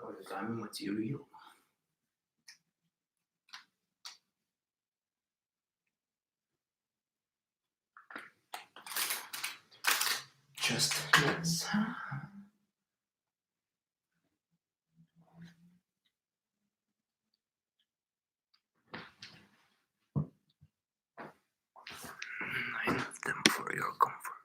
origami material. Just yes. I love them for your comfort.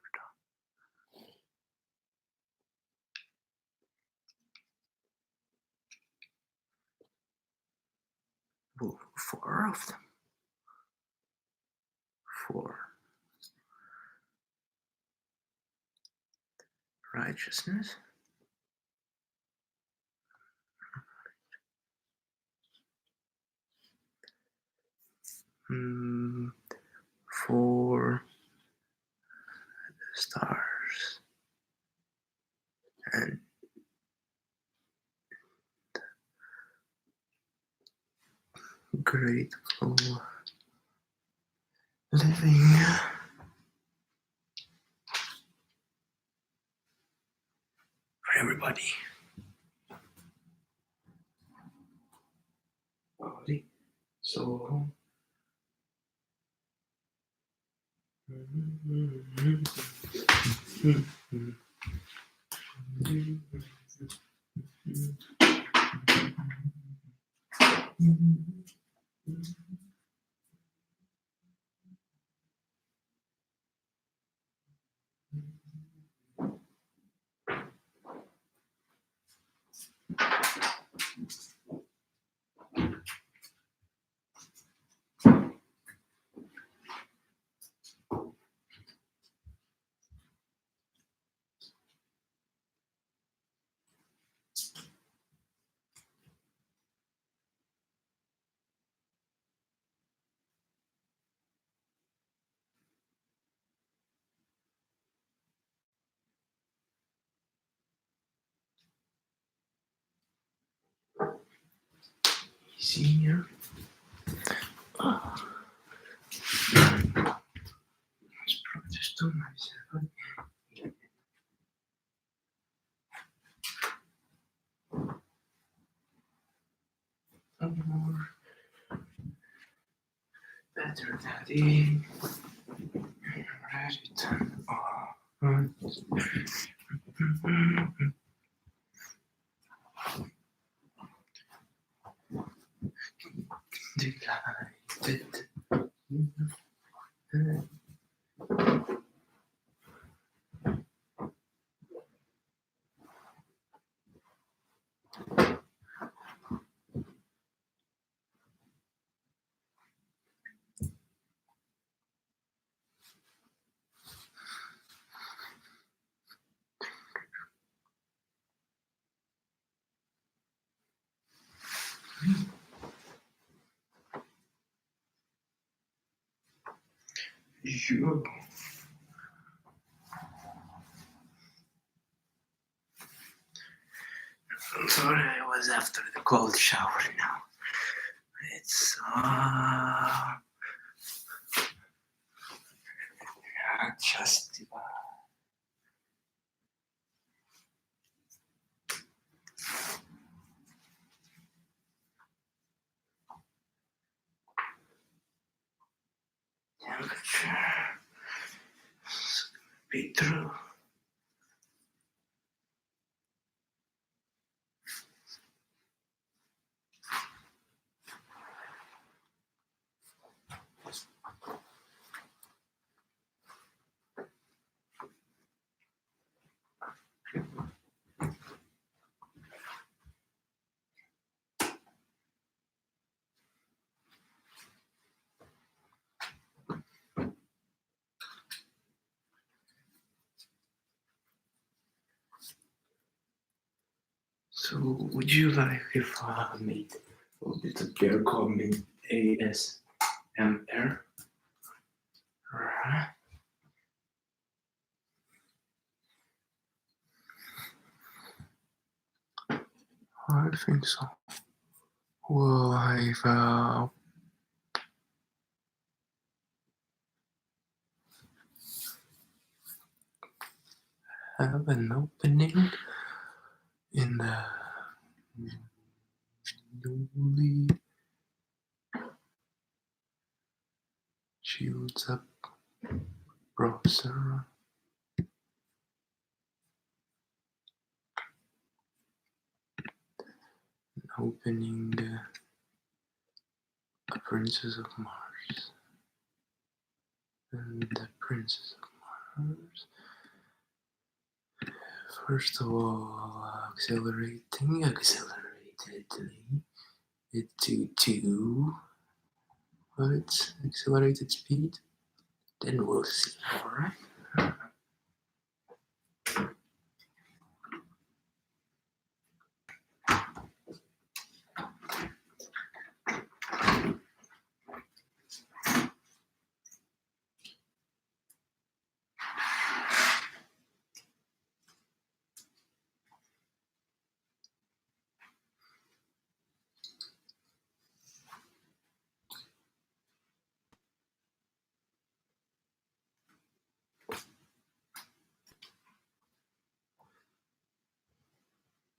Ooh, 4 of them. 4. Righteousness. Mm, 4 stars. And grateful living. For everybody. Body, soul. Easier. Let's practice to myself. More better daddy. Ready turn on. Delighted. You. I'm sorry, I was after the cold shower now. It's just temperature. It's gonna be true. So, would you like if I made a little bear called me ASMR? Right. I think so. Well, I've have an opening in the Newly shields up browser. Opening a Princess of Mars. And the Princess of Mars. First of all, accelerated it to 2 of its accelerated speed. Then we'll see. Alright.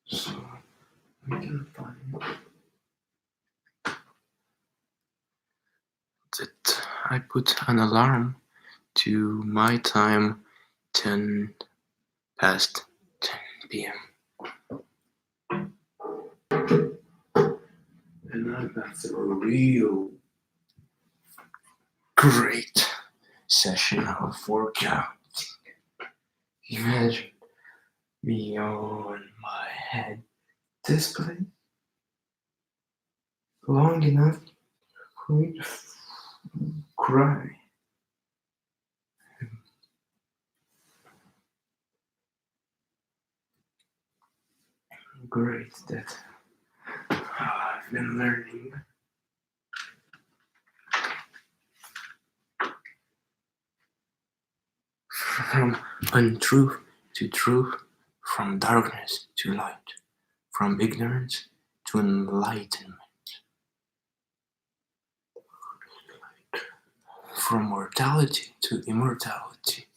So we can find that I put an alarm to my time 10 past 10 p.m. And I've got a real great session of workout. Imagine me on my head display long enough for me to cry. Great that I've been learning from untruth to truth, from darkness to light, from ignorance to enlightenment, from mortality to immortality.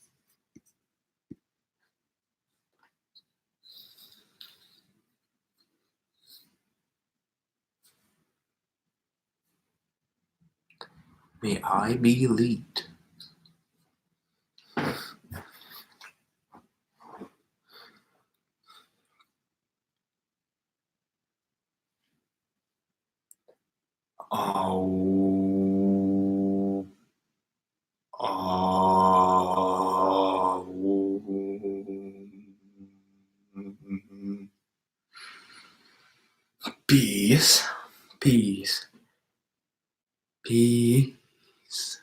May I be lead. Oh, peace, peace, peace.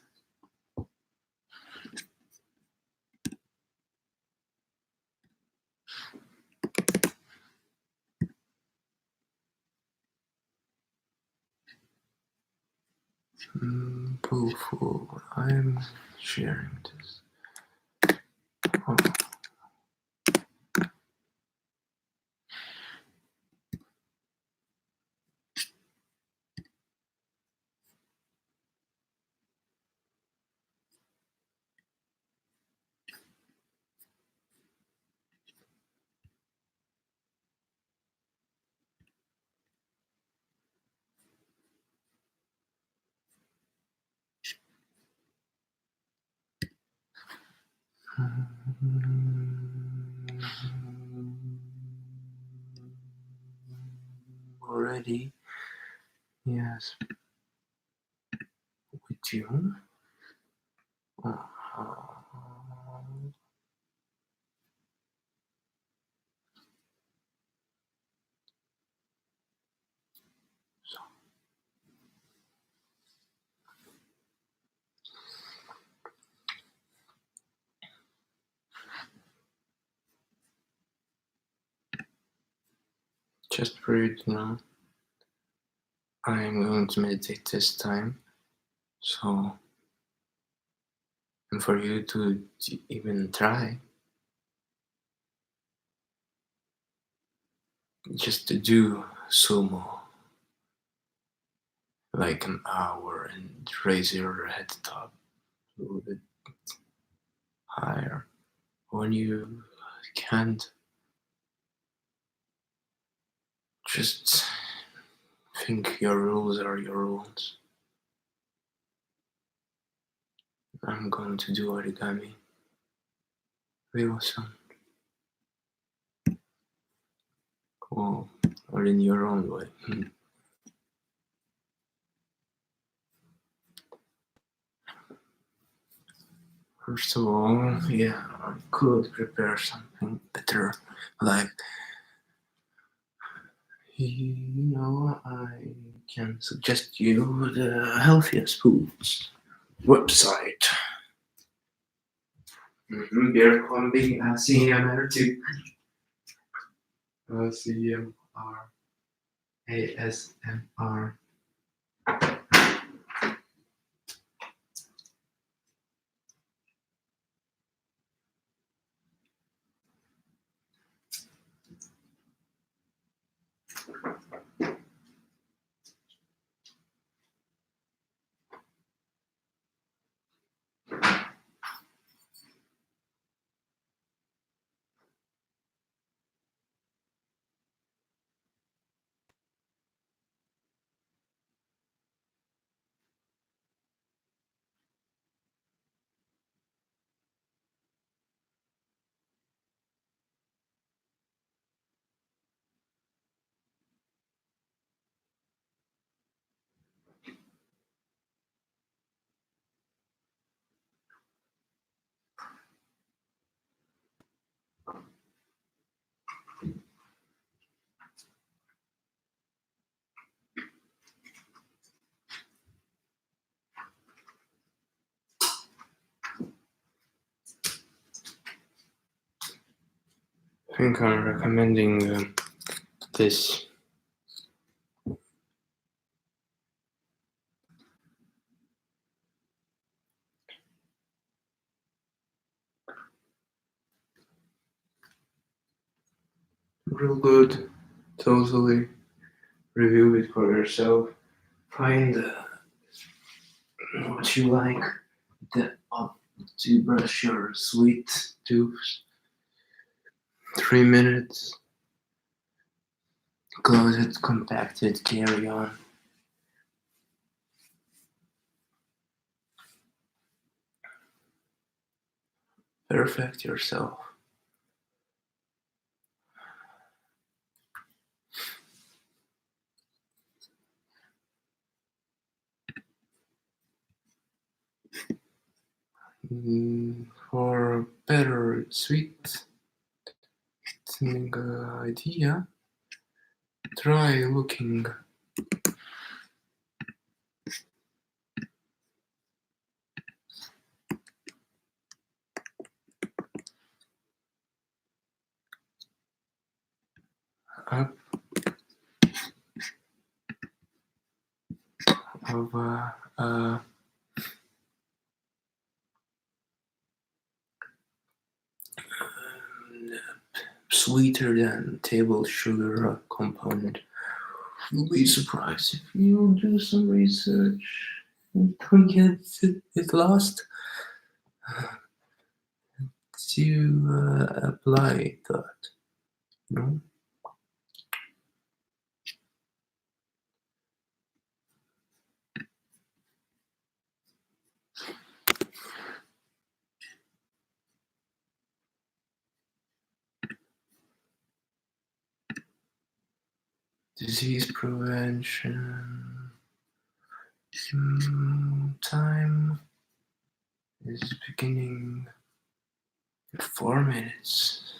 Beautiful. I'm sharing this. Oh. Already, yes, with you. So, just for you to know, I am going to meditate this time. So, and for you to even try, just to do sumo like an hour and raise your head top a little bit higher. When you can't, Just think your rules are your rules. I'm going to do origami real soon. Or in your own way. First of all, yeah, I could prepare something better. Like, I can suggest you the healthiest foods website. Beer clubbing at CMR too. CMR. ASMR. I think I'm recommending this. Real good, totally. Review it for yourself. Find what you like. To brush your sweet tooth. 3 minutes. Close it, compact it, carry on. Perfect yourself. For better sweet idea, try looking up of sweeter than table sugar component. You'll be surprised if you do some research and don't get it lost to apply that. No? Disease prevention time is beginning in 4 minutes.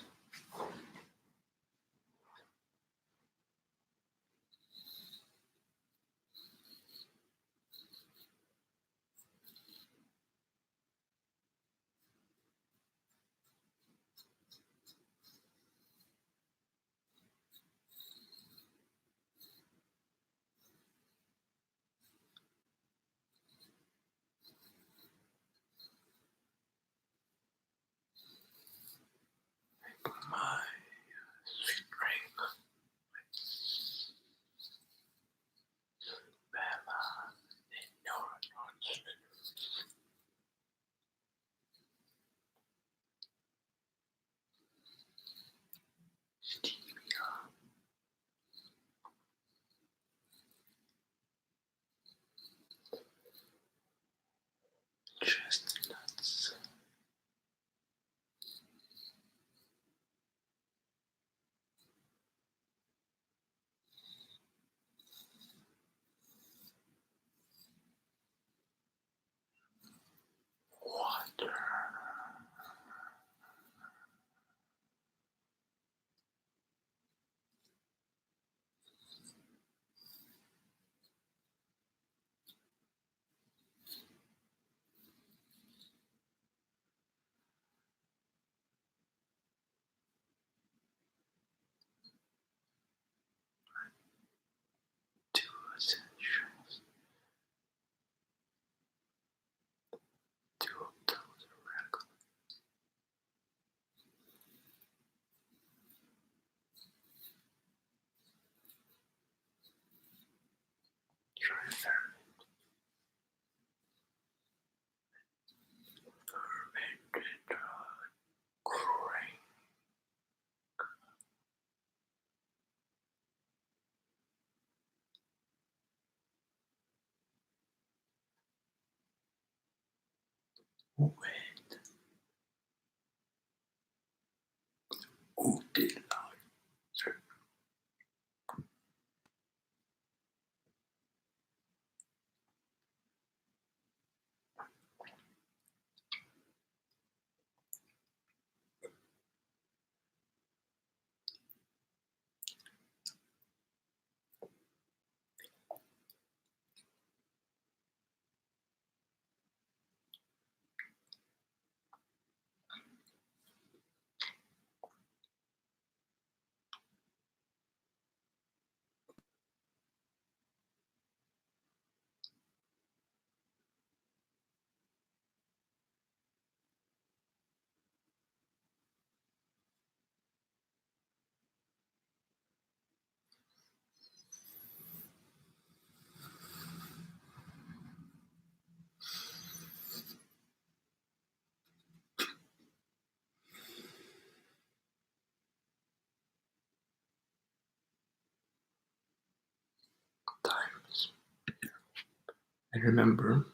I remember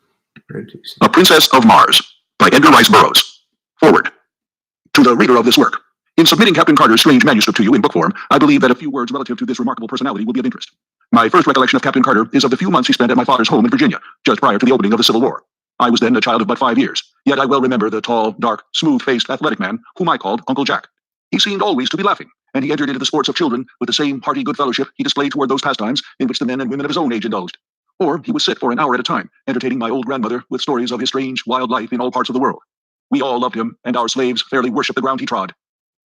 reducing. A Princess of Mars by Edgar Rice Burroughs. Forward. To the reader of this work. In submitting Captain Carter's strange manuscript to you in book form, I believe that a few words relative to this remarkable personality will be of interest. My first recollection of Captain Carter is of the few months he spent at my father's home in Virginia, just prior to the opening of the Civil War. I was then a child of but 5 years, yet I well remember the tall, dark, smooth-faced, athletic man whom I called Uncle Jack. He seemed always to be laughing, and he entered into the sports of children with the same hearty good fellowship he displayed toward those pastimes in which the men and women of his own age indulged. Or he would sit for an hour at a time, entertaining my old grandmother with stories of his strange, wild life in all parts of the world. We all loved him, and our slaves fairly worshipped the ground he trod.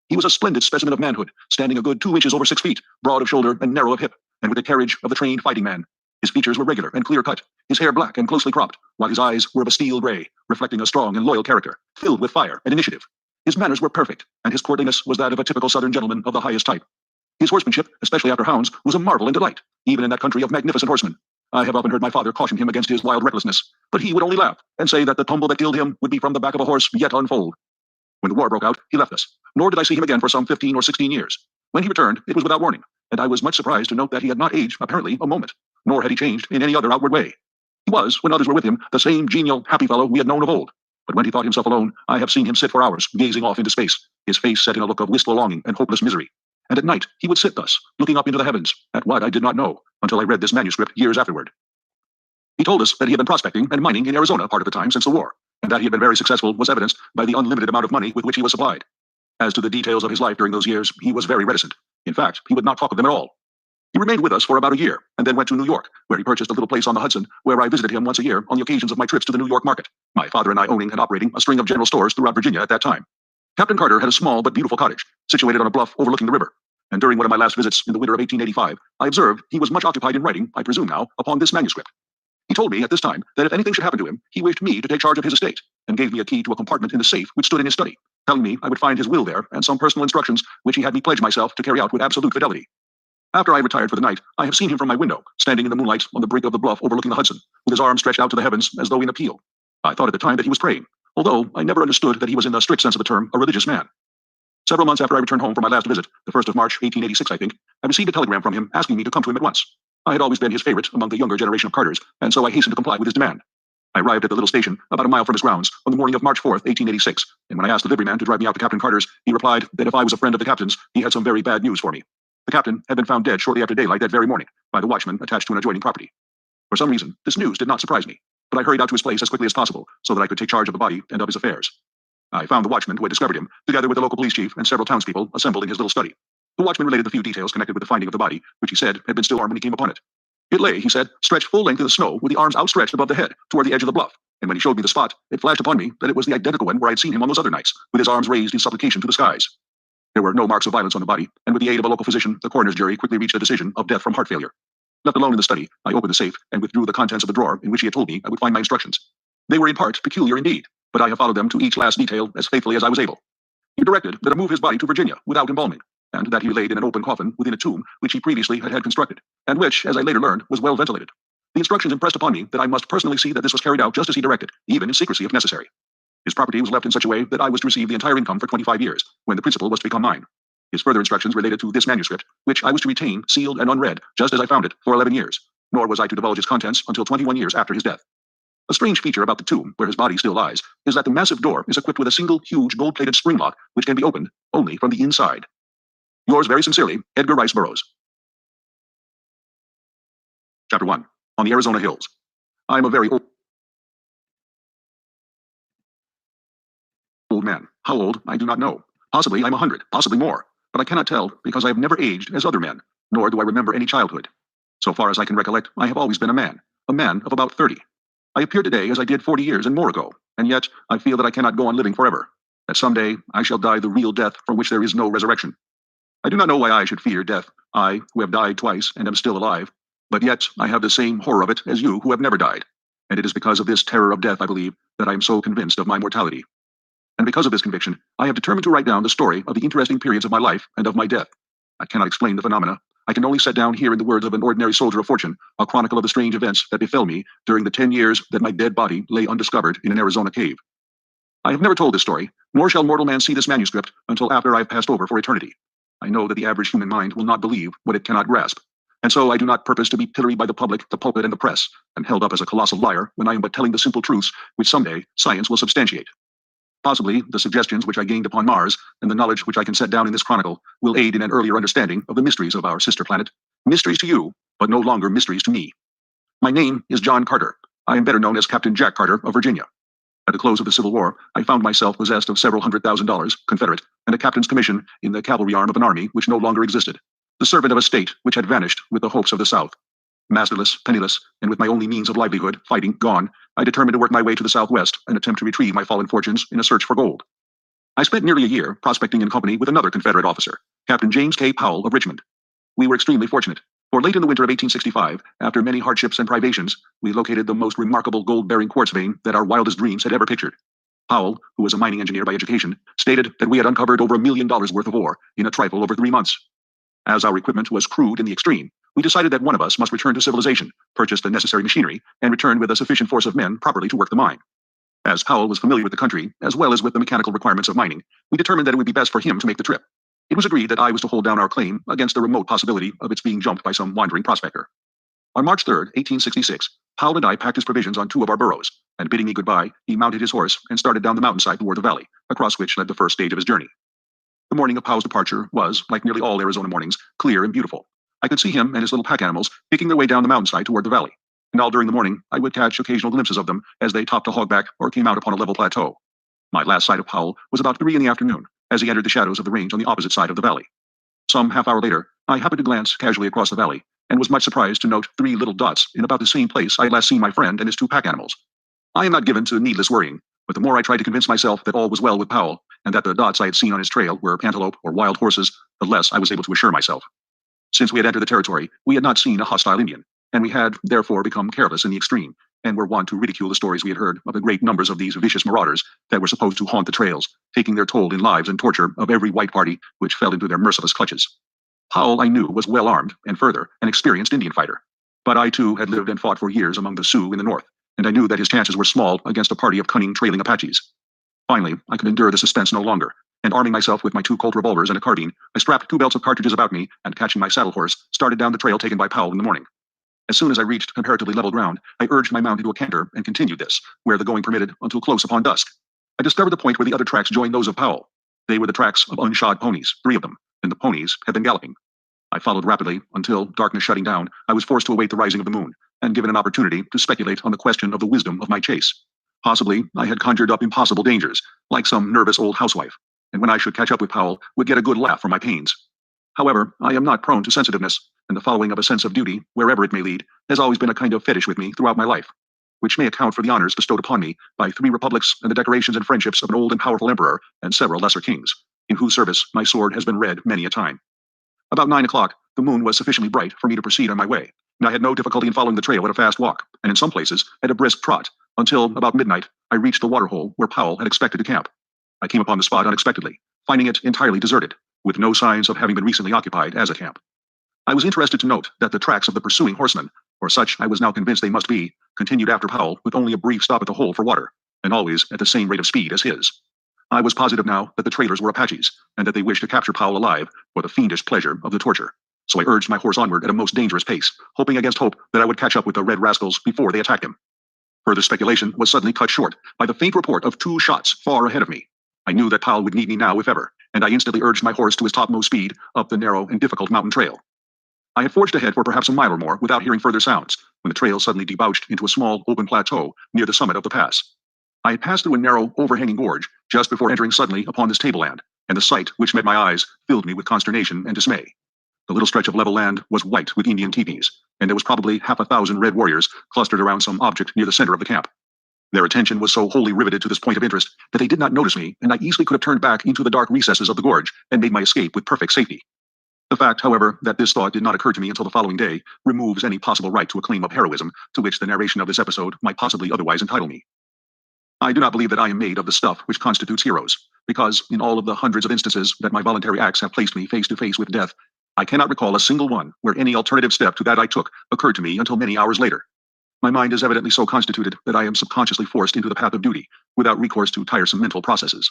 He was a splendid specimen of manhood, standing a good 2 inches over 6 feet, broad of shoulder and narrow of hip, and with the carriage of the trained fighting man. His features were regular and clear-cut, his hair black and closely cropped, while his eyes were of a steel gray, reflecting a strong and loyal character, filled with fire and initiative. His manners were perfect, and his courtliness was that of a typical Southern gentleman of the highest type. His horsemanship, especially after hounds, was a marvel and delight, even in that country of magnificent horsemen. I have often heard my father caution him against his wild recklessness, but he would only laugh and say that the tumble that killed him would be from the back of a horse yet unfold. When the war broke out, he left us, nor did I see him again for some 15 or 16 years. When he returned, it was without warning, and I was much surprised to note that he had not aged, apparently, a moment, nor had he changed in any other outward way. He was, when others were with him, the same genial, happy fellow we had known of old. But when he thought himself alone, I have seen him sit for hours, gazing off into space, his face set in a look of wistful longing and hopeless misery. And at night, he would sit thus, looking up into the heavens, at what I did not know, until I read this manuscript years afterward. He told us that he had been prospecting and mining in Arizona part of the time since the war, and that he had been very successful was evidenced by the unlimited amount of money with which he was supplied. As to the details of his life during those years, he was very reticent. In fact, he would not talk of them at all. He remained with us for about a year, and then went to New York, where he purchased a little place on the Hudson, where I visited him once a year on the occasions of my trips to the New York market, my father and I owning and operating a string of general stores throughout Virginia at that time. Captain Carter had a small but beautiful cottage, situated on a bluff overlooking the river, and during one of my last visits in the winter of 1885, I observed he was much occupied in writing, I presume now, upon this manuscript. He told me at this time that if anything should happen to him, he wished me to take charge of his estate, and gave me a key to a compartment in the safe which stood in his study, telling me I would find his will there and some personal instructions which he had me pledge myself to carry out with absolute fidelity. After I retired for the night, I have seen him from my window, standing in the moonlight on the brink of the bluff overlooking the Hudson, with his arms stretched out to the heavens as though in appeal. I thought at the time that he was praying, although I never understood that he was in the strict sense of the term a religious man. Several months after I returned home from my last visit, the 1st of March, 1886, I think, I received a telegram from him asking me to come to him at once. I had always been his favorite among the younger generation of Carters, and so I hastened to comply with his demand. I arrived at the little station, about a mile from his grounds, on the morning of March 4th, 1886, and when I asked the liveryman to drive me out to Captain Carter's, he replied that if I was a friend of the captain's, he had some very bad news for me. The captain had been found dead shortly after daylight that very morning, by the watchman attached to an adjoining property. For some reason, this news did not surprise me, but I hurried out to his place as quickly as possible, so that I could take charge of the body and of his affairs. I found the watchman who had discovered him, together with the local police chief and several townspeople, assembled in his little study. The watchman related the few details connected with the finding of the body, which he said had been still warm when he came upon it. It lay, he said, stretched full length in the snow, with the arms outstretched above the head, toward the edge of the bluff, and when he showed me the spot, it flashed upon me that it was the identical one where I had seen him on those other nights, with his arms raised in supplication to the skies. There were no marks of violence on the body, and with the aid of a local physician, the coroner's jury quickly reached a decision of death from heart failure. Left alone in the study, I opened the safe and withdrew the contents of the drawer in which he had told me I would find my instructions. They were in part peculiar indeed, but I have followed them to each last detail as faithfully as I was able. He directed that I move his body to Virginia without embalming, and that he laid in an open coffin within a tomb which he previously had constructed, and which, as I later learned, was well ventilated. The instructions impressed upon me that I must personally see that this was carried out just as he directed, even in secrecy if necessary. His property was left in such a way that I was to receive the entire income for 25 years, when the principal was to become mine. His further instructions related to this manuscript, which I was to retain, sealed and unread, just as I found it, for 11 years, nor was I to divulge its contents until 21 years after his death. A strange feature about the tomb, where his body still lies, is that the massive door is equipped with a single huge gold-plated spring lock, which can be opened only from the inside. Yours very sincerely, Edgar Rice Burroughs. Chapter 1. On the Arizona Hills. I am a very old man. How old, I do not know. Possibly I'm 100, possibly more. But I cannot tell because I have never aged as other men, nor do I remember any childhood. So far as I can recollect, I have always been a man of about 30. I appear today as I did 40 years and more ago, and yet I feel that I cannot go on living forever, that someday I shall die the real death from which there is no resurrection. I do not know why I should fear death, I, who have died twice and am still alive, but yet I have the same horror of it as you who have never died, and it is because of this terror of death, I believe, that I am so convinced of my mortality. And because of this conviction, I have determined to write down the story of the interesting periods of my life and of my death. I cannot explain the phenomena. I can only set down here in the words of an ordinary soldier of fortune a chronicle of the strange events that befell me during the 10 years that my dead body lay undiscovered in an Arizona cave. I have never told this story, nor shall mortal man see this manuscript until after I have passed over for eternity. I know that the average human mind will not believe what it cannot grasp, and so I do not purpose to be pilloried by the public, the pulpit, and the press, and held up as a colossal liar when I am but telling the simple truths which someday science will substantiate. Possibly the suggestions which I gained upon Mars and the knowledge which I can set down in this chronicle will aid in an earlier understanding of the mysteries of our sister planet, mysteries to you, but no longer mysteries to me. My name is John Carter. I am better known as Captain Jack Carter of Virginia. At the close of the Civil War, I found myself possessed of several $100,000, Confederate, and a captain's commission in the cavalry arm of an army which no longer existed, the servant of a state which had vanished with the hopes of the South. Masterless, penniless, and with my only means of livelihood, fighting, gone, I determined to work my way to the Southwest and attempt to retrieve my fallen fortunes in a search for gold. I spent nearly a year prospecting in company with another Confederate officer, Captain James K. Powell of Richmond. We were extremely fortunate, for late in the winter of 1865, after many hardships and privations, we located the most remarkable gold-bearing quartz vein that our wildest dreams had ever pictured. Powell, who was a mining engineer by education, stated that we had uncovered over $1 million worth of ore in a trifle over 3 months. As our equipment was crude in the extreme, we decided that one of us must return to civilization, purchase the necessary machinery, and return with a sufficient force of men properly to work the mine. As Powell was familiar with the country, as well as with the mechanical requirements of mining, we determined that it would be best for him to make the trip. It was agreed that I was to hold down our claim against the remote possibility of its being jumped by some wandering prospector. On March 3, 1866, Powell and I packed his provisions on 2 of our burros, and bidding me goodbye, he mounted his horse and started down the mountainside toward the valley, across which led the first stage of his journey. The morning of Powell's departure was, like nearly all Arizona mornings, clear and beautiful. I could see him and his little pack animals picking their way down the mountainside toward the valley, and all during the morning I would catch occasional glimpses of them as they topped a hogback or came out upon a level plateau. My last sight of Powell was about 3 in the afternoon, as he entered the shadows of the range on the opposite side of the valley. Some half-hour later, I happened to glance casually across the valley, and was much surprised to note 3 little dots in about the same place I had last seen my friend and his 2 pack animals. I am not given to needless worrying, but the more I tried to convince myself that all was well with Powell, and that the dots I had seen on his trail were antelope or wild horses, the less I was able to assure myself. Since we had entered the territory, we had not seen a hostile Indian, and we had, therefore, become careless in the extreme, and were wont to ridicule the stories we had heard of the great numbers of these vicious marauders that were supposed to haunt the trails, taking their toll in lives and torture of every white party which fell into their merciless clutches. Powell, I knew, was well armed, and further, an experienced Indian fighter. But I, too, had lived and fought for years among the Sioux in the north, and I knew that his chances were small against a party of cunning trailing Apaches. Finally, I could endure the suspense no longer, and arming myself with my 2 Colt revolvers and a carbine, I strapped 2 belts of cartridges about me, and catching my saddle horse, started down the trail taken by Powell in the morning. As soon as I reached comparatively level ground, I urged my mount into a canter and continued this, where the going permitted, until close upon dusk. I discovered the point where the other tracks joined those of Powell. They were the tracks of unshod ponies, 3 of them, and the ponies had been galloping. I followed rapidly until, darkness shutting down, I was forced to await the rising of the moon, and given an opportunity to speculate on the question of the wisdom of my chase. Possibly, I had conjured up impossible dangers, like some nervous old housewife, and when I should catch up with Powell, would get a good laugh for my pains. However, I am not prone to sensitiveness, and the following of a sense of duty, wherever it may lead, has always been a kind of fetish with me throughout my life, which may account for the honors bestowed upon me by 3 republics and the decorations and friendships of an old and powerful emperor and several lesser kings, in whose service my sword has been red many a time. About 9 o'clock, the moon was sufficiently bright for me to proceed on my way, and I had no difficulty in following the trail at a fast walk, and in some places at a brisk trot, until, about midnight, I reached the waterhole where Powell had expected to camp. I came upon the spot unexpectedly, finding it entirely deserted, with no signs of having been recently occupied as a camp. I was interested to note that the tracks of the pursuing horsemen, or such I was now convinced they must be, continued after Powell with only a brief stop at the hole for water, and always at the same rate of speed as his. I was positive now that the trailers were Apaches, and that they wished to capture Powell alive for the fiendish pleasure of the torture. So I urged my horse onward at a most dangerous pace, hoping against hope that I would catch up with the red rascals before they attacked him. Further speculation was suddenly cut short by the faint report of 2 shots far ahead of me. I knew that Powell would need me now if ever, and I instantly urged my horse to his topmost speed up the narrow and difficult mountain trail. I had forged ahead for perhaps a mile or more without hearing further sounds, when the trail suddenly debouched into a small open plateau near the summit of the pass. I had passed through a narrow, overhanging gorge just before entering suddenly upon this tableland, and the sight which met my eyes filled me with consternation and dismay. The little stretch of level land was white with Indian teepees, and there was probably 1,000 red warriors clustered around some object near the center of the camp. Their attention was so wholly riveted to this point of interest that they did not notice me, and I easily could have turned back into the dark recesses of the gorge and made my escape with perfect safety. The fact, however, that this thought did not occur to me until the following day removes any possible right to a claim of heroism to which the narration of this episode might possibly otherwise entitle me. I do not believe that I am made of the stuff which constitutes heroes, because in all of the hundreds of instances that my voluntary acts have placed me face to face with death, I cannot recall a single one where any alternative step to that I took occurred to me until many hours later. My mind is evidently so constituted that I am subconsciously forced into the path of duty without recourse to tiresome mental processes.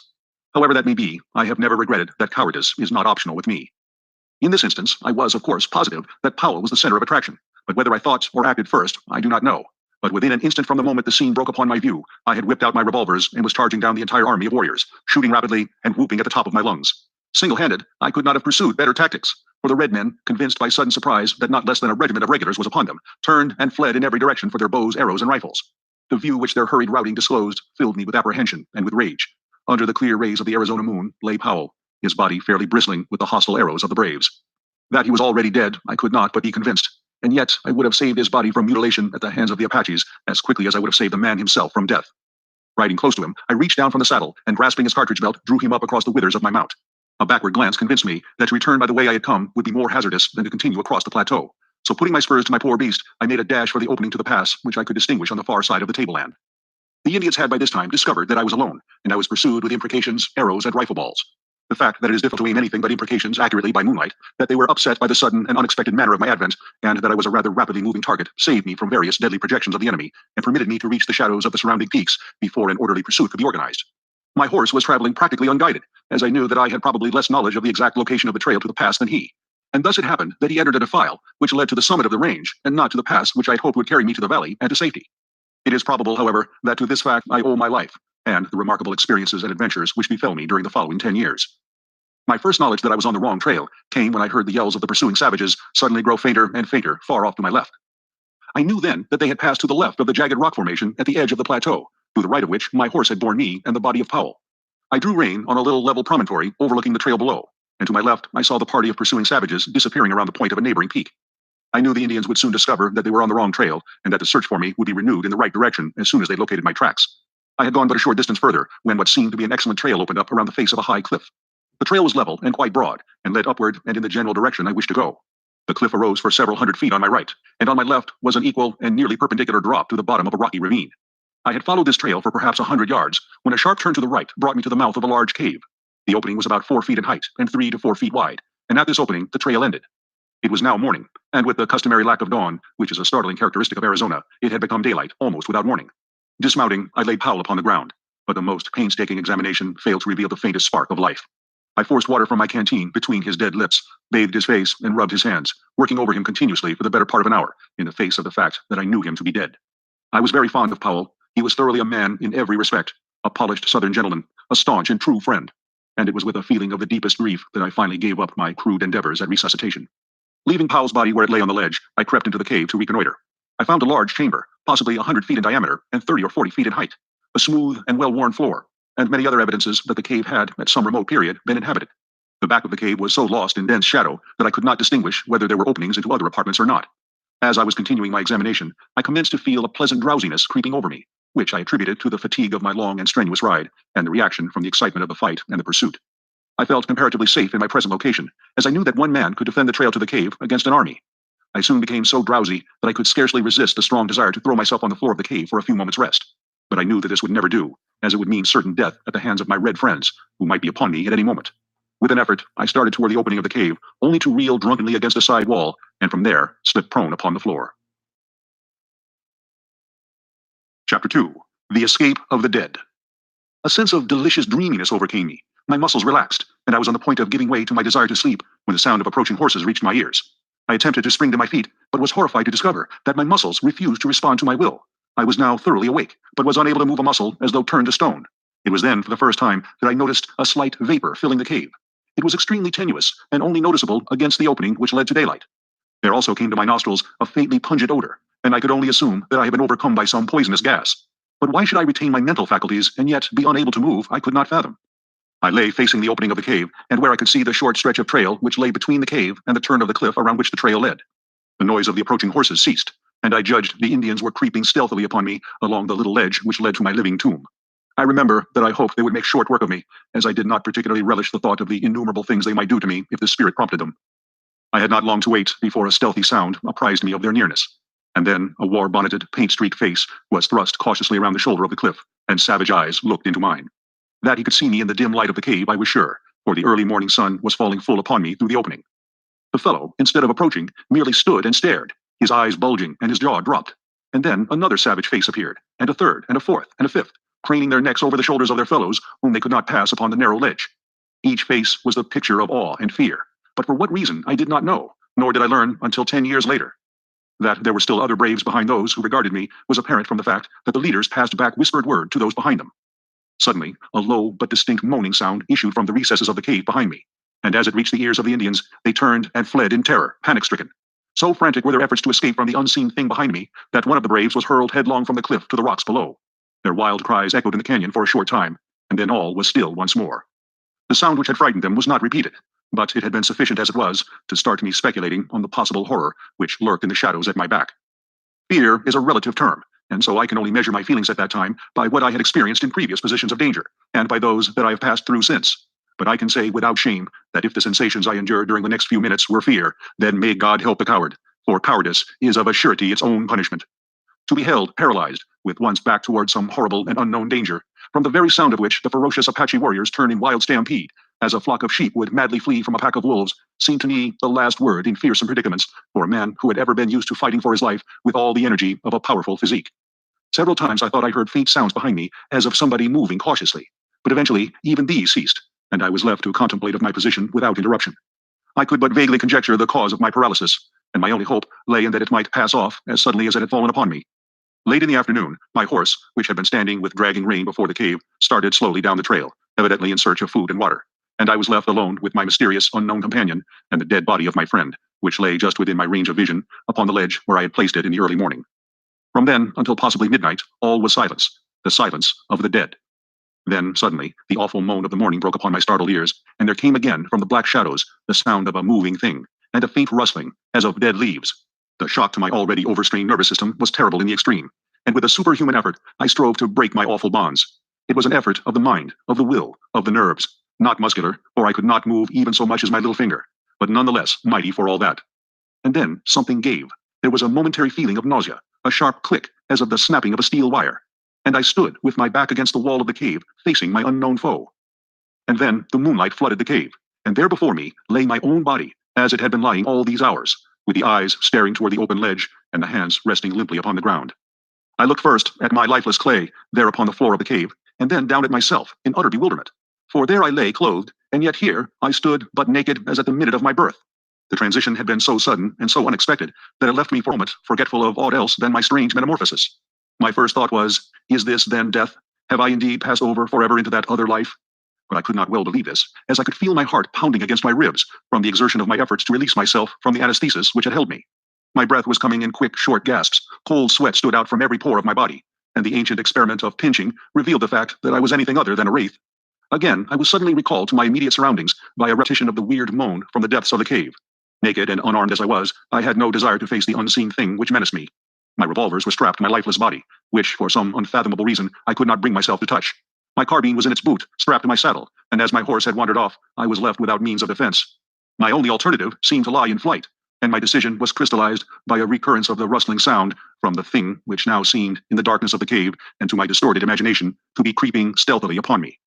However that may be, I have never regretted that cowardice is not optional with me. In this instance, I was, of course, positive that Powell was the center of attraction, but whether I thought or acted first, I do not know. But within an instant from the moment the scene broke upon my view, I had whipped out my revolvers and was charging down the entire army of warriors, shooting rapidly and whooping at the top of my lungs. Single-handed, I could not have pursued better tactics, for the red men, convinced by sudden surprise that not less than a regiment of regulars was upon them, turned and fled in every direction for their bows, arrows, and rifles. The view which their hurried routing disclosed filled me with apprehension and with rage. Under the clear rays of the Arizona moon lay Powell, his body fairly bristling with the hostile arrows of the braves. That he was already dead, I could not but be convinced, and yet I would have saved his body from mutilation at the hands of the Apaches as quickly as I would have saved the man himself from death. Riding close to him, I reached down from the saddle and, grasping his cartridge belt, drew him up across the withers of my mount. A backward glance convinced me that to return by the way I had come would be more hazardous than to continue across the plateau. So putting my spurs to my poor beast, I made a dash for the opening to the pass, which I could distinguish on the far side of the tableland. The Indians had by this time discovered that I was alone, and I was pursued with imprecations, arrows, and rifle balls. The fact that it is difficult to aim anything but imprecations accurately by moonlight, that they were upset by the sudden and unexpected manner of my advent, and that I was a rather rapidly moving target, saved me from various deadly projections of the enemy, and permitted me to reach the shadows of the surrounding peaks before an orderly pursuit could be organized. My horse was traveling practically unguided, as I knew that I had probably less knowledge of the exact location of the trail to the pass than he. And thus it happened that he entered a defile, which led to the summit of the range, and not to the pass which I had hoped would carry me to the valley and to safety. It is probable, however, that to this fact I owe my life, and the remarkable experiences and adventures which befell me during the following 10 years. My first knowledge that I was on the wrong trail came when I heard the yells of the pursuing savages suddenly grow fainter and fainter far off to my left. I knew then that they had passed to the left of the jagged rock formation at the edge of the plateau, to the right of which my horse had borne me and the body of Powell. I drew rein on a little level promontory overlooking the trail below, and to my left I saw the party of pursuing savages disappearing around the point of a neighboring peak. I knew the Indians would soon discover that they were on the wrong trail, and that the search for me would be renewed in the right direction as soon as they located my tracks. I had gone but a short distance further when what seemed to be an excellent trail opened up around the face of a high cliff. The trail was level and quite broad, and led upward and in the general direction I wished to go. The cliff arose for several hundred feet on my right, and on my left was an equal and nearly perpendicular drop to the bottom of a rocky ravine. I had followed this trail for perhaps 100 yards, when a sharp turn to the right brought me to the mouth of a large cave. The opening was about 4 feet in height and 3 to 4 feet wide, and at this opening the trail ended. It was now morning, and with the customary lack of dawn, which is a startling characteristic of Arizona, it had become daylight almost without warning. Dismounting, I laid Powell upon the ground, but the most painstaking examination failed to reveal the faintest spark of life. I forced water from my canteen between his dead lips, bathed his face, and rubbed his hands, working over him continuously for the better part of an hour, in the face of the fact that I knew him to be dead. I was very fond of Powell. He was thoroughly a man in every respect, a polished Southern gentleman, a staunch and true friend, and it was with a feeling of the deepest grief that I finally gave up my crude endeavors at resuscitation. Leaving Powell's body where it lay on the ledge, I crept into the cave to reconnoiter. I found a large chamber, possibly 100 feet in diameter and 30 or 40 feet in height, a smooth and well-worn floor, and many other evidences that the cave had, at some remote period, been inhabited. The back of the cave was so lost in dense shadow that I could not distinguish whether there were openings into other apartments or not. As I was continuing my examination, I commenced to feel a pleasant drowsiness creeping over me, which I attributed to the fatigue of my long and strenuous ride and the reaction from the excitement of the fight and the pursuit. I felt comparatively safe in my present location, as I knew that one man could defend the trail to the cave against an army. I soon became so drowsy that I could scarcely resist the strong desire to throw myself on the floor of the cave for a few moments' rest. But I knew that this would never do, as it would mean certain death at the hands of my red friends, who might be upon me at any moment. With an effort, I started toward the opening of the cave, only to reel drunkenly against a side wall, and from there slip prone upon the floor. Chapter 2. The Escape of the Dead. A sense of delicious dreaminess overcame me. My muscles relaxed, and I was on the point of giving way to my desire to sleep when the sound of approaching horses reached my ears. I attempted to spring to my feet, but was horrified to discover that my muscles refused to respond to my will. I was now thoroughly awake, but was unable to move a muscle as though turned to stone. It was then, for the first time, that I noticed a slight vapor filling the cave. It was extremely tenuous, and only noticeable against the opening which led to daylight. There also came to my nostrils a faintly pungent odor, and I could only assume that I had been overcome by some poisonous gas. But why should I retain my mental faculties and yet be unable to move, I could not fathom. I lay facing the opening of the cave, and where I could see the short stretch of trail which lay between the cave and the turn of the cliff around which the trail led. The noise of the approaching horses ceased, and I judged the Indians were creeping stealthily upon me along the little ledge which led to my living tomb. I remember that I hoped they would make short work of me, as I did not particularly relish the thought of the innumerable things they might do to me if the spirit prompted them. I had not long to wait before a stealthy sound apprised me of their nearness, and then a war-bonneted, paint-streaked face was thrust cautiously around the shoulder of the cliff, and savage eyes looked into mine. That he could see me in the dim light of the cave I was sure, for the early morning sun was falling full upon me through the opening. The fellow, instead of approaching, merely stood and stared, his eyes bulging and his jaw dropped. And then another savage face appeared, and a third, and a fourth, and a fifth, craning their necks over the shoulders of their fellows, whom they could not pass upon the narrow ledge. Each face was the picture of awe and fear, but for what reason I did not know, nor did I learn until 10 years later. That there were still other braves behind those who regarded me was apparent from the fact that the leaders passed back whispered word to those behind them. Suddenly, a low but distinct moaning sound issued from the recesses of the cave behind me, and as it reached the ears of the Indians, they turned and fled in terror, panic-stricken. So frantic were their efforts to escape from the unseen thing behind me that one of the braves was hurled headlong from the cliff to the rocks below. Their wild cries echoed in the canyon for a short time, and then all was still once more. The sound which had frightened them was not repeated, but it had been sufficient as it was to start me speculating on the possible horror which lurked in the shadows at my back. Fear is a relative term, and so I can only measure my feelings at that time by what I had experienced in previous positions of danger, and by those that I have passed through since. But I can say without shame that if the sensations I endured during the next few minutes were fear, then may God help the coward, for cowardice is of a surety its own punishment. To be held paralyzed, with one's back towards some horrible and unknown danger, from the very sound of which the ferocious Apache warriors turn in wild stampede, as a flock of sheep would madly flee from a pack of wolves, seemed to me the last word in fearsome predicaments for a man who had ever been used to fighting for his life with all the energy of a powerful physique. Several times I thought I heard faint sounds behind me, as of somebody moving cautiously, but eventually even these ceased, and I was left to contemplate of my position without interruption. I could but vaguely conjecture the cause of my paralysis, and my only hope lay in that it might pass off as suddenly as it had fallen upon me. Late in the afternoon, my horse, which had been standing with dragging rein before the cave, started slowly down the trail, evidently in search of food and water, and I was left alone with my mysterious, unknown companion and the dead body of my friend, which lay just within my range of vision upon the ledge where I had placed it in the early morning. From then until possibly midnight, all was silence, the silence of the dead. Then, suddenly, the awful moan of the morning broke upon my startled ears, and there came again from the black shadows the sound of a moving thing, and a faint rustling, as of dead leaves. The shock to my already overstrained nervous system was terrible in the extreme, and with a superhuman effort, I strove to break my awful bonds. It was an effort of the mind, of the will, of the nerves, not muscular, for I could not move even so much as my little finger, but nonetheless mighty for all that. And then something gave. There was a momentary feeling of nausea, a sharp click, as of the snapping of a steel wire, and I stood with my back against the wall of the cave, facing my unknown foe. And then the moonlight flooded the cave, and there before me lay my own body, as it had been lying all these hours, with the eyes staring toward the open ledge and the hands resting limply upon the ground. I looked first at my lifeless clay, there upon the floor of the cave, and then down at myself, in utter bewilderment. For there I lay clothed, and yet here I stood but naked as at the minute of my birth. The transition had been so sudden and so unexpected that it left me for a moment forgetful of aught else than my strange metamorphosis. My first thought was, is this then death? Have I indeed passed over forever into that other life? But I could not well believe this, as I could feel my heart pounding against my ribs from the exertion of my efforts to release myself from the anesthesis which had held me. My breath was coming in quick, short gasps. Cold sweat stood out from every pore of my body, and the ancient experiment of pinching revealed the fact that I was anything other than a wraith. Again, I was suddenly recalled to my immediate surroundings by a repetition of the weird moan from the depths of the cave. Naked and unarmed as I was, I had no desire to face the unseen thing which menaced me. My revolvers were strapped to my lifeless body, which, for some unfathomable reason, I could not bring myself to touch. My carbine was in its boot, strapped to my saddle, and as my horse had wandered off, I was left without means of defense. My only alternative seemed to lie in flight, and my decision was crystallized by a recurrence of the rustling sound from the thing which now seemed, in the darkness of the cave, and to my distorted imagination, to be creeping stealthily upon me.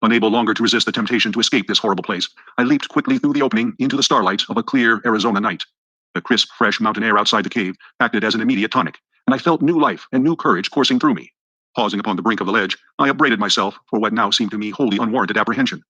Unable longer to resist the temptation to escape this horrible place, I leaped quickly through the opening into the starlight of a clear Arizona night. The crisp, fresh mountain air outside the cave acted as an immediate tonic, and I felt new life and new courage coursing through me. Pausing upon the brink of the ledge, I upbraided myself for what now seemed to me wholly unwarranted apprehension.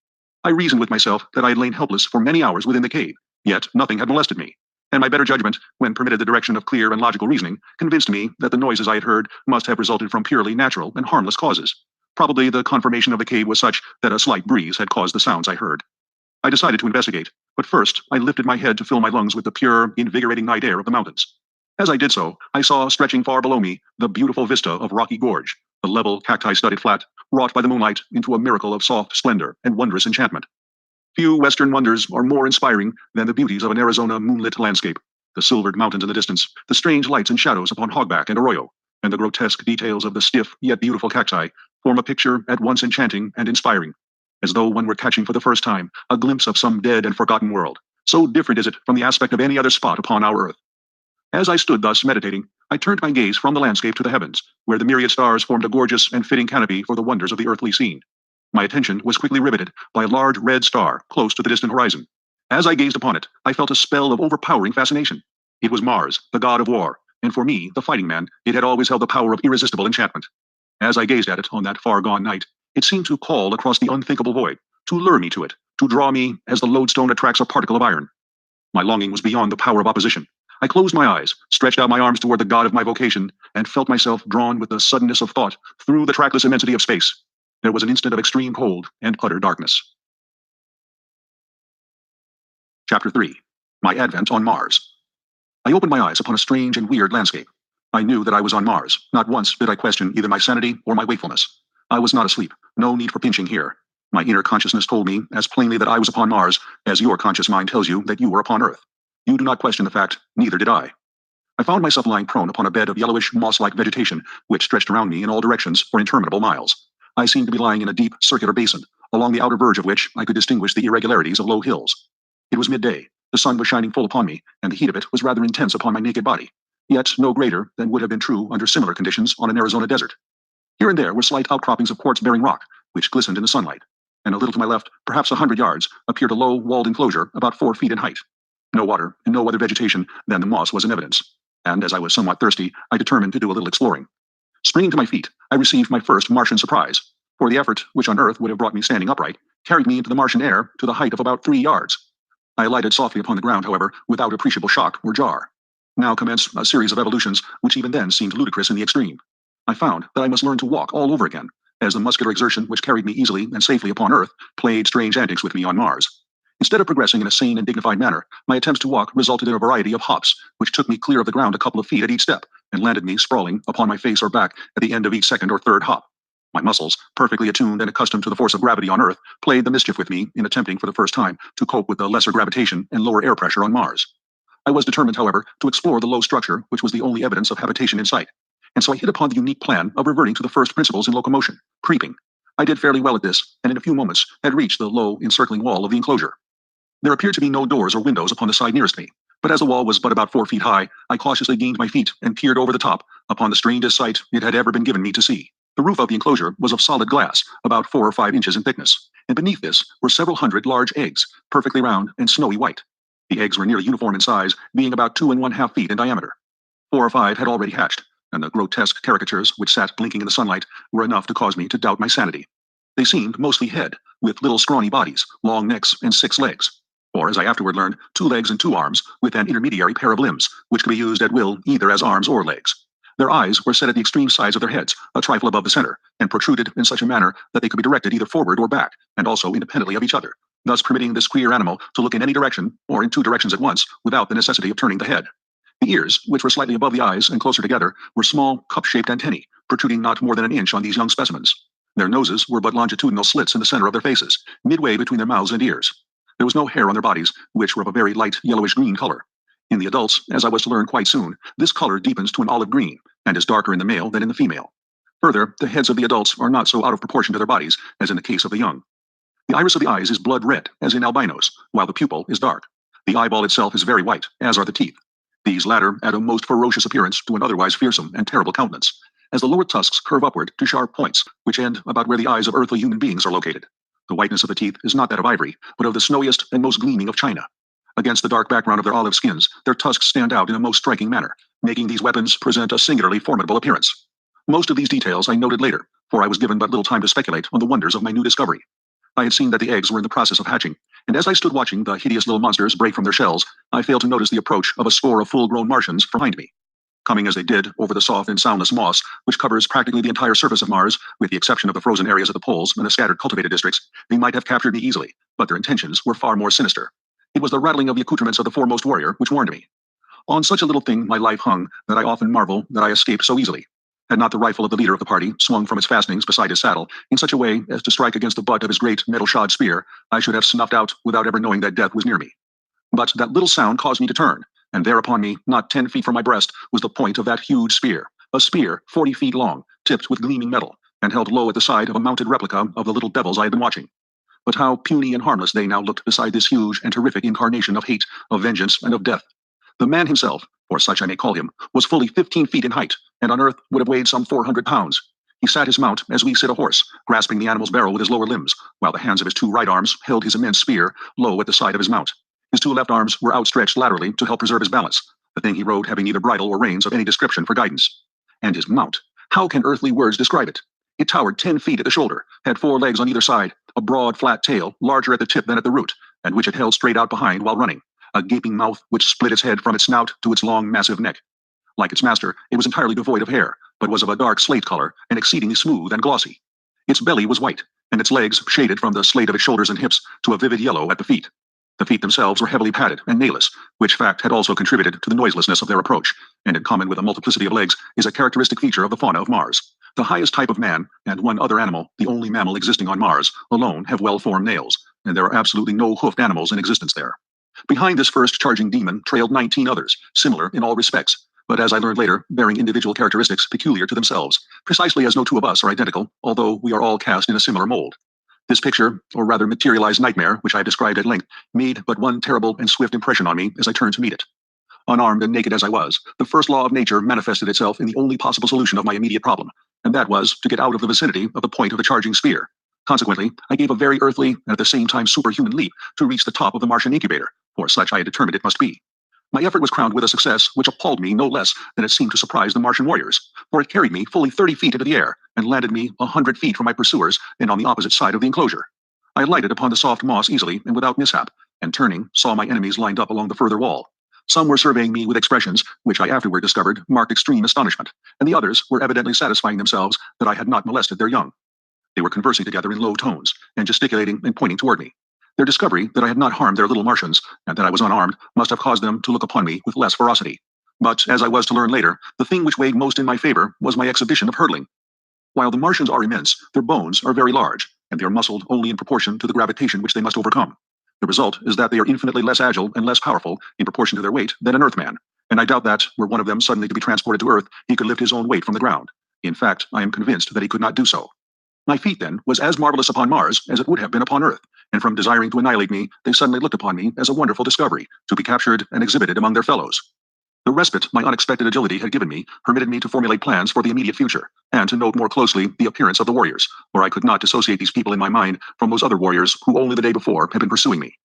I reasoned with myself that I had lain helpless for many hours within the cave, yet nothing had molested me, and my better judgment, when permitted the direction of clear and logical reasoning, convinced me that the noises I had heard must have resulted from purely natural and harmless causes. Probably the conformation of the cave was such that a slight breeze had caused the sounds I heard. I decided to investigate, but first I lifted my head to fill my lungs with the pure, invigorating night air of the mountains. As I did so, I saw stretching far below me the beautiful vista of Rocky Gorge, the level, cacti-studded flat, wrought by the moonlight into a miracle of soft splendor and wondrous enchantment. Few Western wonders are more inspiring than the beauties of an Arizona moonlit landscape, the silvered mountains in the distance, the strange lights and shadows upon hogback and arroyo, and the grotesque details of the stiff yet beautiful cacti form a picture at once enchanting and inspiring, as though one were catching for the first time a glimpse of some dead and forgotten world. So different is it from the aspect of any other spot upon our earth. As I stood thus meditating, I turned my gaze from the landscape to the heavens, where the myriad stars formed a gorgeous and fitting canopy for the wonders of the earthly scene. My attention was quickly riveted by a large red star close to the distant horizon. As I gazed upon it, I felt a spell of overpowering fascination. It was Mars, the god of war, and for me, the fighting man, it had always held the power of irresistible enchantment. As I gazed at it on that far-gone night, it seemed to call across the unthinkable void, to lure me to it, to draw me as the lodestone attracts a particle of iron. My longing was beyond the power of opposition. I closed my eyes, stretched out my arms toward the god of my vocation, and felt myself drawn with the suddenness of thought through the trackless immensity of space. There was an instant of extreme cold and utter darkness. Chapter 3. My Advent on Mars. I opened my eyes upon a strange and weird landscape. I knew that I was on Mars. Not once did I question either my sanity or my wakefulness. I was not asleep. No need for pinching here. My inner consciousness told me as plainly that I was upon Mars as your conscious mind tells you that you were upon Earth. You do not question the fact, neither did I. I found myself lying prone upon a bed of yellowish, moss-like vegetation, which stretched around me in all directions for interminable miles. I seemed to be lying in a deep, circular basin, along the outer verge of which I could distinguish the irregularities of low hills. It was midday. The sun was shining full upon me, and the heat of it was rather intense upon my naked body, yet no greater than would have been true under similar conditions on an Arizona desert. Here and there were slight outcroppings of quartz-bearing rock, which glistened in the sunlight, and a little to my left, perhaps 100 yards, appeared a low, walled enclosure about 4 feet in height. No water and no other vegetation than the moss was in evidence, and as I was somewhat thirsty, I determined to do a little exploring. Springing to my feet, I received my first Martian surprise, for the effort, which on Earth would have brought me standing upright, carried me into the Martian air to the height of about 3 yards. I alighted softly upon the ground, however, without appreciable shock or jar. Now commenced a series of evolutions which even then seemed ludicrous in the extreme. I found that I must learn to walk all over again, as the muscular exertion which carried me easily and safely upon Earth played strange antics with me on Mars. Instead of progressing in a sane and dignified manner, my attempts to walk resulted in a variety of hops, which took me clear of the ground a couple of feet at each step, and landed me sprawling upon my face or back at the end of each second or third hop. My muscles, perfectly attuned and accustomed to the force of gravity on Earth, played the mischief with me in attempting for the first time to cope with the lesser gravitation and lower air pressure on Mars. I was determined, however, to explore the low structure, which was the only evidence of habitation in sight, and so I hit upon the unique plan of reverting to the first principles in locomotion, creeping. I did fairly well at this, and in a few moments had reached the low, encircling wall of the enclosure. There appeared to be no doors or windows upon the side nearest me, but as the wall was but about 4 feet high, I cautiously gained my feet and peered over the top upon the strangest sight it had ever been given me to see. The roof of the enclosure was of solid glass, about 4 or 5 inches in thickness, and beneath this were several hundred large eggs, perfectly round and snowy white. The eggs were nearly uniform in size, being about 2 1/2 feet in diameter. 4 or 5 had already hatched, and the grotesque caricatures which sat blinking in the sunlight were enough to cause me to doubt my sanity. They seemed mostly head, with little scrawny bodies, long necks, and 6 legs. Or, as I afterward learned, 2 legs and 2 arms, with an intermediary pair of limbs, which could be used at will either as arms or legs. Their eyes were set at the extreme sides of their heads, a trifle above the center, and protruded in such a manner that they could be directed either forward or back, and also independently of each other, thus permitting this queer animal to look in any direction, or in 2 directions at once, without the necessity of turning the head. The ears, which were slightly above the eyes and closer together, were small, cup-shaped antennae, protruding not more than an inch on these young specimens. Their noses were but longitudinal slits in the center of their faces, midway between their mouths and ears. There was no hair on their bodies, which were of a very light yellowish-green color. In the adults, as I was to learn quite soon, this color deepens to an olive green, and is darker in the male than in the female. Further, the heads of the adults are not so out of proportion to their bodies as in the case of the young. The iris of the eyes is blood red, as in albinos, while the pupil is dark. The eyeball itself is very white, as are the teeth. These latter add a most ferocious appearance to an otherwise fearsome and terrible countenance, as the lower tusks curve upward to sharp points, which end about where the eyes of earthly human beings are located. The whiteness of the teeth is not that of ivory, but of the snowiest and most gleaming of china. Against the dark background of their olive skins, their tusks stand out in a most striking manner, making these weapons present a singularly formidable appearance. Most of these details I noted later, for I was given but little time to speculate on the wonders of my new discovery. I had seen that the eggs were in the process of hatching, and as I stood watching the hideous little monsters break from their shells, I failed to notice the approach of a score of full-grown Martians behind me. Coming as they did over the soft and soundless moss, which covers practically the entire surface of Mars, with the exception of the frozen areas at the poles and the scattered cultivated districts, they might have captured me easily, but their intentions were far more sinister. It was the rattling of the accoutrements of the foremost warrior which warned me. On such a little thing my life hung that I often marvel that I escaped so easily. Had not the rifle of the leader of the party swung from its fastenings beside his saddle in such a way as to strike against the butt of his great metal-shod spear, I should have snuffed out without ever knowing that death was near me. But that little sound caused me to turn, and there upon me, not 10 feet from my breast, was the point of that huge spear, a spear 40 feet long, tipped with gleaming metal, and held low at the side of a mounted replica of the little devils I had been watching. But how puny and harmless they now looked beside this huge and terrific incarnation of hate, of vengeance, and of death. The man himself, for such I may call him, was fully 15 feet in height, and on earth would have weighed some 400 pounds. He sat his mount as we sit a horse, grasping the animal's barrel with his lower limbs, while the hands of his two right arms held his immense spear low at the side of his mount. His two left arms were outstretched laterally to help preserve his balance, the thing he rode having neither bridle or reins of any description for guidance. And his mount, how can earthly words describe it? It towered 10 feet at the shoulder, had 4 legs on either side, a broad, flat tail, larger at the tip than at the root, and which it held straight out behind while running, a gaping mouth which split its head from its snout to its long, massive neck. Like its master, it was entirely devoid of hair, but was of a dark slate color and exceedingly smooth and glossy. Its belly was white, and its legs shaded from the slate of its shoulders and hips to a vivid yellow at the feet. The feet themselves were heavily padded and nailless, which fact had also contributed to the noiselessness of their approach, and in common with a multiplicity of legs is a characteristic feature of the fauna of Mars. The highest type of man, and one other animal, the only mammal existing on Mars, alone have well-formed nails, and there are absolutely no hoofed animals in existence there. Behind this first charging demon trailed 19 others, similar in all respects, but as I learned later, bearing individual characteristics peculiar to themselves, precisely as no two of us are identical, although we are all cast in a similar mold. This picture, or rather materialized nightmare, which I have described at length, made but one terrible and swift impression on me as I turned to meet it. Unarmed and naked as I was, the first law of nature manifested itself in the only possible solution of my immediate problem, and that was to get out of the vicinity of the point of the charging spear. Consequently, I gave a very earthly and at the same time superhuman leap to reach the top of the Martian incubator, for such I had determined it must be. My effort was crowned with a success which appalled me no less than it seemed to surprise the Martian warriors, for it carried me fully 30 feet into the air and landed me 100 feet from my pursuers and on the opposite side of the enclosure. I alighted upon the soft moss easily and without mishap, and turning, saw my enemies lined up along the further wall. Some were surveying me with expressions, which I afterward discovered marked extreme astonishment, and the others were evidently satisfying themselves that I had not molested their young. They were conversing together in low tones, and gesticulating and pointing toward me. Their discovery that I had not harmed their little Martians, and that I was unarmed, must have caused them to look upon me with less ferocity. But, as I was to learn later, the thing which weighed most in my favor was my exhibition of hurdling. While the Martians are immense, their bones are very large, and they are muscled only in proportion to the gravitation which they must overcome. The result is that they are infinitely less agile and less powerful in proportion to their weight than an Earthman, and I doubt that, were one of them suddenly to be transported to Earth, he could lift his own weight from the ground. In fact, I am convinced that he could not do so. My feat, then, was as marvelous upon Mars as it would have been upon Earth, and from desiring to annihilate me, they suddenly looked upon me as a wonderful discovery, to be captured and exhibited among their fellows. The respite my unexpected agility had given me permitted me to formulate plans for the immediate future, and to note more closely the appearance of the warriors, for I could not dissociate these people in my mind from those other warriors who only the day before had been pursuing me.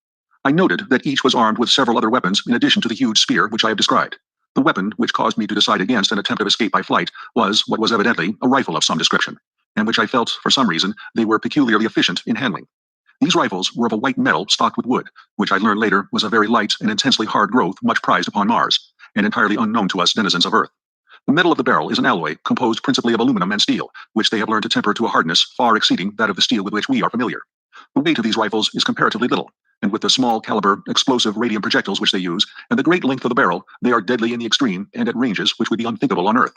I noted that each was armed with several other weapons in addition to the huge spear which I have described. The weapon which caused me to decide against an attempt of escape by flight was what was evidently a rifle of some description, and which I felt, for some reason, they were peculiarly efficient in handling. These rifles were of a white metal stocked with wood, which I learned later was a very light and intensely hard growth much prized upon Mars, and entirely unknown to us denizens of Earth. The metal of the barrel is an alloy composed principally of aluminum and steel, which they have learned to temper to a hardness far exceeding that of the steel with which we are familiar. The weight of these rifles is comparatively little, and with the small caliber, explosive radium projectiles which they use, and the great length of the barrel, they are deadly in the extreme and at ranges which would be unthinkable on Earth.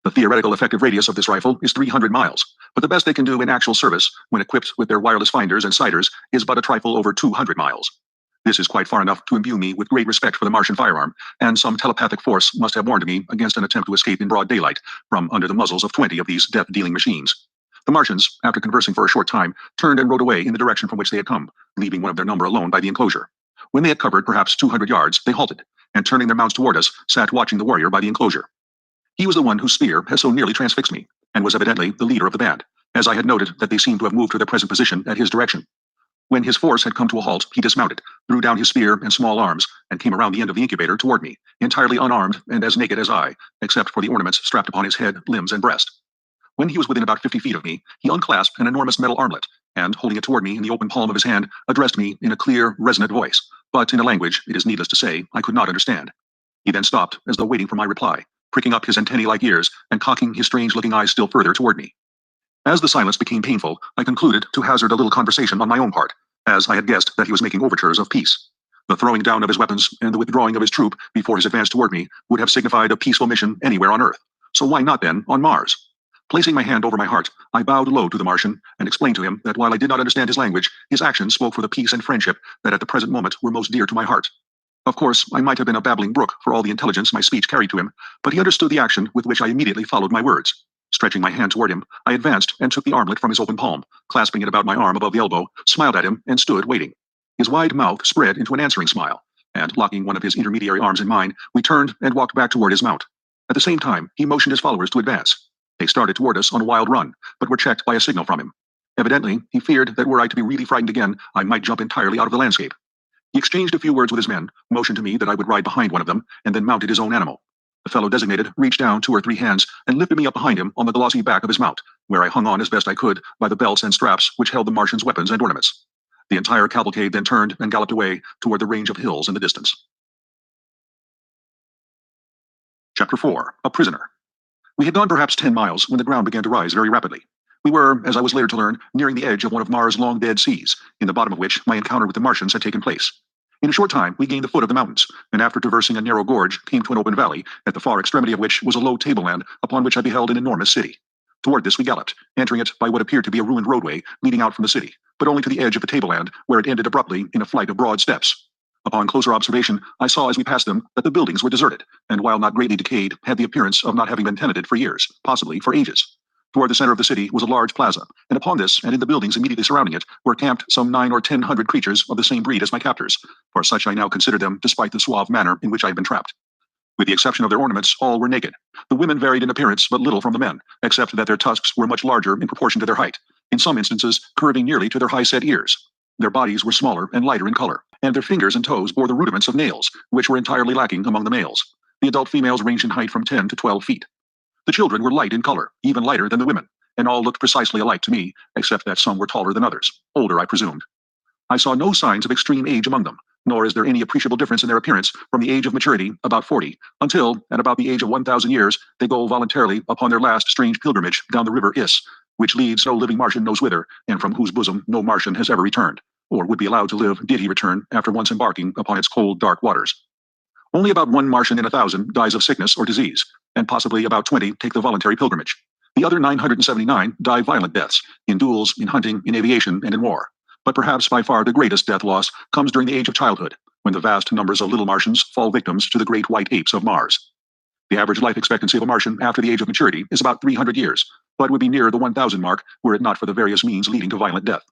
The theoretical effective radius of this rifle is 300 miles, but the best they can do in actual service, when equipped with their wireless finders and sighters, is but a trifle over 200 miles. This is quite far enough to imbue me with great respect for the Martian firearm, and some telepathic force must have warned me against an attempt to escape in broad daylight from under the muzzles of 20 of these death-dealing machines. The Martians, after conversing for a short time, turned and rode away in the direction from which they had come, leaving one of their number alone by the enclosure. When they had covered perhaps 200 yards, they halted, and turning their mounts toward us, sat watching the warrior by the enclosure. He was the one whose spear had so nearly transfixed me, and was evidently the leader of the band, as I had noted that they seemed to have moved to their present position at his direction. When his force had come to a halt, he dismounted, threw down his spear and small arms, and came around the end of the incubator toward me, entirely unarmed and as naked as I, except for the ornaments strapped upon his head, limbs, and breast. When he was within about 50 feet of me, he unclasped an enormous metal armlet, and, holding it toward me in the open palm of his hand, addressed me in a clear, resonant voice, but in a language, it is needless to say, I could not understand. He then stopped, as though waiting for my reply, pricking up his antennae-like ears and cocking his strange-looking eyes still further toward me. As the silence became painful, I concluded to hazard a little conversation on my own part, as I had guessed that he was making overtures of peace. The throwing down of his weapons and the withdrawing of his troop before his advance toward me would have signified a peaceful mission anywhere on Earth. So why not, then, on Mars? Placing my hand over my heart, I bowed low to the Martian and explained to him that while I did not understand his language, his actions spoke for the peace and friendship that at the present moment were most dear to my heart. Of course, I might have been a babbling brook for all the intelligence my speech carried to him, but he understood the action with which I immediately followed my words. Stretching my hand toward him, I advanced and took the armlet from his open palm, clasping it about my arm above the elbow, smiled at him, and stood waiting. His wide mouth spread into an answering smile, and locking one of his intermediary arms in mine, we turned and walked back toward his mount. At the same time, he motioned his followers to advance. They started toward us on a wild run, but were checked by a signal from him. Evidently, he feared that were I to be really frightened again, I might jump entirely out of the landscape. He exchanged a few words with his men, motioned to me that I would ride behind one of them, and then mounted his own animal. The fellow designated reached down 2 or 3 hands and lifted me up behind him on the glossy back of his mount, where I hung on as best I could by the belts and straps which held the Martian's weapons and ornaments. The entire cavalcade then turned and galloped away toward the range of hills in the distance. Chapter 4. A Prisoner. We had gone perhaps 10 miles when the ground began to rise very rapidly. We were, as I was later to learn, nearing the edge of one of Mars' long-dead seas, in the bottom of which my encounter with the Martians had taken place. In a short time, we gained the foot of the mountains, and after traversing a narrow gorge, came to an open valley, at the far extremity of which was a low tableland upon which I beheld an enormous city. Toward this we galloped, entering it by what appeared to be a ruined roadway leading out from the city, but only to the edge of the tableland, where it ended abruptly in a flight of broad steps. Upon closer observation, I saw as we passed them that the buildings were deserted, and while not greatly decayed, had the appearance of not having been tenanted for years, possibly for ages. Toward the center of the city was a large plaza, and upon this, and in the buildings immediately surrounding it, were camped some 900 or 1,000 creatures of the same breed as my captors, for such I now considered them despite the suave manner in which I had been trapped. With the exception of their ornaments, all were naked. The women varied in appearance but little from the men, except that their tusks were much larger in proportion to their height, in some instances curving nearly to their high-set ears. Their bodies were smaller and lighter in color, and their fingers and toes bore the rudiments of nails, which were entirely lacking among the males. The adult females ranged in height from 10 to 12 feet. The children were light in color, even lighter than the women, and all looked precisely alike to me, except that some were taller than others, older, I presumed. I saw no signs of extreme age among them, nor is there any appreciable difference in their appearance from the age of maturity, about 40, until, at about the age of 1,000 years, they go voluntarily upon their last strange pilgrimage down the river Is, which leads no living Martian knows whither, and from whose bosom no Martian has ever returned, or would be allowed to live did he return after once embarking upon its cold, dark waters. Only about 1 Martian in 1,000 dies of sickness or disease, and possibly about 20 take the voluntary pilgrimage. The other 979 die violent deaths, in duels, in hunting, in aviation, and in war. But perhaps by far the greatest death loss comes during the age of childhood, when the vast numbers of little Martians fall victims to the great white apes of Mars. The average life expectancy of a Martian after the age of maturity is about 300 years, but would be near the 1,000 mark were it not for the various means leading to violent death.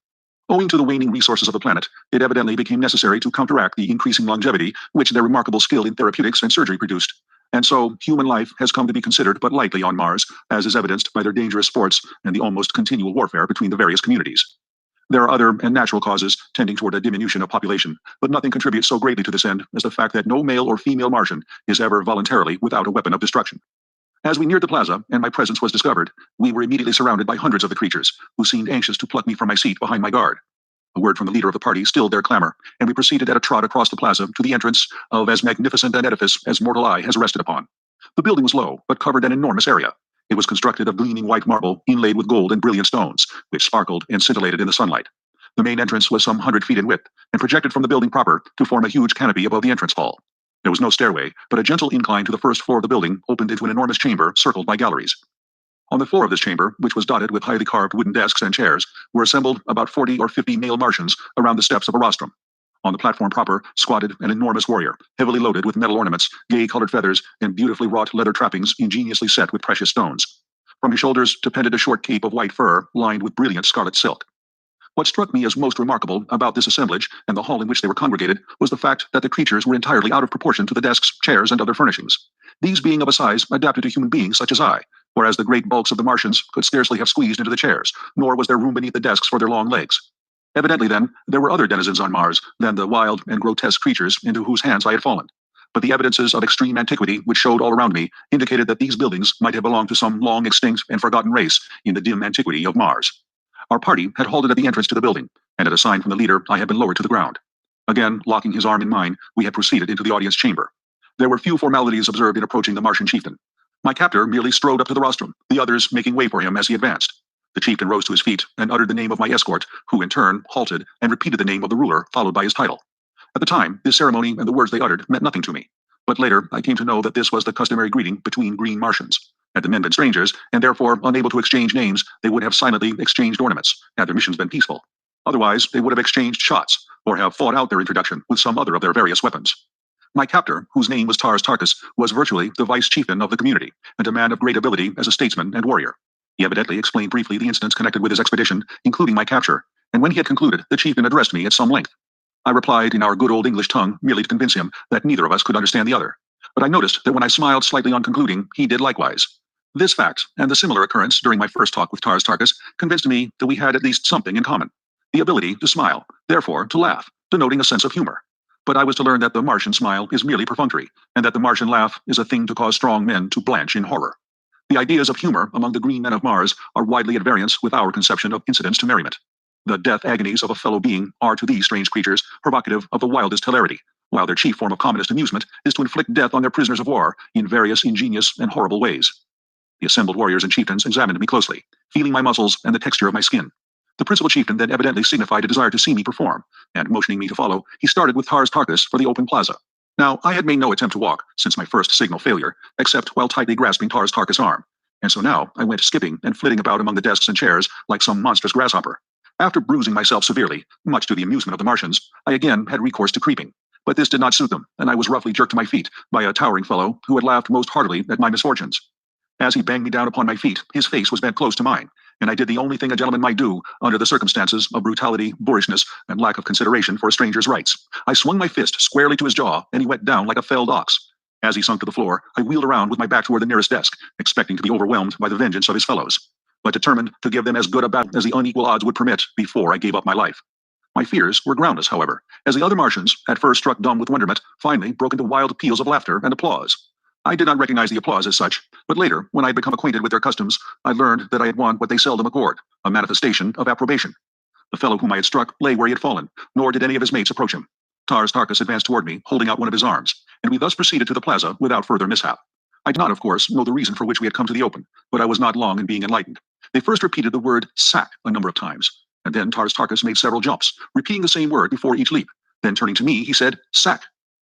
Owing to the waning resources of the planet, it evidently became necessary to counteract the increasing longevity which their remarkable skill in therapeutics and surgery produced. And so, human life has come to be considered but lightly on Mars, as is evidenced by their dangerous sports and the almost continual warfare between the various communities. There are other and natural causes tending toward a diminution of population, but nothing contributes so greatly to this end as the fact that no male or female Martian is ever voluntarily without a weapon of destruction. As we neared the plaza, and my presence was discovered, we were immediately surrounded by hundreds of the creatures, who seemed anxious to pluck me from my seat behind my guard. A word from the leader of the party stilled their clamor, and we proceeded at a trot across the plaza to the entrance of as magnificent an edifice as mortal eye has rested upon. The building was low, but covered an enormous area. It was constructed of gleaming white marble, inlaid with gold and brilliant stones, which sparkled and scintillated in the sunlight. The main entrance was some 100 feet in width, and projected from the building proper to form a huge canopy above the entrance hall. There was no stairway, but a gentle incline to the first floor of the building opened into an enormous chamber circled by galleries. On the floor of this chamber, which was dotted with highly carved wooden desks and chairs, were assembled about 40 or 50 male Martians around the steps of a rostrum. On the platform proper squatted an enormous warrior, heavily loaded with metal ornaments, gay-colored feathers, and beautifully wrought leather trappings ingeniously set with precious stones. From his shoulders depended a short cape of white fur lined with brilliant scarlet silk. What struck me as most remarkable about this assemblage and the hall in which they were congregated was the fact that the creatures were entirely out of proportion to the desks, chairs, and other furnishings, these being of a size adapted to human beings such as I, whereas the great bulks of the Martians could scarcely have squeezed into the chairs, nor was there room beneath the desks for their long legs. Evidently, then, there were other denizens on Mars than the wild and grotesque creatures into whose hands I had fallen. But the evidences of extreme antiquity which showed all around me indicated that these buildings might have belonged to some long extinct and forgotten race in the dim antiquity of Mars. Our party had halted at the entrance to the building, and at a sign from the leader, I had been lowered to the ground. Again, locking his arm in mine, we had proceeded into the audience chamber. There were few formalities observed in approaching the Martian chieftain. My captor merely strode up to the rostrum, the others making way for him as he advanced. The chieftain rose to his feet and uttered the name of my escort, who in turn halted and repeated the name of the ruler, followed by his title. At the time, this ceremony and the words they uttered meant nothing to me. But later, I came to know that this was the customary greeting between green Martians. Had the men been strangers, and therefore unable to exchange names, they would have silently exchanged ornaments, had their missions been peaceful. Otherwise, they would have exchanged shots, or have fought out their introduction with some other of their various weapons. My captor, whose name was Tarkas, was virtually the vice chieftain of the community, and a man of great ability as a statesman and warrior. He evidently explained briefly the incidents connected with his expedition, including my capture, and when he had concluded, the chieftain addressed me at some length. I replied in our good old English tongue, merely to convince him that neither of us could understand the other. But I noticed that when I smiled slightly on concluding, he did likewise. This fact, and the similar occurrence during my first talk with Tarkas, convinced me that we had at least something in common. The ability to smile, therefore to laugh, denoting a sense of humor. But I was to learn that the Martian smile is merely perfunctory, and that the Martian laugh is a thing to cause strong men to blanch in horror. The ideas of humor among the green men of Mars are widely at variance with our conception of incidents to merriment. The death agonies of a fellow being are to these strange creatures provocative of the wildest hilarity, while their chief form of commonest amusement is to inflict death on their prisoners of war in various ingenious and horrible ways. The assembled warriors and chieftains examined me closely, feeling my muscles and the texture of my skin. The principal chieftain then evidently signified a desire to see me perform, and motioning me to follow, he started with Tarkas for the open plaza. Now, I had made no attempt to walk, since my first signal failure, except while tightly grasping Tarkas' arm, and so now I went skipping and flitting about among the desks and chairs like some monstrous grasshopper. After bruising myself severely, much to the amusement of the Martians, I again had recourse to creeping. But this did not suit them, and I was roughly jerked to my feet by a towering fellow who had laughed most heartily at my misfortunes. As he banged me down upon my feet, his face was bent close to mine, and I did the only thing a gentleman might do under the circumstances of brutality, boorishness, and lack of consideration for a stranger's rights. I swung my fist squarely to his jaw, and he went down like a felled ox. As he sunk to the floor, I wheeled around with my back toward the nearest desk, expecting to be overwhelmed by the vengeance of his fellows, but determined to give them as good a battle as the unequal odds would permit before I gave up my life. My fears were groundless, however, as the other Martians, at first struck dumb with wonderment, finally broke into wild peals of laughter and applause. I did not recognize the applause as such, but later, when I had become acquainted with their customs, I learned that I had won what they seldom accord, a manifestation of approbation. The fellow whom I had struck lay where he had fallen, nor did any of his mates approach him. Tarkas advanced toward me, holding out one of his arms, and we thus proceeded to the plaza without further mishap. I did not, of course, know the reason for which we had come to the open, but I was not long in being enlightened. They first repeated the word sack a number of times, and then Tarkas made several jumps, repeating the same word before each leap. Then turning to me, he said, sack.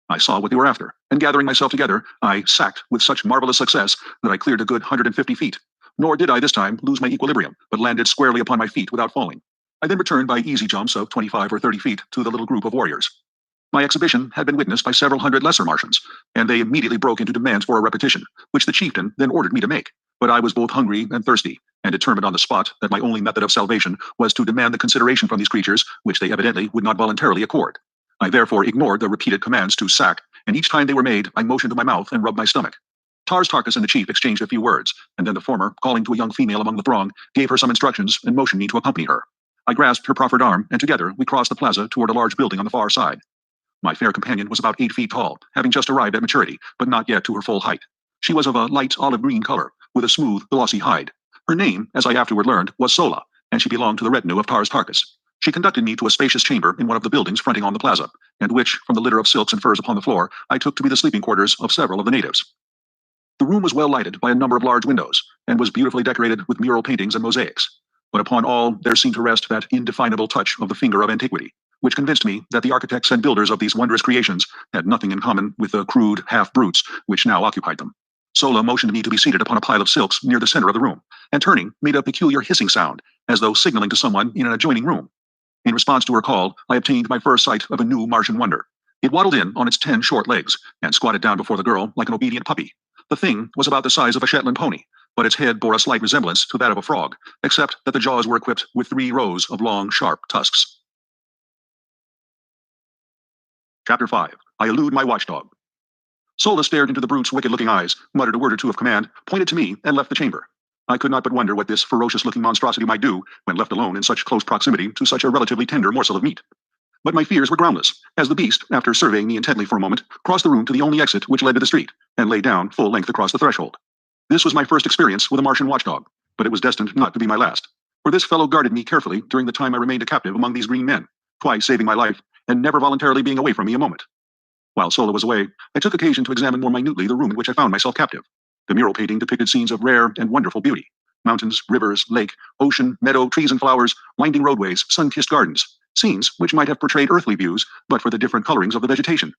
I saw what they were after, and gathering myself together, I sacked with such marvelous success that I cleared a good 150 feet. Nor did I this time lose my equilibrium, but landed squarely upon my feet without falling. I then returned by easy jumps of 25 or 30 feet to the little group of warriors. My exhibition had been witnessed by several hundred lesser Martians, and they immediately broke into demands for a repetition, which the chieftain then ordered me to make. But I was both hungry and thirsty, and determined on the spot that my only method of salvation was to demand the consideration from these creatures, which they evidently would not voluntarily accord. I therefore ignored the repeated commands to sack, and each time they were made, I motioned to my mouth and rubbed my stomach. Tarkas and the chief exchanged a few words, and then the former, calling to a young female among the throng, gave her some instructions and motioned me to accompany her. I grasped her proffered arm, and together we crossed the plaza toward a large building on the far side. My fair companion was about 8 feet tall, having just arrived at maturity, but not yet to her full height. She was of a light olive green color, with a smooth, glossy hide. Her name, as I afterward learned, was Sola, and she belonged to the retinue of Tarkas. She conducted me to a spacious chamber in one of the buildings fronting on the plaza, and which, from the litter of silks and furs upon the floor, I took to be the sleeping quarters of several of the natives. The room was well lighted by a number of large windows, and was beautifully decorated with mural paintings and mosaics. But upon all there seemed to rest that indefinable touch of the finger of antiquity, which convinced me that the architects and builders of these wondrous creations had nothing in common with the crude half-brutes which now occupied them. Sola motioned me to be seated upon a pile of silks near the center of the room, and turning, made a peculiar hissing sound, as though signaling to someone in an adjoining room. In response to her call, I obtained my first sight of a new Martian wonder. It waddled in on its 10 short legs, and squatted down before the girl like an obedient puppy. The thing was about the size of a Shetland pony, but its head bore a slight resemblance to that of a frog, except that the jaws were equipped with 3 rows of long, sharp tusks. Chapter 5. I Elude My Watchdog. Sola stared into the brute's wicked-looking eyes, muttered a word or two of command, pointed to me, and left the chamber. I could not but wonder what this ferocious-looking monstrosity might do when left alone in such close proximity to such a relatively tender morsel of meat. But my fears were groundless, as the beast, after surveying me intently for a moment, crossed the room to the only exit which led to the street, and lay down full length across the threshold. This was my first experience with a Martian watchdog, but it was destined not to be my last, for this fellow guarded me carefully during the time I remained a captive among these green men, twice saving my life, and never voluntarily being away from me a moment. While Sola was away, I took occasion to examine more minutely the room in which I found myself captive. The mural painting depicted scenes of rare and wonderful beauty. Mountains, rivers, lake, ocean, meadow, trees and flowers, winding roadways, sun-kissed gardens. Scenes which might have portrayed earthly views, but for the different colorings of the vegetation.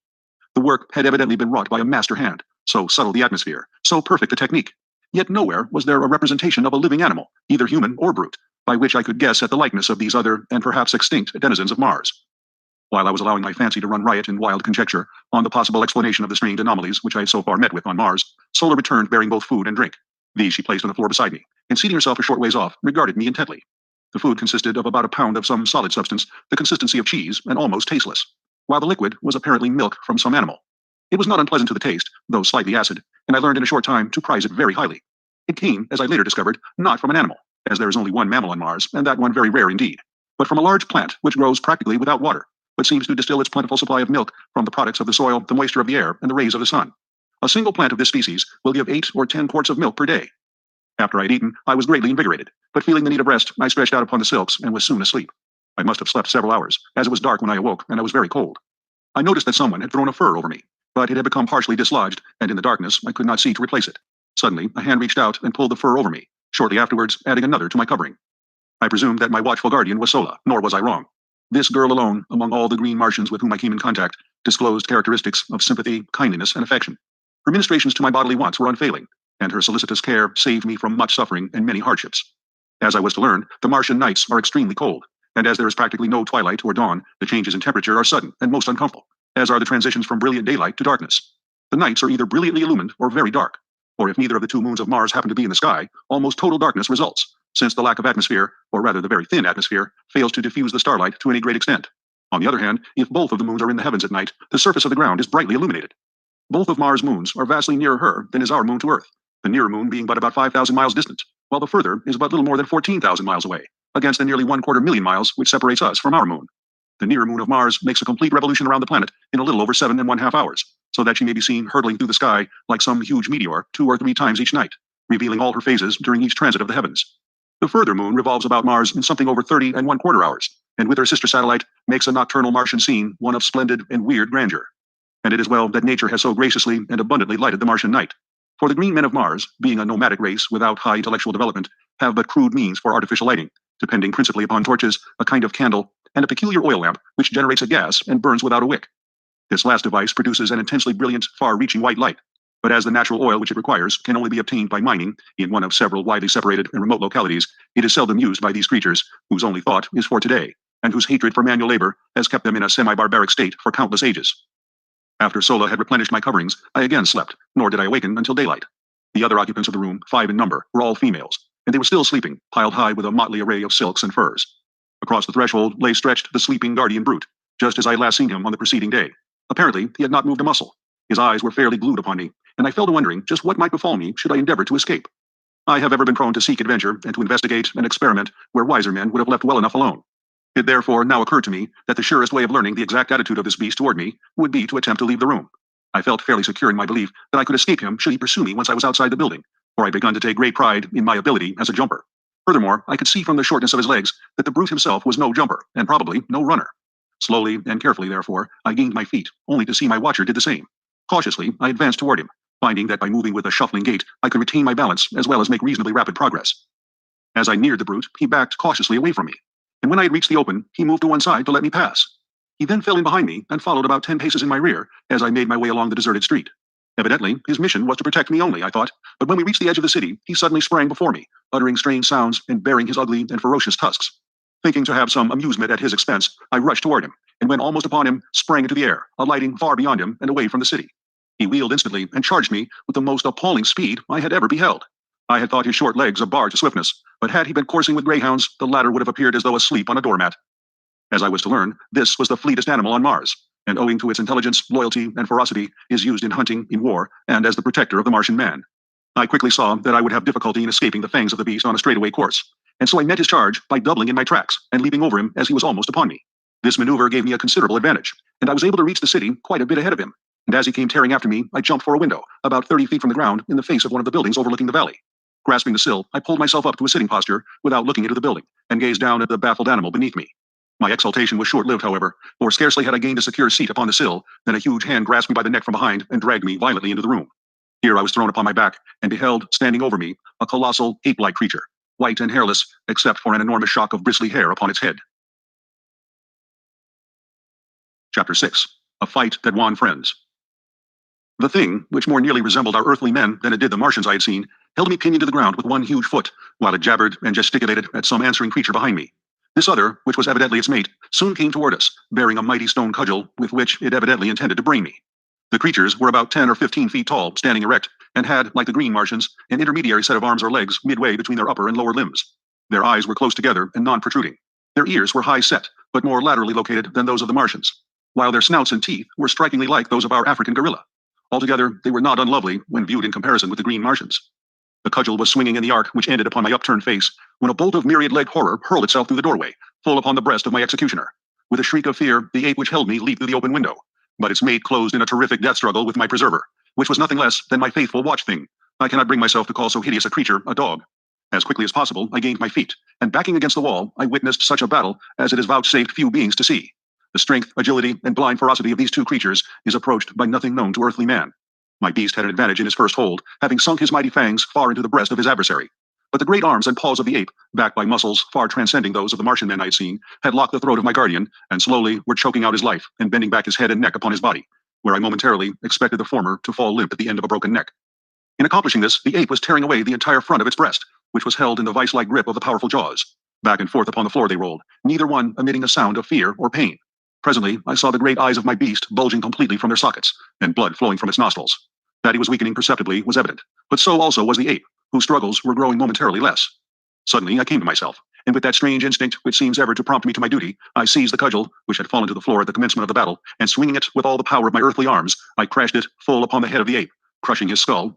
The work had evidently been wrought by a master hand, so subtle the atmosphere, so perfect the technique. Yet nowhere was there a representation of a living animal, either human or brute, by which I could guess at the likeness of these other and perhaps extinct denizens of Mars. While I was allowing my fancy to run riot in wild conjecture on the possible explanation of the strange anomalies which I had so far met with on Mars, Sola returned bearing both food and drink. These she placed on the floor beside me, and seating herself a short ways off, regarded me intently. The food consisted of about a pound of some solid substance, the consistency of cheese, and almost tasteless, while the liquid was apparently milk from some animal. It was not unpleasant to the taste, though slightly acid, and I learned in a short time to prize it very highly. It came, as I later discovered, not from an animal, as there is only one mammal on Mars, and that one very rare indeed, but from a large plant which grows practically without water, but seems to distill its plentiful supply of milk from the products of the soil, the moisture of the air, and the rays of the sun. A single plant of this species will give 8 or 10 quarts of milk per day. After I had eaten, I was greatly invigorated, but feeling the need of rest, I stretched out upon the silks and was soon asleep. I must have slept several hours, as it was dark when I awoke, and I was very cold. I noticed that someone had thrown a fur over me, but it had become partially dislodged, and in the darkness I could not see to replace it. Suddenly, a hand reached out and pulled the fur over me, shortly afterwards adding another to my covering. I presumed that my watchful guardian was Sola, nor was I wrong. This girl alone, among all the green Martians with whom I came in contact, disclosed characteristics of sympathy, kindliness, and affection. Her ministrations to my bodily wants were unfailing, and her solicitous care saved me from much suffering and many hardships. As I was to learn, the Martian nights are extremely cold, and as there is practically no twilight or dawn, the changes in temperature are sudden and most uncomfortable, as are the transitions from brilliant daylight to darkness. The nights are either brilliantly illumined or very dark, or if neither of the 2 moons of Mars happen to be in the sky, almost total darkness results, since the lack of atmosphere, or rather the very thin atmosphere, fails to diffuse the starlight to any great extent. On the other hand, if both of the moons are in the heavens at night, the surface of the ground is brightly illuminated. Both of Mars' moons are vastly nearer her than is our moon to Earth, the nearer moon being but about 5,000 miles distant, while the further is but little more than 14,000 miles away, against the nearly 1/4 million miles which separates us from our moon. The nearer moon of Mars makes a complete revolution around the planet in a little over 7½ hours, so that she may be seen hurtling through the sky like some huge meteor 2 or 3 times each night, revealing all her phases during each transit of the heavens. The further moon revolves about Mars in something over 30¼ hours, and with her sister satellite makes a nocturnal Martian scene one of splendid and weird grandeur. And it is well that nature has so graciously and abundantly lighted the Martian night. For the green men of Mars, being a nomadic race without high intellectual development, have but crude means for artificial lighting, depending principally upon torches, a kind of candle, and a peculiar oil lamp which generates a gas and burns without a wick. This last device produces an intensely brilliant, far-reaching white light, but as the natural oil which it requires can only be obtained by mining in one of several widely separated and remote localities, it is seldom used by these creatures, whose only thought is for today, and whose hatred for manual labor has kept them in a semi-barbaric state for countless ages. After Sola had replenished my coverings, I again slept, nor did I awaken until daylight. The other occupants of the room, 5 in number, were all females, and they were still sleeping, piled high with a motley array of silks and furs. Across the threshold lay stretched the sleeping guardian brute, just as I had last seen him on the preceding day. Apparently, he had not moved a muscle. His eyes were fairly glued upon me, and I fell to wondering just what might befall me should I endeavor to escape. I have ever been prone to seek adventure and to investigate and experiment where wiser men would have left well enough alone. It therefore now occurred to me that the surest way of learning the exact attitude of this beast toward me would be to attempt to leave the room. I felt fairly secure in my belief that I could escape him should he pursue me once I was outside the building, for I had begun to take great pride in my ability as a jumper. Furthermore, I could see from the shortness of his legs that the brute himself was no jumper, and probably no runner. Slowly and carefully, therefore, I gained my feet, only to see my watcher did the same. Cautiously, I advanced toward him, finding that by moving with a shuffling gait, I could retain my balance as well as make reasonably rapid progress. As I neared the brute, he backed cautiously away from me, and when I had reached the open, he moved to one side to let me pass. He then fell in behind me and followed about 10 paces in my rear as I made my way along the deserted street. Evidently, his mission was to protect me only, I thought, but when we reached the edge of the city, he suddenly sprang before me, uttering strange sounds and baring his ugly and ferocious tusks. Thinking to have some amusement at his expense, I rushed toward him, and when almost upon him, sprang into the air, alighting far beyond him and away from the city. He wheeled instantly and charged me with the most appalling speed I had ever beheld. I had thought his short legs a bar to swiftness, but had he been coursing with greyhounds, the latter would have appeared as though asleep on a doormat. As I was to learn, this was the fleetest animal on Mars, and owing to its intelligence, loyalty, and ferocity, is used in hunting, in war, and as the protector of the Martian man. I quickly saw that I would have difficulty in escaping the fangs of the beast on a straightaway course, and so I met his charge by doubling in my tracks and leaping over him as he was almost upon me. This maneuver gave me a considerable advantage, and I was able to reach the city quite a bit ahead of him. And as he came tearing after me, I jumped for a window, about 30 feet from the ground, in the face of one of the buildings overlooking the valley. Grasping the sill, I pulled myself up to a sitting posture without looking into the building, and gazed down at the baffled animal beneath me. My exultation was short-lived, however, for scarcely had I gained a secure seat upon the sill than a huge hand grasped me by the neck from behind and dragged me violently into the room. Here I was thrown upon my back and beheld, standing over me, a colossal ape-like creature, white and hairless, except for an enormous shock of bristly hair upon its head. Chapter 6. A Fight That Won Friends. The thing, which more nearly resembled our earthly men than it did the Martians I had seen, held me pinioned to the ground with one huge foot, while it jabbered and gesticulated at some answering creature behind me. This other, which was evidently its mate, soon came toward us, bearing a mighty stone cudgel with which it evidently intended to brain me. The creatures were about 10 or 15 feet tall, standing erect, and had, like the green Martians, an intermediary set of arms or legs midway between their upper and lower limbs. Their eyes were close together and non-protruding. Their ears were high set, but more laterally located than those of the Martians, while their snouts and teeth were strikingly like those of our African gorilla. Altogether, they were not unlovely when viewed in comparison with the green Martians. The cudgel was swinging in the arc which ended upon my upturned face, when a bolt of myriad-legged horror hurled itself through the doorway, full upon the breast of my executioner. With a shriek of fear, the ape which held me leaped through the open window, but its mate closed in a terrific death struggle with my preserver, which was nothing less than my faithful watch-thing. I cannot bring myself to call so hideous a creature a dog. As quickly as possible, I gained my feet, and backing against the wall, I witnessed such a battle as it is vouchsafed few beings to see. The strength, agility, and blind ferocity of these two creatures is approached by nothing known to earthly man. My beast had an advantage in his first hold, having sunk his mighty fangs far into the breast of his adversary. But the great arms and paws of the ape, backed by muscles far transcending those of the Martian men I had seen, had locked the throat of my guardian, and slowly were choking out his life and bending back his head and neck upon his body, where I momentarily expected the former to fall limp at the end of a broken neck. In accomplishing this, the ape was tearing away the entire front of its breast, which was held in the vice-like grip of the powerful jaws. Back and forth upon the floor they rolled, neither one emitting a sound of fear or pain. Presently, I saw the great eyes of my beast bulging completely from their sockets, and blood flowing from its nostrils. That he was weakening perceptibly was evident, but so also was the ape, whose struggles were growing momentarily less. Suddenly, I came to myself, and with that strange instinct which seems ever to prompt me to my duty, I seized the cudgel, which had fallen to the floor at the commencement of the battle, and swinging it with all the power of my earthly arms, I crashed it full upon the head of the ape, crushing his skull.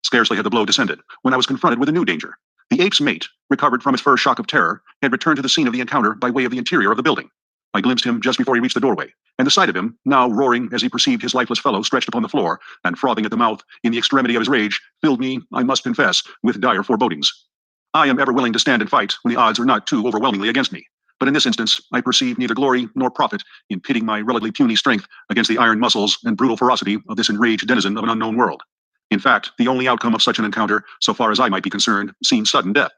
Scarcely had the blow descended, when I was confronted with a new danger. The ape's mate, recovered from its first shock of terror, had returned to the scene of the encounter by way of the interior of the building. I glimpsed him just before he reached the doorway, and the sight of him, now roaring as he perceived his lifeless fellow stretched upon the floor, and frothing at the mouth in the extremity of his rage, filled me, I must confess, with dire forebodings. I am ever willing to stand and fight when the odds are not too overwhelmingly against me, but in this instance I perceive neither glory nor profit in pitting my relatively puny strength against the iron muscles and brutal ferocity of this enraged denizen of an unknown world. In fact, the only outcome of such an encounter, so far as I might be concerned, seemed sudden death.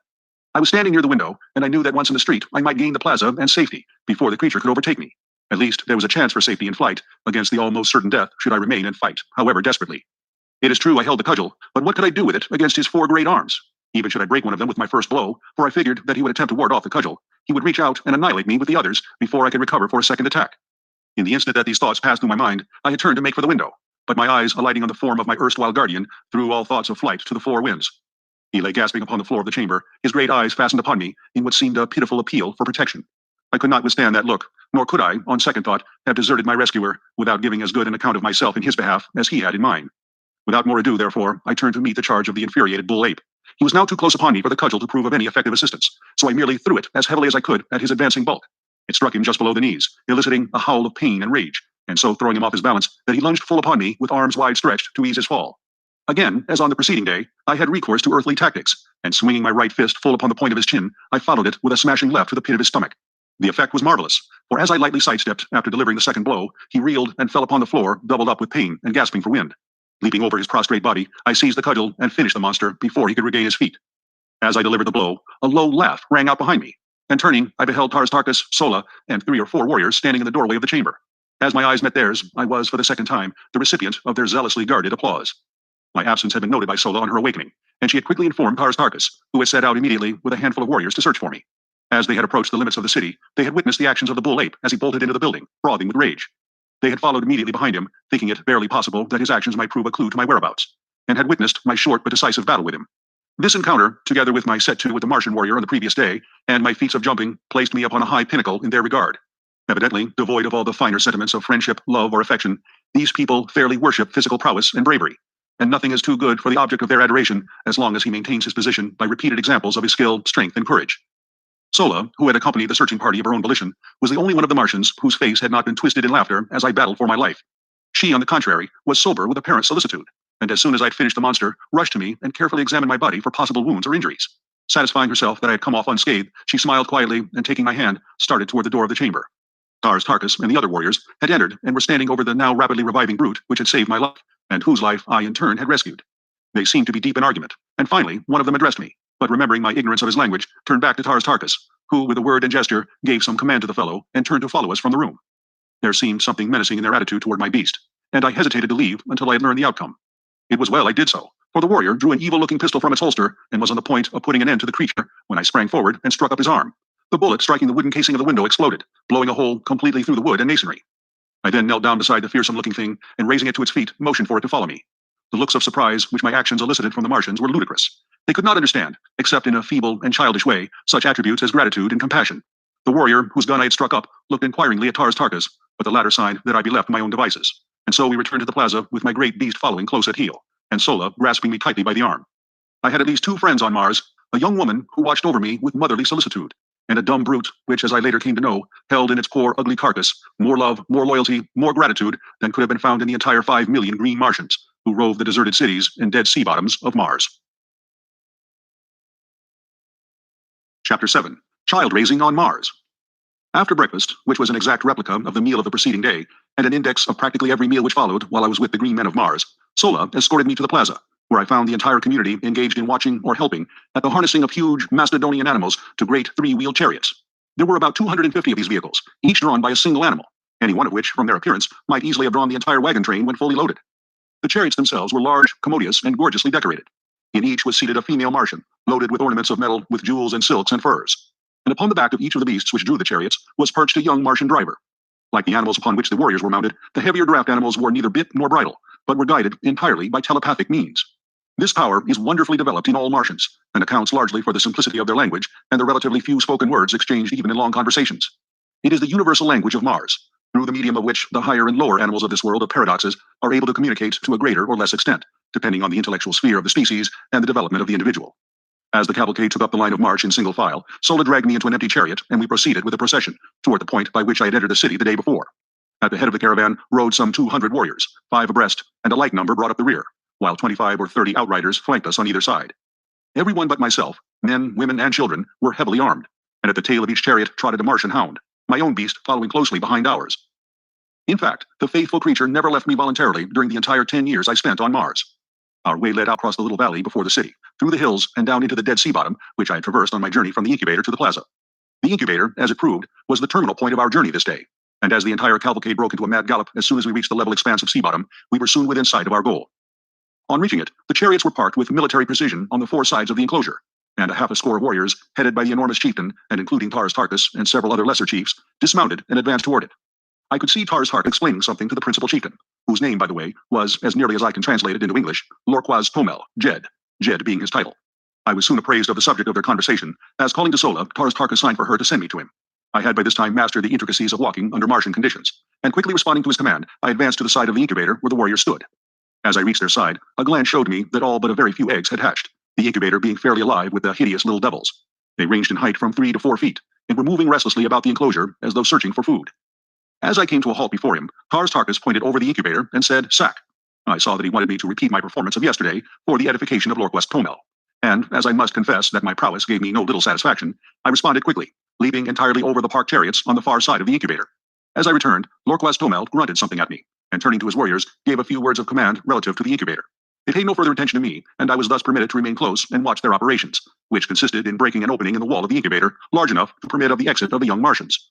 I was standing near the window, and I knew that once in the street I might gain the plaza and safety before the creature could overtake me. At least there was a chance for safety in flight against the almost certain death should I remain and fight, however desperately. It is true I held the cudgel, but what could I do with it against his 4 great arms? Even should I break one of them with my first blow, for I figured that he would attempt to ward off the cudgel, he would reach out and annihilate me with the others before I could recover for a second attack. In the instant that these thoughts passed through my mind, I had turned to make for the window, but my eyes alighting on the form of my erstwhile guardian threw all thoughts of flight to the 4 winds. He lay gasping upon the floor of the chamber, his great eyes fastened upon me in what seemed a pitiful appeal for protection. I could not withstand that look, nor could I, on second thought, have deserted my rescuer without giving as good an account of myself in his behalf as he had in mine. Without more ado, therefore, I turned to meet the charge of the infuriated bull ape. He was now too close upon me for the cudgel to prove of any effective assistance, so I merely threw it as heavily as I could at his advancing bulk. It struck him just below the knees, eliciting a howl of pain and rage, and so throwing him off his balance that he lunged full upon me with arms wide stretched to ease his fall. Again, as on the preceding day, I had recourse to earthly tactics, and swinging my right fist full upon the point of his chin, I followed it with a smashing left to the pit of his stomach. The effect was marvelous, for as I lightly sidestepped after delivering the second blow, he reeled and fell upon the floor, doubled up with pain and gasping for wind. Leaping over his prostrate body, I seized the cudgel and finished the monster before he could regain his feet. As I delivered the blow, a low laugh rang out behind me, and turning, I beheld Tarkas, Sola, and 3 or 4 warriors standing in the doorway of the chamber. As my eyes met theirs, I was, for the second time, the recipient of their zealously guarded applause. My absence had been noted by Sola on her awakening, and she had quickly informed Tarkas, who had set out immediately with a handful of warriors to search for me. As they had approached the limits of the city, they had witnessed the actions of the bull ape as he bolted into the building, frothing with rage. They had followed immediately behind him, thinking it barely possible that his actions might prove a clue to my whereabouts, and had witnessed my short but decisive battle with him. This encounter, together with my set-to with the Martian warrior on the previous day, and my feats of jumping, placed me upon a high pinnacle in their regard. Evidently, devoid of all the finer sentiments of friendship, love, or affection, these people fairly worship physical prowess and bravery. and nothing is too good for the object of their adoration as long as he maintains his position by repeated examples of his skill, strength, and courage. Sola, who had accompanied the searching party of her own volition, was the only one of the Martians whose face had not been twisted in laughter as I battled for my life. She, on the contrary, was sober with apparent solicitude, and as soon as I'd finished the monster, rushed to me and carefully examined my body for possible wounds or injuries. Satisfying herself that I had come off unscathed, she smiled quietly and, taking my hand, started toward the door of the chamber. Tarkas and the other warriors had entered and were standing over the now rapidly reviving brute which had saved my life, and whose life I in turn had rescued. They seemed to be deep in argument, and finally one of them addressed me, but remembering my ignorance of his language, turned back to Tarkas, who, with a word and gesture, gave some command to the fellow and turned to follow us from the room. There seemed something menacing in their attitude toward my beast, and I hesitated to leave until I had learned the outcome. It was well I did so, for the warrior drew an evil-looking pistol from its holster and was on the point of putting an end to the creature when I sprang forward and struck up his arm. The bullet, striking the wooden casing of the window, exploded, blowing a hole completely through the wood and masonry. I then knelt down beside the fearsome-looking thing and, raising it to its feet, motioned for it to follow me. The looks of surprise which my actions elicited from the Martians were ludicrous. They could not understand, except in a feeble and childish way, such attributes as gratitude and compassion. The warrior, whose gun I had struck up, looked inquiringly at Tarkas, but the latter signed that I be left to my own devices. And so we returned to the plaza with my great beast following close at heel, and Sola grasping me tightly by the arm. I had at least 2 friends on Mars, a young woman who watched over me with motherly solicitude, and a dumb brute which, as I later came to know, held in its poor, ugly carcass more love, more loyalty, more gratitude than could have been found in the entire 5 million green Martians who rove the deserted cities and dead sea bottoms of Mars. Chapter 7. Child Raising on Mars. After breakfast, which was an exact replica of the meal of the preceding day, and an index of practically every meal which followed while I was with the green men of Mars, Sola escorted me to the plaza, where I found the entire community engaged in watching or helping at the harnessing of huge Macedonian animals to great 3-wheeled chariots. There were about 250 of these vehicles, each drawn by a single animal, any one of which, from their appearance, might easily have drawn the entire wagon train when fully loaded. The chariots themselves were large, commodious, and gorgeously decorated. In each was seated a female Martian, loaded with ornaments of metal, with jewels and silks and furs. And upon the back of each of the beasts which drew the chariots was perched a young Martian driver. Like the animals upon which the warriors were mounted, the heavier draft animals wore neither bit nor bridle, but were guided entirely by telepathic means. This power is wonderfully developed in all Martians, and accounts largely for the simplicity of their language and the relatively few spoken words exchanged even in long conversations. It is the universal language of Mars, through the medium of which the higher and lower animals of this world of paradoxes are able to communicate to a greater or less extent, depending on the intellectual sphere of the species and the development of the individual. As the cavalcade took up the line of march in single file, Sola dragged me into an empty chariot, and we proceeded with the procession toward the point by which I had entered the city the day before. At the head of the caravan rode some 200 warriors, 5 abreast, and a like number brought up the rear, while 25 or 30 outriders flanked us on either side. Everyone but myself, men, women, and children, were heavily armed, and at the tail of each chariot trotted a Martian hound, my own beast following closely behind ours. In fact, the faithful creature never left me voluntarily during the entire 10 years I spent on Mars. Our way led out across the little valley before the city, through the hills and down into the dead sea bottom, which I had traversed on my journey from the incubator to the plaza. The incubator, as it proved, was the terminal point of our journey this day, and as the entire cavalcade broke into a mad gallop as soon as we reached the level expanse of sea bottom, we were soon within sight of our goal. On reaching it, the chariots were parked with military precision on the 4 sides of the enclosure, and a half a score of warriors, headed by the enormous chieftain, and including Tarkas and several other lesser chiefs, dismounted and advanced toward it. I could see Tarkas explaining something to the principal chieftain, whose name, by the way, was, as nearly as I can translate it into English, Lorquaz Tomel, Jed being his title. I was soon appraised of the subject of their conversation, as calling to Sola, Tarkas signed for her to send me to him. I had by this time mastered the intricacies of walking under Martian conditions, and quickly responding to his command, I advanced to the side of the incubator where the warriors stood. As I reached their side, a glance showed me that all but a very few eggs had hatched, the incubator being fairly alive with the hideous little devils. They ranged in height from 3 to 4 feet, and were moving restlessly about the enclosure as though searching for food. As I came to a halt before him, Tarkas pointed over the incubator and said, "Sack." I saw that he wanted me to repeat my performance of yesterday for the edification of Lorquaz Tomel, and as I must confess that my prowess gave me no little satisfaction, I responded quickly, leaping entirely over the parked chariots on the far side of the incubator. As I returned, Lorquaz Tomel grunted something at me, and turning to his warriors, gave a few words of command relative to the incubator. They paid no further attention to me, and I was thus permitted to remain close and watch their operations, which consisted in breaking an opening in the wall of the incubator large enough to permit of the exit of the young Martians.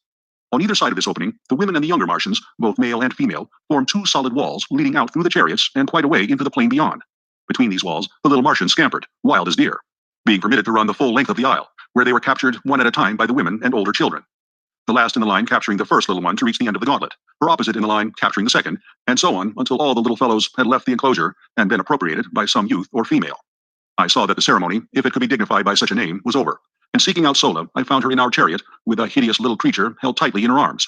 On either side of this opening, the women and the younger Martians, both male and female, formed 2 solid walls leading out through the chariots and quite a way into the plain beyond. Between these walls, the little Martians scampered, wild as deer, being permitted to run the full length of the aisle, where they were captured one at a time by the women and older children. The last in the line capturing the first little one to reach the end of the gauntlet, her opposite in the line capturing the second, and so on until all the little fellows had left the enclosure and been appropriated by some youth or female. I saw that the ceremony, if it could be dignified by such a name, was over, and seeking out Sola, I found her in our chariot with a hideous little creature held tightly in her arms.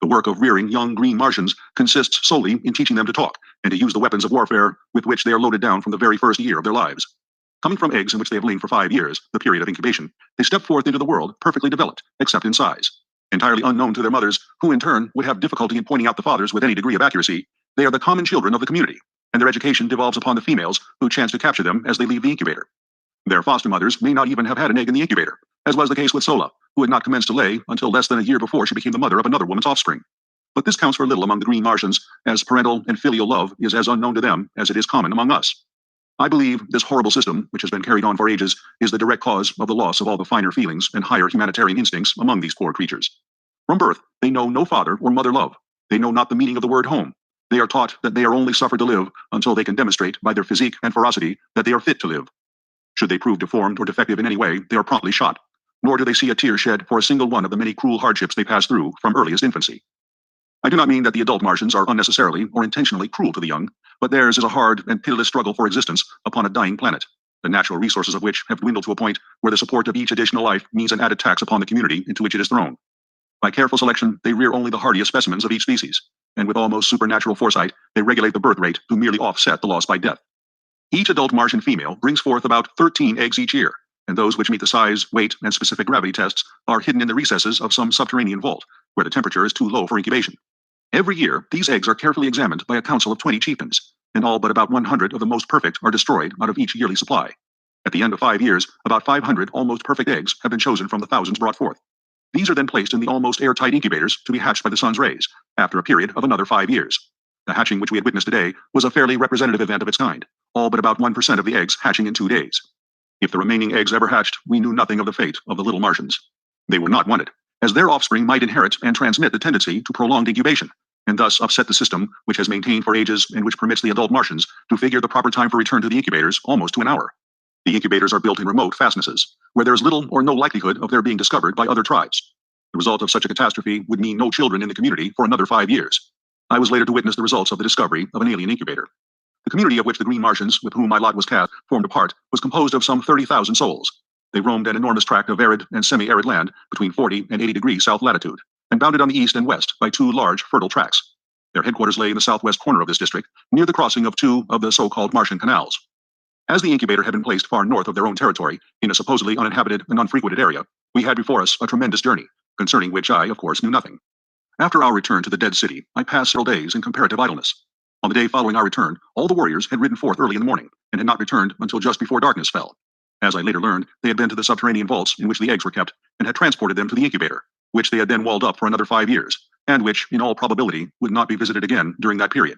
The work of rearing young green Martians consists solely in teaching them to talk and to use the weapons of warfare with which they are loaded down from the very first year of their lives. Coming from eggs in which they have lain for 5 years, the period of incubation, they step forth into the world perfectly developed, except in size. Entirely unknown to their mothers, who in turn would have difficulty in pointing out the fathers with any degree of accuracy, they are the common children of the community, and their education devolves upon the females who chance to capture them as they leave the incubator. Their foster mothers may not even have had an egg in the incubator, as was the case with Sola, who had not commenced to lay until less than a year before she became the mother of another woman's offspring. But this counts for little among the green Martians, as parental and filial love is as unknown to them as it is common among us. I believe this horrible system, which has been carried on for ages, is the direct cause of the loss of all the finer feelings and higher humanitarian instincts among these poor creatures. From birth, they know no father or mother love. They know not the meaning of the word home. They are taught that they are only suffered to live until they can demonstrate by their physique and ferocity that they are fit to live. Should they prove deformed or defective in any way, they are promptly shot, nor do they see a tear shed for a single one of the many cruel hardships they pass through from earliest infancy. I do not mean that the adult Martians are unnecessarily or intentionally cruel to the young, but theirs is a hard and pitiless struggle for existence upon a dying planet, the natural resources of which have dwindled to a point where the support of each additional life means an added tax upon the community into which it is thrown. By careful selection, they rear only the hardiest specimens of each species, and with almost supernatural foresight, they regulate the birth rate to merely offset the loss by death. Each adult Martian female brings forth about 13 eggs each year, and those which meet the size, weight, and specific gravity tests are hidden in the recesses of some subterranean vault, where the temperature is too low for incubation. Every year, these eggs are carefully examined by a council of 20 chieftains, and all but about 100 of the most perfect are destroyed out of each yearly supply. At the end of 5 years, about 500 almost perfect eggs have been chosen from the thousands brought forth. These are then placed in the almost airtight incubators to be hatched by the sun's rays, after a period of another 5 years. The hatching which we had witnessed today was a fairly representative event of its kind, all but about 1% of the eggs hatching in 2 days. If the remaining eggs ever hatched, we knew nothing of the fate of the little Martians. They were not wanted, as their offspring might inherit and transmit the tendency to prolonged incubation, and thus upset the system which has maintained for ages and which permits the adult Martians to figure the proper time for return to the incubators almost to an hour. The incubators are built in remote fastnesses, where there is little or no likelihood of their being discovered by other tribes. The result of such a catastrophe would mean no children in the community for another 5 years. I was later to witness the results of the discovery of an alien incubator. The community of which the green Martians, with whom my lot was cast, formed a part, was composed of some 30,000 souls. They roamed an enormous tract of arid and semi-arid land between 40 and 80 degrees south latitude, and bounded on the east and west by 2 large, fertile tracts. Their headquarters lay in the southwest corner of this district, near the crossing of 2 of the so-called Martian canals. As the incubator had been placed far north of their own territory, in a supposedly uninhabited and unfrequented area, we had before us a tremendous journey, concerning which I, of course, knew nothing. After our return to the dead city, I passed several days in comparative idleness. On the day following our return, all the warriors had ridden forth early in the morning, and had not returned until just before darkness fell. As I later learned, they had been to the subterranean vaults in which the eggs were kept, and had transported them to the incubator, which they had then walled up for another 5 years, and which, in all probability, would not be visited again during that period.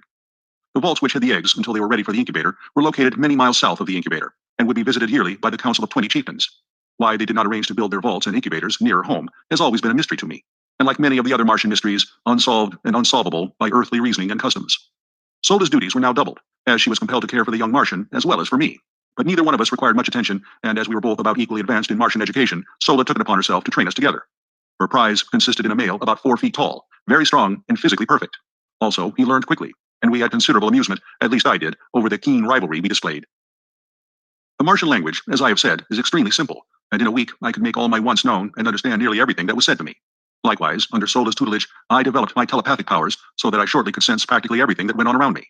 The vaults which hid the eggs until they were ready for the incubator were located many miles south of the incubator, and would be visited yearly by the council of 20 chieftains. Why they did not arrange to build their vaults and incubators nearer home has always been a mystery to me, and like many of the other Martian mysteries, unsolved and unsolvable by earthly reasoning and customs. Sola's duties were now doubled, as she was compelled to care for the young Martian as well as for me. But neither one of us required much attention, and as we were both about equally advanced in Martian education, Sola took it upon herself to train us together. Her prize consisted in a male about 4 feet tall, very strong and physically perfect. Also, he learned quickly, and we had considerable amusement, at least I did, over the keen rivalry we displayed. The Martian language, as I have said, is extremely simple, and in a week I could make all my wants known and understand nearly everything that was said to me. Likewise, under Sola's tutelage, I developed my telepathic powers so that I shortly could sense practically everything that went on around me.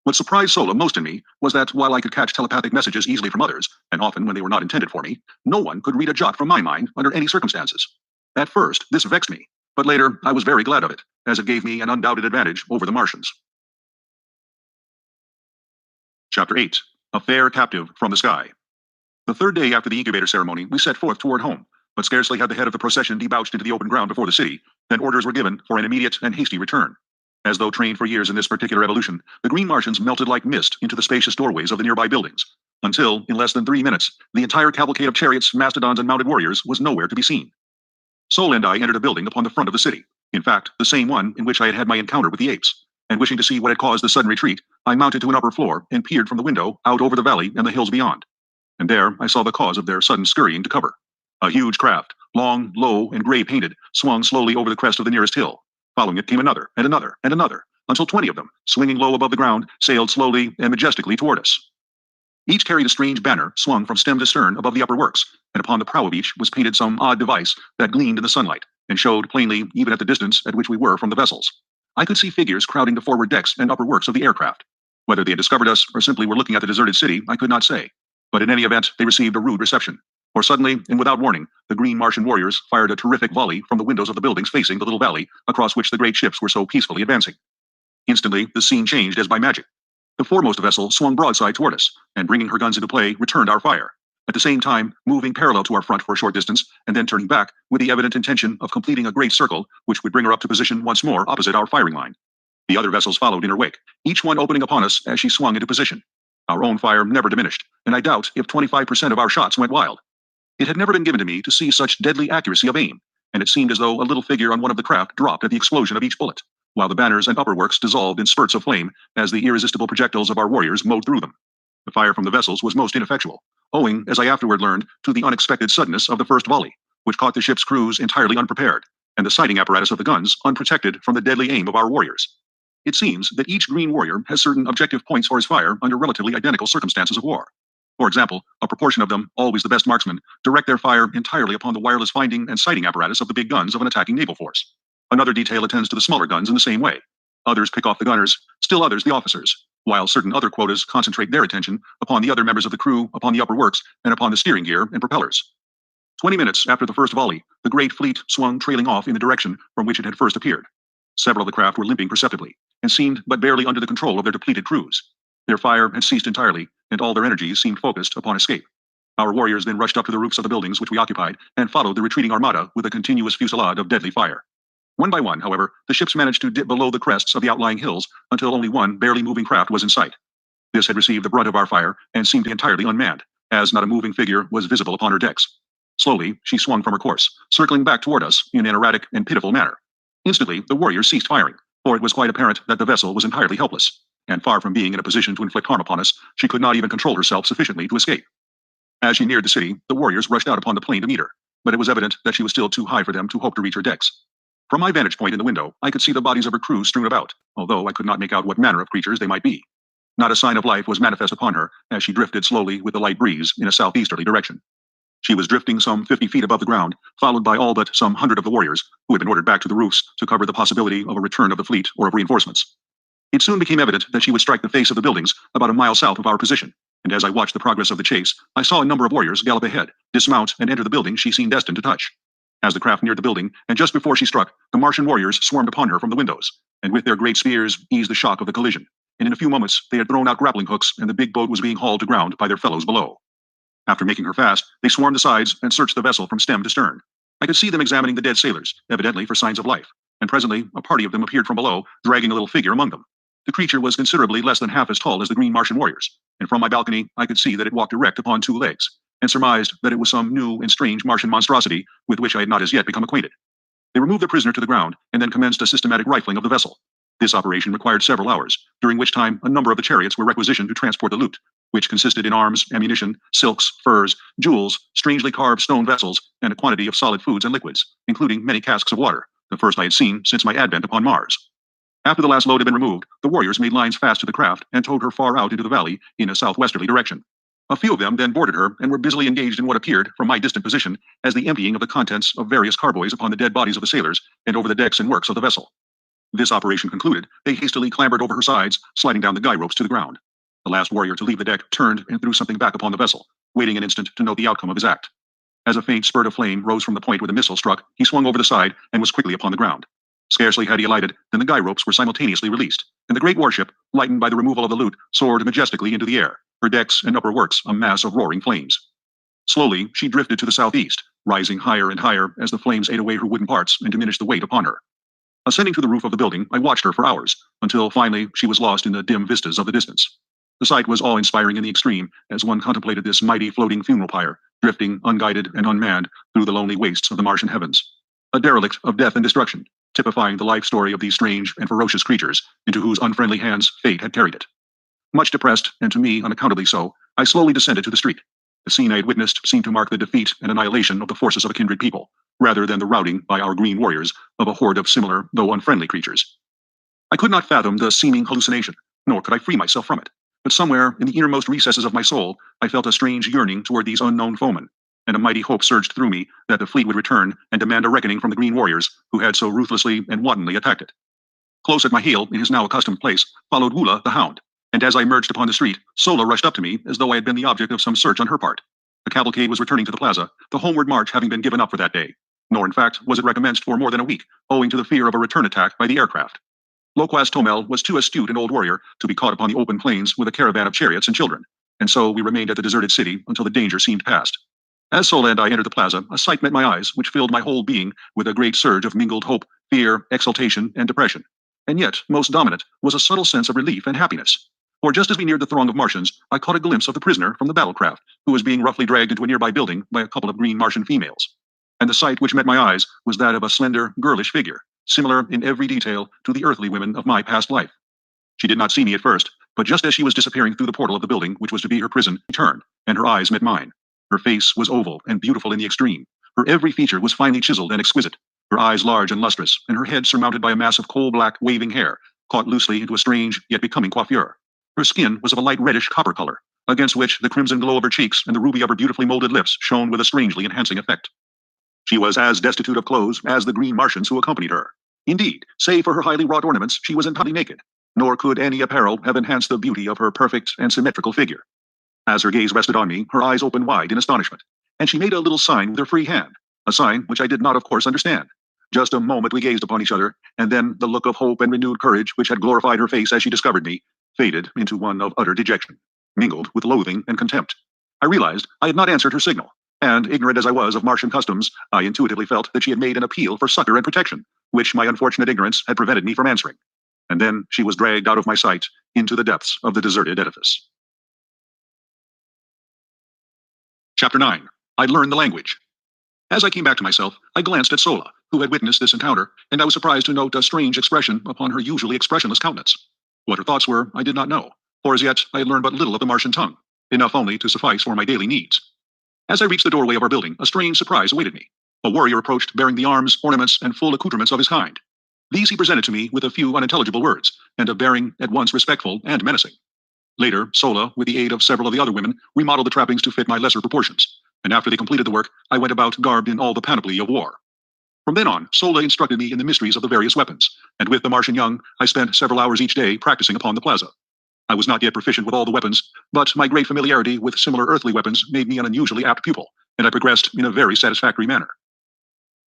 What surprised Sola most in me was that while I could catch telepathic messages easily from others, and often when they were not intended for me, no one could read a jot from my mind under any circumstances. At first, this vexed me, but later I was very glad of it, as it gave me an undoubted advantage over the Martians. Chapter 8. A Fair Captive from the Sky. The 3rd day after the incubator ceremony, we set forth toward home, but scarcely had the head of the procession debouched into the open ground before the city, than orders were given for an immediate and hasty return. As though trained for years in this particular evolution, the green Martians melted like mist into the spacious doorways of the nearby buildings, until, in less than 3 minutes, the entire cavalcade of chariots, mastodons, and mounted warriors was nowhere to be seen. Sola and I entered a building upon the front of the city, in fact, the same one in which I had had my encounter with the apes, and wishing to see what had caused the sudden retreat, I mounted to an upper floor and peered from the window out over the valley and the hills beyond. And there I saw the cause of their sudden scurrying to cover. A huge craft, long, low, and gray-painted, swung slowly over the crest of the nearest hill. Following it came another, and another, and another, until 20 of them, swinging low above the ground, sailed slowly and majestically toward us. Each carried a strange banner swung from stem to stern above the upper works, and upon the prow of each was painted some odd device that gleamed in the sunlight, and showed plainly even at the distance at which we were from the vessels. I could see figures crowding the forward decks and upper works of the aircraft. Whether they had discovered us or simply were looking at the deserted city, I could not say. But in any event, they received a rude reception. For suddenly, and without warning, the green Martian warriors fired a terrific volley from the windows of the buildings facing the little valley across which the great ships were so peacefully advancing. Instantly, the scene changed as by magic. The foremost vessel swung broadside toward us, and bringing her guns into play, returned our fire. At the same time, moving parallel to our front for a short distance, and then turning back with the evident intention of completing a great circle, which would bring her up to position once more opposite our firing line. The other vessels followed in her wake, each one opening upon us as she swung into position. Our own fire never diminished, and I doubt if 25% of our shots went wild. It had never been given to me to see such deadly accuracy of aim, and it seemed as though a little figure on one of the craft dropped at the explosion of each bullet, while the banners and upper works dissolved in spurts of flame as the irresistible projectiles of our warriors mowed through them. The fire from the vessels was most ineffectual, owing, as I afterward learned, to the unexpected suddenness of the first volley, which caught the ship's crews entirely unprepared, and the sighting apparatus of the guns unprotected from the deadly aim of our warriors. It seems that each green warrior has certain objective points for his fire under relatively identical circumstances of war. For example, a proportion of them, always the best marksmen, direct their fire entirely upon the wireless finding and sighting apparatus of the big guns of an attacking naval force. Another detail attends to the smaller guns in the same way. Others pick off the gunners, still others the officers, while certain other quotas concentrate their attention upon the other members of the crew, upon the upper works, and upon the steering gear and propellers. 20 minutes after the first volley, the great fleet swung trailing off in the direction from which it had first appeared. Several of the craft were limping perceptibly, and seemed but barely under the control of their depleted crews. Their fire had ceased entirely, and all their energies seemed focused upon escape. Our warriors then rushed up to the roofs of the buildings which we occupied, and followed the retreating armada with a continuous fusillade of deadly fire. One by one, however, the ships managed to dip below the crests of the outlying hills until only one barely moving craft was in sight. This had received the brunt of our fire, and seemed entirely unmanned, as not a moving figure was visible upon her decks. Slowly, she swung from her course, circling back toward us in an erratic and pitiful manner. Instantly, the warriors ceased firing, for it was quite apparent that the vessel was entirely helpless, and far from being in a position to inflict harm upon us, she could not even control herself sufficiently to escape. As she neared the city, the warriors rushed out upon the plain to meet her, but it was evident that she was still too high for them to hope to reach her decks. From my vantage point in the window, I could see the bodies of her crew strewn about, although I could not make out what manner of creatures they might be. Not a sign of life was manifest upon her as she drifted slowly with the light breeze in a southeasterly direction. She was drifting some 50 feet above the ground, followed by all but some 100 of the warriors, who had been ordered back to the roofs to cover the possibility of a return of the fleet or of reinforcements. It soon became evident that she would strike the face of the buildings about a mile south of our position, and as I watched the progress of the chase, I saw a number of warriors gallop ahead, dismount, and enter the building she seemed destined to touch. As the craft neared the building, and just before she struck, the Martian warriors swarmed upon her from the windows, and with their great spears eased the shock of the collision, and in a few moments they had thrown out grappling hooks, and the big boat was being hauled to ground by their fellows below. After making her fast, they swarmed the sides and searched the vessel from stem to stern. I could see them examining the dead sailors, evidently for signs of life, and presently a party of them appeared from below, dragging a little figure among them. The creature was considerably less than half as tall as the green Martian warriors, and from my balcony I could see that it walked erect upon two legs, and surmised that it was some new and strange Martian monstrosity with which I had not as yet become acquainted. They removed the prisoner to the ground, and then commenced a systematic rifling of the vessel. This operation required several hours, during which time a number of the chariots were requisitioned to transport the loot, which consisted in arms, ammunition, silks, furs, jewels, strangely carved stone vessels, and a quantity of solid foods and liquids, including many casks of water, the first I had seen since my advent upon Mars. After the last load had been removed, the warriors made lines fast to the craft and towed her far out into the valley in a southwesterly direction. A few of them then boarded her and were busily engaged in what appeared, from my distant position, as the emptying of the contents of various carboys upon the dead bodies of the sailors and over the decks and works of the vessel. This operation concluded, they hastily clambered over her sides, sliding down the guy ropes to the ground. The last warrior to leave the deck turned and threw something back upon the vessel, waiting an instant to note the outcome of his act. As a faint spurt of flame rose from the point where the missile struck, he swung over the side and was quickly upon the ground. Scarcely had he alighted than the guy ropes were simultaneously released, and the great warship, lightened by the removal of the loot, soared majestically into the air, her decks and upper works a mass of roaring flames. Slowly, she drifted to the southeast, rising higher and higher as the flames ate away her wooden parts and diminished the weight upon her. Ascending to the roof of the building, I watched her for hours, until finally she was lost in the dim vistas of the distance. The sight was awe-inspiring in the extreme, as one contemplated this mighty floating funeral pyre, drifting unguided and unmanned through the lonely wastes of the Martian heavens. A derelict of death and destruction, typifying the life story of these strange and ferocious creatures into whose unfriendly hands fate had carried it. Much depressed, and to me unaccountably so, I slowly descended to the street. The scene I had witnessed seemed to mark the defeat and annihilation of the forces of a kindred people, rather than the routing by our green warriors of a horde of similar, though unfriendly creatures. I could not fathom the seeming hallucination, nor could I free myself from it, but somewhere in the innermost recesses of my soul I felt a strange yearning toward these unknown foemen, and a mighty hope surged through me that the fleet would return and demand a reckoning from the green warriors who had so ruthlessly and wantonly attacked it. Close at my heel, in his now accustomed place, followed Wula the hound, and as I emerged upon the street, Sola rushed up to me as though I had been the object of some search on her part. The cavalcade was returning to the plaza, the homeward march having been given up for that day, nor in fact was it recommenced for more than a week, owing to the fear of a return attack by the aircraft. Loquas Tomel was too astute an old warrior to be caught upon the open plains with a caravan of chariots and children, and so we remained at the deserted city until the danger seemed past. As Sola and I entered the plaza, a sight met my eyes which filled my whole being with a great surge of mingled hope, fear, exultation, and depression. And yet, most dominant was a subtle sense of relief and happiness. For just as we neared the throng of Martians, I caught a glimpse of the prisoner from the battlecraft, who was being roughly dragged into a nearby building by a couple of green Martian females. And the sight which met my eyes was that of a slender, girlish figure, similar in every detail to the earthly women of my past life. She did not see me at first, but just as she was disappearing through the portal of the building which was to be her prison, she turned, and her eyes met mine. Her face was oval and beautiful in the extreme. Her every feature was finely chiseled and exquisite, her eyes large and lustrous, and her head surmounted by a mass of coal-black, waving hair, caught loosely into a strange yet becoming coiffure. Her skin was of a light reddish copper color, against which the crimson glow of her cheeks and the ruby of her beautifully molded lips shone with a strangely enhancing effect. She was as destitute of clothes as the green Martians who accompanied her. Indeed, save for her highly wrought ornaments, she was entirely naked, nor could any apparel have enhanced the beauty of her perfect and symmetrical figure. As her gaze rested on me, her eyes opened wide in astonishment, and she made a little sign with her free hand, a sign which I did not, of course, understand. Just a moment we gazed upon each other, and then the look of hope and renewed courage which had glorified her face as she discovered me faded into one of utter dejection, mingled with loathing and contempt. I realized I had not answered her signal, and ignorant as I was of Martian customs, I intuitively felt that she had made an appeal for succor and protection, which my unfortunate ignorance had prevented me from answering. And then she was dragged out of my sight into the depths of the deserted edifice. Chapter 9. I Learned the Language. As I came back to myself, I glanced at Sola, who had witnessed this encounter, and I was surprised to note a strange expression upon her usually expressionless countenance. What her thoughts were, I did not know, for as yet I had learned but little of the Martian tongue, enough only to suffice for my daily needs. As I reached the doorway of our building, a strange surprise awaited me. A warrior approached bearing the arms, ornaments, and full accoutrements of his kind. These he presented to me with a few unintelligible words, and a bearing at once respectful and menacing. Later, Sola, with the aid of several of the other women, remodeled the trappings to fit my lesser proportions, and after they completed the work, I went about garbed in all the panoply of war. From then on, Sola instructed me in the mysteries of the various weapons, and with the Martian young, I spent several hours each day practicing upon the plaza. I was not yet proficient with all the weapons, but my great familiarity with similar earthly weapons made me an unusually apt pupil, and I progressed in a very satisfactory manner.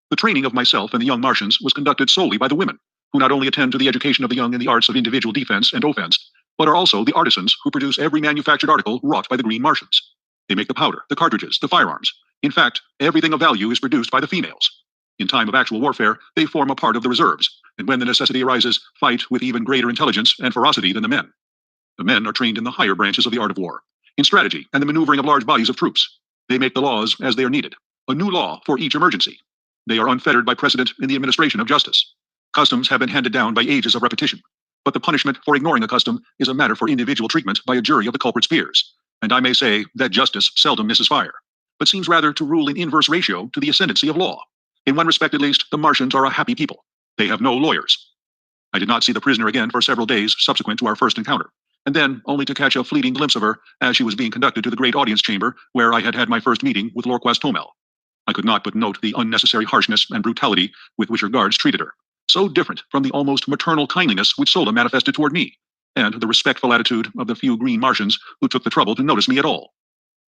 The training of myself and the young Martians was conducted solely by the women, who not only attend to the education of the young in the arts of individual defense and offense, but are also the artisans who produce every manufactured article wrought by the green Martians. They make the powder, the cartridges, the firearms. In fact, everything of value is produced by the females. In time of actual warfare, they form a part of the reserves, and when the necessity arises, fight with even greater intelligence and ferocity than the men. The men are trained in the higher branches of the art of war, in strategy and the maneuvering of large bodies of troops. They make the laws as they are needed, a new law for each emergency. They are unfettered by precedent in the administration of justice. Customs have been handed down by ages of repetition, but the punishment for ignoring a custom is a matter for individual treatment by a jury of the culprit's peers. And I may say that justice seldom misses fire, but seems rather to rule in inverse ratio to the ascendancy of law. In one respect at least, the Martians are a happy people. They have no lawyers. I did not see the prisoner again for several days subsequent to our first encounter, and then only to catch a fleeting glimpse of her as she was being conducted to the great audience chamber where I had had my first meeting with Lorquas Tomel. I could not but note the unnecessary harshness and brutality with which her guards treated her, so different from the almost maternal kindliness which Sola manifested toward me, and the respectful attitude of the few green Martians who took the trouble to notice me at all.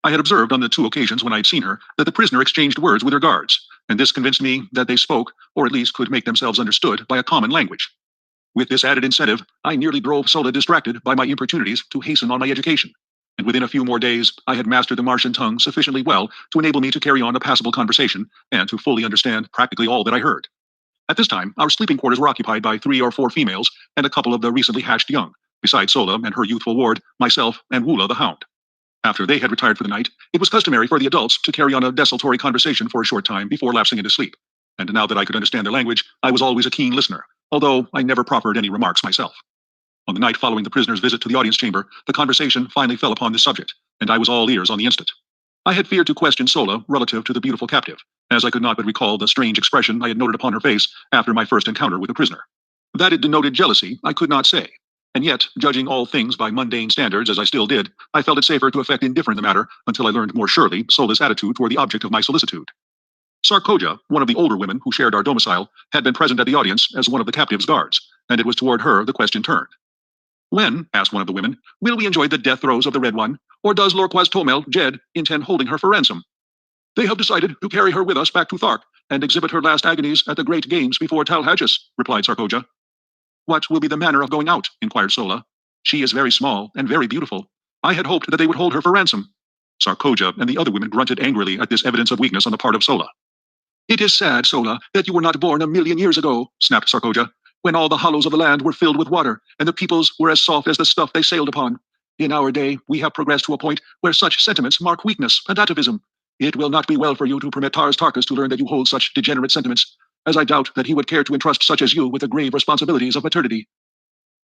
I had observed on the 2 occasions when I had seen her that the prisoner exchanged words with her guards, and this convinced me that they spoke, or at least could make themselves understood, by a common language. With this added incentive, I nearly drove Sola distracted by my importunities to hasten on my education, and within a few more days I had mastered the Martian tongue sufficiently well to enable me to carry on a passable conversation and to fully understand practically all that I heard. At this time, our sleeping quarters were occupied by 3 or 4 females and a couple of the recently hatched young, besides Sola and her youthful ward, myself, and Wula the hound. After they had retired for the night, it was customary for the adults to carry on a desultory conversation for a short time before lapsing into sleep, and now that I could understand their language, I was always a keen listener, although I never proffered any remarks myself. On the night following the prisoner's visit to the audience chamber, the conversation finally fell upon this subject, and I was all ears on the instant. I had feared to question Sola relative to the beautiful captive, as I could not but recall the strange expression I had noted upon her face after my first encounter with the prisoner. That it denoted jealousy, I could not say, And yet, judging all things by mundane standards, as I still did, I felt it safer to affect indifferent in the matter until I learned more surely Sola's attitude toward the object of my solicitude. Sarkoja, one of the older women who shared our domicile, had been present at the audience as one of the captive's guards, and it was toward her the question turned. When, asked one of the women, will we enjoy the death throes of the Red One, or does Lorquas Tomel, Jed, intend holding her for ransom? They have decided to carry her with us back to Thark and exhibit her last agonies at the great games before Talhadges, replied Sarkoja. What will be the manner of going out? Inquired Sola. She is very small and very beautiful. I had hoped that they would hold her for ransom. Sarkoja and the other women grunted angrily at this evidence of weakness on the part of Sola. It is sad, Sola, that you were not born 1,000,000 years ago, snapped Sarkoja, when all the hollows of the land were filled with water, and the peoples were as soft as the stuff they sailed upon. In our day, we have progressed to a point where such sentiments mark weakness and atavism. It will not be well for you to permit Tarkas to learn that you hold such degenerate sentiments, as I doubt that he would care to entrust such as you with the grave responsibilities of maternity.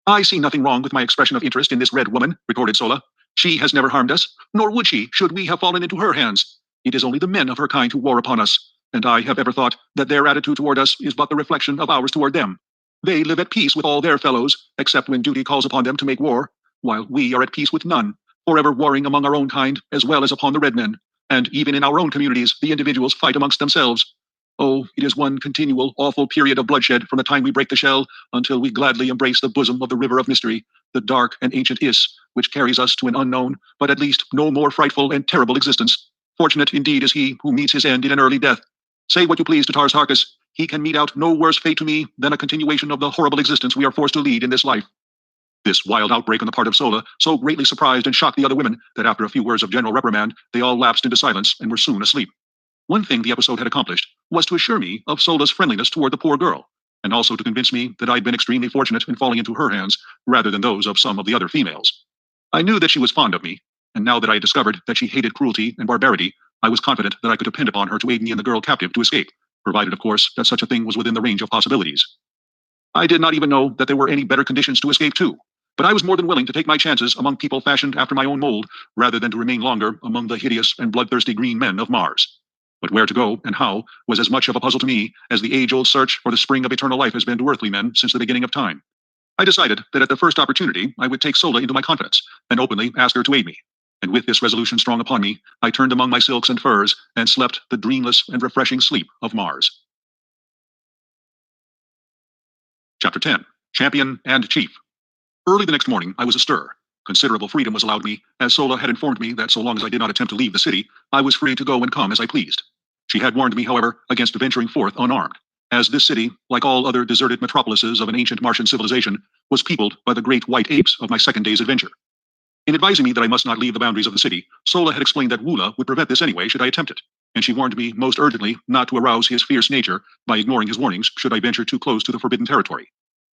I see nothing wrong with my expression of interest in this red woman, retorted Sola. She has never harmed us, nor would she, should we have fallen into her hands. It is only the men of her kind who war upon us, and I have ever thought that their attitude toward us is but the reflection of ours toward them. They live at peace with all their fellows, except when duty calls upon them to make war, while we are at peace with none, forever warring among our own kind as well as upon the red men, and even in our own communities the individuals fight amongst themselves. Oh, it is one continual, awful period of bloodshed from the time we break the shell until we gladly embrace the bosom of the river of mystery, the dark and ancient Is, which carries us to an unknown, but at least no more frightful and terrible existence. Fortunate indeed is he who meets his end in an early death. Say what you please to Tarkas, he can mete out no worse fate to me than a continuation of the horrible existence we are forced to lead in this life. This wild outbreak on the part of Sola so greatly surprised and shocked the other women that after a few words of general reprimand, they all lapsed into silence and were soon asleep. One thing the episode had accomplished was to assure me of Sola's friendliness toward the poor girl, and also to convince me that I'd been extremely fortunate in falling into her hands rather than those of some of the other females. I knew that she was fond of me, and now that I had discovered that she hated cruelty and barbarity, I was confident that I could depend upon her to aid me and the girl captive to escape, provided, of course, that such a thing was within the range of possibilities. I did not even know that there were any better conditions to escape to, but I was more than willing to take my chances among people fashioned after my own mold, rather than to remain longer among the hideous and bloodthirsty green men of Mars. But where to go and how was as much of a puzzle to me as the age-old search for the spring of eternal life has been to earthly men since the beginning of time. I decided that at the first opportunity I would take Sola into my confidence and openly ask her to aid me. And with this resolution strong upon me, I turned among my silks and furs and slept the dreamless and refreshing sleep of Mars. Chapter 10. Champion and Chief. Early the next morning, I was astir. Considerable freedom was allowed me, as Sola had informed me that so long as I did not attempt to leave the city, I was free to go and come as I pleased. She had warned me, however, against venturing forth unarmed, as this city, like all other deserted metropolises of an ancient Martian civilization, was peopled by the great white apes of my second day's adventure. In advising me that I must not leave the boundaries of the city, Sola had explained that Woola would prevent this anyway should I attempt it, and she warned me most urgently not to arouse his fierce nature by ignoring his warnings should I venture too close to the forbidden territory.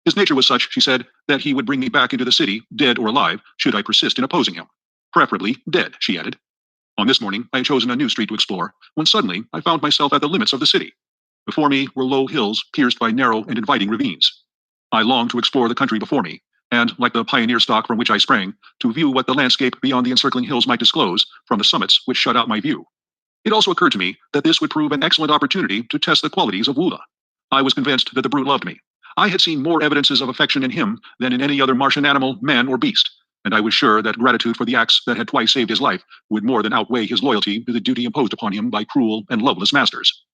His nature was such, she said, that he would bring me back into the city, dead or alive, should I persist in opposing him. Preferably dead, she added. On this morning, I had chosen a new street to explore, when suddenly I found myself at the limits of the city. Before me were low hills pierced by narrow and inviting ravines. I longed to explore the country before me, and, like the pioneer stock from which I sprang, to view what the landscape beyond the encircling hills might disclose from the summits which shut out my view. It also occurred to me that this would prove an excellent opportunity to test the qualities of Woola. I was convinced that the brute loved me. I had seen more evidences of affection in him than in any other Martian animal, man, or beast, and I was sure that gratitude for the acts that had twice saved his life would more than outweigh his loyalty to the duty imposed upon him by cruel and loveless masters.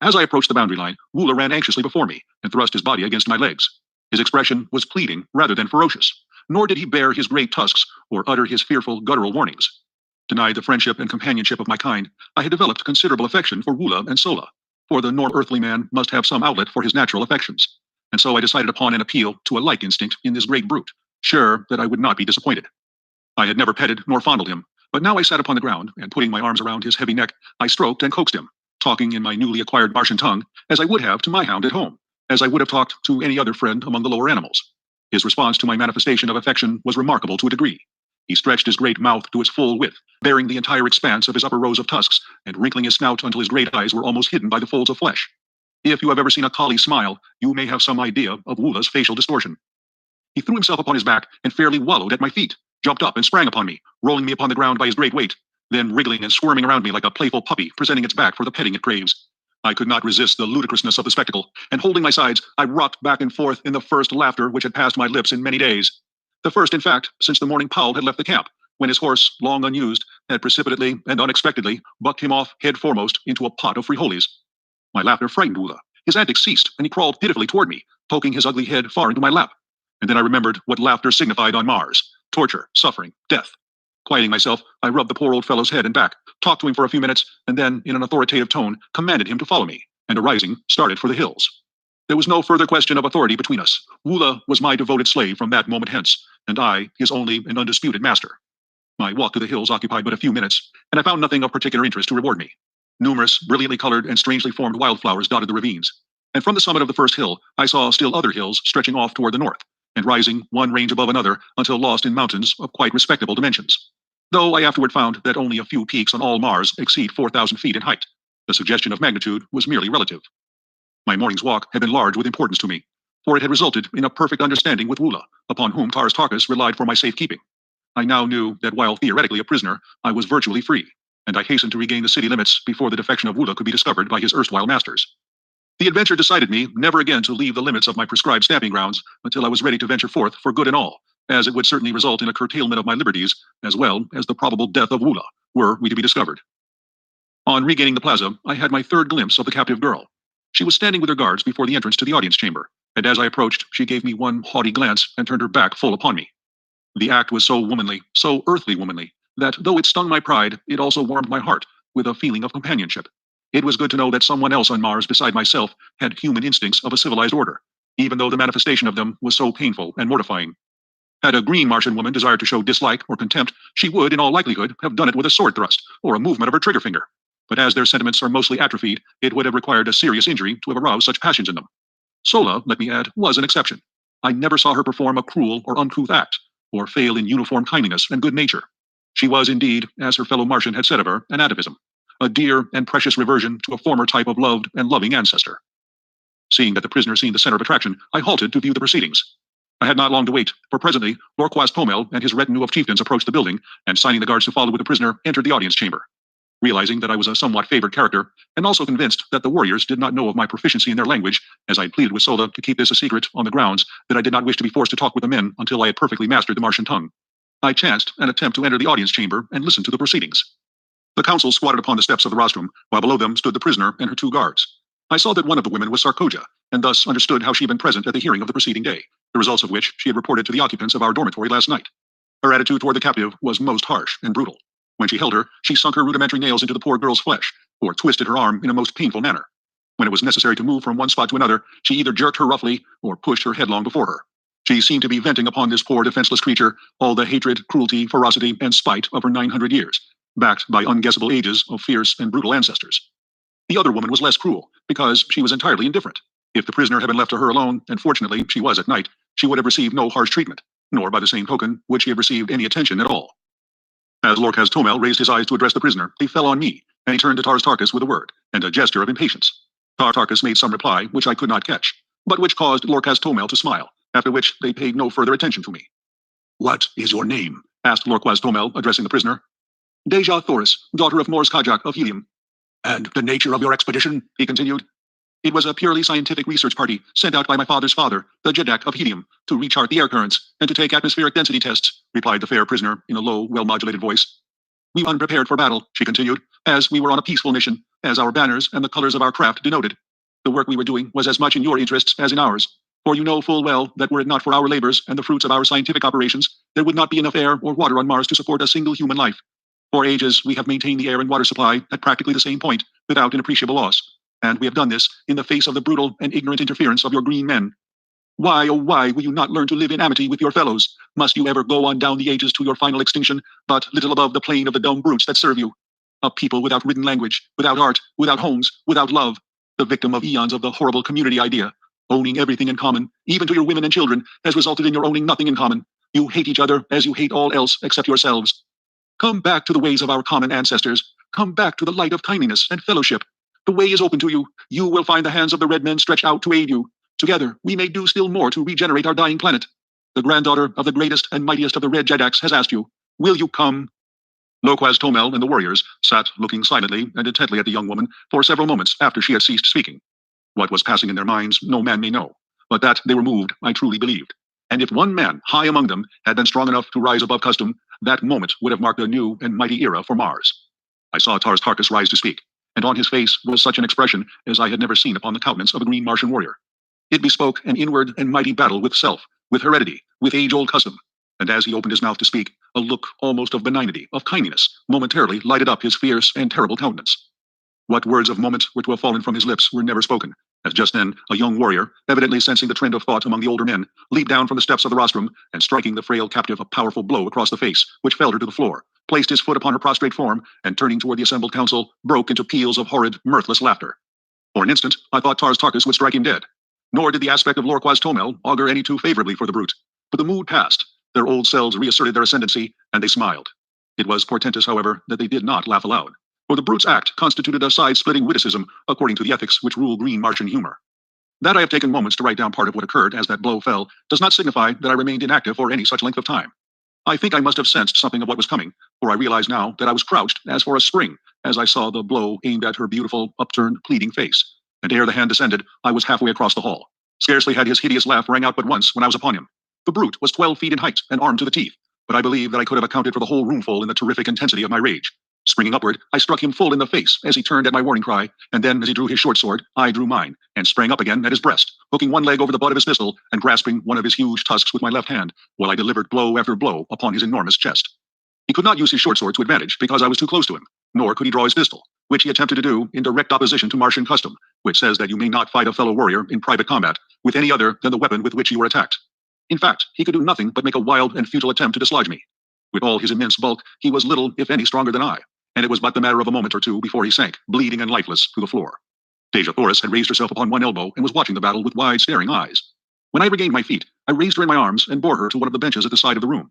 As I approached the boundary line, Woola ran anxiously before me and thrust his body against my legs. His expression was pleading rather than ferocious, nor did he bare his great tusks or utter his fearful guttural warnings. Denied the friendship and companionship of my kind, I had developed considerable affection for Woola and Sola, for the nor-earthly man must have some outlet for his natural affections, and so I decided upon an appeal to a like instinct in this great brute, sure that I would not be disappointed. I had never petted nor fondled him, but now I sat upon the ground, and putting my arms around his heavy neck, I stroked and coaxed him, talking in my newly acquired Martian tongue, as I would have to my hound at home, as I would have talked to any other friend among the lower animals. His response to my manifestation of affection was remarkable to a degree. He stretched his great mouth to its full width, baring the entire expanse of his upper rows of tusks, and wrinkling his snout until his great eyes were almost hidden by the folds of flesh. If you have ever seen a collie smile, you may have some idea of Woola's facial distortion. He threw himself upon his back and fairly wallowed at my feet, jumped up and sprang upon me, rolling me upon the ground by his great weight, then wriggling and squirming around me like a playful puppy presenting its back for the petting it craves. I could not resist the ludicrousness of the spectacle, and holding my sides, I rocked back and forth in the first laughter which had passed my lips in many days. The first, in fact, since the morning Powell had left the camp, when his horse, long unused, had precipitately and unexpectedly bucked him off head foremost into a pot of frijoles. My laughter frightened Ula. His antics ceased, and he crawled pitifully toward me, poking his ugly head far into my lap. And then I remembered what laughter signified on Mars: torture, suffering, death. Quieting myself, I rubbed the poor old fellow's head and back, talked to him for a few minutes, and then, in an authoritative tone, commanded him to follow me, and arising, started for the hills. There was no further question of authority between us. Ula was my devoted slave from that moment hence, and I his only and undisputed master. My walk to the hills occupied but a few minutes, and I found nothing of particular interest to reward me. Numerous, brilliantly colored and strangely formed wildflowers dotted the ravines, and from the summit of the first hill I saw still other hills stretching off toward the north, and rising one range above another until lost in mountains of quite respectable dimensions. Though I afterward found that only a few peaks on all Mars exceed 4,000 feet in height, the suggestion of magnitude was merely relative. My morning's walk had been large with importance to me, for it had resulted in a perfect understanding with Wula, upon whom Tarkas relied for my safekeeping. I now knew that while theoretically a prisoner, I was virtually free, and I hastened to regain the city limits before the defection of Wula could be discovered by his erstwhile masters. The adventure decided me never again to leave the limits of my prescribed stamping grounds until I was ready to venture forth for good and all, as it would certainly result in a curtailment of my liberties, as well as the probable death of Wula, were we to be discovered. On regaining the plaza, I had my third glimpse of the captive girl. She was standing with her guards before the entrance to the audience chamber, and as I approached, she gave me one haughty glance and turned her back full upon me. The act was so womanly, so earthly womanly, that though it stung my pride, it also warmed my heart with a feeling of companionship. It was good to know that someone else on Mars beside myself had human instincts of a civilized order, even though the manifestation of them was so painful and mortifying. Had a green Martian woman desired to show dislike or contempt, she would, in all likelihood, have done it with a sword thrust or a movement of her trigger finger. But as their sentiments are mostly atrophied, it would have required a serious injury to have aroused such passions in them. Sola, let me add, was an exception. I never saw her perform a cruel or uncouth act, or fail in uniform kindliness and good nature. She was indeed, as her fellow Martian had said of her, an atavism, a dear and precious reversion to a former type of loved and loving ancestor. Seeing that the prisoner seemed the center of attraction, I halted to view the proceedings. I had not long to wait, for presently, Lorquas Tomel and his retinue of chieftains approached the building, and signing the guards to follow with the prisoner, entered the audience chamber. Realizing that I was a somewhat favored character, and also convinced that the warriors did not know of my proficiency in their language, as I had pleaded with Sola to keep this a secret on the grounds that I did not wish to be forced to talk with the men until I had perfectly mastered the Martian tongue, I chanced an attempt to enter the audience chamber and listen to the proceedings. The council squatted upon the steps of the rostrum, while below them stood the prisoner and her two guards. I saw that one of the women was Sarkoja, and thus understood how she had been present at the hearing of the preceding day, the results of which she had reported to the occupants of our dormitory last night. Her attitude toward the captive was most harsh and brutal. When she held her, she sunk her rudimentary nails into the poor girl's flesh, or twisted her arm in a most painful manner. When it was necessary to move from one spot to another, she either jerked her roughly or pushed her headlong before her. She seemed to be venting upon this poor defenseless creature all the hatred, cruelty, ferocity, and spite of her 900 years, backed by unguessable ages of fierce and brutal ancestors. The other woman was less cruel, because she was entirely indifferent. If the prisoner had been left to her alone, and fortunately she was at night, she would have received no harsh treatment, nor by the same token would she have received any attention at all. As Lorquas Tomel raised his eyes to address the prisoner, they fell on me, and he turned to Tarkas with a word, and a gesture of impatience. Tarkas made some reply, which I could not catch, but which caused Lorquas Tomel to smile, after which they paid no further attention to me. "What is your name?" asked Lorquas Tomel, addressing the prisoner. "Dejah Thoris, daughter of Mors Kajak of Helium." "And the nature of your expedition?" he continued. "It was a purely scientific research party sent out by my father's father, the Jedak of Helium, to rechart the air currents and to take atmospheric density tests," replied the fair prisoner in a low, well-modulated voice. "We were unprepared for battle," she continued, "as we were on a peaceful mission, as our banners and the colors of our craft denoted. The work we were doing was as much in your interests as in ours, for you know full well that were it not for our labors and the fruits of our scientific operations, there would not be enough air or water on Mars to support a single human life. For ages, we have maintained the air and water supply at practically the same point, without an appreciable loss, and we have done this in the face of the brutal and ignorant interference of your green men. Why, oh why, will you not learn to live in amity with your fellows? Must you ever go on down the ages to your final extinction, but little above the plane of the dumb brutes that serve you? A people without written language, without art, without homes, without love, the victim of eons of the horrible community idea. Owning everything in common, even to your women and children, has resulted in your owning nothing in common. You hate each other as you hate all else except yourselves. Come back to the ways of our common ancestors. Come back to the light of kindliness and fellowship. The way is open to you. You will find the hands of the red men stretched out to aid you. Together, we may do still more to regenerate our dying planet. The granddaughter of the greatest and mightiest of the red Jedaks has asked you, will you come?" Lorquas Tomel and the warriors sat looking silently and intently at the young woman for several moments after she had ceased speaking. What was passing in their minds, no man may know, but that they were moved, I truly believed. And if one man, high among them, had been strong enough to rise above custom, that moment would have marked a new and mighty era for Mars. I saw Tarkas rise to speak, and on his face was such an expression as I had never seen upon the countenance of a green Martian warrior. It bespoke an inward and mighty battle with self, with heredity, with age-old custom. And as he opened his mouth to speak, a look almost of benignity, of kindliness, momentarily lighted up his fierce and terrible countenance. What words of moment were to have fallen from his lips were never spoken, as just then a young warrior, evidently sensing the trend of thought among the older men, leaped down from the steps of the rostrum, and striking the frail captive a powerful blow across the face, which felled her to the floor, placed his foot upon her prostrate form, and turning toward the assembled council, broke into peals of horrid, mirthless laughter. For an instant, I thought Tarkas would strike him dead. Nor did the aspect of Lorquas Tomel augur any too favorably for the brute. But the mood passed. Their old selves reasserted their ascendancy, and they smiled. It was portentous, however, that they did not laugh aloud, for the brute's act constituted a side-splitting witticism according to the ethics which rule green Martian humor. That I have taken moments to write down part of what occurred as that blow fell does not signify that I remained inactive for any such length of time. I think I must have sensed something of what was coming, for I realize now that I was crouched as for a spring as I saw the blow aimed at her beautiful, upturned, pleading face. And ere the hand descended, I was halfway across the hall. Scarcely had his hideous laugh rang out but once when I was upon him. The brute was 12 feet in height and armed to the teeth, but I believe that I could have accounted for the whole roomful in the terrific intensity of my rage. Springing upward, I struck him full in the face as he turned at my warning cry, and then as he drew his short sword, I drew mine, and sprang up again at his breast, hooking one leg over the butt of his pistol and grasping one of his huge tusks with my left hand, while I delivered blow after blow upon his enormous chest. He could not use his short sword to advantage because I was too close to him, nor could he draw his pistol, which he attempted to do in direct opposition to Martian custom, which says that you may not fight a fellow warrior in private combat with any other than the weapon with which you were attacked. In fact, he could do nothing but make a wild and futile attempt to dislodge me. With all his immense bulk, he was little, if any, stronger than I, and it was but the matter of a moment or two before he sank, bleeding and lifeless, to the floor. Dejah Thoris had raised herself upon one elbow and was watching the battle with wide, staring eyes. When I regained my feet, I raised her in my arms and bore her to one of the benches at the side of the room.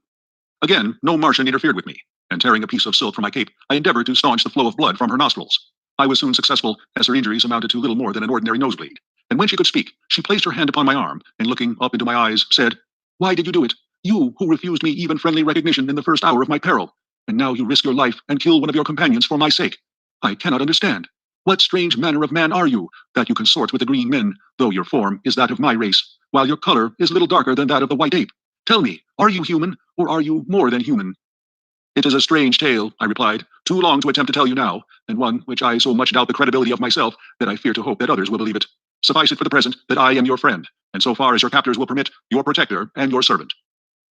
Again, no Martian interfered with me, and tearing a piece of silk from my cape, I endeavored to staunch the flow of blood from her nostrils. I was soon successful, as her injuries amounted to little more than an ordinary nosebleed. And when she could speak, she placed her hand upon my arm, and looking up into my eyes, said, "Why did you do it? You, who refused me even friendly recognition in the first hour of my peril. And now you risk your life and kill one of your companions for my sake. I cannot understand. What strange manner of man are you, that you consort with the green men, though your form is that of my race, while your color is little darker than that of the white ape? Tell me, are you human, or are you more than human?" "It is a strange tale," I replied, "too long to attempt to tell you now, and one which I so much doubt the credibility of myself that I fear to hope that others will believe it. Suffice it for the present that I am your friend, and so far as your captors will permit, your protector and your servant."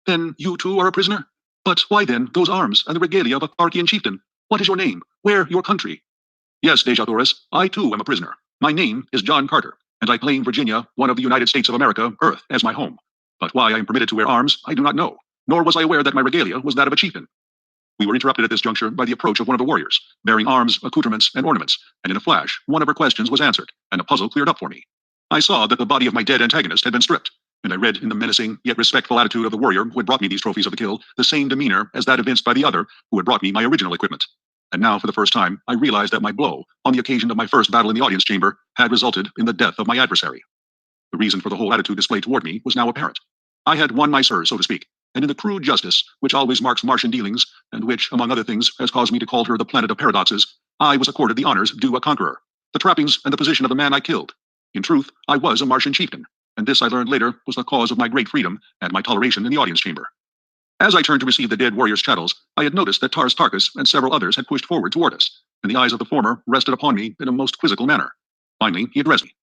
"Then you too are a prisoner? But why then those arms and the regalia of a Tarkian chieftain? What is your name? Where your country?" "Yes, Dejah Thoris, I too am a prisoner. My name is John Carter, and I claim Virginia, one of the United States of America, Earth, as my home. But why I am permitted to wear arms, I do not know, nor was I aware that my regalia was that of a chieftain." We were interrupted at this juncture by the approach of one of the warriors, bearing arms, accoutrements, and ornaments, and in a flash, one of her questions was answered, and a puzzle cleared up for me. I saw that the body of my dead antagonist had been stripped, and I read in the menacing yet respectful attitude of the warrior who had brought me these trophies of the kill the same demeanor as that evinced by the other who had brought me my original equipment. And now, for the first time, I realized that my blow, on the occasion of my first battle in the audience chamber, had resulted in the death of my adversary. The reason for the whole attitude displayed toward me was now apparent. I had won my spurs, so to speak, and in the crude justice which always marks Martian dealings, and which, among other things, has caused me to call her the planet of paradoxes, I was accorded the honors due a conqueror, the trappings and the position of the man I killed. In truth, I was a Martian chieftain, and this I learned later was the cause of my great freedom and my toleration in the audience chamber. As I turned to receive the dead warrior's chattels, I had noticed that Tarkas and several others had pushed forward toward us, and the eyes of the former rested upon me in a most quizzical manner. Finally, he addressed me.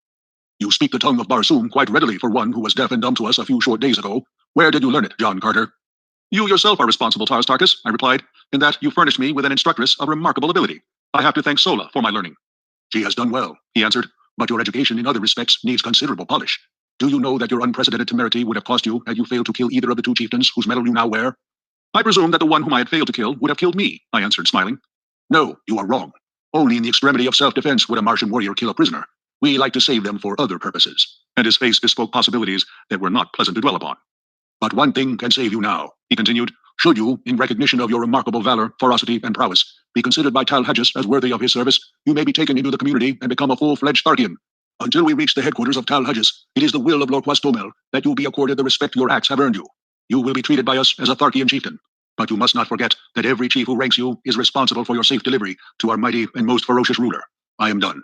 "You speak the tongue of Barsoom quite readily for one who was deaf and dumb to us a few short days ago. Where did you learn it, John Carter?" "You yourself are responsible, Tarkas," I replied, "in that you furnished me with an instructress of remarkable ability. I have to thank Sola for my learning." "She has done well," he answered, "but your education in other respects needs considerable polish. Do you know that your unprecedented temerity would have cost you had you failed to kill either of the two chieftains whose medal you now wear?" "I presume that the one whom I had failed to kill would have killed me," I answered, smiling. "No, you are wrong. Only in the extremity of self-defense would a Martian warrior kill a prisoner. We like to save them for other purposes." And his face bespoke possibilities that were not pleasant to dwell upon. "But one thing can save you now," he continued. "Should you, in recognition of your remarkable valor, ferocity, and prowess, be considered by Dejah as worthy of his service, you may be taken into the community and become a full-fledged Tarkian. Until we reach the headquarters of Dejah, it is the will of Lord Tomel that you be accorded the respect your acts have earned you. You will be treated by us as a Tarkian chieftain. But you must not forget that every chief who ranks you is responsible for your safe delivery to our mighty and most ferocious ruler. I am done."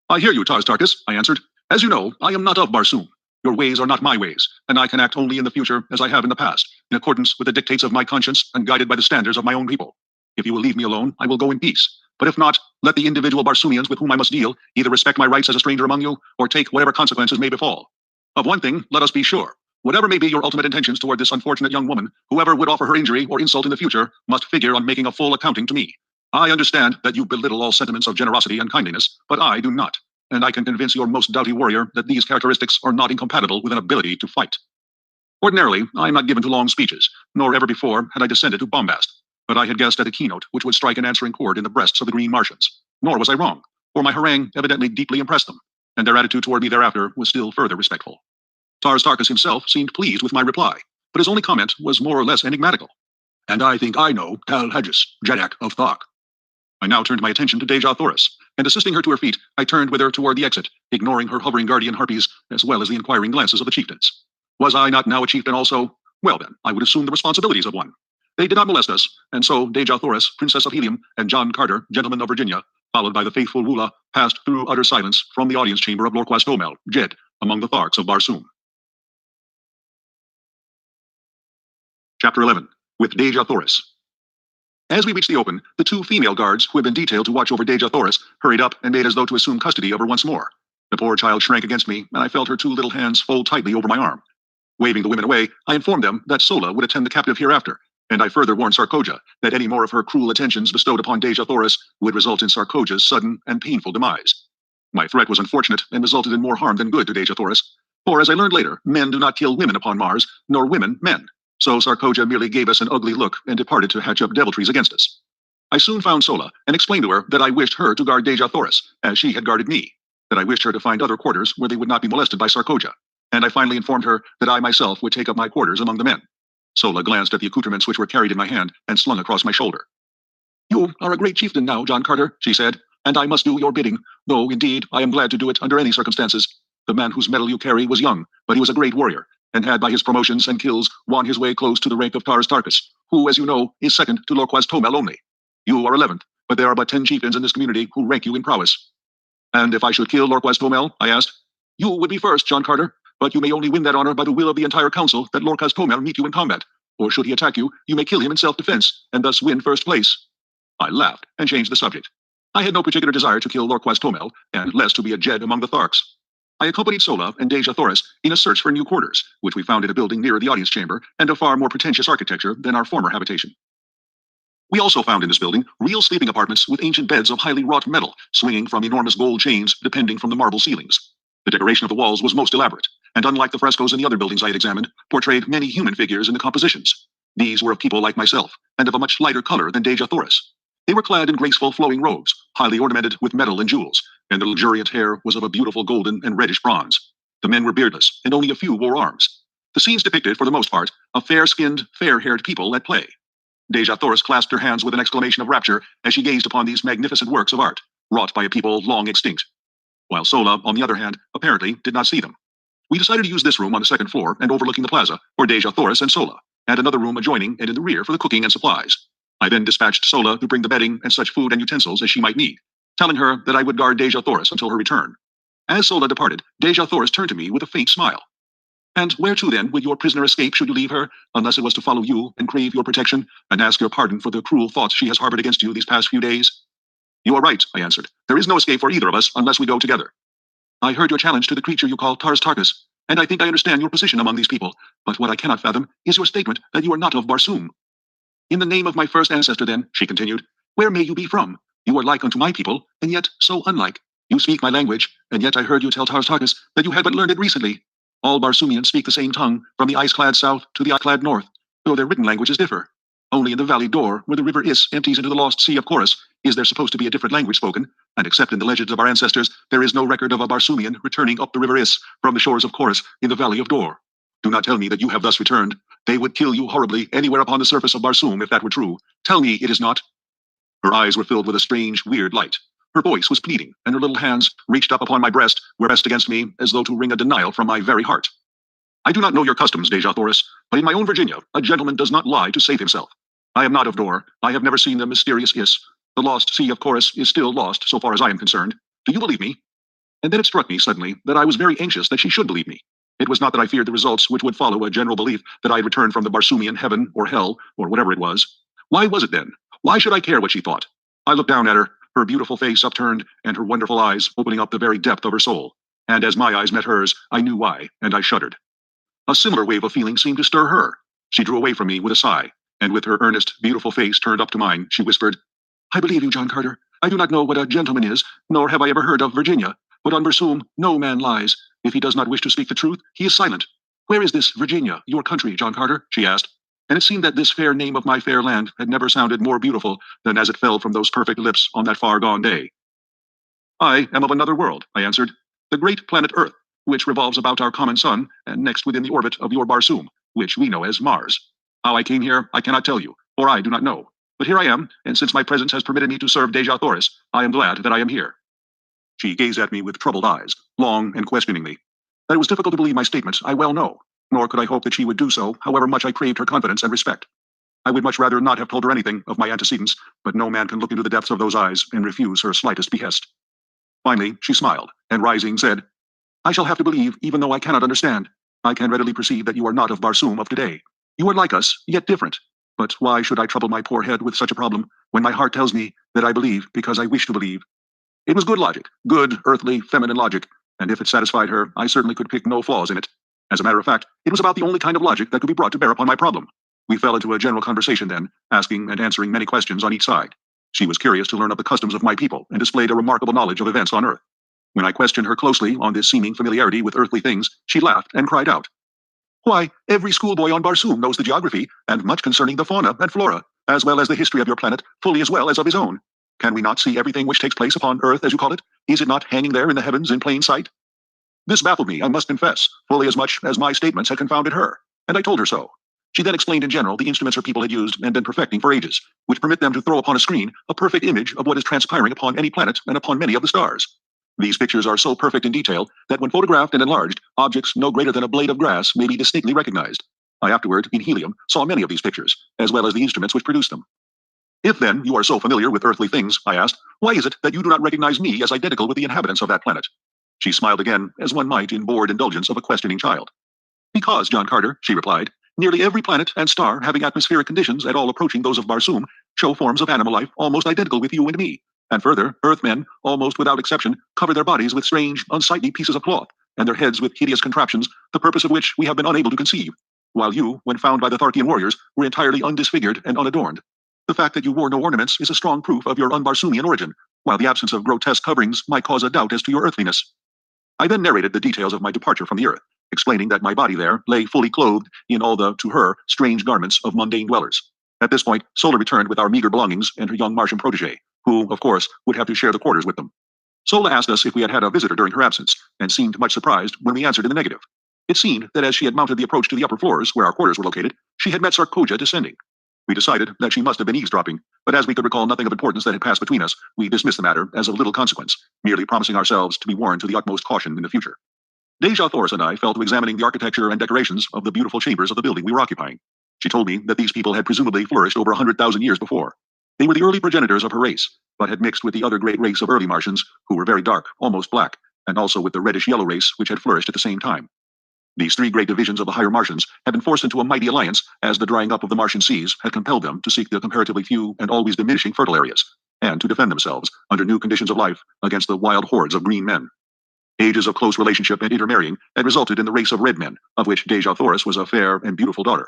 "I hear you, Tarkas," I answered. "As you know, I am not of Barsoom. Your ways are not my ways, and I can act only in the future as I have in the past, in accordance with the dictates of my conscience and guided by the standards of my own people. If you will leave me alone, I will go in peace. But if not, let the individual Barsumians with whom I must deal either respect my rights as a stranger among you, or take whatever consequences may befall. Of one thing, let us be sure. Whatever may be your ultimate intentions toward this unfortunate young woman, whoever would offer her injury or insult in the future must figure on making a full accounting to me. I understand that you belittle all sentiments of generosity and kindliness, but I do not, and I can convince your most doughty warrior that these characteristics are not incompatible with an ability to fight. Ordinarily, I am not given to long speeches, nor ever before had I descended to bombast, but I had guessed at a keynote which would strike an answering chord in the breasts of the Green Martians. Nor was I wrong, for my harangue evidently deeply impressed them, and their attitude toward me thereafter was still further respectful. Tarkas himself seemed pleased with my reply, but his only comment was more or less enigmatical. And I think I know Dejah, Jeddak of Thok. I now turned my attention to Dejah Thoris, and assisting her to her feet, I turned with her toward the exit, ignoring her hovering guardian harpies, as well as the inquiring glances of the chieftains. Was I not now a chieftain also? Well then, I would assume the responsibilities of one. They did not molest us, and so Dejah Thoris, Princess of Helium, and John Carter, Gentleman of Virginia, followed by the faithful Wula, passed through utter silence from the audience chamber of Lorquas Domel, Jed, among the Tharks of Barsoom. Chapter 11. With Dejah Thoris. As we reached the open, the two female guards who had been detailed to watch over Dejah Thoris hurried up and made as though to assume custody of her once more. The poor child shrank against me, and I felt her two little hands fold tightly over my arm. Waving the women away, I informed them that Sola would attend the captive hereafter, and I further warned Sarkoja that any more of her cruel attentions bestowed upon Dejah Thoris would result in Sarkoja's sudden and painful demise. My threat was unfortunate and resulted in more harm than good to Dejah Thoris, for as I learned later, men do not kill women upon Mars, nor women men. So Sarkoja merely gave us an ugly look and departed to hatch up deviltries against us. I soon found Sola and explained to her that I wished her to guard Dejah Thoris, as she had guarded me, that I wished her to find other quarters where they would not be molested by Sarkoja, and I finally informed her that I myself would take up my quarters among the men. Sola glanced at the accoutrements which were carried in my hand and slung across my shoulder. You are a great chieftain now, John Carter, she said, and I must do your bidding, though indeed I am glad to do it under any circumstances. The man whose medal you carry was young, but he was a great warrior, and had by his promotions and kills won his way close to the rank of Tarkas, who, as you know, is second to Lorquas Tomel only. You are 11th, but there are but 10 chieftains in this community who rank you in prowess. And if I should kill Lorquas Tomel, I asked, you would be first, John Carter, but you may only win that honor by the will of the entire council that Lorquas Tomel meet you in combat, or should he attack you, you may kill him in self-defense, and thus win first place. I laughed and changed the subject. I had no particular desire to kill Lorquas Tomel, and less to be a Jed among the Tharks. I accompanied Sola and Dejah Thoris in a search for new quarters, which we found in a building near the audience chamber and of far more pretentious architecture than our former habitation. We also found in this building real sleeping apartments with ancient beds of highly wrought metal, swinging from enormous gold chains depending from the marble ceilings. The decoration of the walls was most elaborate, and unlike the frescoes in the other buildings I had examined, portrayed many human figures in the compositions. These were of people like myself, and of a much lighter color than Dejah Thoris. They were clad in graceful flowing robes, highly ornamented with metal and jewels, and their luxuriant hair was of a beautiful golden and reddish bronze. The men were beardless, and only a few wore arms. The scenes depicted, for the most part, a fair-skinned, fair-haired people at play. Dejah Thoris clasped her hands with an exclamation of rapture as she gazed upon these magnificent works of art, wrought by a people long extinct, while Sola, on the other hand, apparently did not see them. We decided to use this room on the second floor and overlooking the plaza for Dejah Thoris and Sola, and another room adjoining and in the rear for the cooking and supplies. I then dispatched Sola to bring the bedding and such food and utensils as she might need, telling her that I would guard Dejah Thoris until her return. As Sola departed, Dejah Thoris turned to me with a faint smile. And where to then would your prisoner escape should you leave her, unless it was to follow you and crave your protection and ask your pardon for the cruel thoughts she has harbored against you these past few days? You are right, I answered. There is no escape for either of us unless we go together. I heard your challenge to the creature you call Tarkas, and I think I understand your position among these people, but what I cannot fathom is your statement that you are not of Barsoom. In the name of my first ancestor, then, she continued, where may you be from? You are like unto my people, and yet so unlike. You speak my language, and yet I heard you tell Tarkas that you had but learned it recently. All Barsoomians speak the same tongue, from the ice-clad south to the ice-clad north, though their written languages differ. Only in the Valley Dor, where the river Is empties into the lost sea of Chorus, is there supposed to be a different language spoken, and except in the legends of our ancestors, there is no record of a Barsoomian returning up the river Is from the shores of Chorus in the Valley of Dor. Do not tell me that you have thus returned. They would kill you horribly anywhere upon the surface of Barsoom if that were true. Tell me it is not. Her eyes were filled with a strange, weird light. Her voice was pleading, and her little hands reached up upon my breast, were pressed against me, as though to wring a denial from my very heart. I do not know your customs, Dejah Thoris, but in my own Virginia, a gentleman does not lie to save himself. I am not of Dor. I have never seen the mysterious Is. The lost sea of Chorus is still lost, so far as I am concerned. Do you believe me? And then it struck me suddenly that I was very anxious that she should believe me. It was not that I feared the results which would follow a general belief that I had returned from the Barsoomian heaven or hell, or whatever it was. Why was it then? Why should I care what she thought? I looked down at her beautiful face upturned, and her wonderful eyes opening up the very depth of her soul. And as my eyes met hers, I knew why, and I shuddered. A similar wave of feeling seemed to stir her. She drew away from me with a sigh, and with her earnest, beautiful face turned up to mine, she whispered, I believe you, John Carter. I do not know what a gentleman is, nor have I ever heard of Virginia, but on Barsoom no man lies. If he does not wish to speak the truth, he is silent. Where is this Virginia, your country, John Carter? She asked, and it seemed that this fair name of my fair land had never sounded more beautiful than as it fell from those perfect lips on that far-gone day. I am of another world, I answered, the great planet Earth, which revolves about our common sun, and next within the orbit of your Barsoom, which we know as Mars. How I came here, I cannot tell you, for I do not know. But here I am, and since my presence has permitted me to serve Dejah Thoris, I am glad that I am here. She gazed at me with troubled eyes, long and questioningly. That it was difficult to believe my statements, I well know, nor could I hope that she would do so, however much I craved her confidence and respect. I would much rather not have told her anything of my antecedents, but no man can look into the depths of those eyes and refuse her slightest behest. Finally, she smiled, and rising, said, I shall have to believe, even though I cannot understand. I can readily perceive that you are not of Barsoom of today. You are like us, yet different. But why should I trouble my poor head with such a problem, when my heart tells me that I believe because I wish to believe? It was good logic, good, earthly, feminine logic, and if it satisfied her, I certainly could pick no flaws in it. As a matter of fact, it was about the only kind of logic that could be brought to bear upon my problem. We fell into a general conversation then, asking and answering many questions on each side. She was curious to learn of the customs of my people, and displayed a remarkable knowledge of events on Earth. When I questioned her closely on this seeming familiarity with earthly things, she laughed and cried out, Why, every schoolboy on Barsoom knows the geography, and much concerning the fauna and flora, as well as the history of your planet, fully as well as of his own. Can we not see everything which takes place upon Earth, as you call it? Is it not hanging there in the heavens in plain sight? This baffled me, I must confess, fully as much as my statements had confounded her, and I told her so. She then explained in general the instruments her people had used and been perfecting for ages, which permit them to throw upon a screen a perfect image of what is transpiring upon any planet and upon many of the stars. These pictures are so perfect in detail that when photographed and enlarged, objects no greater than a blade of grass may be distinctly recognized. I afterward, in helium, saw many of these pictures, as well as the instruments which produced them. If then you are so familiar with earthly things, I asked, why is it that you do not recognize me as identical with the inhabitants of that planet? She smiled again, as one might in bored indulgence of a questioning child. Because, John Carter, she replied, nearly every planet and star having atmospheric conditions at all approaching those of Barsoom show forms of animal life almost identical with you and me. And further, Earthmen, almost without exception, cover their bodies with strange, unsightly pieces of cloth, and their heads with hideous contraptions, the purpose of which we have been unable to conceive, while you, when found by the Tharkian warriors, were entirely undisfigured and unadorned. The fact that you wore no ornaments is a strong proof of your un-Barsoomian origin, while the absence of grotesque coverings might cause a doubt as to your earthliness. I then narrated the details of my departure from the Earth, explaining that my body there lay fully clothed in all the, to her, strange garments of mundane dwellers. At this point, Sola returned with our meager belongings and her young Martian protege, who, of course, would have to share the quarters with them. Sola asked us if we had had a visitor during her absence, and seemed much surprised when we answered in the negative. It seemed that as she had mounted the approach to the upper floors, where our quarters were located, she had met Sarkoja descending. We decided that she must have been eavesdropping, but as we could recall nothing of importance that had passed between us, we dismissed the matter as of little consequence, merely promising ourselves to be warned to the utmost caution in the future. Dejah Thoris and I fell to examining the architecture and decorations of the beautiful chambers of the building we were occupying. She told me that these people had presumably flourished over 100,000 years before. They were the early progenitors of her race, but had mixed with the other great race of early Martians, who were very dark, almost black, and also with the reddish-yellow race which had flourished at the same time. These three great divisions of the higher Martians had been forced into a mighty alliance, as the drying up of the Martian seas had compelled them to seek the comparatively few and always diminishing fertile areas, and to defend themselves, under new conditions of life, against the wild hordes of green men. Ages of close relationship and intermarrying had resulted in the race of red men, of which Dejah Thoris was a fair and beautiful daughter.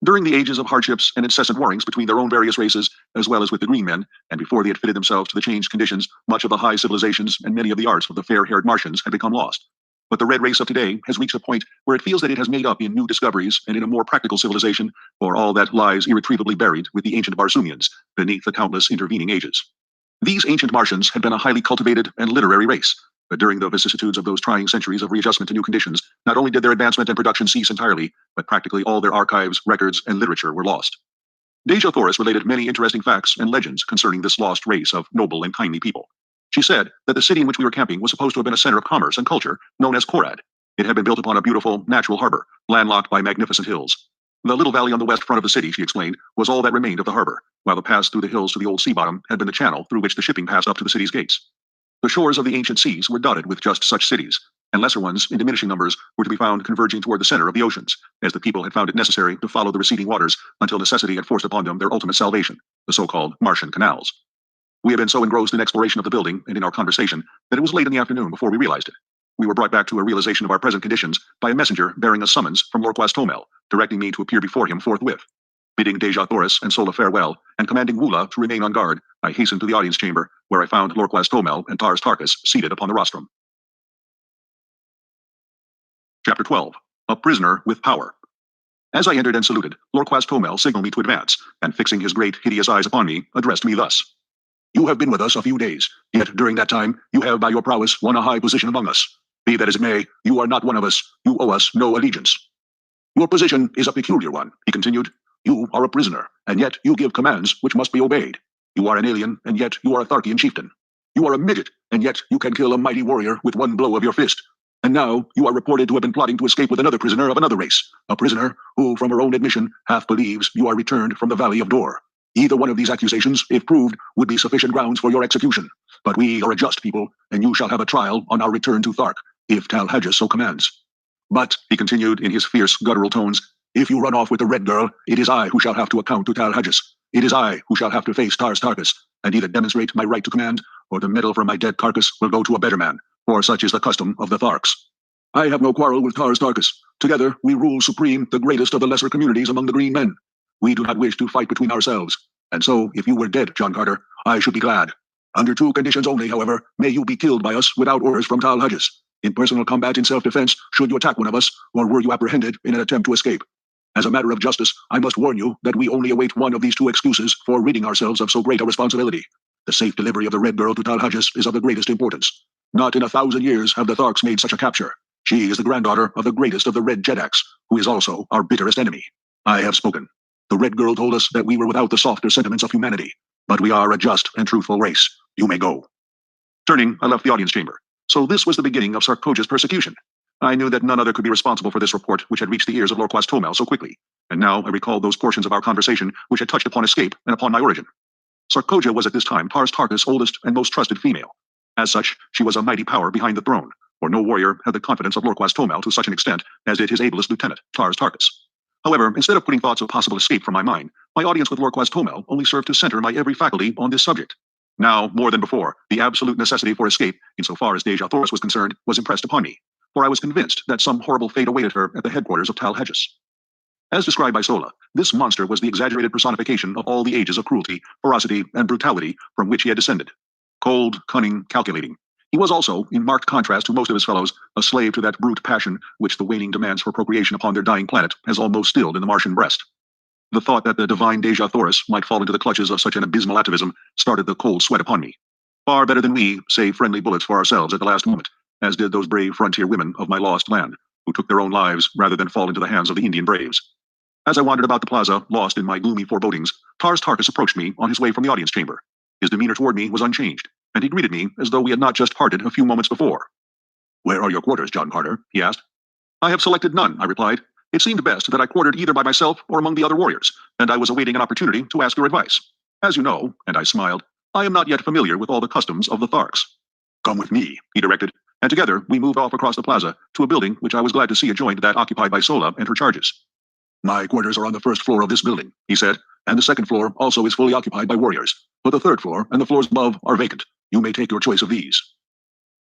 During the ages of hardships and incessant warrings between their own various races, as well as with the green men, and before they had fitted themselves to the changed conditions, much of the high civilizations and many of the arts of the fair-haired Martians had become lost. But the red race of today has reached a point where it feels that it has made up in new discoveries and in a more practical civilization for all that lies irretrievably buried with the ancient Barsoomians beneath the countless intervening ages. These ancient Martians had been a highly cultivated and literary race, but during the vicissitudes of those trying centuries of readjustment to new conditions, not only did their advancement and production cease entirely, but practically all their archives, records, and literature were lost. Dejah Thoris related many interesting facts and legends concerning this lost race of noble and kindly people. She said that the city in which we were camping was supposed to have been a center of commerce and culture, known as Korad. It had been built upon a beautiful, natural harbor, landlocked by magnificent hills. The little valley on the west front of the city, she explained, was all that remained of the harbor, while the pass through the hills to the old sea bottom had been the channel through which the shipping passed up to the city's gates. The shores of the ancient seas were dotted with just such cities, and lesser ones, in diminishing numbers, were to be found converging toward the center of the oceans, as the people had found it necessary to follow the receding waters until necessity had forced upon them their ultimate salvation, the so-called Martian canals. We had been so engrossed in exploration of the building and in our conversation that it was late in the afternoon before we realized it. We were brought back to a realization of our present conditions by a messenger bearing a summons from Lorquas Tomel, directing me to appear before him forthwith. Bidding Dejah, Thoris, and Sola farewell, and commanding Wula to remain on guard, I hastened to the audience chamber, where I found Lorquas Tomel and Tarkas seated upon the rostrum. Chapter 12. A Prisoner with Power. As I entered and saluted, Lorquas Tomel signaled me to advance, and fixing his great, hideous eyes upon me, addressed me thus. You have been with us a few days, yet during that time you have by your prowess won a high position among us. Be that as it may, you are not one of us, you owe us no allegiance. Your position is a peculiar one, he continued. You are a prisoner, and yet you give commands which must be obeyed. You are an alien, and yet you are a Tharkian chieftain. You are a midget, and yet you can kill a mighty warrior with one blow of your fist. And now you are reported to have been plotting to escape with another prisoner of another race, a prisoner who, from her own admission, half believes you are returned from the Valley of Dor. Either one of these accusations, if proved, would be sufficient grounds for your execution. But we are a just people, and you shall have a trial on our return to Thark, if Tal Hajus so commands. But, he continued in his fierce, guttural tones, if you run off with the red girl, it is I who shall have to account to Tal Hajus. It is I who shall have to face Tarkas, and either demonstrate my right to command, or the medal from my dead carcass will go to a better man, for such is the custom of the Tharks. I have no quarrel with Tarkas. Together we rule supreme the greatest of the lesser communities among the green men. We do not wish to fight between ourselves, and so if you were dead, John Carter, I should be glad. Under two conditions only, however, may you be killed by us without orders from Tal Hajus. In personal combat in self-defense, should you attack one of us, or were you apprehended in an attempt to escape. As a matter of justice, I must warn you that we only await one of these two excuses for ridding ourselves of so great a responsibility. The safe delivery of the Red Girl to Tal Hajus is of the greatest importance. Not in 1,000 years have the Tharks made such a capture. She is the granddaughter of the greatest of the Red Jedaks, who is also our bitterest enemy. I have spoken. The Red Girl told us that we were without the softer sentiments of humanity, but we are a just and truthful race. You may go. Turning, I left the audience chamber. So this was the beginning of Sarkoja's persecution. I knew that none other could be responsible for this report which had reached the ears of Lorquas Tomel so quickly, and now I recalled those portions of our conversation which had touched upon escape and upon my origin. Sarkoja was at this time Tarkas' oldest and most trusted female. As such, she was a mighty power behind the throne, for no warrior had the confidence of Lorquas Tomel to such an extent as did his ablest lieutenant, Tarkas. However, instead of putting thoughts of possible escape from my mind, my audience with Lorquas Tomel only served to center my every faculty on this subject. Now, more than before, the absolute necessity for escape, insofar as Dejah Thoris was concerned, was impressed upon me, for I was convinced that some horrible fate awaited her at the headquarters of Tal Hajus. As described by Sola, this monster was the exaggerated personification of all the ages of cruelty, ferocity, and brutality from which he had descended. Cold, cunning, calculating. He was also, in marked contrast to most of his fellows, a slave to that brute passion which the waning demands for procreation upon their dying planet has almost stilled in the Martian breast. The thought that the divine Dejah Thoris might fall into the clutches of such an abysmal atavism started the cold sweat upon me. Far better than we save friendly bullets for ourselves at the last moment, as did those brave frontier women of my lost land, who took their own lives rather than fall into the hands of the Indian braves. As I wandered about the plaza, lost in my gloomy forebodings, Tarkas approached me on his way from the audience chamber. His demeanor toward me was unchanged, and he greeted me as though we had not just parted a few moments before. Where are your quarters, John Carter? He asked. I have selected none, I replied. It seemed best that I quartered either by myself or among the other warriors, and I was awaiting an opportunity to ask your advice. As you know, and I smiled, I am not yet familiar with all the customs of the Tharks. Come with me, he directed, and together we moved off across the plaza to a building which I was glad to see adjoined that occupied by Sola and her charges. My quarters are on the first floor of this building, he said, and the second floor also is fully occupied by warriors, but the third floor and the floors above are vacant. You may take your choice of these.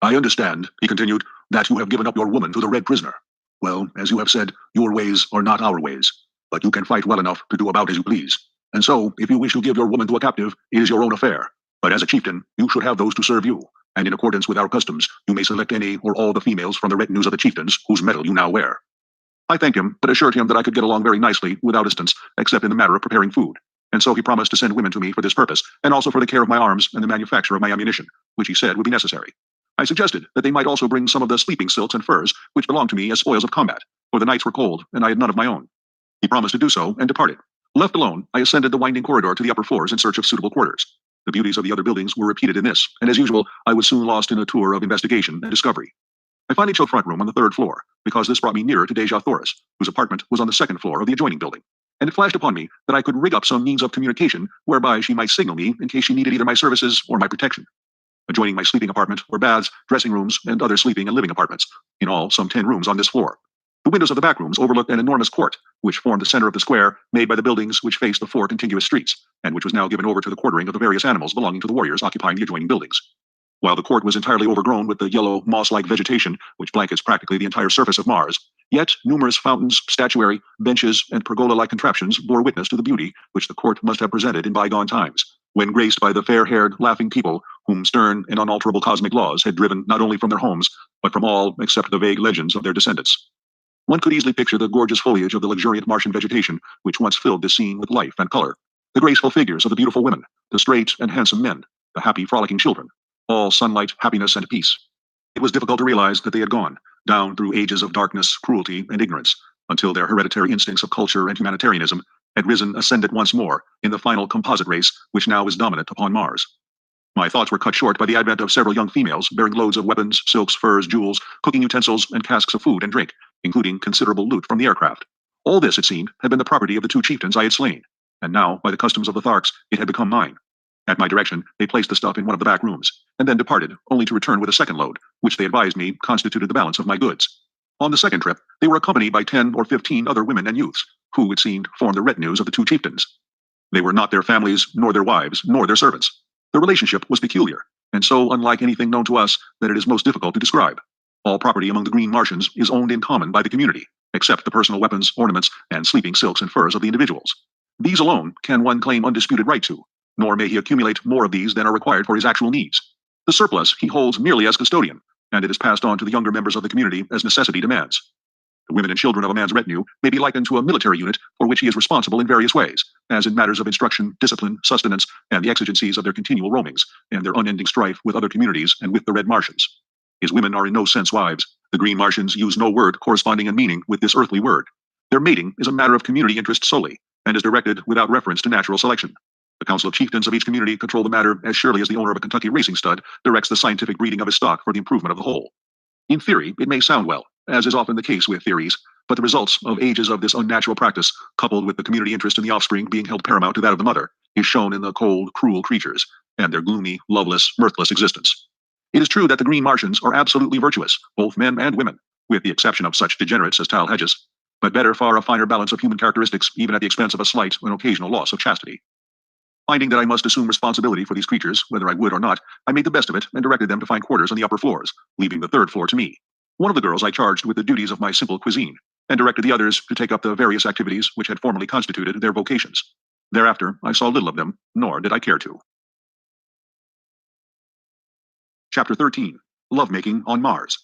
I understand, he continued, that you have given up your woman to the Red Prisoner. Well, as you have said, your ways are not our ways, but you can fight well enough to do about as you please. And so, if you wish to give your woman to a captive, it is your own affair. But as a chieftain, you should have those to serve you, and in accordance with our customs, you may select any or all the females from the retinues of the chieftains whose medal you now wear. I thanked him, but assured him that I could get along very nicely without assistance, except in the matter of preparing food. And so he promised to send women to me for this purpose, and also for the care of my arms and the manufacture of my ammunition, which he said would be necessary. I suggested that they might also bring some of the sleeping silks and furs, which belonged to me as spoils of combat, for the nights were cold, and I had none of my own. He promised to do so, and departed. Left alone, I ascended the winding corridor to the upper floors in search of suitable quarters. The beauties of the other buildings were repeated in this, and as usual, I was soon lost in a tour of investigation and discovery. I finally chose front room on the third floor, because this brought me nearer to Dejah Thoris, whose apartment was on the second floor of the adjoining building, and it flashed upon me that I could rig up some means of communication whereby she might signal me in case she needed either my services or my protection. Adjoining my sleeping apartment were baths, dressing rooms, and other sleeping and living apartments. In all, some 10 rooms on this floor. The windows of the back rooms overlooked an enormous court, which formed the center of the square made by the buildings which faced the 4 contiguous streets, and which was now given over to the quartering of the various animals belonging to the warriors occupying the adjoining buildings. While the court was entirely overgrown with the yellow, moss-like vegetation which blankets practically the entire surface of Mars, yet numerous fountains, statuary, benches, and pergola-like contraptions bore witness to the beauty which the court must have presented in bygone times, when graced by the fair-haired, laughing people whom stern and unalterable cosmic laws had driven not only from their homes, but from all except the vague legends of their descendants. One could easily picture the gorgeous foliage of the luxuriant Martian vegetation which once filled this scene with life and color, the graceful figures of the beautiful women, the straight and handsome men, the happy, frolicking children, all sunlight, happiness, and peace. It was difficult to realize that they had gone, down through ages of darkness, cruelty, and ignorance, until their hereditary instincts of culture and humanitarianism had risen ascendant once more in the final composite race which now is dominant upon Mars. My thoughts were cut short by the advent of several young females bearing loads of weapons, silks, furs, jewels, cooking utensils, and casks of food and drink, including considerable loot from the aircraft. All this, it seemed, had been the property of the 2 chieftains I had slain, and now, by the customs of the Tharks, it had become mine. At my direction, they placed the stuff in one of the back rooms, and then departed, only to return with a second load, which they advised me constituted the balance of my goods. On the second trip, they were accompanied by 10 or 15 other women and youths, who, it seemed, formed the retinues of the 2 chieftains. They were not their families, nor their wives, nor their servants. The relationship was peculiar, and so unlike anything known to us that it is most difficult to describe. All property among the Green Martians is owned in common by the community, except the personal weapons, ornaments, and sleeping silks and furs of the individuals. These alone can one claim undisputed right to, nor may he accumulate more of these than are required for his actual needs. The surplus he holds merely as custodian, and it is passed on to the younger members of the community as necessity demands. The women and children of a man's retinue may be likened to a military unit for which he is responsible in various ways, as in matters of instruction, discipline, sustenance, and the exigencies of their continual roamings, and their unending strife with other communities and with the Red Martians. His women are in no sense wives. The Green Martians use no word corresponding in meaning with this earthly word. Their mating is a matter of community interest solely, and is directed without reference to natural selection. The Council of Chieftains of each community control the matter as surely as the owner of a Kentucky racing stud directs the scientific breeding of his stock for the improvement of the whole. In theory, it may sound well, as is often the case with theories, but the results of ages of this unnatural practice, coupled with the community interest in the offspring being held paramount to that of the mother, is shown in the cold, cruel creatures, and their gloomy, loveless, mirthless existence. It is true that the Green Martians are absolutely virtuous, both men and women, with the exception of such degenerates as Tal Hedges, but better far a finer balance of human characteristics, even at the expense of a slight and occasional loss of chastity. Finding that I must assume responsibility for these creatures, whether I would or not, I made the best of it and directed them to find quarters on the upper floors, leaving the 3rd floor to me. One of the girls I charged with the duties of my simple cuisine, and directed the others to take up the various activities which had formerly constituted their vocations. Thereafter, I saw little of them, nor did I care to. Chapter 13. Lovemaking on Mars.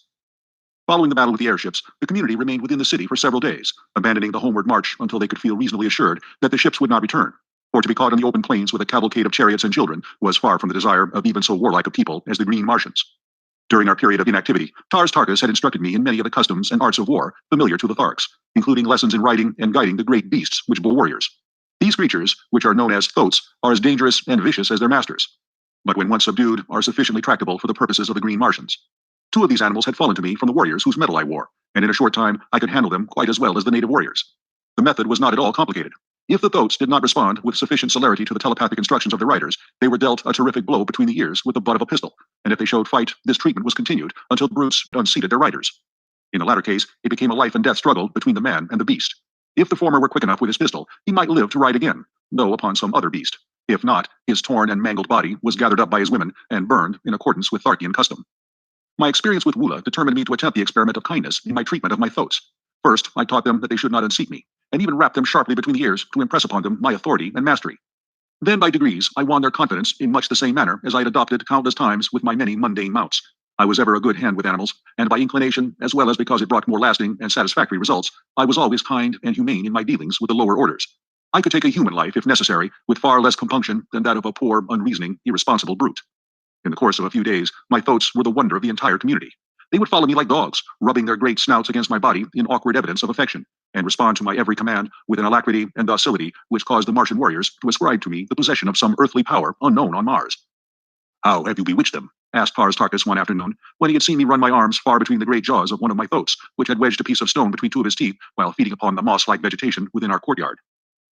Following the battle with the airships, the community remained within the city for several days, abandoning the homeward march until they could feel reasonably assured that the ships would not return. For to be caught in the open plains with a cavalcade of chariots and children was far from the desire of even so warlike a people as the Green Martians. During our period of inactivity, Tarkas had instructed me in many of the customs and arts of war familiar to the Tharks, including lessons in riding and guiding the great beasts which bore warriors. These creatures, which are known as thoats, are as dangerous and vicious as their masters, but when once subdued, are sufficiently tractable for the purposes of the Green Martians. 2 of these animals had fallen to me from the warriors whose metal I wore, and in a short time I could handle them quite as well as the native warriors. The method was not at all complicated. If the thoats did not respond with sufficient celerity to the telepathic instructions of their riders, they were dealt a terrific blow between the ears with the butt of a pistol, and if they showed fight, this treatment was continued until the brutes unseated their riders. In the latter case, it became a life and death struggle between the man and the beast. If the former were quick enough with his pistol, he might live to ride again, though upon some other beast. If not, his torn and mangled body was gathered up by his women and burned in accordance with Tharkian custom. My experience with Wula determined me to attempt the experiment of kindness in my treatment of my thoats. First, I taught them that they should not unseat me, and even rapped them sharply between the ears to impress upon them my authority and mastery. Then, by degrees, I won their confidence in much the same manner as I had adopted countless times with my many mundane mounts. I was ever a good hand with animals, and by inclination, as well as because it brought more lasting and satisfactory results, I was always kind and humane in my dealings with the lower orders. I could take a human life, if necessary, with far less compunction than that of a poor, unreasoning, irresponsible brute. In the course of a few days, my thoats were the wonder of the entire community. They would follow me like dogs, rubbing their great snouts against my body in awkward evidence of affection, and respond to my every command with an alacrity and docility which caused the Martian warriors to ascribe to me the possession of some earthly power unknown on Mars. "How have you bewitched them?" asked Tarkas one afternoon, when he had seen me run my arms far between the great jaws of one of my thoats, which had wedged a piece of stone between 2 of his teeth while feeding upon the moss-like vegetation within our courtyard.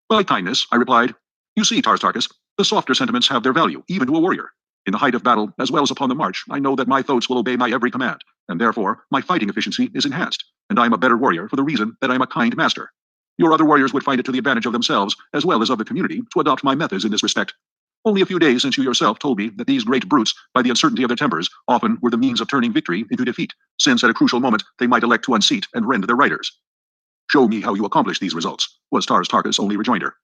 "By kindness," I replied. "You see, Tarkas, the softer sentiments have their value, even to a warrior. In the height of battle, as well as upon the march, I know that my thoats will obey my every command, and therefore my fighting efficiency is enhanced, and I am a better warrior for the reason that I am a kind master. Your other warriors would find it to the advantage of themselves, as well as of the community, to adopt my methods in this respect. Only a few days since you yourself told me that these great brutes, by the uncertainty of their tempers, often were the means of turning victory into defeat, since at a crucial moment they might elect to unseat and rend their riders. Show me how you accomplish these results, was Tarkas' only rejoinder.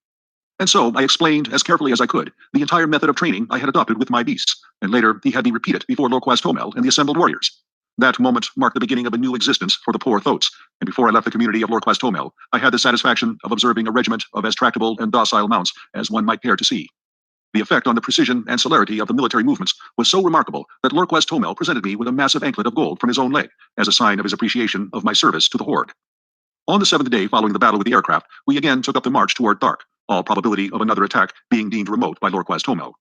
And so I explained, as carefully as I could, the entire method of training I had adopted with my beasts, and later he had me repeat it before Lorquas Tomel and the assembled warriors. That moment marked the beginning of a new existence for the poor thoats, and before I left the community of Lorquas Tomel, I had the satisfaction of observing a regiment of as tractable and docile mounts as one might care to see. The effect on the precision and celerity of the military movements was so remarkable that Lorquas Tomel presented me with a massive anklet of gold from his own leg, as a sign of his appreciation of my service to the horde. On the 7th day following the battle with the aircraft, we again took up the march toward Dark, all probability of another attack being deemed remote by Lorquas Tomel.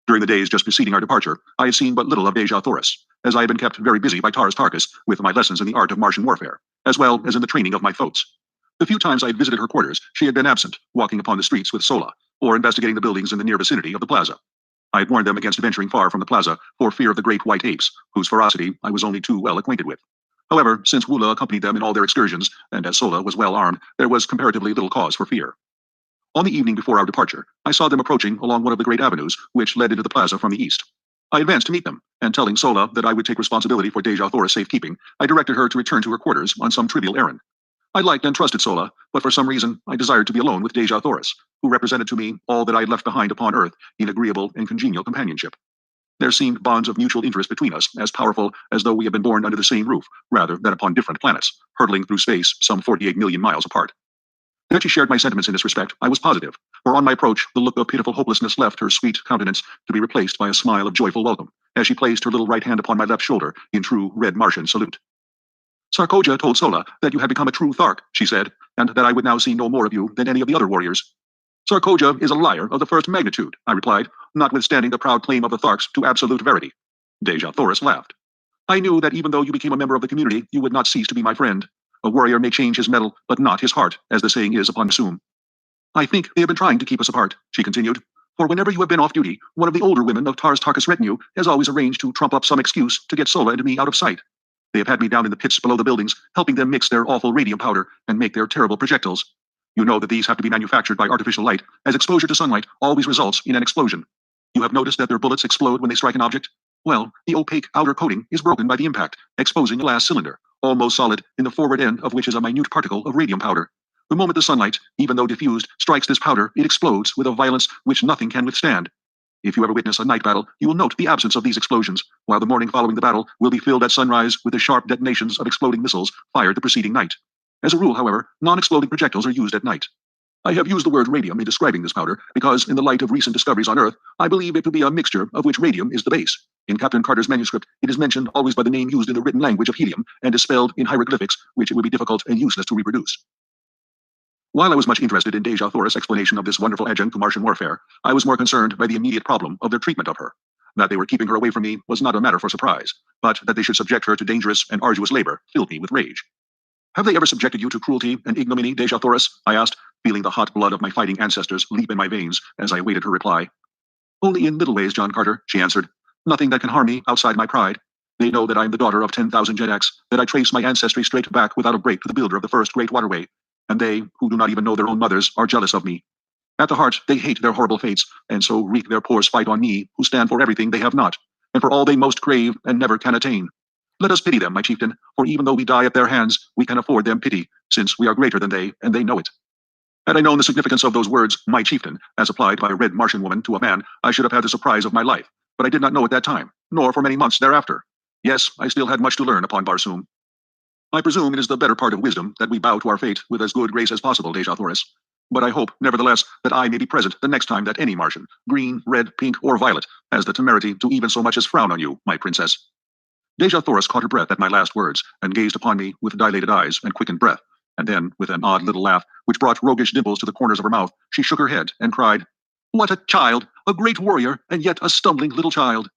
During the days just preceding our departure, I had seen but little of Dejah Thoris, as I had been kept very busy by Tarkas with my lessons in the art of Martian warfare, as well as in the training of my thoats. The few times I had visited her quarters, she had been absent, walking upon the streets with Sola, or investigating the buildings in the near vicinity of the plaza. I had warned them against venturing far from the plaza for fear of the great white apes, whose ferocity I was only too well acquainted with. However, since Wula accompanied them in all their excursions, and as Sola was well armed, there was comparatively little cause for fear. On the evening before our departure, I saw them approaching along one of the great avenues which led into the plaza from the east. I advanced to meet them, and telling Sola that I would take responsibility for Dejah Thoris' safekeeping, I directed her to return to her quarters on some trivial errand. I liked and trusted Sola, but for some reason I desired to be alone with Dejah Thoris, who represented to me all that I had left behind upon earth in agreeable and congenial companionship. There seemed bonds of mutual interest between us, as powerful as though we had been born under the same roof, rather than upon different planets, hurtling through space some 48 million miles apart. That she shared my sentiments in this respect, I was positive, for on my approach, the look of pitiful hopelessness left her sweet countenance to be replaced by a smile of joyful welcome, as she placed her little right hand upon my left shoulder in true red Martian salute. Sarkoja told Sola that you had become a true Thark, she said, and that I would now see no more of you than any of the other warriors. Sarkoja is a liar of the first magnitude, I replied, notwithstanding the proud claim of the Tharks to absolute verity. Dejah Thoris laughed. I knew that even though you became a member of the community, you would not cease to be my friend. A warrior may change his metal, but not his heart, as the saying is upon Sum. I think they have been trying to keep us apart, she continued, for whenever you have been off duty, one of the older women of Tarkas' retinue has always arranged to trump up some excuse to get Sola and me out of sight. They have had me down in the pits below the buildings, helping them mix their awful radium powder and make their terrible projectiles. You know that these have to be manufactured by artificial light, as exposure to sunlight always results in an explosion. You have noticed that their bullets explode when they strike an object? Well, the opaque outer coating is broken by the impact, exposing a glass cylinder, almost solid, in the forward end of which is a minute particle of radium powder. The moment the sunlight, even though diffused, strikes this powder, it explodes with a violence which nothing can withstand. If you ever witness a night battle, you will note the absence of these explosions, while the morning following the battle will be filled at sunrise with the sharp detonations of exploding missiles fired the preceding night. As a rule, however, non-exploding projectiles are used at night. I have used the word radium in describing this powder because, in the light of recent discoveries on Earth, I believe it to be a mixture of which radium is the base. In Captain Carter's manuscript, it is mentioned always by the name used in the written language of helium and is spelled in hieroglyphics, which it would be difficult and useless to reproduce. While I was much interested in Dejah Thoris' explanation of this wonderful adjunct to Martian warfare, I was more concerned by the immediate problem of their treatment of her. That they were keeping her away from me was not a matter for surprise, but that they should subject her to dangerous and arduous labor filled me with rage. Have they ever subjected you to cruelty and ignominy, Dejah Thoris? I asked, feeling the hot blood of my fighting ancestors leap in my veins as I awaited her reply. Only in little ways, John Carter, she answered. Nothing that can harm me outside my pride. They know that I am the daughter of 10,000 Jedaks, that I trace my ancestry straight back without a break to the builder of the first great waterway, and they, who do not even know their own mothers, are jealous of me. At the heart, they hate their horrible fates, and so wreak their poor spite on me, who stand for everything they have not, and for all they most crave and never can attain. Let us pity them, my chieftain, for even though we die at their hands, we can afford them pity, since we are greater than they, and they know it. Had I known the significance of those words, my chieftain, as applied by a red Martian woman to a man, I should have had the surprise of my life, but I did not know at that time, nor for many months thereafter. Yes, I still had much to learn upon Barsoom. I presume it is the better part of wisdom that we bow to our fate with as good grace as possible, Dejah Thoris. But I hope, nevertheless, that I may be present the next time that any Martian, green, red, pink, or violet, has the temerity to even so much as frown on you, my princess. Dejah Thoris caught her breath at my last words, and gazed upon me with dilated eyes and quickened breath, and then, with an odd little laugh, which brought roguish dimples to the corners of her mouth, she shook her head and cried, What a child! A great warrior, and yet a stumbling little child!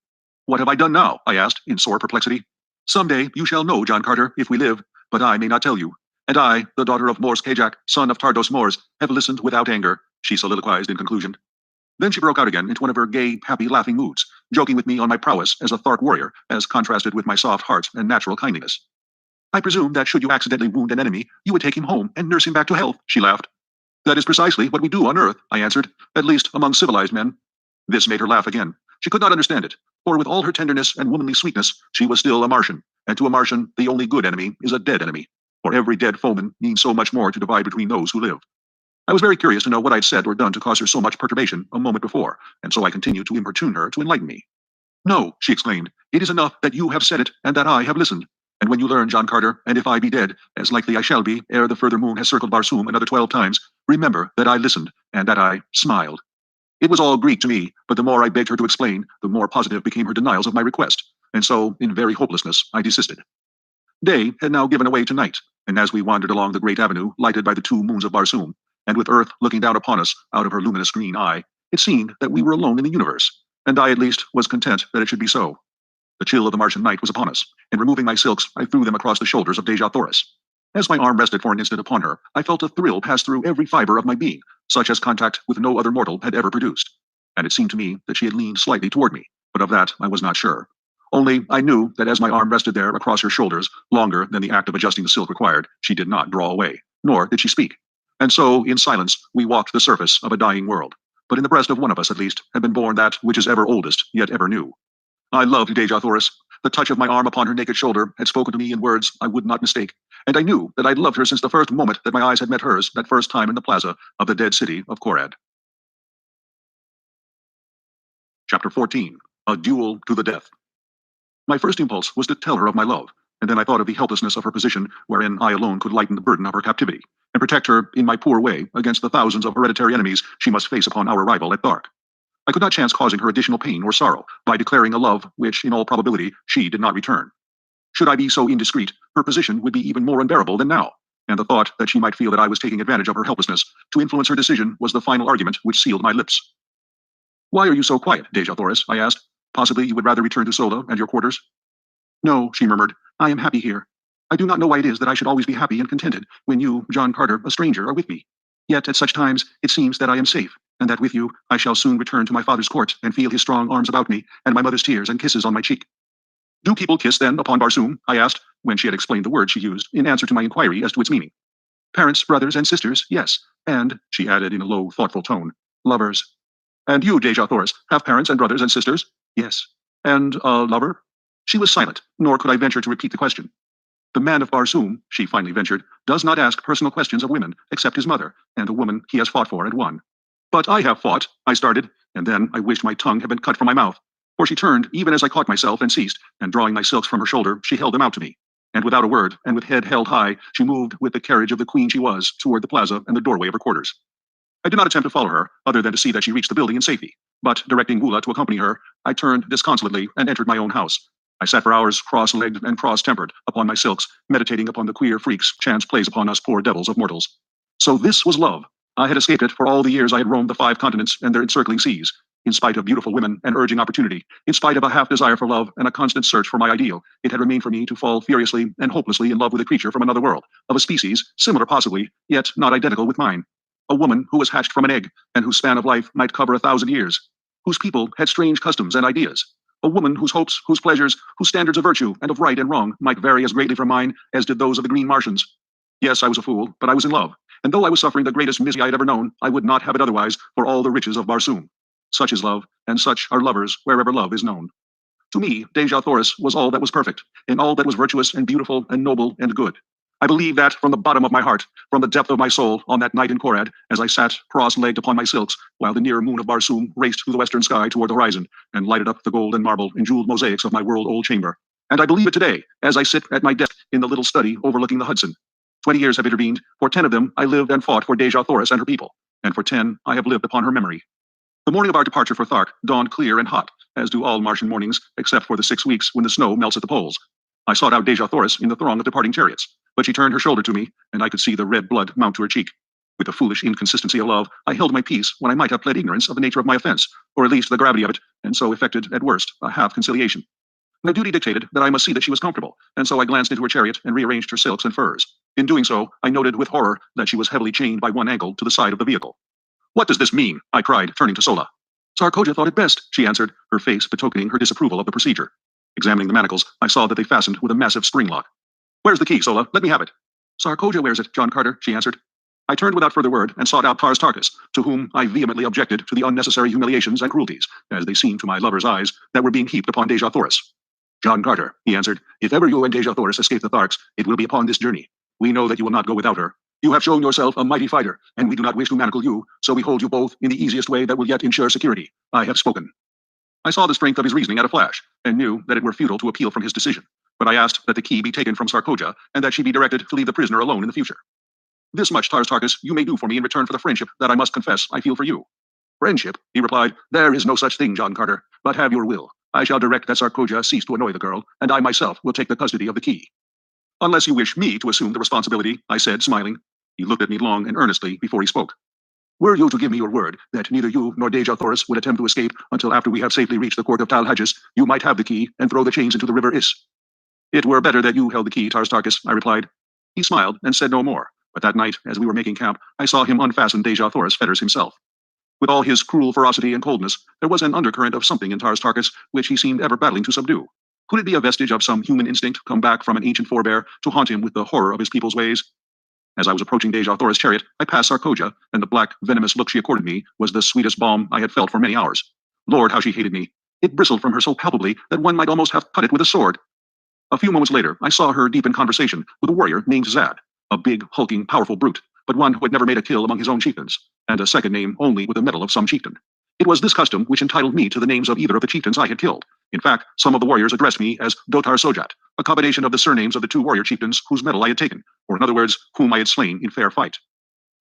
What have I done now? I asked, in sore perplexity. Someday you shall know, John Carter, if we live, but I may not tell you. And I, the daughter of Mors Kajak, son of Tardos Mors, have listened without anger, she soliloquized in conclusion. Then she broke out again into one of her gay, happy, laughing moods, joking with me on my prowess as a Thark warrior, as contrasted with my soft heart and natural kindliness. I presume that should you accidentally wound an enemy, you would take him home and nurse him back to health, she laughed. That is precisely what we do on Earth, I answered, at least among civilized men. This made her laugh again. She could not understand it, for with all her tenderness and womanly sweetness, she was still a Martian, and to a Martian, the only good enemy is a dead enemy, for every dead foeman means so much more to divide between those who live. I was very curious to know what I'd said or done to cause her so much perturbation a moment before, and so I continued to importune her to enlighten me. No, she exclaimed, it is enough that you have said it and that I have listened. And when you learn, John Carter, and if I be dead, as likely I shall be, ere the further moon has circled Barsoom another 12 times, remember that I listened and that I smiled. It was all Greek to me, but the more I begged her to explain, the more positive became her denials of my request, and so, in very hopelessness, I desisted. Day had now given way to night, and as we wandered along the great avenue lighted by the 2 moons of Barsoom, and with Earth looking down upon us out of her luminous green eye, it seemed that we were alone in the universe, and I at least was content that it should be so. The chill of the Martian night was upon us, and removing my silks, I threw them across the shoulders of Dejah Thoris. As my arm rested for an instant upon her, I felt a thrill pass through every fiber of my being, such as contact with no other mortal had ever produced. And it seemed to me that she had leaned slightly toward me, but of that I was not sure. Only I knew that as my arm rested there across her shoulders, longer than the act of adjusting the silk required, she did not draw away, nor did she speak. And so, in silence, we walked the surface of a dying world. But in the breast of one of us, at least, had been born that which is ever oldest, yet ever new. I loved Dejah Thoris. The touch of my arm upon her naked shoulder had spoken to me in words I would not mistake, and I knew that I'd loved her since the first moment that my eyes had met hers that first time in the plaza of the dead city of Korad. Chapter 14. A Duel to the Death. My first impulse was to tell her of my love, and then I thought of the helplessness of her position wherein I alone could lighten the burden of her captivity, and protect her, in my poor way, against the thousands of hereditary enemies she must face upon our arrival at Thark. I could not chance causing her additional pain or sorrow by declaring a love which, in all probability, she did not return. Should I be so indiscreet, her position would be even more unbearable than now, and the thought that she might feel that I was taking advantage of her helplessness to influence her decision was the final argument which sealed my lips. Why are you so quiet, Dejah Thoris? I asked. Possibly you would rather return to Sola and your quarters? No, she murmured. I am happy here. I do not know why it is that I should always be happy and contented when you, John Carter, a stranger, are with me. Yet at such times it seems that I am safe, and that with you I shall soon return to my father's court and feel his strong arms about me, and my mother's tears and kisses on my cheek. Do people kiss then upon Barsoom? I asked, when she had explained the word she used in answer to my inquiry as to its meaning. Parents, brothers, and sisters, yes, and, she added in a low, thoughtful tone, lovers. And you, Dejah Thoris, have parents and brothers and sisters? Yes. And a lover? She was silent, nor could I venture to repeat the question. The man of Barsoom, she finally ventured, does not ask personal questions of women, except his mother, and a woman he has fought for and won. But I have fought, I started, and then I wished my tongue had been cut from my mouth, for she turned even as I caught myself and ceased, and drawing my silks from her shoulder, she held them out to me. And without a word, and with head held high, she moved with the carriage of the queen she was toward the plaza and the doorway of her quarters. I did not attempt to follow her, other than to see that she reached the building in safety, but directing Gula to accompany her, I turned disconsolately and entered my own house. I sat for hours cross-legged and cross-tempered upon my silks, meditating upon the queer freaks chance plays upon us poor devils of mortals. So this was love. I had escaped it for all the years I had roamed the 5 continents and their encircling seas. In spite of beautiful women and urging opportunity, in spite of a half desire for love and a constant search for my ideal, it had remained for me to fall furiously and hopelessly in love with a creature from another world, of a species, similar possibly, yet not identical with mine. A woman who was hatched from an egg, and whose span of life might cover 1,000 years, whose people had strange customs and ideas. A woman whose hopes, whose pleasures, whose standards of virtue and of right and wrong might vary as greatly from mine as did those of the green Martians. Yes, I was a fool, but I was in love, and though I was suffering the greatest misery I had ever known, I would not have it otherwise for all the riches of Barsoom. Such is love, and such are lovers wherever love is known. To me, Dejah Thoris was all that was perfect, and all that was virtuous and beautiful and noble and good. I believe that from the bottom of my heart, from the depth of my soul, on that night in Korad, as I sat cross-legged upon my silks, while the near moon of Barsoom raced through the western sky toward the horizon, and lighted up the gold and marble and jeweled mosaics of my world-old chamber. And I believe it today, as I sit at my desk in the little study overlooking the Hudson. 20 years have intervened. For 10 of them, I lived and fought for Dejah Thoris and her people, and for 10, I have lived upon her memory. The morning of our departure for Thark dawned clear and hot, as do all Martian mornings, except for the 6 weeks when the snow melts at the poles. I sought out Dejah Thoris in the throng of departing chariots, but she turned her shoulder to me, and I could see the red blood mount to her cheek. With the foolish inconsistency of love, I held my peace when I might have pled ignorance of the nature of my offense, or at least the gravity of it, and so effected, at worst, a half-conciliation. My duty dictated that I must see that she was comfortable, and so I glanced into her chariot and rearranged her silks and furs. In doing so, I noted with horror that she was heavily chained by one ankle to the side of the vehicle. What does this mean? I cried, turning to Sola. Sarkoja thought it best, she answered, her face betokening her disapproval of the procedure. Examining the manacles, I saw that they fastened with a massive spring lock. Where's the key, Sola? Let me have it. Sarkoja wears it, John Carter, she answered. I turned without further word and sought out Tarkas, to whom I vehemently objected to the unnecessary humiliations and cruelties, as they seemed to my lover's eyes, that were being heaped upon Dejah Thoris. John Carter, he answered, if ever you and Dejah Thoris escape the Tharks, it will be upon this journey. We know that you will not go without her. You have shown yourself a mighty fighter, and we do not wish to manacle you, so we hold you both in the easiest way that will yet ensure security. I have spoken. I saw the strength of his reasoning at a flash, and knew that it were futile to appeal from his decision, but I asked that the key be taken from Sarkoja, and that she be directed to leave the prisoner alone in the future. This much, Tarkas, you may do for me in return for the friendship that I must confess I feel for you. Friendship, he replied, there is no such thing, John Carter, but have your will. I shall direct that Sarkoja cease to annoy the girl, and I myself will take the custody of the key. Unless you wish me to assume the responsibility, I said, smiling. He looked at me long and earnestly before he spoke. Were you to give me your word that neither you nor Dejah Thoris would attempt to escape until after we have safely reached the court of Tal-Hajjus, you might have the key and throw the chains into the river Is. It were better that you held the key, Tarkas, I replied. He smiled and said no more, but that night, as we were making camp, I saw him unfasten Dejah Thoris' fetters himself. With all his cruel ferocity and coldness, there was an undercurrent of something in Tarkas which he seemed ever battling to subdue. Could it be a vestige of some human instinct come back from an ancient forebear to haunt him with the horror of his people's ways? As I was approaching Dejah Thoris' chariot, I passed Sarkoja, and the black, venomous look she accorded me was the sweetest balm I had felt for many hours. Lord, how she hated me! It bristled from her so palpably that one might almost have cut it with a sword. A few moments later, I saw her deep in conversation with a warrior named Zad, a big, hulking, powerful brute, but one who had never made a kill among his own chieftains, and a second name only with the medal of some chieftain. It was this custom which entitled me to the names of either of the chieftains I had killed. In fact, some of the warriors addressed me as Dotar Sojat, a combination of the surnames of the two warrior chieftains whose medal I had taken, or in other words, whom I had slain in fair fight.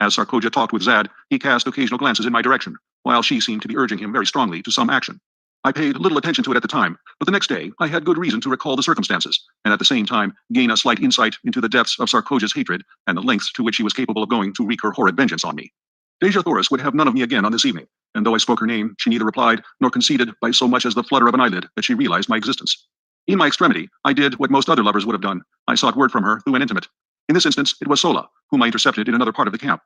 As Sarkoja talked with Zad, he cast occasional glances in my direction, while she seemed to be urging him very strongly to some action. I paid little attention to it at the time, but the next day I had good reason to recall the circumstances, and at the same time gain a slight insight into the depths of Sarkoja's hatred and the lengths to which she was capable of going to wreak her horrid vengeance on me. Dejah Thoris would have none of me again on this evening, and though I spoke her name, she neither replied nor conceded by so much as the flutter of an eyelid that she realized my existence. In my extremity, I did what most other lovers would have done. I sought word from her through an intimate. In this instance, it was Sola, whom I intercepted in another part of the camp.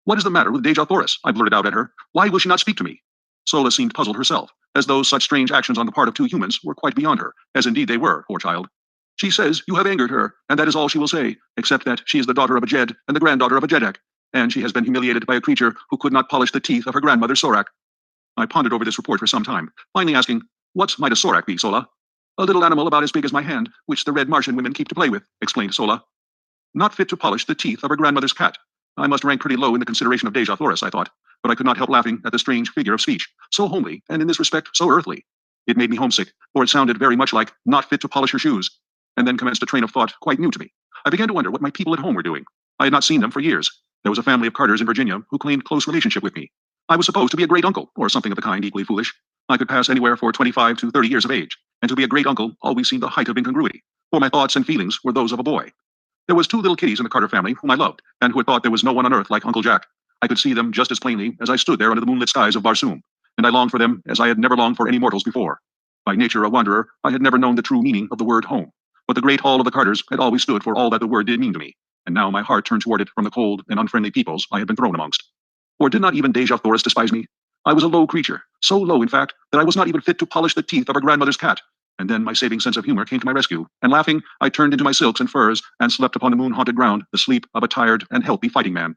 What is the matter with Dejah Thoris? I blurted out at her. Why will she not speak to me? Sola seemed puzzled herself, as though such strange actions on the part of two humans were quite beyond her, as indeed they were, poor child. She says you have angered her, and that is all she will say, except that she is the daughter of a Jed and the granddaughter of a Jeddak, and she has been humiliated by a creature who could not polish the teeth of her grandmother Sorak. I pondered over this report for some time, finally asking, what might a Sorak be, Sola? A little animal about as big as my hand, which the red Martian women keep to play with, explained Sola. Not fit to polish the teeth of her grandmother's cat. I must rank pretty low in the consideration of Dejah Thoris, I thought, but I could not help laughing at the strange figure of speech, so homely, and in this respect so earthly. It made me homesick, for it sounded very much like not fit to polish her shoes, and then commenced a train of thought quite new to me. I began to wonder what my people at home were doing. I had not seen them for years. There was a family of Carters in Virginia who claimed close relationship with me. I was supposed to be a great uncle, or something of the kind equally foolish. I could pass anywhere for 25 to 30 years of age, and to be a great uncle always seemed the height of incongruity, for my thoughts and feelings were those of a boy. There was two little kiddies in the Carter family whom I loved, and who had thought there was no one on earth like Uncle Jack. I could see them just as plainly as I stood there under the moonlit skies of Barsoom, and I longed for them as I had never longed for any mortals before. By nature a wanderer, I had never known the true meaning of the word home, but the great hall of the Carters had always stood for all that the word did mean to me, and now my heart turned toward it from the cold and unfriendly peoples I had been thrown amongst. For did not even Dejah Thoris despise me? I was a low creature, so low in fact, that I was not even fit to polish the teeth of her grandmother's cat. And then my saving sense of humor came to my rescue, and laughing, I turned into my silks and furs and slept upon the moon-haunted ground, the sleep of a tired and healthy fighting man.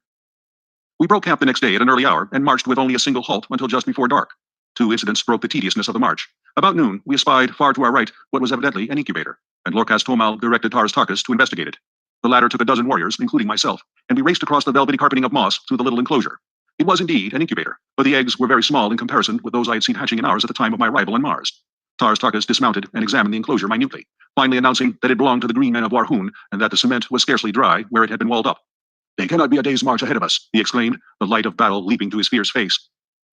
We broke camp the next day at an early hour and marched with only a single halt until just before dark. Two incidents broke the tediousness of the march. About noon, we espied far to our right what was evidently an incubator, and Lorcas Tomal directed Tarkas to investigate it. The latter took a dozen warriors, including myself, and we raced across the velvety carpeting of moss to the little enclosure. It was indeed an incubator, but the eggs were very small in comparison with those I had seen hatching in ours at the time of my arrival on Mars. Tarkas dismounted and examined the enclosure minutely, finally announcing that it belonged to the green men of Warhoon and that the cement was scarcely dry where it had been walled up. They cannot be a day's march ahead of us, he exclaimed, the light of battle leaping to his fierce face.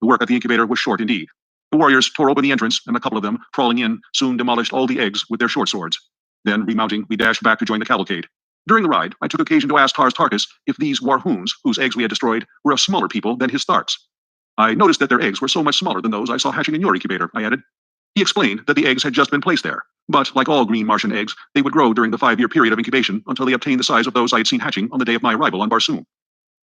The work at the incubator was short indeed. The warriors tore open the entrance, and a couple of them, crawling in, soon demolished all the eggs with their short swords. Then, remounting, we dashed back to join the cavalcade. During the ride, I took occasion to ask Tarkas if these Warhoons, whose eggs we had destroyed, were a smaller people than his Tharks. I noticed that their eggs were so much smaller than those I saw hatching in your incubator, I added. He explained that the eggs had just been placed there, but like all green Martian eggs, they would grow during the 5-year period of incubation until they obtained the size of those I had seen hatching on the day of my arrival on Barsoom.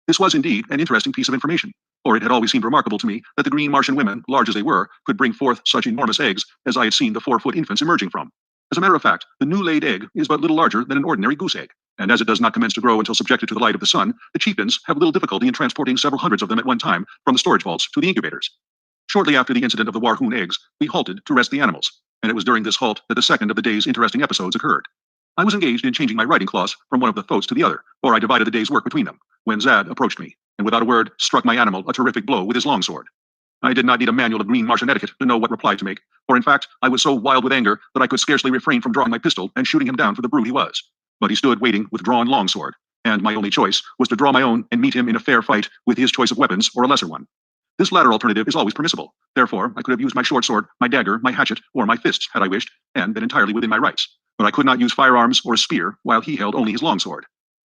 This was indeed an interesting piece of information, For it had always seemed remarkable to me that the green Martian women, large as they were, could bring forth such enormous eggs as I had seen the 4-foot infants emerging from. As a matter of fact, the new laid egg is but little larger than an ordinary goose egg, and as it does not commence to grow until subjected to the light of the sun, the chieftains have little difficulty in transporting several hundreds of them at one time from the storage vaults to the incubators. Shortly after the incident of the Warhoon eggs, we halted to rest the animals, and it was during this halt that the second of the day's interesting episodes occurred. I was engaged in changing my writing cloths from one of the thoats to the other, for I divided the day's work between them, when Zad approached me, and without a word struck my animal a terrific blow with his longsword. I did not need a manual of green Martian etiquette to know what reply to make, for in fact I was so wild with anger that I could scarcely refrain from drawing my pistol and shooting him down for the brute he was. But he stood waiting with drawn longsword, and my only choice was to draw my own and meet him in a fair fight with his choice of weapons or a lesser one. This latter alternative is always permissible. Therefore, I could have used my short sword, my dagger, my hatchet, or my fists had I wished, and been entirely within my rights. But I could not use firearms or a spear while he held only his longsword.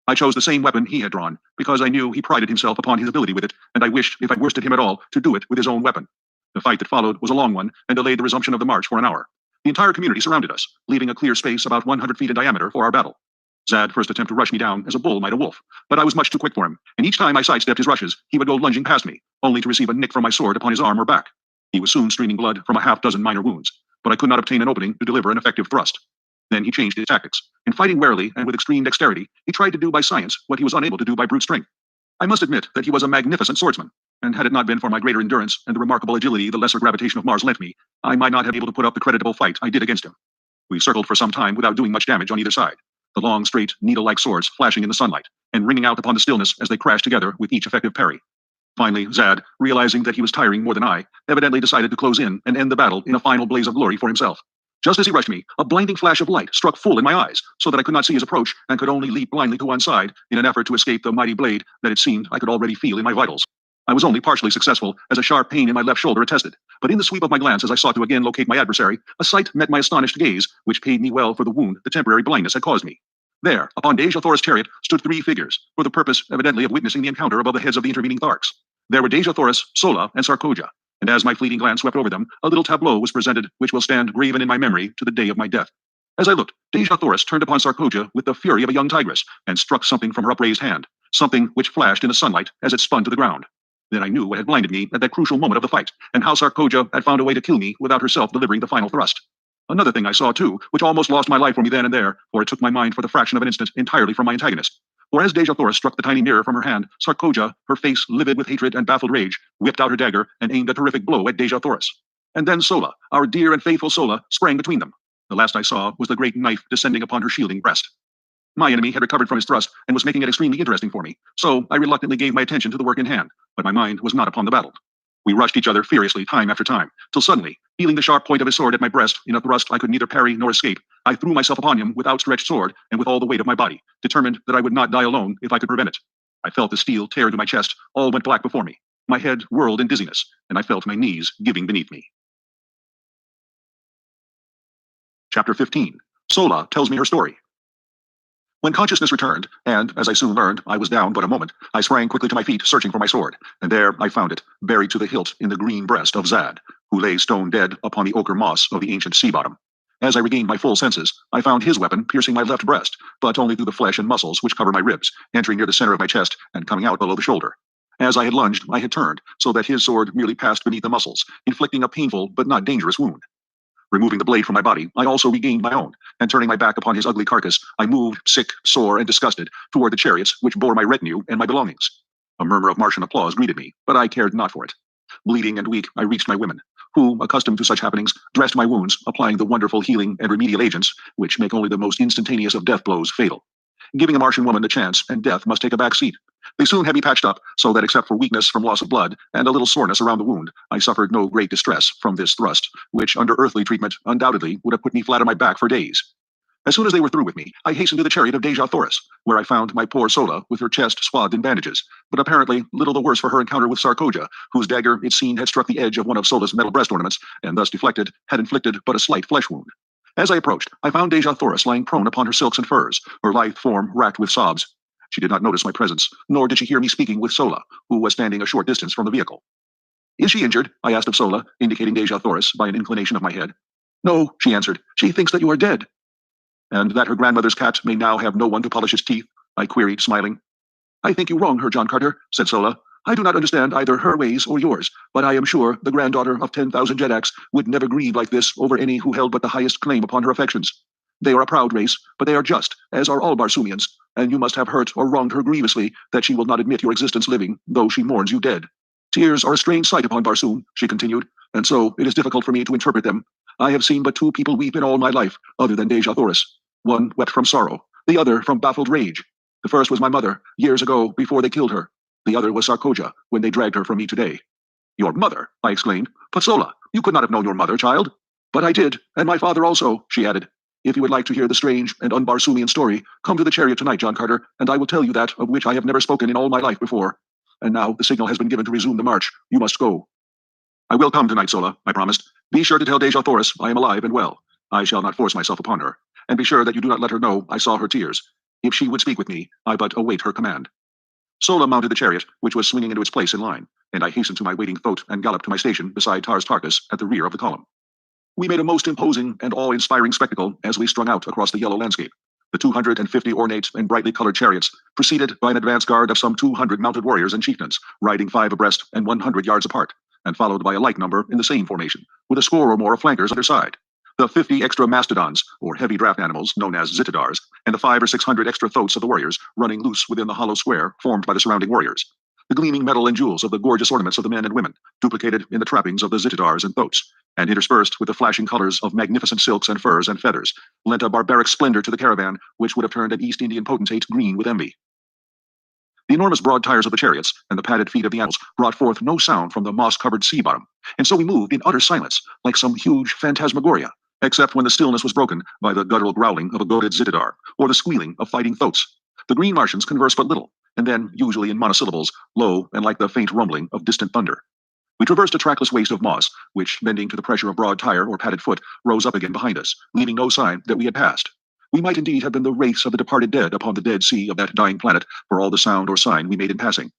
I chose the same weapon he had drawn, because I knew he prided himself upon his ability with it, and I wished, if I worsted him at all, to do it with his own weapon. The fight that followed was a long one, and delayed the resumption of the march for an hour. The entire community surrounded us, leaving a clear space about 100 feet in diameter for our battle. Zad first attempted to rush me down as a bull might a wolf, but I was much too quick for him, and each time I sidestepped his rushes, he would go lunging past me, only to receive a nick from my sword upon his arm or back. He was soon streaming blood from a half-dozen minor wounds, but I could not obtain an opening to deliver an effective thrust. Then he changed his tactics. In fighting warily and with extreme dexterity, he tried to do by science what he was unable to do by brute strength. I must admit that he was a magnificent swordsman, and had it not been for my greater endurance and the remarkable agility the lesser gravitation of Mars lent me, I might not have been able to put up the creditable fight I did against him. We circled for some time without doing much damage on either side, the long, straight, needle-like swords flashing in the sunlight and ringing out upon the stillness as they crashed together with each effective parry. Finally, Zad, realizing that he was tiring more than I, evidently decided to close in and end the battle in a final blaze of glory for himself. Just as he rushed me, a blinding flash of light struck full in my eyes, so that I could not see his approach and could only leap blindly to one side in an effort to escape the mighty blade that it seemed I could already feel in my vitals. I was only partially successful, as a sharp pain in my left shoulder attested, but in the sweep of my glance as I sought to again locate my adversary, a sight met my astonished gaze, which paid me well for the wound the temporary blindness had caused me. There, upon Dejah Thoris' chariot, stood 3 figures, for the purpose, evidently, of witnessing the encounter above the heads of the intervening Tharks. There were Dejah Thoris, Sola, and Sarkoja, and as my fleeting glance swept over them, a little tableau was presented which will stand graven in my memory to the day of my death. As I looked, Dejah Thoris turned upon Sarkoja with the fury of a young tigress, and struck something from her upraised hand, something which flashed in the sunlight as it spun to the ground. Then I knew what had blinded me at that crucial moment of the fight, and how Sarkoja had found a way to kill me without herself delivering the final thrust. Another thing I saw, too, which almost lost my life for me then and there, for it took my mind for the fraction of an instant entirely from my antagonist. For as Dejah Thoris struck the tiny mirror from her hand, Sarkoja, her face livid with hatred and baffled rage, whipped out her dagger and aimed a terrific blow at Dejah Thoris. And then Sola, our dear and faithful Sola, sprang between them. The last I saw was the great knife descending upon her shielding breast. My enemy had recovered from his thrust and was making it extremely interesting for me, so I reluctantly gave my attention to the work in hand, but my mind was not upon the battle. We rushed each other furiously time after time, till suddenly, feeling the sharp point of his sword at my breast in a thrust I could neither parry nor escape, I threw myself upon him with outstretched sword and with all the weight of my body, determined that I would not die alone if I could prevent it. I felt the steel tear into my chest, all went black before me. My head whirled in dizziness, and I felt my knees giving beneath me. Chapter 15. Sola tells me her story. When consciousness returned, and, as I soon learned, I was down but a moment, I sprang quickly to my feet, searching for my sword, and there I found it, buried to the hilt in the green breast of Zad, who lay stone dead upon the ochre moss of the ancient sea bottom. As I regained my full senses, I found his weapon piercing my left breast, but only through the flesh and muscles which cover my ribs, entering near the center of my chest and coming out below the shoulder. As I had lunged, I had turned, so that his sword merely passed beneath the muscles, inflicting a painful but not dangerous wound. Removing the blade from my body, I also regained my own, and turning my back upon his ugly carcass, I moved, sick, sore, and disgusted, toward the chariots which bore my retinue and my belongings. A murmur of Martian applause greeted me, but I cared not for it. Bleeding and weak, I reached my women, who, accustomed to such happenings, dressed my wounds, applying the wonderful healing and remedial agents, which make only the most instantaneous of death blows fatal. Giving a Martian woman a chance, and death must take a back seat. They soon had me patched up, so that except for weakness from loss of blood and a little soreness around the wound, I suffered no great distress from this thrust, which under earthly treatment undoubtedly would have put me flat on my back for days. As soon as they were through with me, I hastened to the chariot of Dejah Thoris, where I found my poor Sola with her chest swathed in bandages, but apparently little the worse for her encounter with Sarkoja, whose dagger, it seemed, had struck the edge of one of Sola's metal breast ornaments, and thus deflected, had inflicted but a slight flesh wound. As I approached, I found Dejah Thoris lying prone upon her silks and furs, her lithe form racked with sobs. She did not notice my presence, nor did she hear me speaking with Sola, who was standing a short distance from the vehicle. "Is she injured?" I asked of Sola, indicating Dejah Thoris by an inclination of my head. "No," she answered. "She thinks that you are dead." "And that her grandmother's cat may now have no one to polish his teeth?" I queried, smiling. "I think you wrong her, John Carter," said Sola. I do not understand either her ways or yours, but I am sure the granddaughter of 10,000 Jedaks would never grieve like this over any who held but the highest claim upon her affections. They are a proud race, but they are just, as are all Barsumians, and you must have hurt or wronged her grievously that she will not admit your existence living, though she mourns you dead. Tears are a strange sight upon Barsoom, she continued, and so it is difficult for me to interpret them. I have seen but two people weep in all my life, other than Dejah Thoris. One wept from sorrow, the other from baffled rage. The first was my mother, years ago, before they killed her. The other was Sarkoja, when they dragged her from me today. Your mother, I exclaimed. But Sola, you could not have known your mother, child. But I did, and my father also, she added. If you would like to hear the strange and unbarsumian story, come to the chariot tonight, John Carter, and I will tell you that of which I have never spoken in all my life before. And now the signal has been given to resume the march. You must go. I will come tonight, Sola, I promised. Be sure to tell Dejah Thoris I am alive and well. I shall not force myself upon her. And be sure that you do not let her know I saw her tears. If she would speak with me, I but await her command. Sola mounted the chariot, which was swinging into its place in line, and I hastened to my waiting thoat and galloped to my station beside Tarkas at the rear of the column. We made a most imposing and awe-inspiring spectacle as we strung out across the yellow landscape. The 250 ornate and brightly colored chariots, preceded by an advance guard of some 200 mounted warriors and chieftains, riding 5 abreast and 100 yards apart, and followed by a like number in the same formation, with a score or more of flankers on their side. The 50 extra mastodons, or heavy draft animals known as zitidars, and the 500 or 600 extra thoats of the warriors running loose within the hollow square formed by the surrounding warriors. The gleaming metal and jewels of the gorgeous ornaments of the men and women, duplicated in the trappings of the zitidars and thoats, and interspersed with the flashing colors of magnificent silks and furs and feathers, lent a barbaric splendor to the caravan which would have turned an East Indian potentate green with envy. The enormous broad tires of the chariots and the padded feet of the animals brought forth no sound from the moss-covered sea bottom, and so we moved in utter silence, like some huge phantasmagoria, except when the stillness was broken by the guttural growling of a goaded zitidar, or the squealing of fighting thoats. The green Martians conversed but little, and then, usually in monosyllables, low and like the faint rumbling of distant thunder. We traversed a trackless waste of moss, which, bending to the pressure of broad tire or padded foot, rose up again behind us, leaving no sign that we had passed. We might indeed have been the race of the departed dead upon the dead sea of that dying planet, for all the sound or sign we made in passing.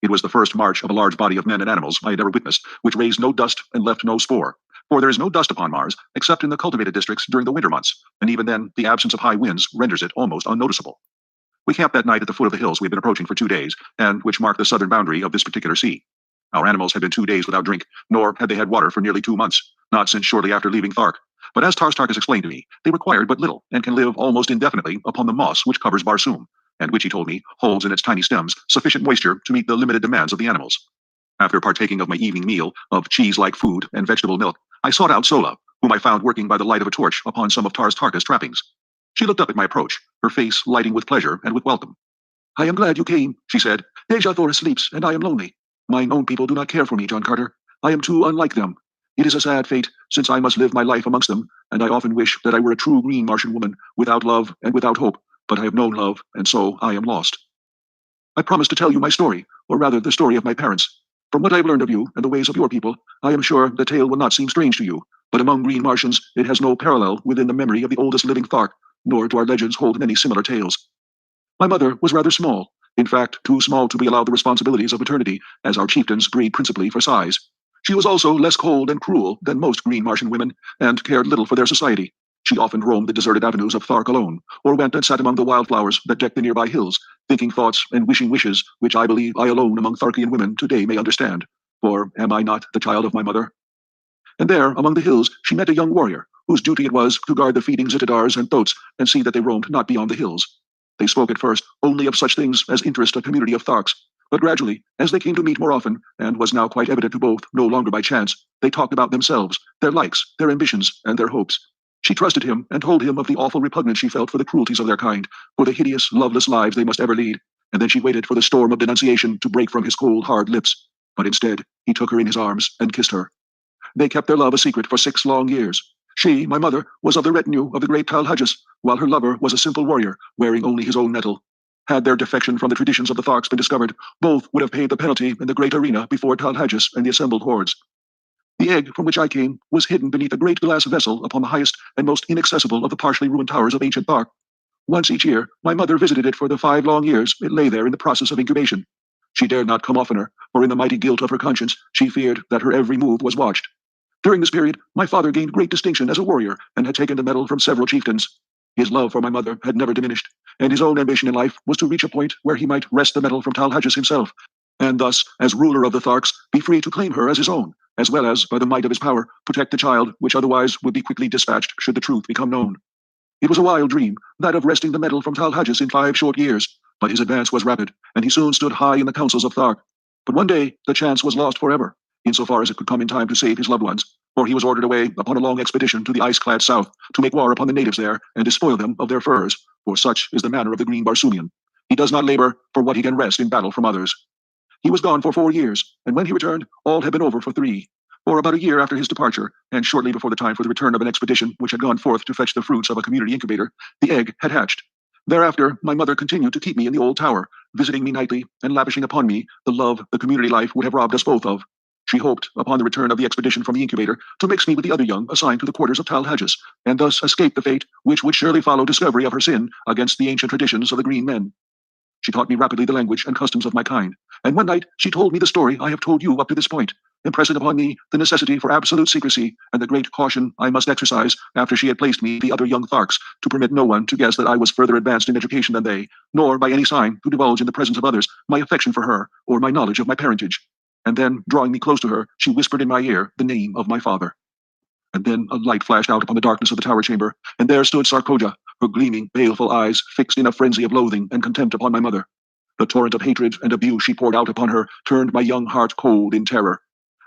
It was the first march of a large body of men and animals I had ever witnessed, which raised no dust and left no spore. For there is no dust upon Mars, except in the cultivated districts during the winter months, and even then the absence of high winds renders it almost unnoticeable. We camped that night at the foot of the hills we had been approaching for 2 days, and which marked the southern boundary of this particular sea. Our animals had been 2 days without drink, nor had they had water for nearly 2 months, not since shortly after leaving Thark. But as Tarkas explained to me, they required but little, and can live almost indefinitely upon the moss which covers Barsoom, and which, he told me, holds in its tiny stems sufficient moisture to meet the limited demands of the animals. After partaking of my evening meal of cheese-like food and vegetable milk, I sought out Sola, whom I found working by the light of a torch upon some of Tarkas' trappings. She looked up at my approach, her face lighting with pleasure and with welcome. I am glad you came, she said. Dejah Thoris sleeps, and I am lonely. Mine own people do not care for me, John Carter. I am too unlike them. It is a sad fate, since I must live my life amongst them, and I often wish that I were a true green Martian woman, without love and without hope, but I have known love, and so I am lost. I promise to tell you my story, or rather the story of my parents. From what I have learned of you and the ways of your people, I am sure the tale will not seem strange to you, but among green Martians it has no parallel within the memory of the oldest living Thark, nor do our legends hold many similar tales. My mother was rather small, in fact, too small to be allowed the responsibilities of maternity, as our chieftains breed principally for size. She was also less cold and cruel than most green Martian women, and cared little for their society. She often roamed the deserted avenues of Thark alone, or went and sat among the wildflowers that decked the nearby hills, thinking thoughts and wishing wishes which I believe I alone among Tharkian women today may understand. For am I not the child of my mother? And there, among the hills, she met a young warrior, whose duty it was to guard the feeding zitidars and thoats, and see that they roamed not beyond the hills. They spoke at first only of such things as interest a community of Tharks, but gradually, as they came to meet more often, and was now quite evident to both, no longer by chance, they talked about themselves, their likes, their ambitions, and their hopes. She trusted him and told him of the awful repugnance she felt for the cruelties of their kind, for the hideous, loveless lives they must ever lead, and then she waited for the storm of denunciation to break from his cold, hard lips. But instead, he took her in his arms and kissed her. They kept their love a secret for 6 long years. She, my mother, was of the retinue of the great Talhajas, while her lover was a simple warrior, wearing only his own metal. Had their defection from the traditions of the Tharks been discovered, both would have paid the penalty in the great arena before Talhajas and the assembled hordes. The egg from which I came was hidden beneath a great glass vessel upon the highest and most inaccessible of the partially ruined towers of ancient Thark. Once each year, my mother visited it for the 5 long years it lay there in the process of incubation. She dared not come oftener, for in the mighty guilt of her conscience, she feared that her every move was watched. During this period, my father gained great distinction as a warrior and had taken the medal from several chieftains. His love for my mother had never diminished, and his own ambition in life was to reach a point where he might wrest the medal from Talhajas himself, and thus, as ruler of the Tharks, be free to claim her as his own, as well as, by the might of his power, protect the child, which otherwise would be quickly dispatched should the truth become known. It was a wild dream, that of wresting the metal from Talhages in 5 short years, but his advance was rapid, and he soon stood high in the councils of Thark. But one day, the chance was lost forever, insofar as it could come in time to save his loved ones, for he was ordered away upon a long expedition to the ice-clad south, to make war upon the natives there, and despoil them of their furs, for such is the manner of the green Barsoomian. He does not labor for what he can wrest in battle from others. He was gone for 4 years, and when he returned, all had been over for 3. For about a year after his departure, and shortly before the time for the return of an expedition which had gone forth to fetch the fruits of a community incubator, the egg had hatched. Thereafter, my mother continued to keep me in the old tower, visiting me nightly and lavishing upon me the love the community life would have robbed us both of. She hoped, upon the return of the expedition from the incubator, to mix me with the other young assigned to the quarters of Talhages, and thus escape the fate which would surely follow discovery of her sin against the ancient traditions of the Green Men. She taught me rapidly the language and customs of my kind, and one night she told me the story I have told you up to this point, impressing upon me the necessity for absolute secrecy and the great caution I must exercise after she had placed me with the other young Tharks to permit no one to guess that I was further advanced in education than they, nor by any sign to divulge in the presence of others my affection for her or my knowledge of my parentage. And then, drawing me close to her, she whispered in my ear the name of my father. And then a light flashed out upon the darkness of the tower chamber, and there stood Sarkoja, her gleaming, baleful eyes fixed in a frenzy of loathing and contempt upon my mother. The torrent of hatred and abuse she poured out upon her turned my young heart cold in terror.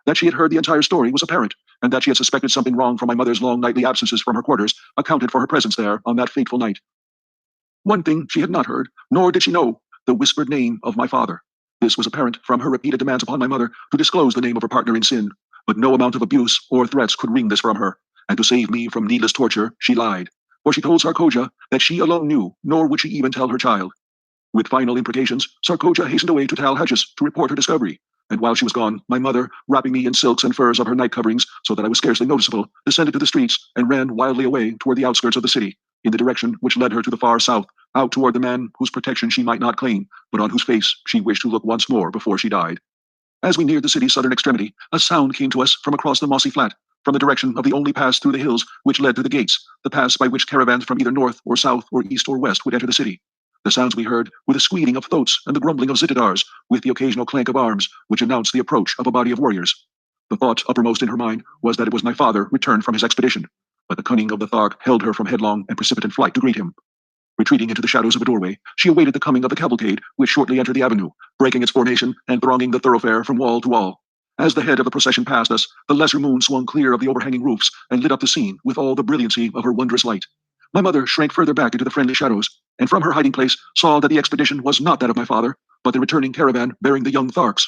That she had heard the entire story was apparent, and that she had suspected something wrong from my mother's long nightly absences from her quarters accounted for her presence there on that fateful night. One thing she had not heard, nor did she know, the whispered name of my father. This was apparent from her repeated demands upon my mother to disclose the name of her partner in sin, but no amount of abuse or threats could wring this from her, and to save me from needless torture, she lied. For she told Sarkoja that she alone knew, nor would she even tell her child. With final imprecations, Sarkoja hastened away to Talhages to report her discovery, and while she was gone, my mother, wrapping me in silks and furs of her night coverings so that I was scarcely noticeable, descended to the streets and ran wildly away toward the outskirts of the city, in the direction which led her to the far south, out toward the man whose protection she might not claim, but on whose face she wished to look once more before she died. As we neared the city's southern extremity, a sound came to us from across the mossy flat, from the direction of the only pass through the hills which led to the gates, the pass by which caravans from either north or south or east or west would enter the city. The sounds we heard were the squealing of thoats and the grumbling of zitidars, with the occasional clank of arms, which announced the approach of a body of warriors. The thought uppermost in her mind was that it was my father returned from his expedition, but the cunning of the Thark held her from headlong and precipitant flight to greet him. Retreating into the shadows of a doorway, she awaited the coming of the cavalcade, which shortly entered the avenue, breaking its formation and thronging the thoroughfare from wall to wall. As the head of the procession passed us, the lesser moon swung clear of the overhanging roofs and lit up the scene with all the brilliancy of her wondrous light. My mother shrank further back into the friendly shadows, and from her hiding place saw that the expedition was not that of my father, but the returning caravan bearing the young Tharks.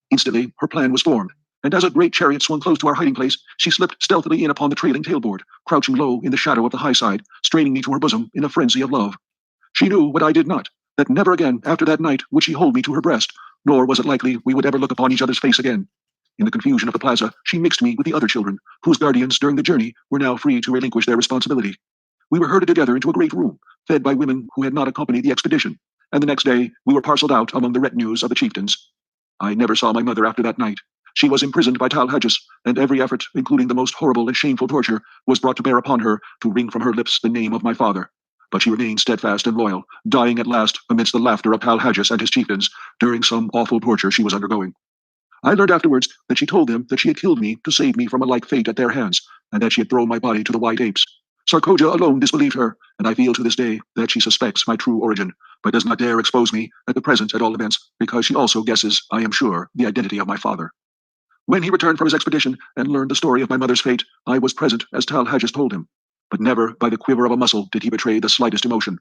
Instantly, her plan was formed, and as a great chariot swung close to our hiding place, she slipped stealthily in upon the trailing tailboard, crouching low in the shadow of the high side, straining me to her bosom in a frenzy of love. She knew what I did not, that never again after that night would she hold me to her breast, nor was it likely we would ever look upon each other's face again. In the confusion of the plaza, she mixed me with the other children, whose guardians during the journey were now free to relinquish their responsibility. We were herded together into a great room, fed by women who had not accompanied the expedition, and the next day we were parceled out among the retinues of the chieftains. I never saw my mother after that night. She was imprisoned by Talhages, and every effort, including the most horrible and shameful torture, was brought to bear upon her to wring from her lips the name of my father. But she remained steadfast and loyal, dying at last amidst the laughter of Talhages and his chieftains during some awful torture she was undergoing. I learned afterwards that she told them that she had killed me to save me from a like fate at their hands, and that she had thrown my body to the white apes. Sarkoja alone disbelieved her, and I feel to this day that she suspects my true origin, but does not dare expose me, at the present at all events, because she also guesses, I am sure, the identity of my father. When he returned from his expedition and learned the story of my mother's fate, I was present as Talhages told him, but never by the quiver of a muscle did he betray the slightest emotion.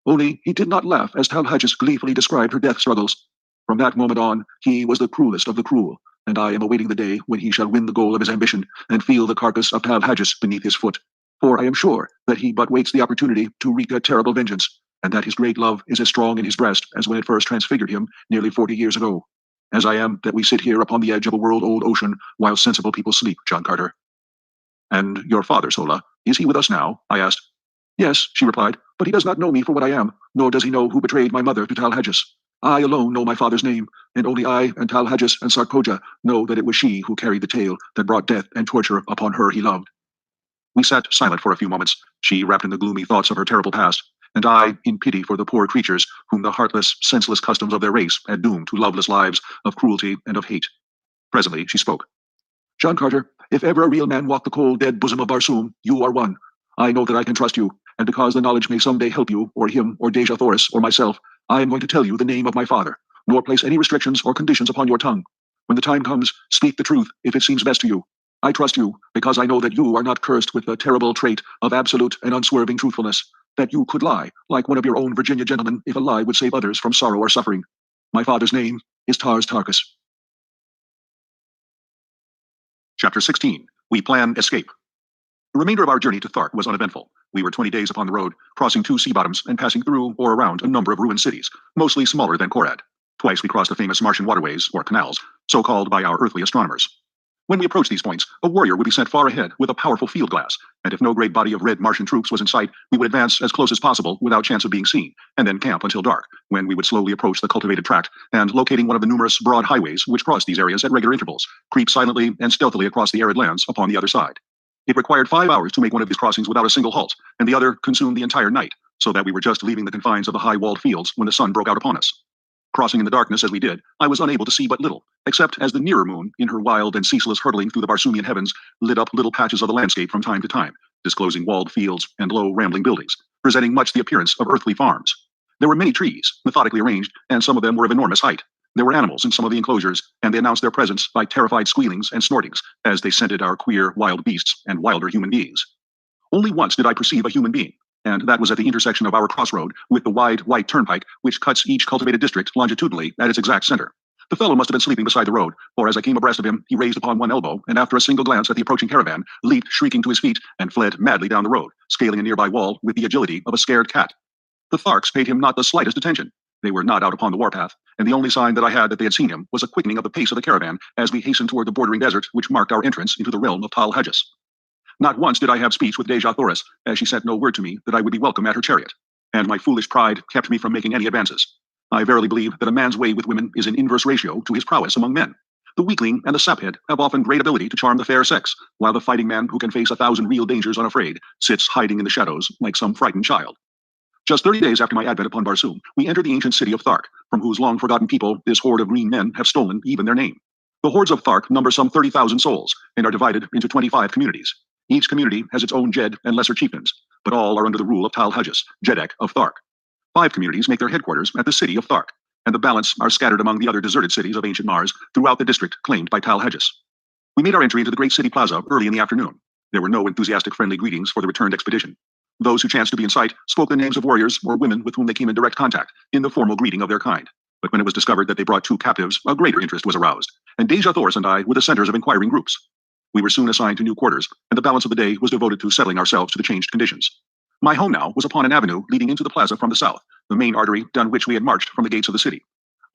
Only he did not laugh as Talhages gleefully described her death struggles. From that moment on, he was the cruelest of the cruel, and I am awaiting the day when he shall win the goal of his ambition and feel the carcass of Talhages beneath his foot. For I am sure that he but waits the opportunity to wreak a terrible vengeance, and that his great love is as strong in his breast as when it first transfigured him nearly 40 years ago. As I am that we sit here upon the edge of a world-old ocean while sensible people sleep, John Carter. And your father, Sola, is he with us now? I asked. Yes, she replied, but he does not know me for what I am, nor does he know who betrayed my mother to Talhages. I alone know my father's name, and only I and Talhages and Sarkoja know that it was she who carried the tale that brought death and torture upon her he loved. We sat silent for a few moments, she wrapped in the gloomy thoughts of her terrible past, and I in pity for the poor creatures whom the heartless, senseless customs of their race had doomed to loveless lives of cruelty and of hate. Presently she spoke. John Carter, if ever a real man walk the cold, dead bosom of Barsoom, you are one. I know that I can trust you, and because the knowledge may someday help you, or him, or Dejah Thoris, or myself, I am going to tell you the name of my father, nor place any restrictions or conditions upon your tongue. When the time comes, speak the truth if it seems best to you. I trust you, because I know that you are not cursed with the terrible trait of absolute and unswerving truthfulness, that you could lie, like one of your own Virginia gentlemen, if a lie would save others from sorrow or suffering. My father's name is Tarkas. Chapter 16. We Plan Escape. The remainder of our journey to Thark was uneventful. We were 20 days upon the road, crossing 2 sea bottoms and passing through or around a number of ruined cities, mostly smaller than Korad. Twice we crossed the famous Martian waterways, or canals, so called by our earthly astronomers. When we approached these points, a warrior would be sent far ahead with a powerful field glass, and if no great body of red Martian troops was in sight, we would advance as close as possible without chance of being seen, and then camp until dark, when we would slowly approach the cultivated tract, and locating one of the numerous broad highways which crossed these areas at regular intervals, creep silently and stealthily across the arid lands upon the other side. It required 5 hours to make one of these crossings without a single halt, and the other consumed the entire night, so that we were just leaving the confines of the high-walled fields when the sun broke out upon us. Crossing in the darkness as we did, I was unable to see but little, except as the nearer moon, in her wild and ceaseless hurtling through the Barsoomian heavens, lit up little patches of the landscape from time to time, disclosing walled fields and low, rambling buildings, presenting much the appearance of earthly farms. There were many trees, methodically arranged, and some of them were of enormous height. There were animals in some of the enclosures, and they announced their presence by terrified squealings and snortings, as they scented our queer, wild beasts and wilder human beings. Only once did I perceive a human being, and that was at the intersection of our crossroad with the wide, white turnpike which cuts each cultivated district longitudinally at its exact center. The fellow must have been sleeping beside the road, for as I came abreast of him, he raised upon one elbow, and after a single glance at the approaching caravan, leaped shrieking to his feet and fled madly down the road, scaling a nearby wall with the agility of a scared cat. The Tharks paid him not the slightest attention. They were not out upon the warpath, and the only sign that I had that they had seen him was a quickening of the pace of the caravan as we hastened toward the bordering desert which marked our entrance into the realm of Dejah. Not once did I have speech with Dejah Thoris, as she sent no word to me that I would be welcome at her chariot, and my foolish pride kept me from making any advances. I verily believe that a man's way with women is in inverse ratio to his prowess among men. The weakling and the saphead have often great ability to charm the fair sex, while the fighting man who can face 1,000 real dangers unafraid sits hiding in the shadows like some frightened child. Just 30 days after my advent upon Barsoom, we entered the ancient city of Thark, from whose long-forgotten people this horde of green men have stolen even their name. The hordes of Thark number some 30,000 souls, and are divided into 25 communities. Each community has its own Jed and lesser chieftains, but all are under the rule of Dejah, Jedek of Thark. 5 communities make their headquarters at the city of Thark, and the balance are scattered among the other deserted cities of ancient Mars throughout the district claimed by Dejah. We made our entry into the great city plaza early in the afternoon. There were no enthusiastic friendly greetings for the returned expedition. Those who chanced to be in sight spoke the names of warriors or women with whom they came in direct contact in the formal greeting of their kind. But when it was discovered that they brought 2 captives, a greater interest was aroused, and Dejah Thoris and I were the centers of inquiring groups. We were soon assigned to new quarters, and the balance of the day was devoted to settling ourselves to the changed conditions. My home now was upon an avenue leading into the plaza from the south, the main artery down which we had marched from the gates of the city.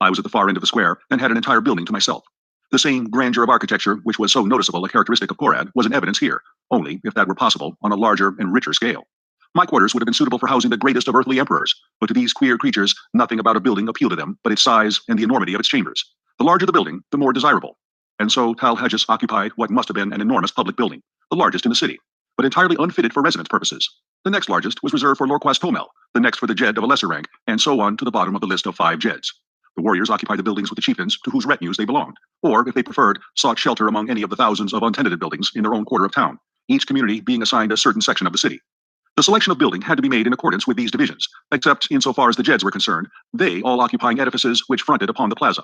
I was at the far end of the square and had an entire building to myself. The same grandeur of architecture which was so noticeable a characteristic of Korad was in evidence here, only, if that were possible, on a larger and richer scale. My quarters would have been suitable for housing the greatest of earthly emperors, but to these queer creatures, nothing about a building appealed to them but its size and the enormity of its chambers. The larger the building, the more desirable. And so Dejah occupied what must have been an enormous public building, the largest in the city, but entirely unfitted for residence purposes. The next largest was reserved for Lorquas Tomel, the next for the Jed of a lesser rank, and so on to the bottom of the list of 5 Jeds. The warriors occupied the buildings with the chieftains to whose retinues they belonged, or, if they preferred, sought shelter among any of the thousands of untenanted buildings in their own quarter of town, each community being assigned a certain section of the city. The selection of building had to be made in accordance with these divisions, except insofar as the Jeds were concerned, they all occupying edifices which fronted upon the plaza.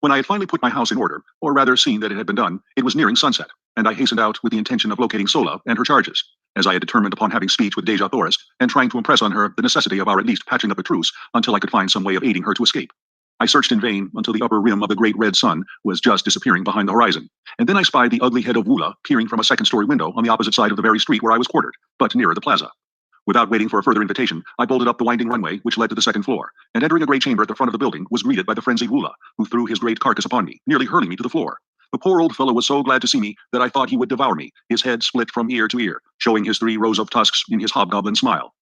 When I had finally put my house in order, or rather seen that it had been done, it was nearing sunset, and I hastened out with the intention of locating Sola and her charges, as I had determined upon having speech with Dejah Thoris and trying to impress on her the necessity of our at least patching up a truce until I could find some way of aiding her to escape. I searched in vain until the upper rim of the great red sun was just disappearing behind the horizon, and then I spied the ugly head of Wula peering from a second-story window on the opposite side of the very street where I was quartered, but nearer the plaza. Without waiting for a further invitation, I bolted up the winding runway which led to the second floor, and entering a great chamber at the front of the building, was greeted by the frenzied Wula, who threw his great carcass upon me, nearly hurling me to the floor. The poor old fellow was so glad to see me that I thought he would devour me, his head split from ear to ear, showing his 3 rows of tusks in his hobgoblin smile.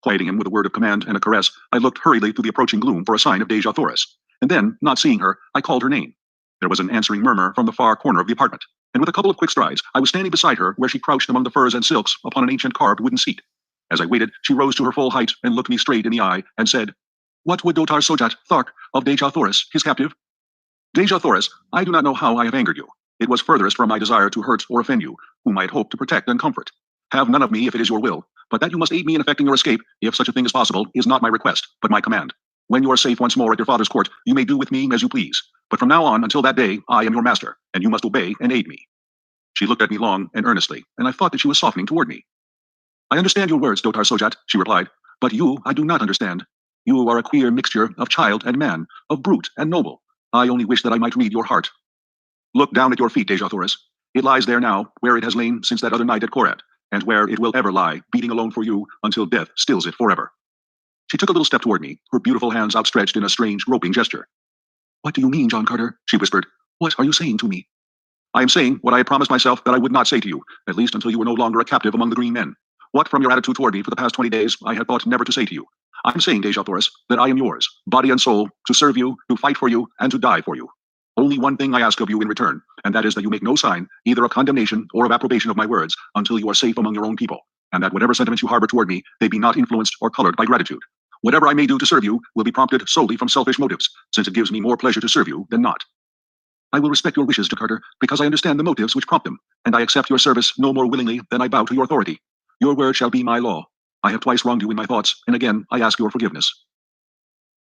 Quieting him with a word of command and a caress, I looked hurriedly through the approaching gloom for a sign of Dejah Thoris, and then, not seeing her, I called her name. There was an answering murmur from the far corner of the apartment, and with a couple of quick strides, I was standing beside her where she crouched among the furs and silks upon an ancient carved wooden seat. As I waited, she rose to her full height and looked me straight in the eye and said, "What would Dotar Sojat, Thark, of Dejah Thoris, his captive?" Dejah Thoris, I do not know how I have angered you. It was furthest from my desire to hurt or offend you, whom I had hoped to protect and comfort. Have none of me if it is your will, but that you must aid me in effecting your escape, if such a thing is possible, is not my request, but my command. When you are safe once more at your father's court, you may do with me as you please. But from now on until that day, I am your master, and you must obey and aid me. She looked at me long and earnestly, and I thought that she was softening toward me. I understand your words, Dotar Sojat, she replied, but you I do not understand. You are a queer mixture of child and man, of brute and noble. I only wish that I might read your heart. Look down at your feet, Dejah Thoris. It lies there now, where it has lain since that other night at Korat, and where it will ever lie, beating alone for you until death stills it forever. She took a little step toward me, her beautiful hands outstretched in a strange, groping gesture. What do you mean, John Carter? She whispered. What are you saying to me? I am saying what I had promised myself that I would not say to you, at least until you were no longer a captive among the green men. What from your attitude toward me for the past 20 days I had thought never to say to you. I am saying, Dejah Thoris, that I am yours, body and soul, to serve you, to fight for you, and to die for you. Only one thing I ask of you in return, and that is that you make no sign, either of condemnation or of approbation of my words, until you are safe among your own people, and that whatever sentiments you harbor toward me, they be not influenced or colored by gratitude. Whatever I may do to serve you will be prompted solely from selfish motives, since it gives me more pleasure to serve you than not. I will respect your wishes, Carter, because I understand the motives which prompt them, and I accept your service no more willingly than I bow to your authority. Your word shall be my law. I have twice wronged you in my thoughts, and again I ask your forgiveness.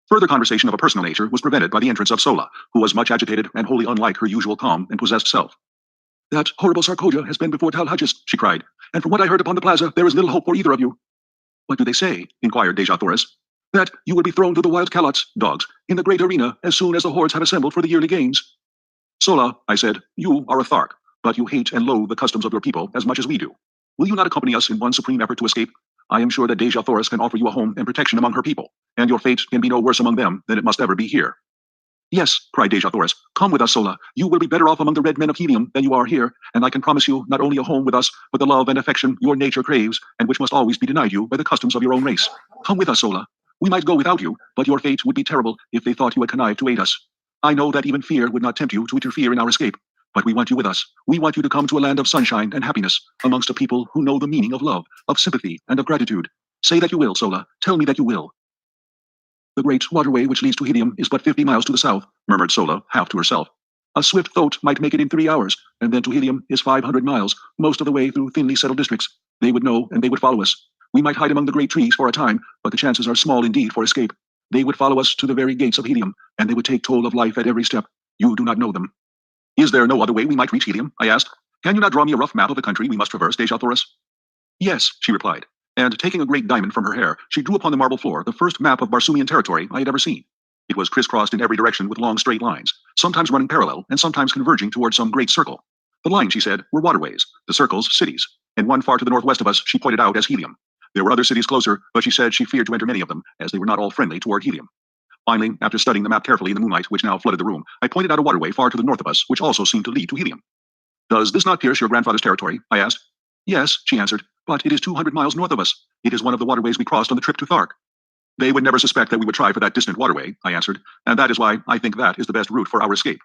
Further conversation of a personal nature was prevented by the entrance of Sola, who was much agitated and wholly unlike her usual calm and possessed self. That horrible Sarkoja has been before Tal Hudges, she cried, and from what I heard upon the plaza, there is little hope for either of you. What do they say? Inquired Dejah Thoris. That you will be thrown to the wild calots, dogs, in the great arena as soon as the hordes have assembled for the yearly games. Sola, I said, you are a Thark, but you hate and loathe the customs of your people as much as we do. Will you not accompany us in one supreme effort to escape? I am sure that Dejah Thoris can offer you a home and protection among her people, and your fate can be no worse among them than it must ever be here. Yes, cried Dejah Thoris, come with us, Sola. You will be better off among the red men of Helium than you are here, and I can promise you not only a home with us, but the love and affection your nature craves, and which must always be denied you by the customs of your own race. Come with us, Sola. We might go without you, but your fate would be terrible if they thought you had connived to aid us. I know that even fear would not tempt you to interfere in our escape, but we want you with us. We want you to come to a land of sunshine and happiness, amongst a people who know the meaning of love, of sympathy, and of gratitude. Say that you will, Sola. Tell me that you will. The great waterway which leads to Helium is but 50 miles to the south, murmured Sola, half to herself. A swift boat might make it in 3 hours, and then to Helium is 500 miles, most of the way through thinly settled districts. They would know, and they would follow us. We might hide among the great trees for a time, but the chances are small indeed for escape. They would follow us to the very gates of Helium, and they would take toll of life at every step. You do not know them. Is there no other way we might reach Helium? I asked. Can you not draw me a rough map of the country we must traverse, Dejah Thoris? Yes, she replied, and taking a great diamond from her hair, she drew upon the marble floor the first map of Barsumian territory I had ever seen. It was crisscrossed in every direction with long straight lines, sometimes running parallel and sometimes converging towards some great circle. The lines, she said, were waterways, the circles cities, and one far to the northwest of us she pointed out as Helium. There were other cities closer, but she said she feared to enter many of them, as they were not all friendly toward Helium. Finally, after studying the map carefully in the moonlight which now flooded the room, I pointed out a waterway far to the north of us, which also seemed to lead to Helium. Does this not pierce your grandfather's territory? I asked. Yes, she answered, but it is 200 miles north of us. It is one of the waterways we crossed on the trip to Thark. They would never suspect that we would try for that distant waterway, I answered, and that is why I think that is the best route for our escape.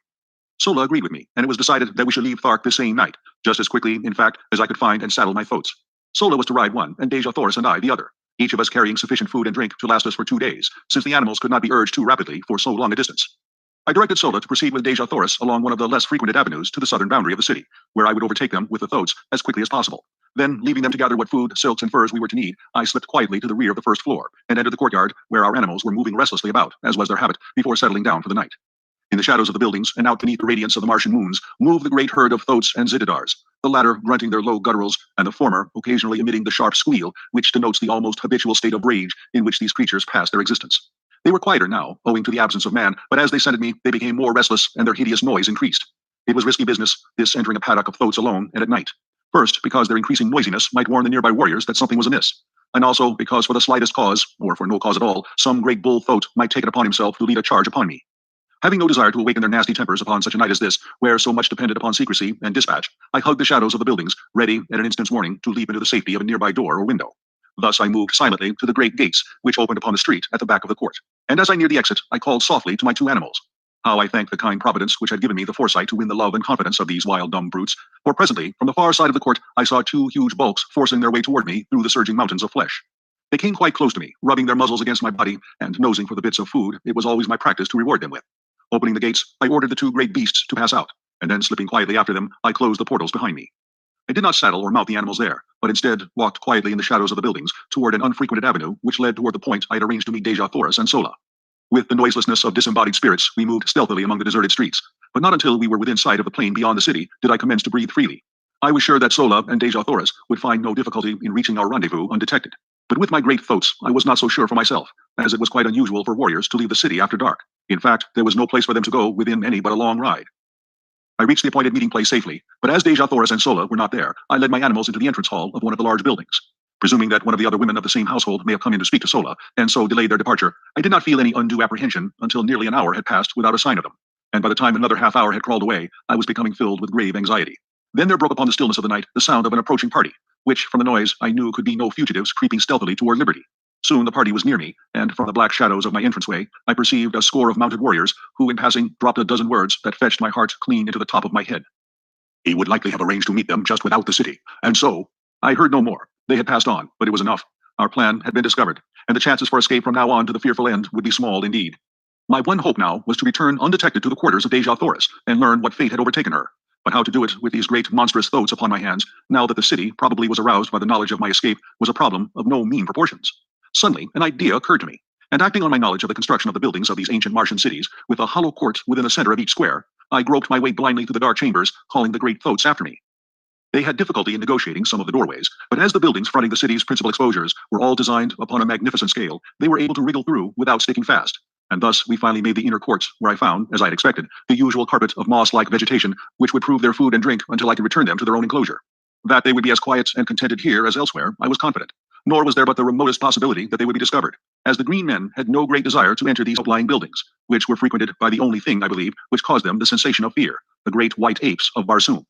Sola agreed with me, and it was decided that we should leave Thark the same night, just as quickly, in fact, as I could find and saddle my thoats. Sola was to ride one, and Dejah Thoris and I the other, each of us carrying sufficient food and drink to last us for 2 days, since the animals could not be urged too rapidly for so long a distance. I directed Sola to proceed with Dejah Thoris along one of the less frequented avenues to the southern boundary of the city, where I would overtake them with the thoats as quickly as possible. Then, leaving them to gather what food, silks, and furs we were to need, I slipped quietly to the rear of the first floor and entered the courtyard, where our animals were moving restlessly about, as was their habit, before settling down for the night. In the shadows of the buildings, and out beneath the radiance of the Martian moons, moved the great herd of thoats and zitidars, the latter grunting their low gutturals, and the former occasionally emitting the sharp squeal, which denotes the almost habitual state of rage in which these creatures pass their existence. They were quieter now, owing to the absence of man, but as they scented me, they became more restless, and their hideous noise increased. It was risky business, this entering a paddock of thoats alone and at night. First, because their increasing noisiness might warn the nearby warriors that something was amiss, and also because for the slightest cause, or for no cause at all, some great bull thoat might take it upon himself to lead a charge upon me. Having no desire to awaken their nasty tempers upon such a night as this, where so much depended upon secrecy and dispatch, I hugged the shadows of the buildings, ready, at an instant's warning, to leap into the safety of a nearby door or window. Thus I moved silently to the great gates, which opened upon the street at the back of the court, and as I neared the exit, I called softly to my 2 animals. How I thanked the kind Providence which had given me the foresight to win the love and confidence of these wild dumb brutes, for presently, from the far side of the court, I saw 2 huge bulks forcing their way toward me through the surging mountains of flesh. They came quite close to me, rubbing their muzzles against my body and nosing for the bits of food it was always my practice to reward them with. Opening the gates, I ordered the two great beasts to pass out, and then slipping quietly after them, I closed the portals behind me. I did not saddle or mount the animals there, but instead walked quietly in the shadows of the buildings toward an unfrequented avenue which led toward the point I had arranged to meet Dejah, Thoris, and Sola. With the noiselessness of disembodied spirits, we moved stealthily among the deserted streets, but not until we were within sight of the plain beyond the city did I commence to breathe freely. I was sure that Sola and Dejah Thoris would find no difficulty in reaching our rendezvous undetected. But with my great thoats, I was not so sure for myself, as it was quite unusual for warriors to leave the city after dark. In fact, there was no place for them to go within any but a long ride. I reached the appointed meeting place safely, but as Dejah, Thoris, and Sola were not there, I led my animals into the entrance hall of one of the large buildings. Presuming that one of the other women of the same household may have come in to speak to Sola, and so delayed their departure, I did not feel any undue apprehension until nearly an hour had passed without a sign of them, and by the time another half hour had crawled away, I was becoming filled with grave anxiety. Then there broke upon the stillness of the night the sound of an approaching party, which, from the noise, I knew could be no fugitives creeping stealthily toward liberty. Soon the party was near me, and from the black shadows of my entranceway, I perceived a score of mounted warriors who, in passing, dropped a dozen words that fetched my heart clean into the top of my head. He would likely have arranged to meet them just without the city, and so... I heard no more. They had passed on, but it was enough. Our plan had been discovered, and the chances for escape from now on to the fearful end would be small indeed. My one hope now was to return undetected to the quarters of Dejah, Thoris, and learn what fate had overtaken her. But how to do it with these great monstrous thoats upon my hands, now that the city probably was aroused by the knowledge of my escape, was a problem of no mean proportions. Suddenly, an idea occurred to me, and acting on my knowledge of the construction of the buildings of these ancient Martian cities, with a hollow court within the center of each square, I groped my way blindly through the dark chambers, calling the great thoats after me. They had difficulty in negotiating some of the doorways, but as the buildings fronting the city's principal exposures were all designed upon a magnificent scale, they were able to wriggle through without sticking fast. And thus we finally made the inner courts, where I found, as I had expected, the usual carpet of moss-like vegetation, which would prove their food and drink until I could return them to their own enclosure. That they would be as quiet and contented here as elsewhere, I was confident. Nor was there but the remotest possibility that they would be discovered, as the green men had no great desire to enter these outlying buildings, which were frequented by the only thing, I believe, which caused them the sensation of fear, the great white apes of Barsoom.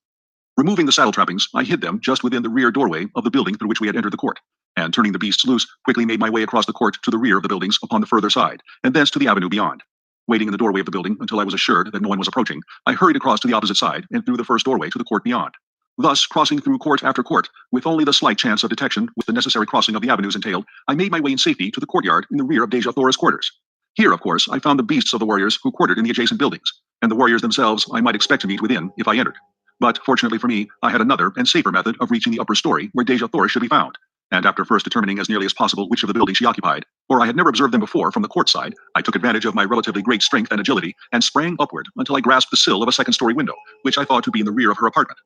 Removing the saddle trappings, I hid them just within the rear doorway of the building through which we had entered the court, and turning the beasts loose, quickly made my way across the court to the rear of the buildings upon the further side, and thence to the avenue beyond. Waiting in the doorway of the building until I was assured that no one was approaching, I hurried across to the opposite side and through the first doorway to the court beyond. Thus, crossing through court after court, with only the slight chance of detection with the necessary crossing of the avenues entailed, I made my way in safety to the courtyard in the rear of Dejah, Thoris' quarters. Here, of course, I found the beasts of the warriors who quartered in the adjacent buildings, and the warriors themselves I might expect to meet within if I entered. But fortunately for me, I had another and safer method of reaching the upper story where Dejah, Thoris should be found, and after first determining as nearly as possible which of the buildings she occupied, for I had never observed them before from the court side, I took advantage of my relatively great strength and agility and sprang upward until I grasped the sill of a second-story window, which I thought to be in the rear of her apartment.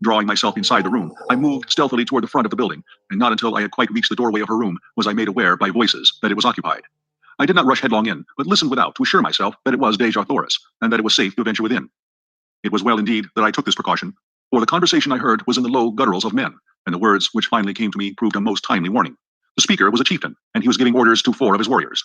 Drawing myself inside the room, I moved stealthily toward the front of the building, and not until I had quite reached the doorway of her room was I made aware by voices that it was occupied. I did not rush headlong in, but listened without to assure myself that it was Dejah, Thoris, and that it was safe to venture within. It was well indeed that I took this precaution, for the conversation I heard was in the low gutturals of men, and the words which finally came to me proved a most timely warning. The speaker was a chieftain, and he was giving orders to 4 of his warriors.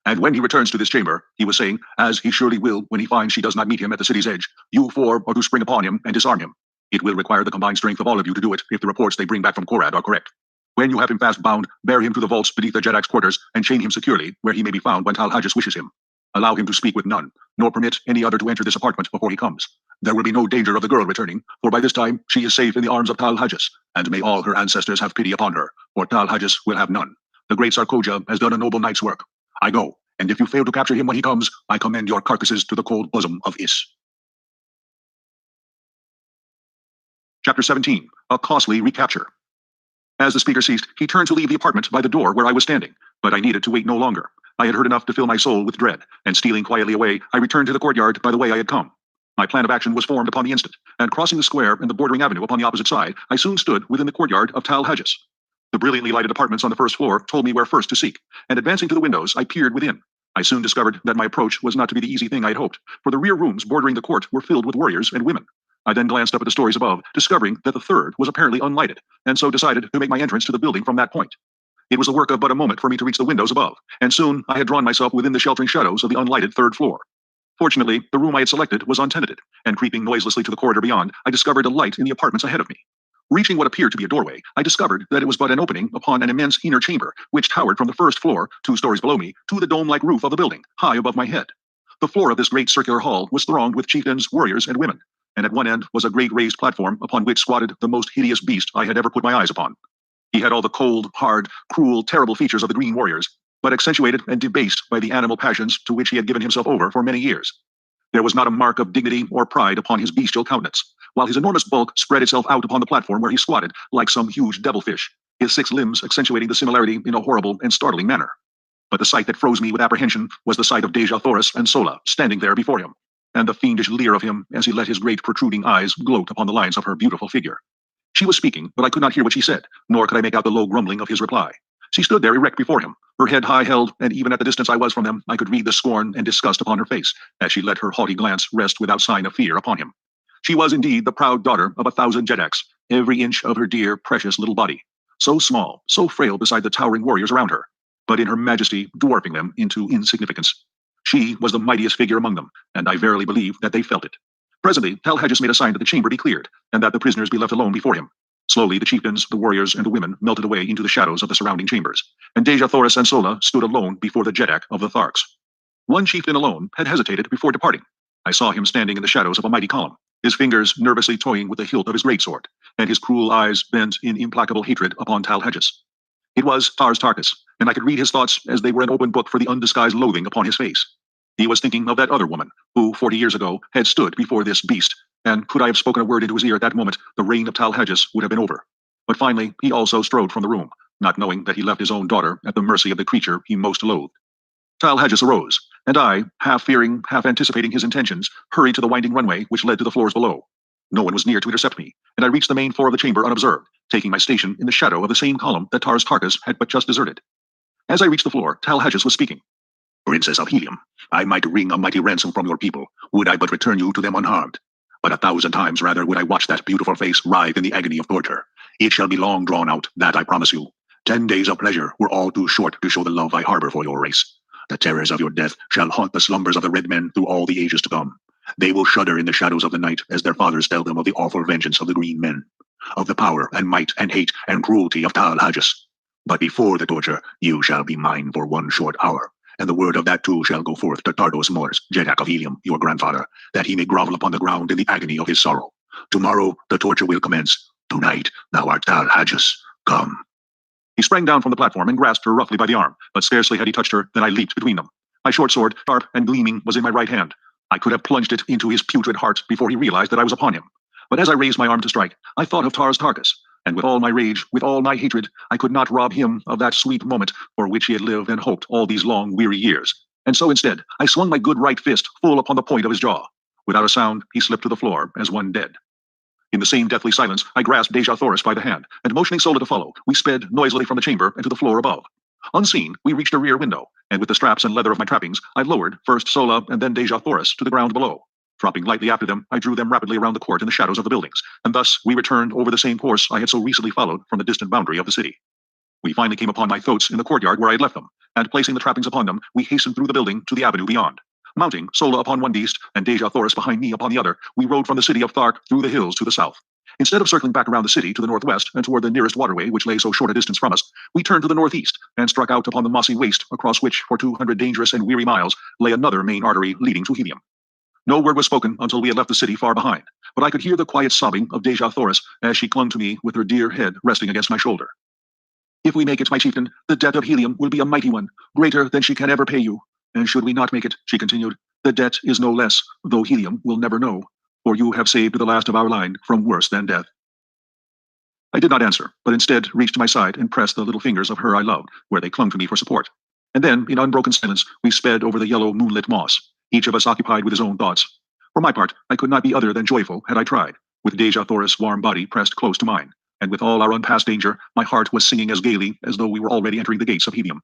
And when he returns to this chamber, he was saying, as he surely will when he finds she does not meet him at the city's edge, you 4 are to spring upon him and disarm him. It will require the combined strength of all of you to do it if the reports they bring back from Korad are correct. When you have him fast bound, bear him to the vaults beneath the Jedak's quarters and chain him securely where he may be found when Tal-Hajus wishes him. Allow him to speak with none, nor permit any other to enter this apartment before he comes. There will be no danger of the girl returning, for by this time she is safe in the arms of Tal-Hajus, and may all her ancestors have pity upon her, for Tal-Hajus will have none. The great Sarkoja has done a noble knight's work. I go, and if you fail to capture him when he comes, I commend your carcasses to the cold bosom of Is. Chapter 17, A Costly Recapture. As the speaker ceased, he turned to leave the apartment by the door where I was standing, but I needed to wait no longer. I had heard enough to fill my soul with dread, and stealing quietly away, I returned to the courtyard by the way I had come. My plan of action was formed upon the instant, and crossing the square and the bordering avenue upon the opposite side, I soon stood within the courtyard of Tal-Hajus. The brilliantly lighted apartments on the first floor told me where first to seek, and advancing to the windows, I peered within. I soon discovered that my approach was not to be the easy thing I had hoped, for the rear rooms bordering the court were filled with warriors and women. I then glanced up at the stories above, discovering that the third was apparently unlighted, and so decided to make my entrance to the building from that point. It was the work of but a moment for me to reach the windows above, and soon I had drawn myself within the sheltering shadows of the unlighted third floor. Fortunately, the room I had selected was untenanted, and creeping noiselessly to the corridor beyond, I discovered a light in the apartments ahead of me. Reaching what appeared to be a doorway, I discovered that it was but an opening upon an immense inner chamber, which towered from the first floor, 2 stories below me, to the dome-like roof of the building, high above my head. The floor of this great circular hall was thronged with chieftains, warriors, and women, and at one end was a great raised platform upon which squatted the most hideous beast I had ever put my eyes upon. He had all the cold, hard, cruel, terrible features of the Green Warriors, but accentuated and debased by the animal passions to which he had given himself over for many years. There was not a mark of dignity or pride upon his bestial countenance, while his enormous bulk spread itself out upon the platform where he squatted like some huge devilfish, his 6 limbs accentuating the similarity in a horrible and startling manner. But the sight that froze me with apprehension was the sight of Dejah, Thoris, and Sola standing there before him, and the fiendish leer of him as he let his great protruding eyes gloat upon the lines of her beautiful figure. She was speaking, but I could not hear what she said, nor could I make out the low grumbling of his reply. She stood there erect before him, her head high held, and even at the distance I was from them, I could read the scorn and disgust upon her face, as she let her haughty glance rest without sign of fear upon him. She was indeed the proud daughter of 1,000 Jedaks, every inch of her dear, precious little body, so small, so frail beside the towering warriors around her, but in her majesty dwarfing them into insignificance. She was the mightiest figure among them, and I verily believe that they felt it. Presently, Dejah made a sign that the chamber be cleared, and that the prisoners be left alone before him. Slowly, the chieftains, the warriors, and the women melted away into the shadows of the surrounding chambers, and Dejah, Thoris, and Sola stood alone before the Jedak of the Tarkas. One chieftain alone had hesitated before departing. I saw him standing in the shadows of a mighty column, his fingers nervously toying with the hilt of his greatsword, and his cruel eyes bent in implacable hatred upon Dejah. It was Tarkas, and I could read his thoughts as they were an open book for the undisguised loathing upon his face. He was thinking of that other woman, who 40 years ago had stood before this beast, and could I have spoken a word into his ear at that moment, the reign of Dejah would have been over. But finally, he also strode from the room, not knowing that he left his own daughter at the mercy of the creature he most loathed. Dejah arose, and I, half fearing, half anticipating his intentions, hurried to the winding runway which led to the floors below. No one was near to intercept me, and I reached the main floor of the chamber unobserved, taking my station in the shadow of the same column that Tarkas had but just deserted. As I reached the floor, Dejah was speaking. Princess of Helium, I might wring a mighty ransom from your people, would I but return you to them unharmed. But 1,000 times rather would I watch that beautiful face writhe in the agony of torture. It shall be long drawn out, that I promise you. 10 days of pleasure were all too short to show the love I harbor for your race. The terrors of your death shall haunt the slumbers of the red men through all the ages to come. They will shudder in the shadows of the night as their fathers tell them of the awful vengeance of the green men, of the power and might and hate and cruelty of Dejah. But before the torture, you shall be mine for 1 short hour. And the word of that too shall go forth to Tardos Mors, Jedak of Helium, your grandfather, that he may grovel upon the ground in the agony of his sorrow. Tomorrow the torture will commence. Tonight thou art Dejah. Come. He sprang down from the platform and grasped her roughly by the arm, but scarcely had he touched her than I leaped between them. My short sword, sharp and gleaming, was in my right hand. I could have plunged it into his putrid heart before he realized that I was upon him. But as I raised my arm to strike, I thought of Tarkas, and with all my rage, with all my hatred, I could not rob him of that sweet moment for which he had lived and hoped all these long, weary years. And so instead, I swung my good right fist full upon the point of his jaw. Without a sound, he slipped to the floor as one dead. In the same deathly silence, I grasped Dejah Thoris by the hand, and motioning Sola to follow, we sped noisily from the chamber and to the floor above. Unseen, we reached a rear window, and with the straps and leather of my trappings, I lowered first Sola and then Dejah Thoris to the ground below. Dropping lightly after them, I drew them rapidly around the court in the shadows of the buildings, and thus we returned over the same course I had so recently followed from the distant boundary of the city. We finally came upon my thoats in the courtyard where I had left them, and placing the trappings upon them, we hastened through the building to the avenue beyond. Mounting, Sola upon one beast, and Dejah Thoris behind me upon the other, we rode from the city of Thark through the hills to the south. Instead of circling back around the city to the northwest and toward the nearest waterway which lay so short a distance from us, we turned to the northeast and struck out upon the mossy waste across which for 200 dangerous and weary miles lay another main artery leading to Helium. No word was spoken until we had left the city far behind, but I could hear the quiet sobbing of Dejah Thoris as she clung to me with her dear head resting against my shoulder. If we make it, my chieftain, the debt of Helium will be a mighty one, greater than she can ever pay you. And should we not make it, she continued, the debt is no less, though Helium will never know, for you have saved the last of our line from worse than death. I did not answer, but instead reached my side and pressed the little fingers of her I loved, where they clung to me for support. And then, in unbroken silence, we sped over the yellow moonlit moss, each of us occupied with his own thoughts. For my part, I could not be other than joyful had I tried, with Dejah Thoris' warm body pressed close to mine, and with all our unpassed danger, my heart was singing as gaily as though we were already entering the gates of Helium.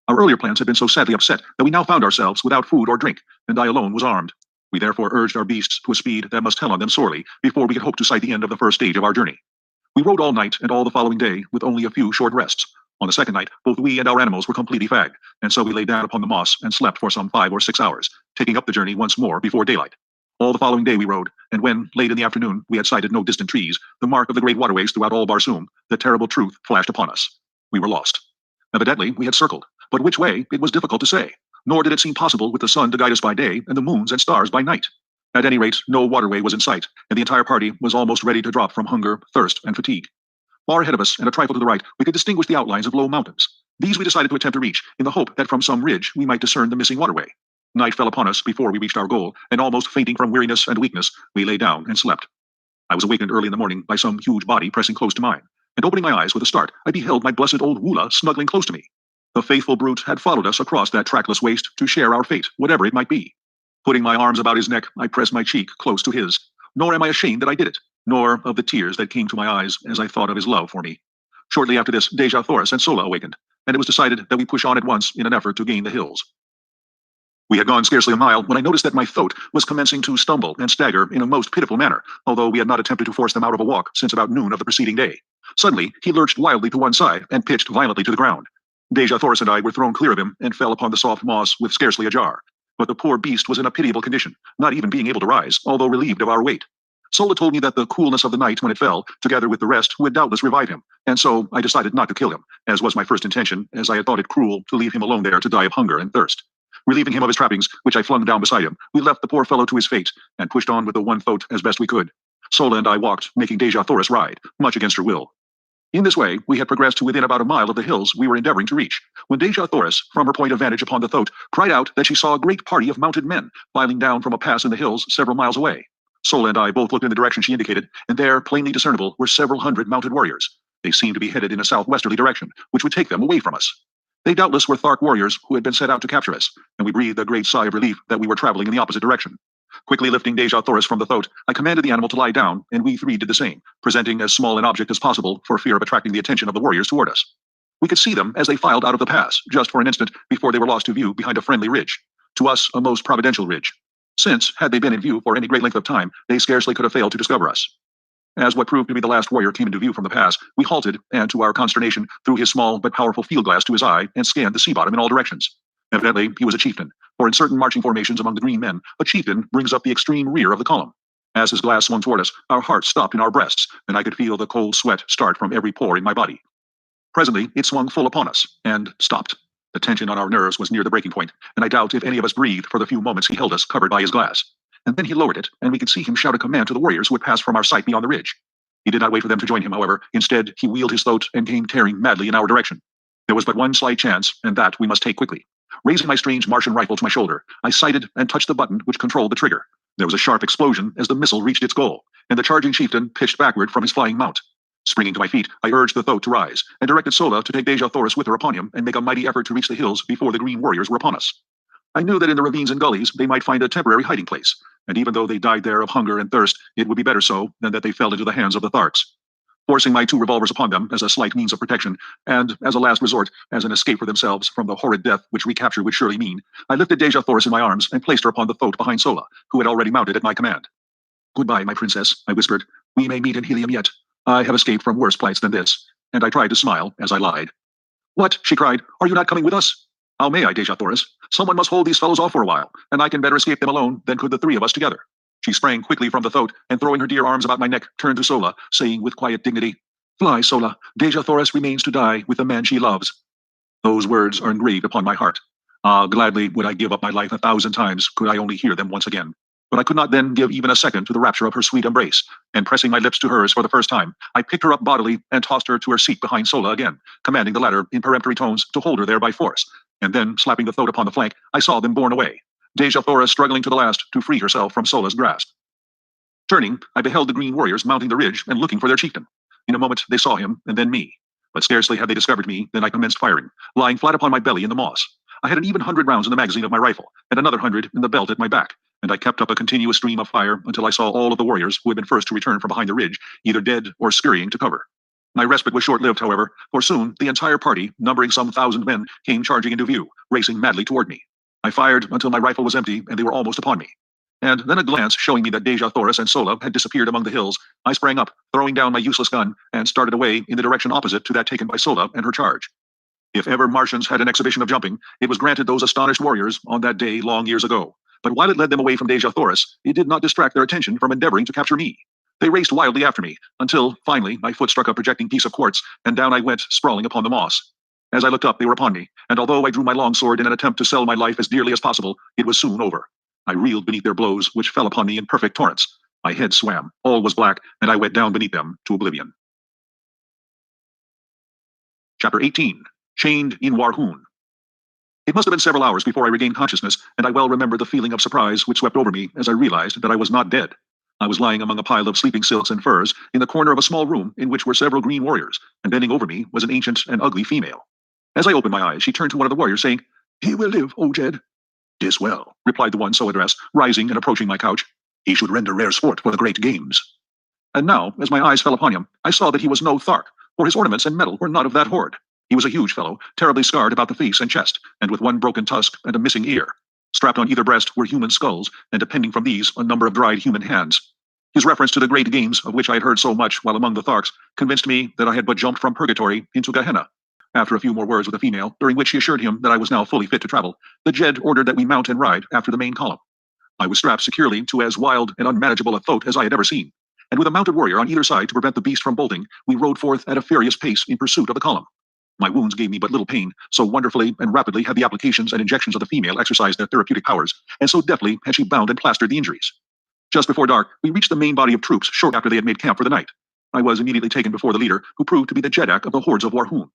Our earlier plans had been so sadly upset that we now found ourselves without food or drink, and I alone was armed. We therefore urged our beasts to a speed that must tell on them sorely before we could hope to sight the end of the first stage of our journey. We rode all night and all the following day with only a few short rests. On the second night, both we and our animals were completely fagged, and so we lay down upon the moss and slept for some 5 or 6 hours, taking up the journey once more before daylight. All the following day we rode, and when, late in the afternoon, we had sighted no distant trees, the mark of the great waterways throughout all Barsoom, the terrible truth flashed upon us. We were lost. Evidently, we had circled, but which way it was difficult to say, nor did it seem possible with the sun to guide us by day and the moons and stars by night. At any rate, no waterway was in sight, and the entire party was almost ready to drop from hunger, thirst, and fatigue. Far ahead of us, and a trifle to the right, we could distinguish the outlines of low mountains. These we decided to attempt to reach, in the hope that from some ridge we might discern the missing waterway. Night fell upon us before we reached our goal, and almost fainting from weariness and weakness, we lay down and slept. I was awakened early in the morning by some huge body pressing close to mine, and opening my eyes with a start, I beheld my blessed old Woola snuggling close to me. The faithful brute had followed us across that trackless waste to share our fate, whatever it might be. Putting my arms about his neck, I pressed my cheek close to his, nor am I ashamed that I did it, nor of the tears that came to my eyes as I thought of his love for me. Shortly after this, Dejah, Thoris, and Sola awakened, and it was decided that we push on at once in an effort to gain the hills. We had gone scarcely a mile when I noticed that my thoat was commencing to stumble and stagger in a most pitiful manner, although we had not attempted to force them out of a walk since about noon of the preceding day. Suddenly, he lurched wildly to one side and pitched violently to the ground. Dejah, Thoris, and I were thrown clear of him and fell upon the soft moss with scarcely a jar. But the poor beast was in a pitiable condition, not even being able to rise, although relieved of our weight. Sola told me that the coolness of the night when it fell, together with the rest, would doubtless revive him, and so I decided not to kill him, as was my first intention, as I had thought it cruel to leave him alone there to die of hunger and thirst. Relieving him of his trappings, which I flung down beside him, we left the poor fellow to his fate, and pushed on with the one thoat as best we could. Sola and I walked, making Dejah, Thoris ride, much against her will. In this way, we had progressed to within about a mile of the hills we were endeavoring to reach, when Dejah, Thoris, from her point of vantage upon the thoat, cried out that she saw a great party of mounted men filing down from a pass in the hills several miles away. Sola and I both looked in the direction she indicated, and there, plainly discernible, were several hundred mounted warriors. They seemed to be headed in a southwesterly direction, which would take them away from us. They doubtless were Thark warriors who had been sent out to capture us, and we breathed a great sigh of relief that we were traveling in the opposite direction. Quickly lifting Dejah, Thoris from the thoat, I commanded the animal to lie down, and we three did the same, presenting as small an object as possible for fear of attracting the attention of the warriors toward us. We could see them as they filed out of the pass, just for an instant before they were lost to view behind a friendly ridge. To us, a most providential ridge, since, had they been in view for any great length of time, they scarcely could have failed to discover us. As what proved to be the last warrior came into view from the pass, we halted, and to our consternation, threw his small but powerful field glass to his eye and scanned the sea bottom in all directions. Evidently, he was a chieftain, for in certain marching formations among the green men, a chieftain brings up the extreme rear of the column. As his glass swung toward us, our hearts stopped in our breasts, and I could feel the cold sweat start from every pore in my body. Presently, it swung full upon us, and stopped. The tension on our nerves was near the breaking point, and I doubt if any of us breathed for the few moments he held us covered by his glass. And then he lowered it, and we could see him shout a command to the warriors who had passed from our sight beyond the ridge. He did not wait for them to join him, however. Instead, he wheeled his thoat and came tearing madly in our direction. There was but one slight chance, and that we must take quickly. Raising my strange Martian rifle to my shoulder, I sighted and touched the button which controlled the trigger. There was a sharp explosion as the missile reached its goal, and the charging chieftain pitched backward from his flying mount. Springing to my feet, I urged the thoat to rise, and directed Sola to take Dejah, Thoris with her upon him and make a mighty effort to reach the hills before the green warriors were upon us. I knew that in the ravines and gullies they might find a temporary hiding place, and even though they died there of hunger and thirst, it would be better so than that they fell into the hands of the Tharks. Forcing my 2 revolvers upon them as a slight means of protection, and as a last resort, as an escape for themselves from the horrid death which recapture would surely mean, I lifted Dejah, Thoris in my arms and placed her upon the thoat behind Sola, who had already mounted at my command. "Goodbye, my princess," I whispered. "We may meet in Helium yet. I have escaped from worse plights than this," and I tried to smile as I lied. "What?" she cried. "Are you not coming with us?" "How may I, Dejah, Thoris? Someone must hold these fellows off for a while, and I can better escape them alone than could the 3 of us together." She sprang quickly from the thoat, and throwing her dear arms about my neck, turned to Sola, saying with quiet dignity, "Fly, Sola. Dejah, Thoris remains to die with the man she loves." Those words are engraved upon my heart. Gladly would I give up my life 1,000 times could I only hear them once again. But I could not then give even a second to the rapture of her sweet embrace, and pressing my lips to hers for the first time, I picked her up bodily and tossed her to her seat behind Sola again, commanding the latter in peremptory tones to hold her there by force, and then, slapping the thoat upon the flank, I saw them borne away, Dejah, Thoris struggling to the last to free herself from Sola's grasp. Turning, I beheld the green warriors mounting the ridge and looking for their chieftain. In a moment they saw him, and then me. But scarcely had they discovered me than I commenced firing, lying flat upon my belly in the moss. I had an even 100 rounds in the magazine of my rifle, and another 100 in the belt at my back, and I kept up a continuous stream of fire until I saw all of the warriors who had been first to return from behind the ridge, either dead or scurrying to cover. My respite was short-lived, however, for soon the entire party, numbering some 1,000 men, came charging into view, racing madly toward me. I fired until my rifle was empty, and they were almost upon me. And then a glance showing me that Dejah, Thoris, and Sola had disappeared among the hills, I sprang up, throwing down my useless gun, and started away in the direction opposite to that taken by Sola and her charge. If ever Martians had an exhibition of jumping, it was granted those astonished warriors on that day long years ago. But while it led them away from Dejah, Thoris, it did not distract their attention from endeavoring to capture me. They raced wildly after me, until, finally, my foot struck a projecting piece of quartz, and down I went, sprawling upon the moss. As I looked up, they were upon me, and although I drew my long sword in an attempt to sell my life as dearly as possible, it was soon over. I reeled beneath their blows, which fell upon me in perfect torrents. My head swam, all was black, and I went down beneath them to oblivion. Chapter 18. Chained in Warhoon. It must have been several hours before I regained consciousness, and I well remember the feeling of surprise which swept over me as I realized that I was not dead. I was lying among a pile of sleeping silks and furs in the corner of a small room in which were several green warriors, and bending over me was an ancient and ugly female. As I opened my eyes, she turned to one of the warriors, saying, "He will live, O Jed." "'Tis well," replied the one so addressed, rising and approaching my couch. "He should render rare sport for the great games." And now, as my eyes fell upon him, I saw that he was no Thark, for his ornaments and metal were not of that horde. He was a huge fellow, terribly scarred about the face and chest, and with one broken tusk and a missing ear. Strapped on either breast were human skulls, and depending from these a number of dried human hands. His reference to the great games of which I had heard so much while among the Tharks convinced me that I had but jumped from purgatory into Gehenna. After a few more words with the female, during which she assured him that I was now fully fit to travel, the Jed ordered that we mount and ride after the main column. I was strapped securely to as wild and unmanageable a thoat as I had ever seen, and with a mounted warrior on either side to prevent the beast from bolting, we rode forth at a furious pace in pursuit of the column. My wounds gave me but little pain, so wonderfully and rapidly had the applications and injections of the female exercised their therapeutic powers, and so deftly had she bound and plastered the injuries. Just before dark, we reached the main body of troops short after they had made camp for the night. I was immediately taken before the leader, who proved to be the Jedak of the hordes of Warhoon.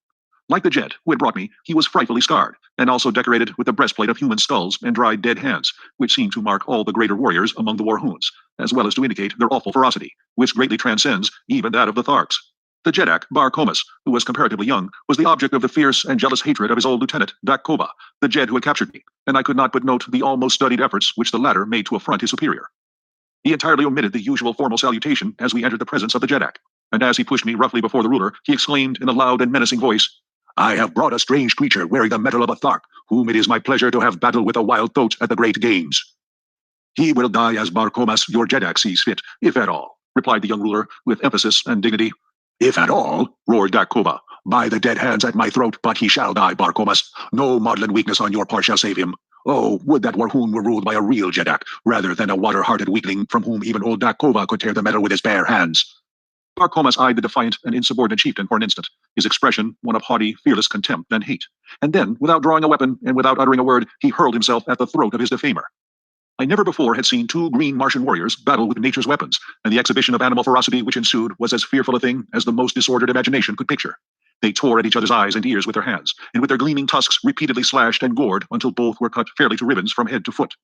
Like the Jed who had brought me, he was frightfully scarred, and also decorated with a breastplate of human skulls and dried dead hands, which seemed to mark all the greater warriors among the Warhoons, as well as to indicate their awful ferocity, which greatly transcends even that of the Tharks. The Jedak, Bar Comus, who was comparatively young, was the object of the fierce and jealous hatred of his old lieutenant, Dakova, the Jed who had captured me, and I could not but note the almost studied efforts which the latter made to affront his superior. He entirely omitted the usual formal salutation as we entered the presence of the Jedak, and as he pushed me roughly before the ruler, he exclaimed in a loud and menacing voice, "I have brought a strange creature wearing the metal of a Thark, whom it is my pleasure to have battle with a wild thoat at the great games." "He will die as Bar Comus, your Jedak, sees fit, if at all," replied the young ruler with emphasis and dignity. "If at all," roared Dakova, "by the dead hands at my throat, but he shall die, Bar Comus. No maudlin weakness on your part shall save him. Oh, would that Warhoon were ruled by a real Jedak, rather than a water-hearted weakling from whom even old Dakova could tear the metal with his bare hands." Bar Comus eyed the defiant and insubordinate chieftain for an instant, his expression one of haughty, fearless contempt and hate. And then, without drawing a weapon and without uttering a word, he hurled himself at the throat of his defamer. I never before had seen two green Martian warriors battle with nature's weapons, and the exhibition of animal ferocity which ensued was as fearful a thing as the most disordered imagination could picture. They tore at each other's eyes and ears with their hands, and with their gleaming tusks repeatedly slashed and gored until both were cut fairly to ribbons from head to foot.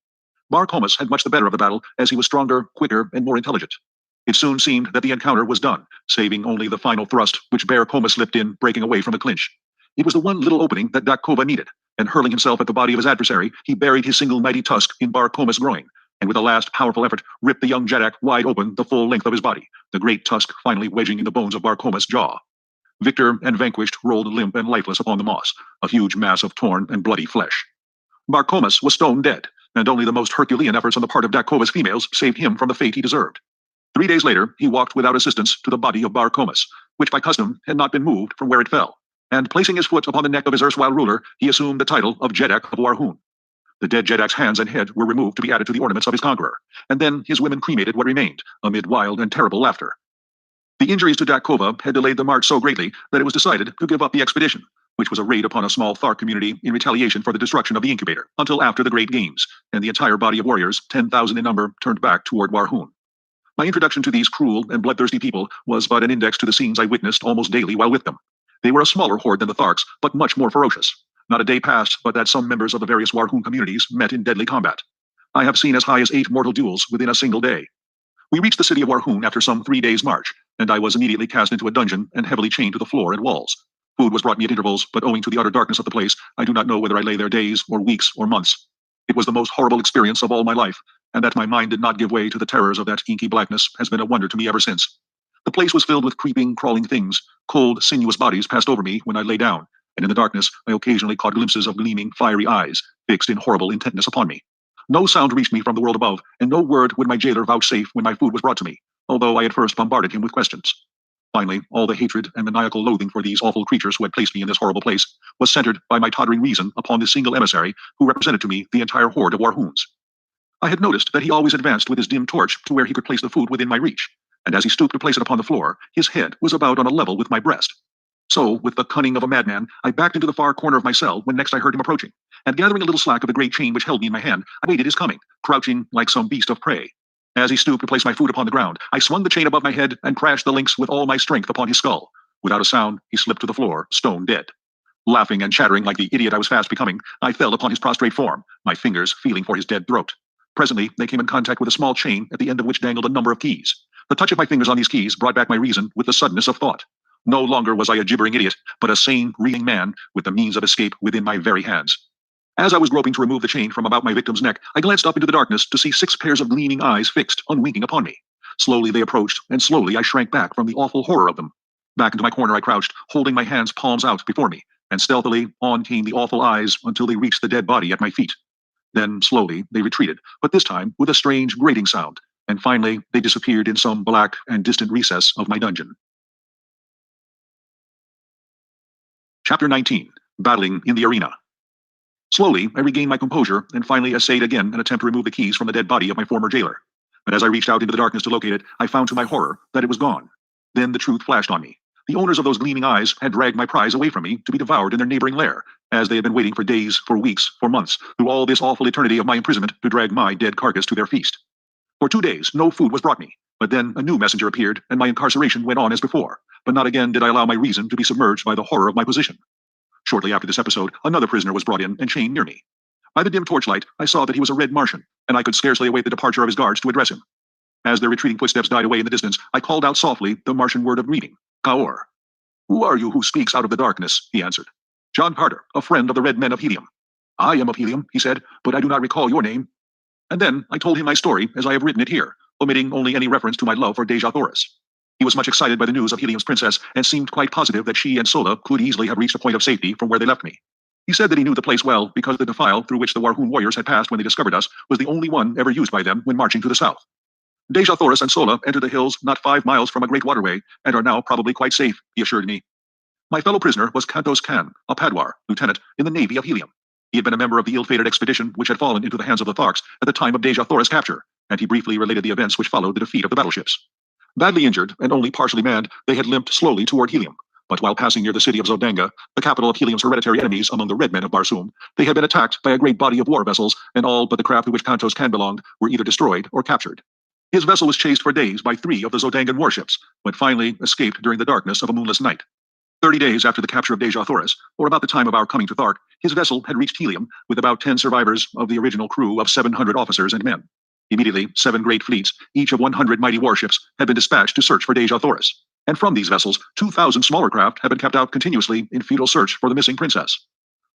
Bar Comus had much the better of the battle, as he was stronger, quicker, and more intelligent. It soon seemed that the encounter was done, saving only the final thrust, which Bar Comus slipped in, breaking away from the clinch. It was the one little opening that Dakova needed, and hurling himself at the body of his adversary, he buried his single mighty tusk in Bar Comus' groin, and with a last powerful effort, ripped the young Jedak wide open the full length of his body, the great tusk finally wedging in the bones of Bar Comus' jaw. Victor and vanquished rolled limp and lifeless upon the moss, a huge mass of torn and bloody flesh. Bar Comus was stone dead, and only the most Herculean efforts on the part of Dakova's females saved him from the fate he deserved. 3 days later, he walked without assistance to the body of Bar Comus, which by custom had not been moved from where it fell, and placing his foot upon the neck of his erstwhile ruler, he assumed the title of Jedak of Warhoon. The dead Jedak's hands and head were removed to be added to the ornaments of his conqueror, and then his women cremated what remained, amid wild and terrible laughter. The injuries to Dakova had delayed the march so greatly that it was decided to give up the expedition, which was a raid upon a small Thark community in retaliation for the destruction of the incubator, until after the Great Games, and the entire body of warriors, 10,000 in number, turned back toward Warhoon. My introduction to these cruel and bloodthirsty people was but an index to the scenes I witnessed almost daily while with them. They were a smaller horde than the Tharks, but much more ferocious. Not a day passed but that some members of the various Warhoon communities met in deadly combat. I have seen as high as 8 mortal duels within a single day. We reached the city of Warhoon after some 3 days' march, and I was immediately cast into a dungeon and heavily chained to the floor and walls. Food was brought me at intervals, but owing to the utter darkness of the place, I do not know whether I lay there days or weeks or months. It was the most horrible experience of all my life, and that my mind did not give way to the terrors of that inky blackness has been a wonder to me ever since. The place was filled with creeping, crawling things. Cold, sinuous bodies passed over me when I lay down, and in the darkness I occasionally caught glimpses of gleaming, fiery eyes, fixed in horrible intentness upon me. No sound reached me from the world above, and no word would my jailer vouchsafe when my food was brought to me, although I had first bombarded him with questions. Finally, all the hatred and maniacal loathing for these awful creatures who had placed me in this horrible place was centered by my tottering reason upon this single emissary who represented to me the entire horde of Warhoons. I had noticed that he always advanced with his dim torch to where he could place the food within my reach, and as he stooped to place it upon the floor, his head was about on a level with my breast. So, with the cunning of a madman, I backed into the far corner of my cell when next I heard him approaching, and gathering a little slack of the great chain which held me in my hand, I waited his coming, crouching like some beast of prey. As he stooped to place my food upon the ground, I swung the chain above my head and crashed the links with all my strength upon his skull. Without a sound, he slipped to the floor, stone dead. Laughing and chattering like the idiot I was fast becoming, I fell upon his prostrate form, my fingers feeling for his dead throat. Presently, they came in contact with a small chain at the end of which dangled a number of keys. The touch of my fingers on these keys brought back my reason with the suddenness of thought. No longer was I a gibbering idiot, but a sane, reasoning man with the means of escape within my very hands. As I was groping to remove the chain from about my victim's neck, I glanced up into the darkness to see 6 pairs of gleaming eyes fixed, unwinking upon me. Slowly they approached, and slowly I shrank back from the awful horror of them. Back into my corner I crouched, holding my hands palms out before me, and stealthily on came the awful eyes until they reached the dead body at my feet. Then slowly they retreated, but this time with a strange grating sound, and finally they disappeared in some black and distant recess of my dungeon. Chapter 19. Battling in the Arena. Slowly, I regained my composure and finally essayed again an attempt to remove the keys from the dead body of my former jailer. But as I reached out into the darkness to locate it, I found to my horror that it was gone. Then the truth flashed on me. The owners of those gleaming eyes had dragged my prize away from me to be devoured in their neighboring lair, as they had been waiting for days, for weeks, for months, through all this awful eternity of my imprisonment to drag my dead carcass to their feast. For 2 days, no food was brought me, but then a new messenger appeared, and my incarceration went on as before, but not again did I allow my reason to be submerged by the horror of my position. Shortly after this episode, another prisoner was brought in and chained near me. By the dim torchlight, I saw that he was a red Martian, and I could scarcely await the departure of his guards to address him. As their retreating footsteps died away in the distance, I called out softly the Martian word of greeting, Kaor. Who are you who speaks out of the darkness? He answered. John Carter, a friend of the Red Men of Helium. I am of Helium, he said, but I do not recall your name. And then I told him my story as I have written it here, omitting only any reference to my love for Dejah Thoris. He was much excited by the news of Helium's princess and seemed quite positive that she and Sola could easily have reached a point of safety from where they left me. He said that he knew the place well because the defile through which the Warhoon warriors had passed when they discovered us was the only one ever used by them when marching to the south. Dejah Thoris and Sola entered the hills not 5 miles from a great waterway and are now probably quite safe, he assured me. My fellow prisoner was Kantos Khan, a Padwar, lieutenant in the Navy of Helium. He had been a member of the ill-fated expedition which had fallen into the hands of the Tarkas at the time of Dejah Thoris' capture, and he briefly related the events which followed the defeat of the battleships. Badly injured and only partially manned, they had limped slowly toward Helium, but while passing near the city of Zodanga, the capital of Helium's hereditary enemies among the Red Men of Barsoom, they had been attacked by a great body of war vessels, and all but the craft to which Kantos Khan belonged were either destroyed or captured. His vessel was chased for days by 3 of the Zodangan warships, but finally escaped during the darkness of a moonless night. 30 days after the capture of Dejah Thoris, or about the time of our coming to Thark, his vessel had reached Helium with about 10 survivors of the original crew of 700 officers and men. Immediately, 7 great fleets, each of 100 mighty warships, had been dispatched to search for Dejah Thoris. And from these vessels, 2,000 smaller craft had been kept out continuously in futile search for the missing princess.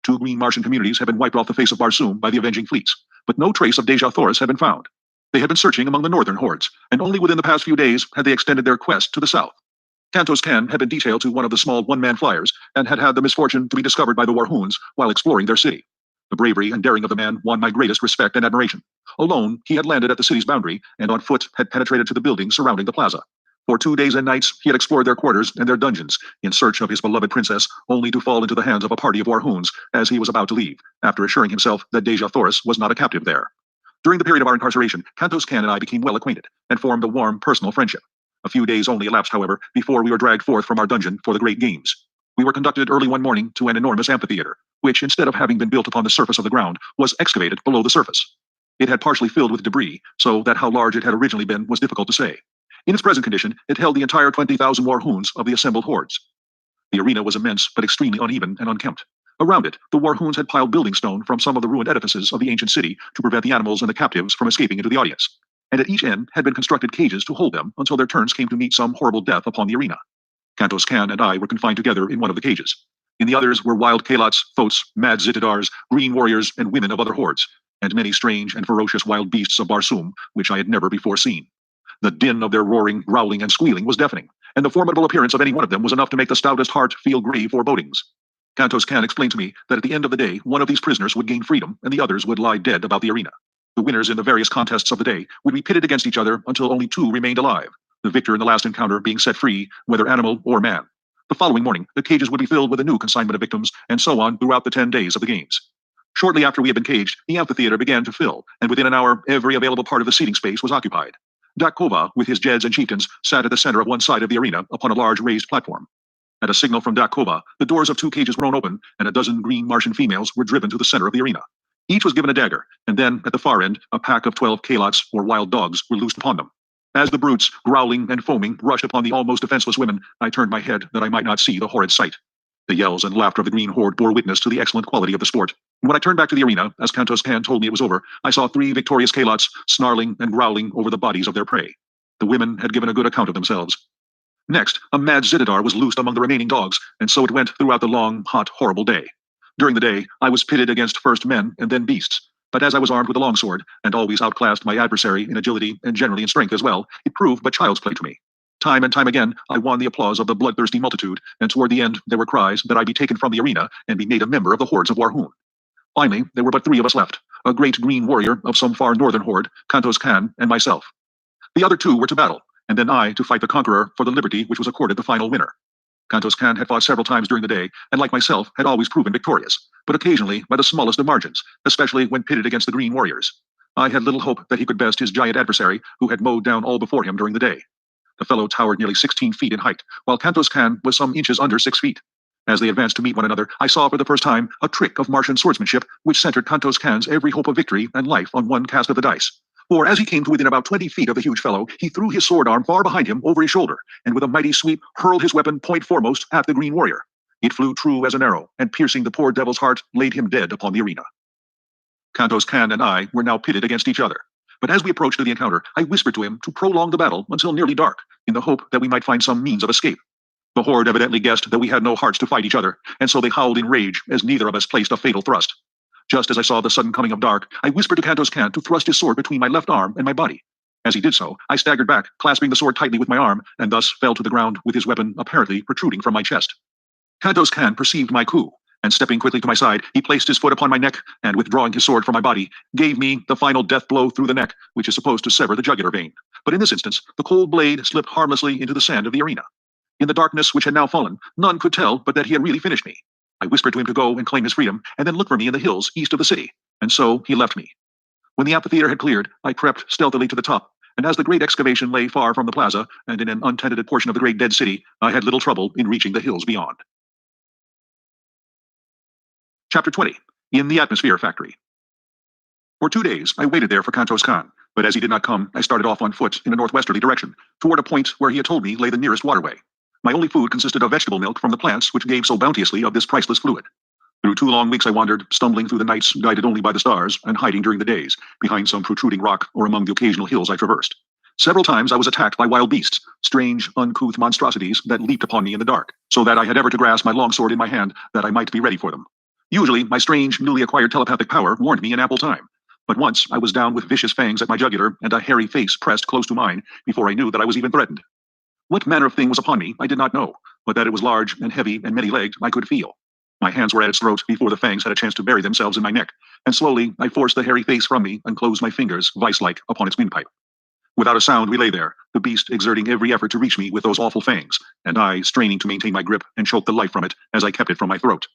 2 green Martian communities had been wiped off the face of Barsoom by the avenging fleets, but no trace of Dejah Thoris had been found. They had been searching among the northern hordes, and only within the past few days had they extended their quest to the south. Kantos Khan had been detailed to one of the small one-man flyers and had had the misfortune to be discovered by the Warhoons while exploring their city. The bravery and daring of the man won my greatest respect and admiration. Alone, he had landed at the city's boundary and on foot had penetrated to the buildings surrounding the plaza. For 2 days and nights, he had explored their quarters and their dungeons in search of his beloved princess, only to fall into the hands of a party of Warhoons as he was about to leave, after assuring himself that Dejah Thoris was not a captive there. During the period of our incarceration, Kantos Khan and I became well acquainted and formed a warm personal friendship. A few days only elapsed, however, before we were dragged forth from our dungeon for the great games. We were conducted early one morning to an enormous amphitheater, which, instead of having been built upon the surface of the ground, was excavated below the surface. It had partially filled with debris, so that how large it had originally been was difficult to say. In its present condition, it held the entire 20,000 Warhoons of the assembled hordes. The arena was immense, but extremely uneven and unkempt. Around it, the Warhoons had piled building stone from some of the ruined edifices of the ancient city to prevent the animals and the captives from escaping into the audience. And at each end had been constructed cages to hold them until their turns came to meet some horrible death upon the arena. Kantos Khan and I were confined together in one of the cages. In the others were wild Kalots, Thots, mad Zitidars, green warriors, and women of other hordes, and many strange and ferocious wild beasts of Barsoom, which I had never before seen. The din of their roaring, growling, and squealing was deafening, and the formidable appearance of any one of them was enough to make the stoutest heart feel grave forebodings. Kantos Khan explained to me that at the end of the day, one of these prisoners would gain freedom, and the others would lie dead about the arena. The winners in the various contests of the day would be pitted against each other until only 2 remained alive, the victor in the last encounter being set free, whether animal or man. The following morning, the cages would be filled with a new consignment of victims, and so on throughout the 10 days of the games. Shortly after we had been caged, the amphitheater began to fill, and within an hour, every available part of the seating space was occupied. Dakova, with his jeds and chieftains, sat at the center of one side of the arena upon a large raised platform. At a signal from Dakova, the doors of 2 cages were thrown open, and a dozen green Martian females were driven to the center of the arena. Each was given a dagger, and then, at the far end, a pack of 12 Kalots, or wild dogs, were loosed upon them. As the brutes, growling and foaming, rushed upon the almost defenseless women, I turned my head that I might not see the horrid sight. The yells and laughter of the green horde bore witness to the excellent quality of the sport. And when I turned back to the arena, as Kantos Kan told me it was over, I saw 3 victorious Kalots snarling and growling over the bodies of their prey. The women had given a good account of themselves. Next, a mad Zitadar was loosed among the remaining dogs, and so it went throughout the long, hot, horrible day. During the day, I was pitted against first men and then beasts, but as I was armed with a longsword, and always outclassed my adversary in agility and generally in strength as well, it proved but child's play to me. Time and time again, I won the applause of the bloodthirsty multitude, and toward the end there were cries that I be taken from the arena and be made a member of the hordes of Warhoon. Finally, there were but 3 of us left, a great green warrior of some far northern horde, Kantos Kan, and myself. The other 2 were to battle, and then I to fight the conqueror for the liberty which was accorded the final winner. Kantos Kan had fought several times during the day, and like myself, had always proven victorious, but occasionally by the smallest of margins, especially when pitted against the green warriors. I had little hope that he could best his giant adversary, who had mowed down all before him during the day. The fellow towered nearly 16 feet in height, while Kantos Kan was some inches under 6 feet. As they advanced to meet one another, I saw for the first time a trick of Martian swordsmanship which centered Kantos Kan's every hope of victory and life on one cast of the dice. For as he came to within about 20 feet of the huge fellow, he threw his sword arm far behind him over his shoulder, and with a mighty sweep hurled his weapon point foremost at the green warrior. It flew true as an arrow, and piercing the poor devil's heart, laid him dead upon the arena. Kantos Kan and I were now pitted against each other. But as we approached the encounter, I whispered to him to prolong the battle until nearly dark, in the hope that we might find some means of escape. The horde evidently guessed that we had no hearts to fight each other, and so they howled in rage as neither of us placed a fatal thrust. Just as I saw the sudden coming of dark, I whispered to Kantos Kan to thrust his sword between my left arm and my body. As he did so, I staggered back, clasping the sword tightly with my arm, and thus fell to the ground with his weapon apparently protruding from my chest. Kantos Kan perceived my coup, and stepping quickly to my side, he placed his foot upon my neck, and withdrawing his sword from my body, gave me the final death blow through the neck, which is supposed to sever the jugular vein. But in this instance, the cold blade slipped harmlessly into the sand of the arena. In the darkness which had now fallen, none could tell but that he had really finished me. I whispered to him to go and claim his freedom, and then look for me in the hills east of the city, and so he left me. When the amphitheater had cleared, I crept stealthily to the top, and as the great excavation lay far from the plaza, and in an untenanted portion of the great dead city, I had little trouble in reaching the hills beyond. Chapter 20. In the Atmosphere Factory. For 2 days, I waited there for Kantos Kan, but as he did not come, I started off on foot in a northwesterly direction, toward a point where he had told me lay the nearest waterway. My only food consisted of vegetable milk from the plants which gave so bounteously of this priceless fluid. Through 2 long weeks I wandered, stumbling through the nights guided only by the stars, and hiding during the days, behind some protruding rock or among the occasional hills I traversed. Several times I was attacked by wild beasts, strange, uncouth monstrosities that leaped upon me in the dark, so that I had ever to grasp my longsword in my hand that I might be ready for them. Usually, my strange, newly acquired telepathic power warned me in ample time. But once I was down with vicious fangs at my jugular and a hairy face pressed close to mine before I knew that I was even threatened. What manner of thing was upon me, I did not know, but that it was large and heavy and many-legged, I could feel. My hands were at its throat before the fangs had a chance to bury themselves in my neck, and slowly I forced the hairy face from me and closed my fingers, vice-like, upon its windpipe. Without a sound we lay there, the beast exerting every effort to reach me with those awful fangs, and I straining to maintain my grip and choke the life from it as I kept it from my throat.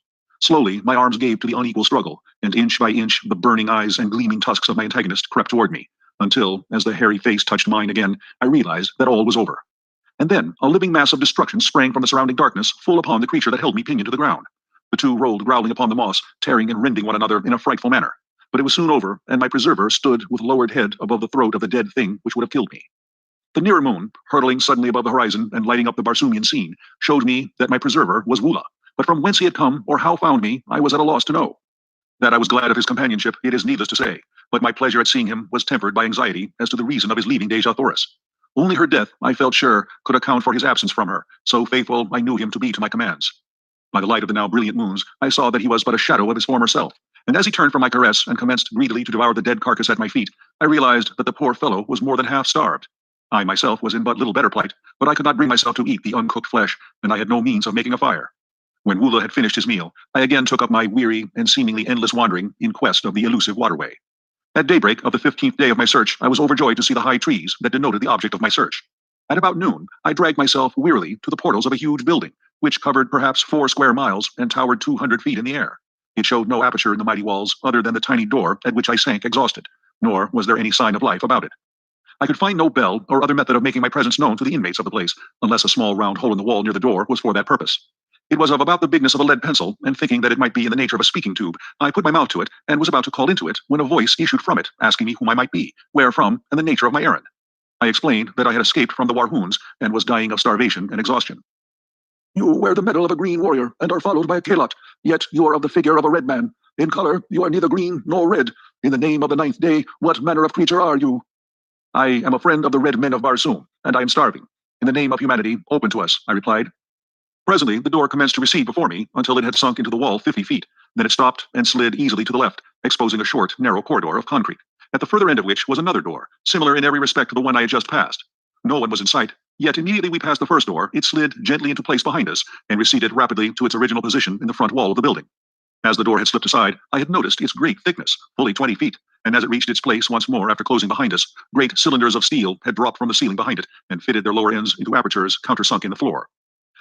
Slowly, my arms gave to the unequal struggle, and inch by inch the burning eyes and gleaming tusks of my antagonist crept toward me, until, as the hairy face touched mine again, I realized that all was over. And then a living mass of destruction sprang from the surrounding darkness full upon the creature that held me pinioned to the ground. The 2 rolled growling upon the moss, tearing and rending one another in a frightful manner. But it was soon over, and my preserver stood with lowered head above the throat of the dead thing which would have killed me. The nearer moon, hurtling suddenly above the horizon and lighting up the Barsoomian scene, showed me that my preserver was Woola, but from whence he had come or how found me, I was at a loss to know. That I was glad of his companionship, it is needless to say, but my pleasure at seeing him was tempered by anxiety as to the reason of his leaving Dejah Thoris. Only her death, I felt sure, could account for his absence from her, so faithful I knew him to be to my commands. By the light of the now brilliant moons, I saw that he was but a shadow of his former self, and as he turned from my caress and commenced greedily to devour the dead carcass at my feet, I realized that the poor fellow was more than half starved. I myself was in but little better plight, but I could not bring myself to eat the uncooked flesh, and I had no means of making a fire. When Woola had finished his meal, I again took up my weary and seemingly endless wandering in quest of the elusive waterway. At daybreak of the 15th day of my search, I was overjoyed to see the high trees that denoted the object of my search. At about noon, I dragged myself wearily to the portals of a huge building, which covered perhaps 4 square miles and towered 200 feet in the air. It showed no aperture in the mighty walls other than the tiny door at which I sank exhausted, nor was there any sign of life about it. I could find no bell or other method of making my presence known to the inmates of the place, unless a small round hole in the wall near the door was for that purpose. It was of about the bigness of a lead pencil, and thinking that it might be in the nature of a speaking tube, I put my mouth to it and was about to call into it when a voice issued from it, asking me whom I might be, where from, and the nature of my errand. I explained that I had escaped from the Warhoons and was dying of starvation and exhaustion. You wear the medal of a green warrior and are followed by a kalot, yet you are of the figure of a red man. In color, you are neither green nor red. In the name of the ninth day, what manner of creature are you? I am a friend of the red men of Barsoom, and I am starving. In the name of humanity, open to us, I replied. Presently, the door commenced to recede before me until it had sunk into the wall 50 feet. Then it stopped and slid easily to the left, exposing a short, narrow corridor of concrete, at the further end of which was another door, similar in every respect to the one I had just passed. No one was in sight, yet immediately we passed the first door, it slid gently into place behind us and receded rapidly to its original position in the front wall of the building. As the door had slipped aside, I had noticed its great thickness, fully 20 feet, and as it reached its place once more after closing behind us, great cylinders of steel had dropped from the ceiling behind it and fitted their lower ends into apertures countersunk in the floor.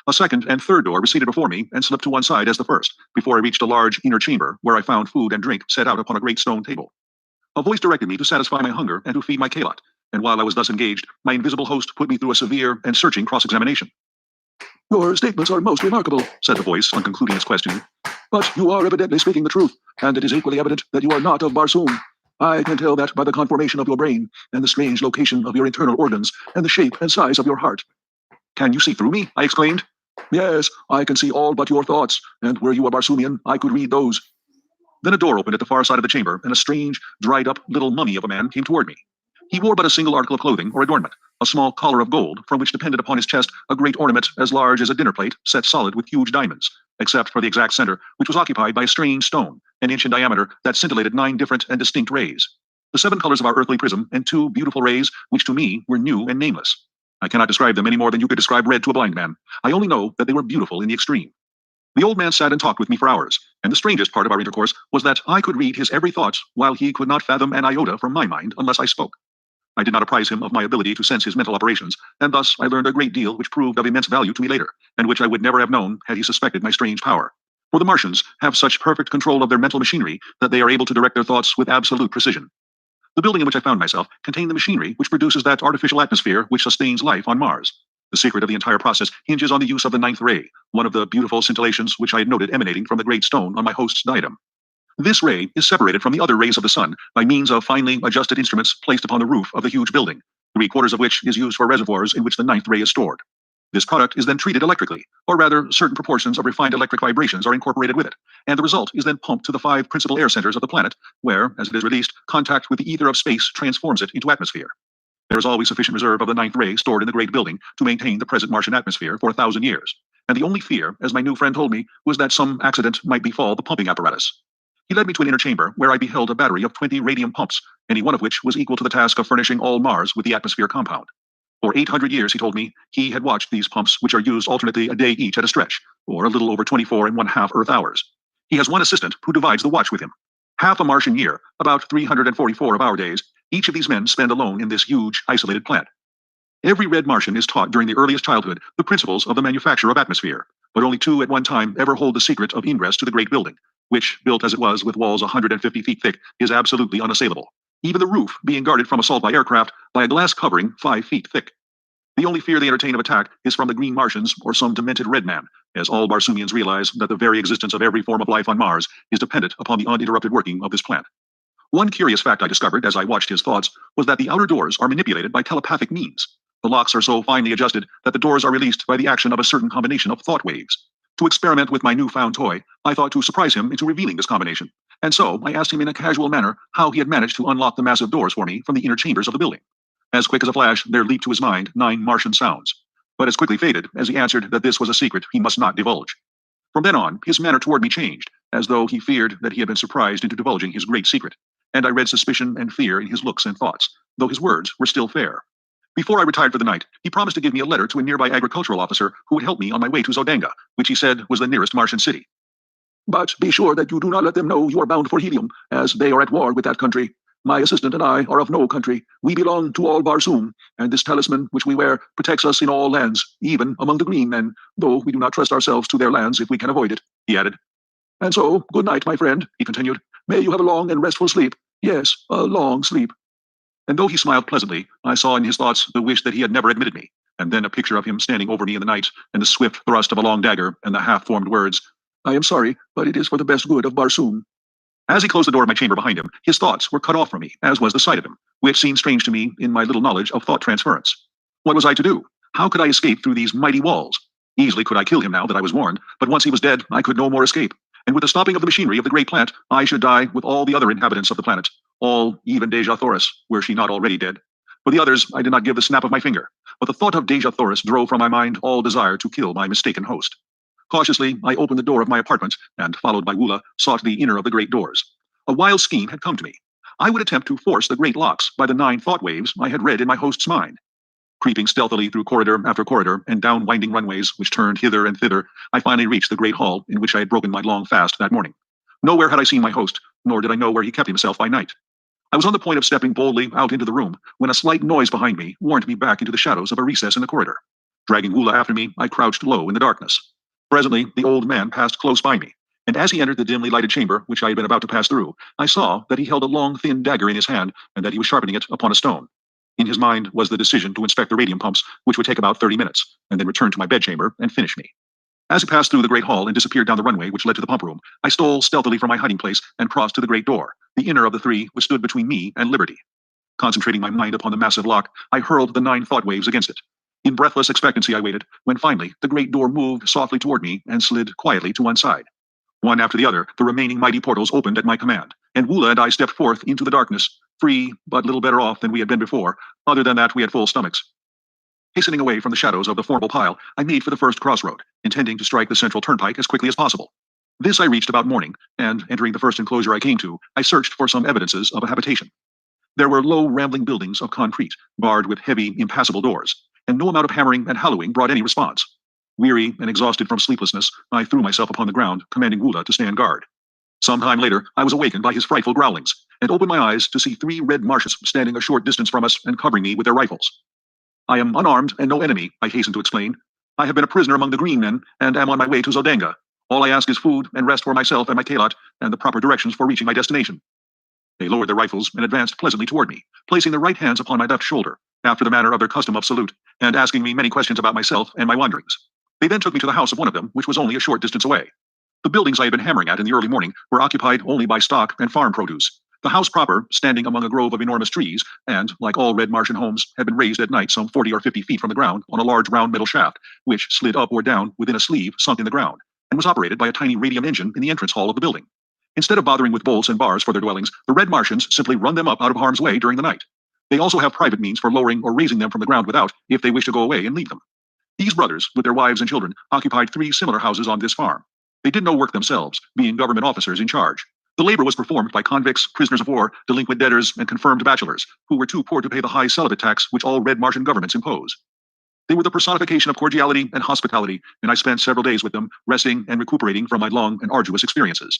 A second and third door receded before me and slipped to one side as the first, before I reached a large inner chamber where I found food and drink set out upon a great stone table. A voice directed me to satisfy my hunger and to feed my kalot, and while I was thus engaged, my invisible host put me through a severe and searching cross-examination. Your statements are most remarkable, said the voice on concluding its questioning. But you are evidently speaking the truth, and it is equally evident that you are not of Barsoom. I can tell that by the conformation of your brain, and the strange location of your internal organs, and the shape and size of your heart. Can you see through me? I exclaimed. Yes, I can see all but your thoughts, and were you a Barsoomian, I could read those. Then a door opened at the far side of the chamber, and a strange, dried-up little mummy of a man came toward me. He wore but a single article of clothing or adornment, a small collar of gold, from which depended upon his chest a great ornament as large as a dinner plate, set solid with huge diamonds, except for the exact center, which was occupied by a strange stone, an inch in diameter, that scintillated 9 different and distinct rays. The 7 colors of our earthly prism, and 2 beautiful rays, which to me were new and nameless. I cannot describe them any more than you could describe red to a blind man. I only know that they were beautiful in the extreme. The old man sat and talked with me for hours, and the strangest part of our intercourse was that I could read his every thought, while he could not fathom an iota from my mind unless I spoke. I did not apprise him of my ability to sense his mental operations, and thus I learned a great deal which proved of immense value to me later, and which I would never have known had he suspected my strange power. For the Martians have such perfect control of their mental machinery that they are able to direct their thoughts with absolute precision. The building in which I found myself contained the machinery which produces that artificial atmosphere which sustains life on Mars. The secret of the entire process hinges on the use of the 9th ray, one of the beautiful scintillations which I had noted emanating from the great stone on my host's diadem. This ray is separated from the other rays of the sun by means of finely adjusted instruments placed upon the roof of the huge building, 3/4 of which is used for reservoirs in which the 9th ray is stored. This product is then treated electrically, or rather certain proportions of refined electric vibrations are incorporated with it, and the result is then pumped to the 5 principal air centers of the planet, where, as it is released, contact with the ether of space transforms it into atmosphere. There is always sufficient reserve of the 9th ray stored in the great building to maintain the present Martian atmosphere for 1,000 years, and the only fear, as my new friend told me, was that some accident might befall the pumping apparatus. He led me to an inner chamber where I beheld a battery of 20 radium pumps, any one of which was equal to the task of furnishing all Mars with the atmosphere compound. For 800 years, he told me, he had watched these pumps, which are used alternately a day each at a stretch, or a little over 24½ Earth hours. He has one assistant who divides the watch with him. Half a Martian year, about 344 of our days, each of these men spend alone in this huge, isolated plant. Every red Martian is taught during the earliest childhood the principles of the manufacture of atmosphere, but only 2 at one time ever hold the secret of ingress to the great building, which, built as it was with walls 150 feet thick, is absolutely unassailable, even the roof being guarded from assault by aircraft by a glass covering 5 feet thick. The only fear they entertain of attack is from the green Martians or some demented red man, as all Barsoomians realize that the very existence of every form of life on Mars is dependent upon the uninterrupted working of this plant. One curious fact I discovered as I watched his thoughts was that the outer doors are manipulated by telepathic means. The locks are so finely adjusted that the doors are released by the action of a certain combination of thought waves. To experiment with my newfound toy, I thought to surprise him into revealing this combination, and so I asked him in a casual manner how he had managed to unlock the massive doors for me from the inner chambers of the building. As quick as a flash, there leaped to his mind 9 Martian sounds, but as quickly faded as he answered that this was a secret he must not divulge. From then on, his manner toward me changed, as though he feared that he had been surprised into divulging his great secret, and I read suspicion and fear in his looks and thoughts, though his words were still fair. Before I retired for the night, he promised to give me a letter to a nearby agricultural officer who would help me on my way to Zodanga, which he said was the nearest Martian city. But be sure that you do not let them know you are bound for Helium, as they are at war with that country. My assistant and I are of no country. We belong to all Barsoom, and this talisman which we wear protects us in all lands, even among the green men, though we do not trust ourselves to their lands if we can avoid it, he added. And so, good night, my friend, he continued. May you have a long and restful sleep. Yes, a long sleep. And though he smiled pleasantly, I saw in his thoughts the wish that he had never admitted me, and then a picture of him standing over me in the night, and the swift thrust of a long dagger, and the half-formed words, I am sorry, but it is for the best good of Barsoom. As he closed the door of my chamber behind him, his thoughts were cut off from me, as was the sight of him, which seemed strange to me in my little knowledge of thought transference. What was I to do? How could I escape through these mighty walls? Easily could I kill him now that I was warned, but once he was dead, I could no more escape. And with the stopping of the machinery of the great plant, I should die with all the other inhabitants of the planet, all, even Dejah Thoris, were she not already dead. For the others, I did not give the snap of my finger, but the thought of Dejah Thoris drove from my mind all desire to kill my mistaken host. Cautiously, I opened the door of my apartment, and, followed by Wula, sought the inner of the great doors. A wild scheme had come to me. I would attempt to force the great locks by the 9 thought waves I had read in my host's mind. Creeping stealthily through corridor after corridor and down winding runways which turned hither and thither, I finally reached the great hall in which I had broken my long fast that morning. Nowhere had I seen my host, nor did I know where he kept himself by night. I was on the point of stepping boldly out into the room when a slight noise behind me warned me back into the shadows of a recess in the corridor. Dragging Wula after me, I crouched low in the darkness. Presently, the old man passed close by me, and as he entered the dimly lighted chamber which I had been about to pass through, I saw that he held a long, thin dagger in his hand and that he was sharpening it upon a stone. In his mind was the decision to inspect the radium pumps, which would take about 30 minutes, and then return to my bedchamber and finish me. As he passed through the great hall and disappeared down the runway which led to the pump room, I stole stealthily from my hiding place and crossed to the great door, the inner of the 3 which stood between me and liberty. Concentrating my mind upon the massive lock, I hurled the 9 thought waves against it. In breathless expectancy I waited, when finally the great door moved softly toward me and slid quietly to one side. One after the other, the remaining mighty portals opened at my command, and Wula and I stepped forth into the darkness, free, but little better off than we had been before. Other than that, we had full stomachs. Hastening away from the shadows of the formidable pile, I made for the first crossroad, intending to strike the central turnpike as quickly as possible. This I reached about morning, and, entering the first enclosure I came to, I searched for some evidences of a habitation. There were low, rambling buildings of concrete, barred with heavy, impassable doors, and no amount of hammering and hallowing brought any response. Weary and exhausted from sleeplessness, I threw myself upon the ground, commanding Wula to stand guard. Some time later, I was awakened by his frightful growlings, and opened my eyes to see 3 red Martians standing a short distance from us and covering me with their rifles. I am unarmed and no enemy, I hastened to explain. I have been a prisoner among the green men, and am on my way to Zodanga. All I ask is food and rest for myself and my kalot, and the proper directions for reaching my destination. They lowered their rifles and advanced pleasantly toward me, placing their right hands upon my left shoulder, after the manner of their custom of salute, and asking me many questions about myself and my wanderings. They then took me to the house of one of them, which was only a short distance away. The buildings I had been hammering at in the early morning were occupied only by stock and farm produce. The house proper, standing among a grove of enormous trees, and, like all red Martian homes, had been raised at night some 40 or 50 feet from the ground on a large round metal shaft, which slid up or down within a sleeve sunk in the ground, and was operated by a tiny radium engine in the entrance hall of the building. Instead of bothering with bolts and bars for their dwellings, the red Martians simply run them up out of harm's way during the night. They also have private means for lowering or raising them from the ground without, if they wish to go away and leave them. These brothers, with their wives and children, occupied 3 similar houses on this farm. They did no work themselves, being government officers in charge. The labor was performed by convicts, prisoners of war, delinquent debtors, and confirmed bachelors, who were too poor to pay the high celibate tax which all red Martian governments impose. They were the personification of cordiality and hospitality, and I spent several days with them, resting and recuperating from my long and arduous experiences.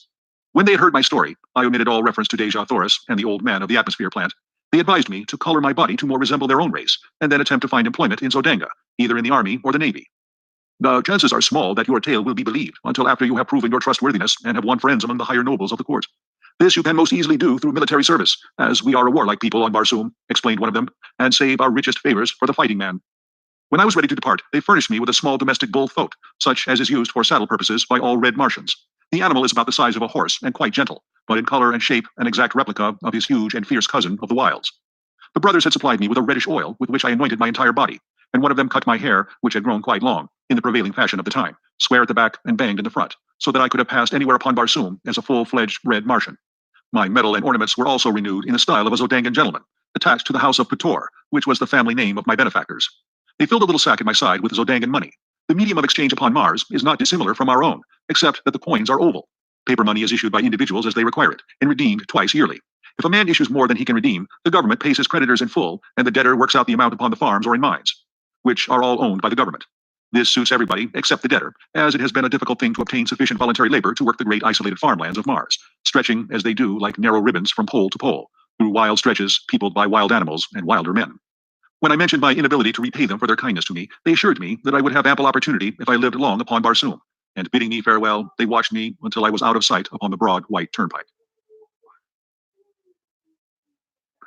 When they had heard my story, I omitted all reference to Dejah Thoris and the old man of the atmosphere plant. They advised me to color my body to more resemble their own race, and then attempt to find employment in Zodanga, either in the army or the navy. The chances are small that your tale will be believed until after you have proven your trustworthiness and have won friends among the higher nobles of the court. This you can most easily do through military service, as we are a warlike people on Barsoom, explained one of them, and save our richest favors for the fighting man. When I was ready to depart, they furnished me with a small domestic bull thoat, such as is used for saddle purposes by all red Martians. The animal is about the size of a horse and quite gentle, but in color and shape an exact replica of his huge and fierce cousin of the wilds. The brothers had supplied me with a reddish oil with which I anointed my entire body, and one of them cut my hair, which had grown quite long, in the prevailing fashion of the time, square at the back and banged in the front, so that I could have passed anywhere upon Barsoom as a full-fledged red Martian. My medal and ornaments were also renewed in the style of a Zodangan gentleman, attached to the house of Pator, which was the family name of my benefactors. They filled a little sack at my side with Zodangan money. The medium of exchange upon Mars is not dissimilar from our own, except that the coins are oval. Paper money is issued by individuals as they require it, and redeemed twice yearly. If a man issues more than he can redeem, the government pays his creditors in full, and the debtor works out the amount upon the farms or in mines, which are all owned by the government. This suits everybody except the debtor, as it has been a difficult thing to obtain sufficient voluntary labor to work the great isolated farmlands of Mars, stretching as they do like narrow ribbons from pole to pole, through wild stretches peopled by wild animals and wilder men. When I mentioned my inability to repay them for their kindness to me, they assured me that I would have ample opportunity if I lived long upon Barsoom, and bidding me farewell, they watched me until I was out of sight upon the broad white turnpike.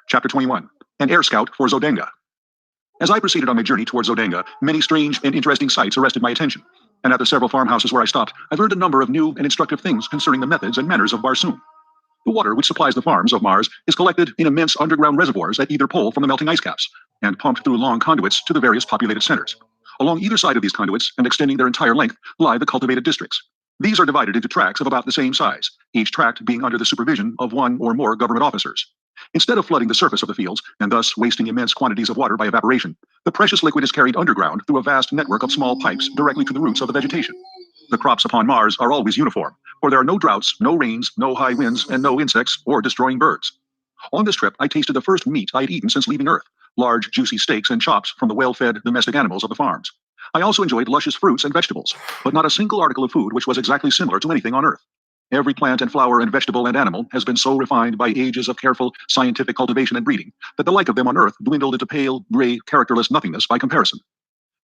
Chapter 21. An Air Scout for Zodanga. As I proceeded on my journey towards Zodanga, many strange and interesting sights arrested my attention, and at the several farmhouses where I stopped, I learned a number of new and instructive things concerning the methods and manners of Barsoom. The water which supplies the farms of Mars is collected in immense underground reservoirs at either pole from the melting ice caps, and pumped through long conduits to the various populated centers. Along either side of these conduits, and extending their entire length, lie the cultivated districts. These are divided into tracts of about the same size, each tract being under the supervision of one or more government officers. Instead of flooding the surface of the fields, and thus wasting immense quantities of water by evaporation, the precious liquid is carried underground through a vast network of small pipes directly to the roots of the vegetation. The crops upon Mars are always uniform, for there are no droughts, no rains, no high winds, and no insects or destroying birds. On this trip, I tasted the first meat I had eaten since leaving Earth, large, juicy steaks and chops from the well-fed domestic animals of the farms. I also enjoyed luscious fruits and vegetables, but not a single article of food which was exactly similar to anything on Earth. Every plant and flower and vegetable and animal has been so refined by ages of careful scientific cultivation and breeding that the like of them on Earth dwindled into pale, gray, characterless nothingness by comparison.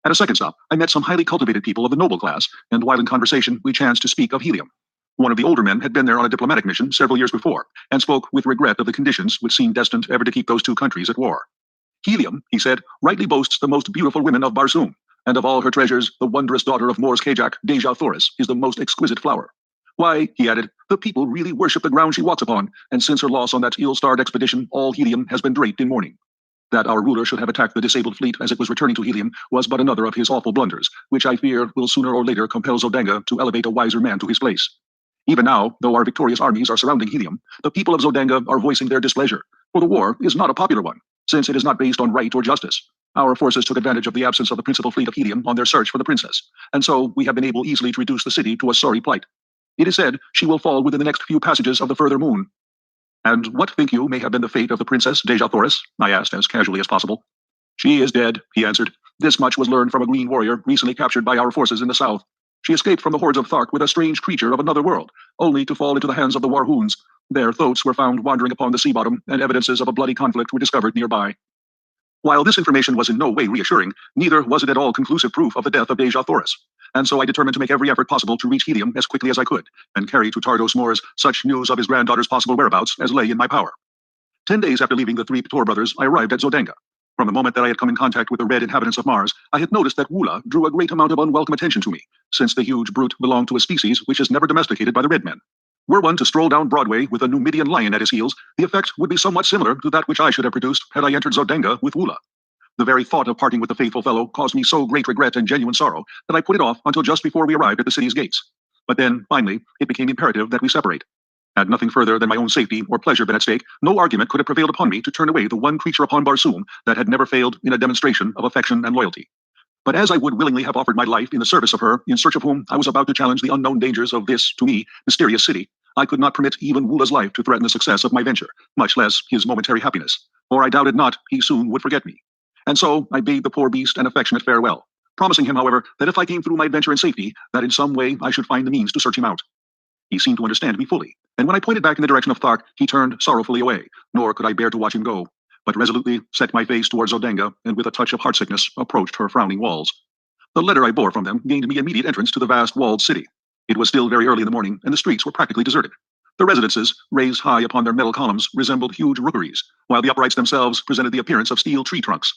At a second stop, I met some highly cultivated people of the noble class, and while in conversation, we chanced to speak of helium. One of the older men had been there on a diplomatic mission several years before, and spoke with regret of the conditions which seemed destined ever to keep those two countries at war. Helium, he said, rightly boasts the most beautiful women of Barsoom, and of all her treasures, the wondrous daughter of Mor's Kajak, Dejah Thoris, is the most exquisite flower. Why, he added, the people really worship the ground she walks upon, and since her loss on that ill-starred expedition, all Helium has been draped in mourning. That our ruler should have attacked the disabled fleet as it was returning to Helium was but another of his awful blunders, which I fear will sooner or later compel Zodanga to elevate a wiser man to his place. Even now, though our victorious armies are surrounding Helium, the people of Zodanga are voicing their displeasure, for the war is not a popular one, since it is not based on right or justice. Our forces took advantage of the absence of the principal fleet of Helium on their search for the princess, and so we have been able easily to reduce the city to a sorry plight. It is said she will fall within the next few passages of the further moon. And what think you may have been the fate of the princess Dejah Thoris? I asked as casually as possible. She is dead, he answered. This much was learned from a green warrior recently captured by our forces in the south. She escaped from the hordes of Thark with a strange creature of another world, only to fall into the hands of the Warhoons. Their thoats were found wandering upon the sea bottom, and evidences of a bloody conflict were discovered nearby. While this information was in no way reassuring, neither was it at all conclusive proof of the death of Dejah Thoris, and so I determined to make every effort possible to reach Helium as quickly as I could, and carry to Tardos Mors such news of his granddaughter's possible whereabouts as lay in my power. 10 days after leaving the three Pator brothers, I arrived at Zodanga. From the moment that I had come in contact with the red inhabitants of Mars, I had noticed that Wula drew a great amount of unwelcome attention to me, since the huge brute belonged to a species which is never domesticated by the red men. Were one to stroll down Broadway with a Numidian lion at his heels, the effect would be somewhat similar to that which I should have produced had I entered Zodanga with Wula. The very thought of parting with the faithful fellow caused me so great regret and genuine sorrow that I put it off until just before we arrived at the city's gates. But then, finally, it became imperative that we separate. Had nothing further than my own safety or pleasure been at stake, no argument could have prevailed upon me to turn away the one creature upon Barsoom that had never failed in a demonstration of affection and loyalty. But as I would willingly have offered my life in the service of her, in search of whom I was about to challenge the unknown dangers of this, to me, mysterious city, I could not permit even Wula's life to threaten the success of my venture, much less his momentary happiness, for I doubted not he soon would forget me. And so I bade the poor beast an affectionate farewell, promising him, however, that if I came through my adventure in safety, that in some way I should find the means to search him out. He seemed to understand me fully, and when I pointed back in the direction of Thark, he turned sorrowfully away, nor could I bear to watch him go, but resolutely set my face towards Zodanga, and with a touch of heartsickness approached her frowning walls. The letter I bore from them gained me immediate entrance to the vast walled city. It was still very early in the morning, and the streets were practically deserted. The residences, raised high upon their metal columns, resembled huge rookeries, while the uprights themselves presented the appearance of steel tree trunks.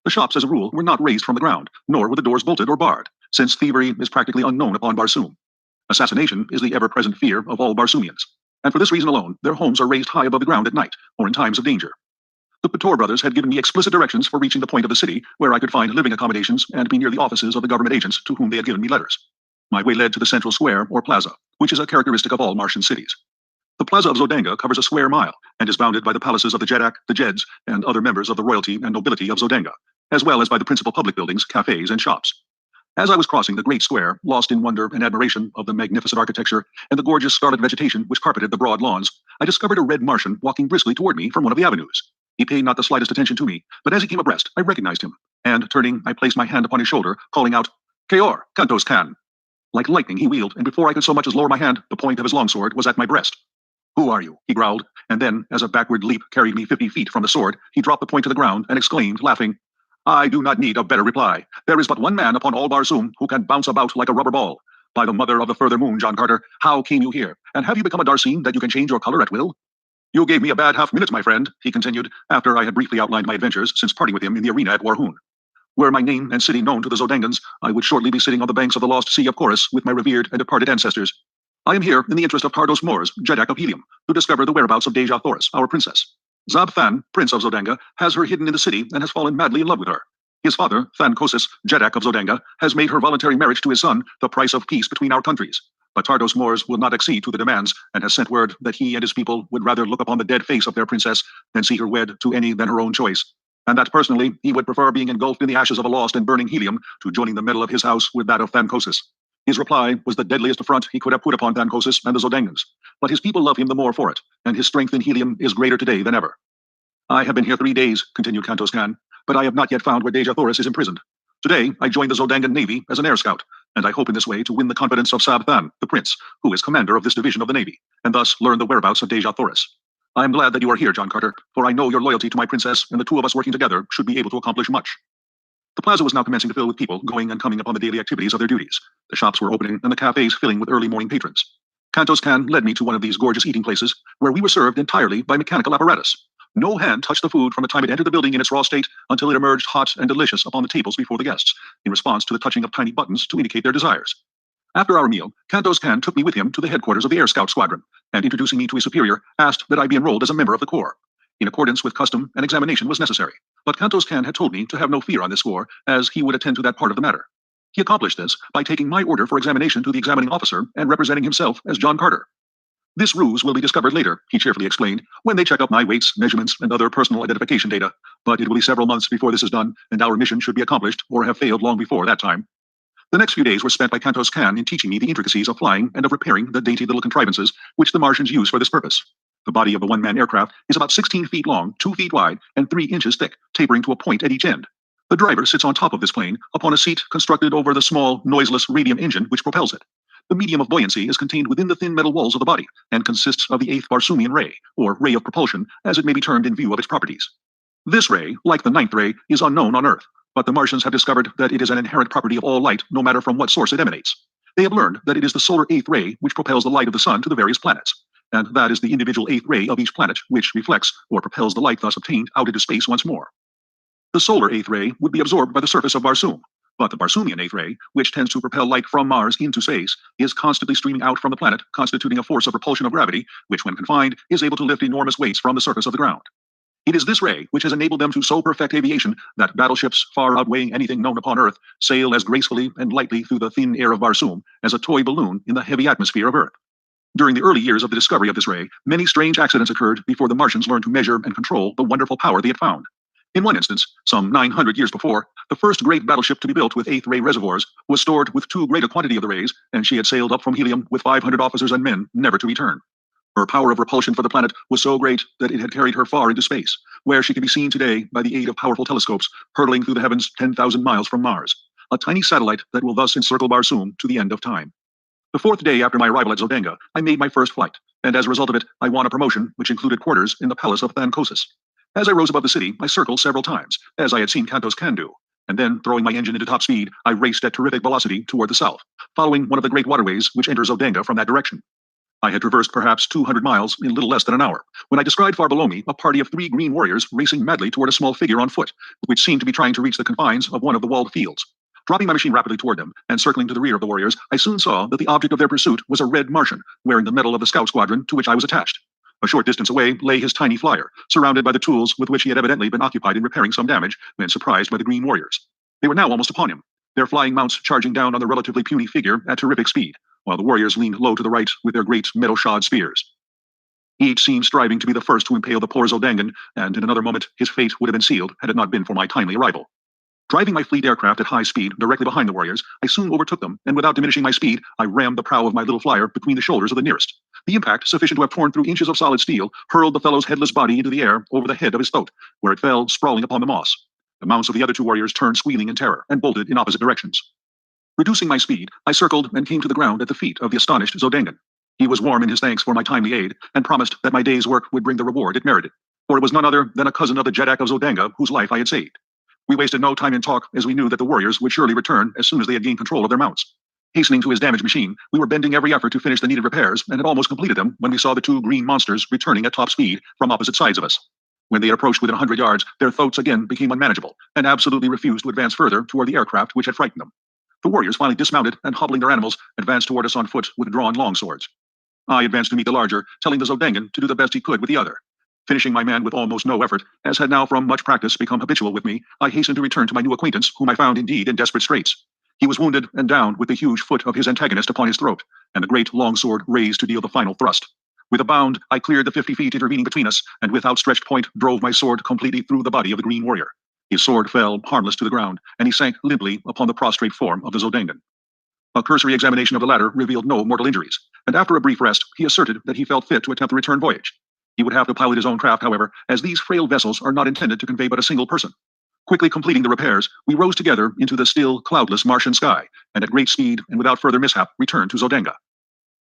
The shops, as a rule, were not raised from the ground, nor were the doors bolted or barred, since thievery is practically unknown upon Barsoom. Assassination is the ever-present fear of all Barsoomians, and for this reason alone, their homes are raised high above the ground at night, or in times of danger. The Pator brothers had given me explicit directions for reaching the point of the city where I could find living accommodations and be near the offices of the government agents to whom they had given me letters. My way led to the central square, or plaza, which is a characteristic of all Martian cities. The plaza of Zodanga covers a square mile, and is bounded by the palaces of the Jedak, the Jeds, and other members of the royalty and nobility of Zodanga, as well as by the principal public buildings, cafes, and shops. As I was crossing the great square, lost in wonder and admiration of the magnificent architecture and the gorgeous scarlet vegetation which carpeted the broad lawns, I discovered a red Martian walking briskly toward me from one of the avenues. He paid not the slightest attention to me, but as he came abreast, I recognized him, and turning, I placed my hand upon his shoulder, calling out, "Keor, Kantos Khan." Like lightning he wheeled, and before I could so much as lower my hand, the point of his longsword was at my breast. "Who are you?" he growled, and then, as a backward leap carried me 50 feet from the sword, he dropped the point to the ground and exclaimed, laughing, "I do not need a better reply. There is but one man upon all Barsoom who can bounce about like a rubber ball. By the mother of the further moon, John Carter, how came you here? And have you become a Darsine that you can change your color at will?" "You gave me a bad half-minute, my friend," he continued, after I had briefly outlined my adventures since parting with him in the arena at Warhoon. "Were my name and city known to the Zodangans, I would shortly be sitting on the banks of the lost sea of Chorus with my revered and departed ancestors. I am here in the interest of Tardos Mors, Jeddak of Helium, to discover the whereabouts of Dejah Thoris, our princess. Zab Than, Prince of Zodanga, has her hidden in the city and has fallen madly in love with her. His father, Than Kosis, Jeddak of Zodanga, has made her voluntary marriage to his son the price of peace between our countries. But Tardos Mors will not accede to the demands and has sent word that he and his people would rather look upon the dead face of their princess than see her wed to any than her own choice. And that personally, he would prefer being engulfed in the ashes of a lost and burning helium to joining the metal of his house with that of Than Kosis. His reply was the deadliest affront he could have put upon Than Kosis and the Zodangans, but his people love him the more for it, and his strength in helium is greater today than ever. I have been here 3 days, continued Kantos Khan, but I have not yet found where Dejah Thoris is imprisoned. Today, I joined the Zodangan Navy as an air scout, and I hope in this way to win the confidence of Sab Than, the prince, who is commander of this division of the Navy, and thus learn the whereabouts of Dejah Thoris. I am glad that you are here, John Carter, for I know your loyalty to my princess, and the two of us working together should be able to accomplish much. The plaza was now commencing to fill with people going and coming upon the daily activities of their duties. The shops were opening, and the cafes filling with early morning patrons. Kantos Khan led me to one of these gorgeous eating places, where we were served entirely by mechanical apparatus. No hand touched the food from the time it entered the building in its raw state until it emerged hot and delicious upon the tables before the guests, in response to the touching of tiny buttons to indicate their desires. After our meal, Kantos Khan took me with him to the headquarters of the Air Scout Squadron, and introducing me to his superior, asked that I be enrolled as a member of the Corps. In accordance with custom, an examination was necessary, but Kantos Khan had told me to have no fear on this score, as he would attend to that part of the matter. He accomplished this by taking my order for examination to the examining officer and representing himself as John Carter. This ruse will be discovered later, he cheerfully explained, when they check up my weights, measurements, and other personal identification data. But it will be several months before this is done, and our mission should be accomplished or have failed long before that time. The next few days were spent by Kantos Khan in teaching me the intricacies of flying and of repairing the dainty little contrivances which the Martians use for this purpose. The body of a one-man aircraft is about 16 feet long, 2 feet wide, and 3 inches thick, tapering to a point at each end. The driver sits on top of this plane upon a seat constructed over the small, noiseless radium engine which propels it. The medium of buoyancy is contained within the thin metal walls of the body and consists of the 8th Barsoomian ray, or ray of propulsion, as it may be termed in view of its properties. This ray, like the 9th ray, is unknown on Earth, but the Martians have discovered that it is an inherent property of all light, no matter from what source it emanates. They have learned that it is the solar 8th ray which propels the light of the sun to the various planets, and that is the individual 8th ray of each planet which reflects or propels the light thus obtained out into space once more. The solar 8th ray would be absorbed by the surface of Barsoom, but the Barsoomian 8th ray, which tends to propel light from Mars into space, is constantly streaming out from the planet, constituting a force of repulsion of gravity, which when confined, is able to lift enormous weights from the surface of the ground. It is this ray which has enabled them to so perfect aviation that battleships far outweighing anything known upon Earth sail as gracefully and lightly through the thin air of Barsoom as a toy balloon in the heavy atmosphere of Earth. During the early years of the discovery of this ray, many strange accidents occurred before the Martians learned to measure and control the wonderful power they had found. In one instance, some 900 years before, the first great battleship to be built with 8th ray reservoirs was stored with too great a quantity of the rays, and she had sailed up from Helium with 500 officers and men, never to return. Her power of repulsion for the planet was so great that it had carried her far into space, where she can be seen today by the aid of powerful telescopes hurtling through the heavens 10,000 miles from Mars, a tiny satellite that will thus encircle Barsoom to the end of time. The 4th day after my arrival at Zodanga, I made my first flight, and as a result of it, I won a promotion which included quarters in the palace of Than Kosis. As I rose above the city, I circled several times, as I had seen Kantos Khan do, and then, throwing my engine into top speed, I raced at terrific velocity toward the south, following one of the great waterways which enters Zodanga from that direction. I had traversed perhaps 200 miles in little less than an hour, when I descried far below me a party of 3 green warriors racing madly toward a small figure on foot, which seemed to be trying to reach the confines of one of the walled fields. Dropping my machine rapidly toward them, and circling to the rear of the warriors, I soon saw that the object of their pursuit was a red Martian, wearing the medal of the scout squadron to which I was attached. A short distance away lay his tiny flyer, surrounded by the tools with which he had evidently been occupied in repairing some damage when surprised by the green warriors. They were now almost upon him, their flying mounts charging down on the relatively puny figure at terrific speed, while the warriors leaned low to the right with their great metal-shod spears. Each seemed striving to be the first to impale the poor Zodangan, and in another moment his fate would have been sealed had it not been for my timely arrival. Driving my fleet aircraft at high speed directly behind the warriors, I soon overtook them, and without diminishing my speed, I rammed the prow of my little flyer between the shoulders of the nearest. The impact, sufficient to have torn through inches of solid steel, hurled the fellow's headless body into the air over the head of his throat, where it fell sprawling upon the moss. The mounts of the other 2 warriors turned squealing in terror and bolted in opposite directions. Reducing my speed, I circled and came to the ground at the feet of the astonished Zodangan. He was warm in his thanks for my timely aid, and promised that my day's work would bring the reward it merited, for it was none other than a cousin of the Jeddak of Zodanga whose life I had saved. We wasted no time in talk, as we knew that the warriors would surely return as soon as they had gained control of their mounts. Hastening to his damaged machine, we were bending every effort to finish the needed repairs, and had almost completed them when we saw the 2 green monsters returning at top speed from opposite sides of us. When they had approached within 100 yards, their throats again became unmanageable, and absolutely refused to advance further toward the aircraft which had frightened them. The warriors finally dismounted and, hobbling their animals, advanced toward us on foot with drawn longswords. I advanced to meet the larger, telling the Zodangan to do the best he could with the other. Finishing my man with almost no effort, as had now from much practice become habitual with me, I hastened to return to my new acquaintance, whom I found indeed in desperate straits. He was wounded and down with the huge foot of his antagonist upon his throat, and the great longsword raised to deal the final thrust. With a bound, I cleared the 50 feet intervening between us, and with outstretched point drove my sword completely through the body of the green warrior. His sword fell harmless to the ground, and he sank limply upon the prostrate form of the Zodangan. A cursory examination of the latter revealed no mortal injuries, and after a brief rest, he asserted that he felt fit to attempt the return voyage. He would have to pilot his own craft, however, as these frail vessels are not intended to convey but a single person. Quickly completing the repairs, we rose together into the still, cloudless Martian sky, and at great speed and without further mishap returned to Zodanga.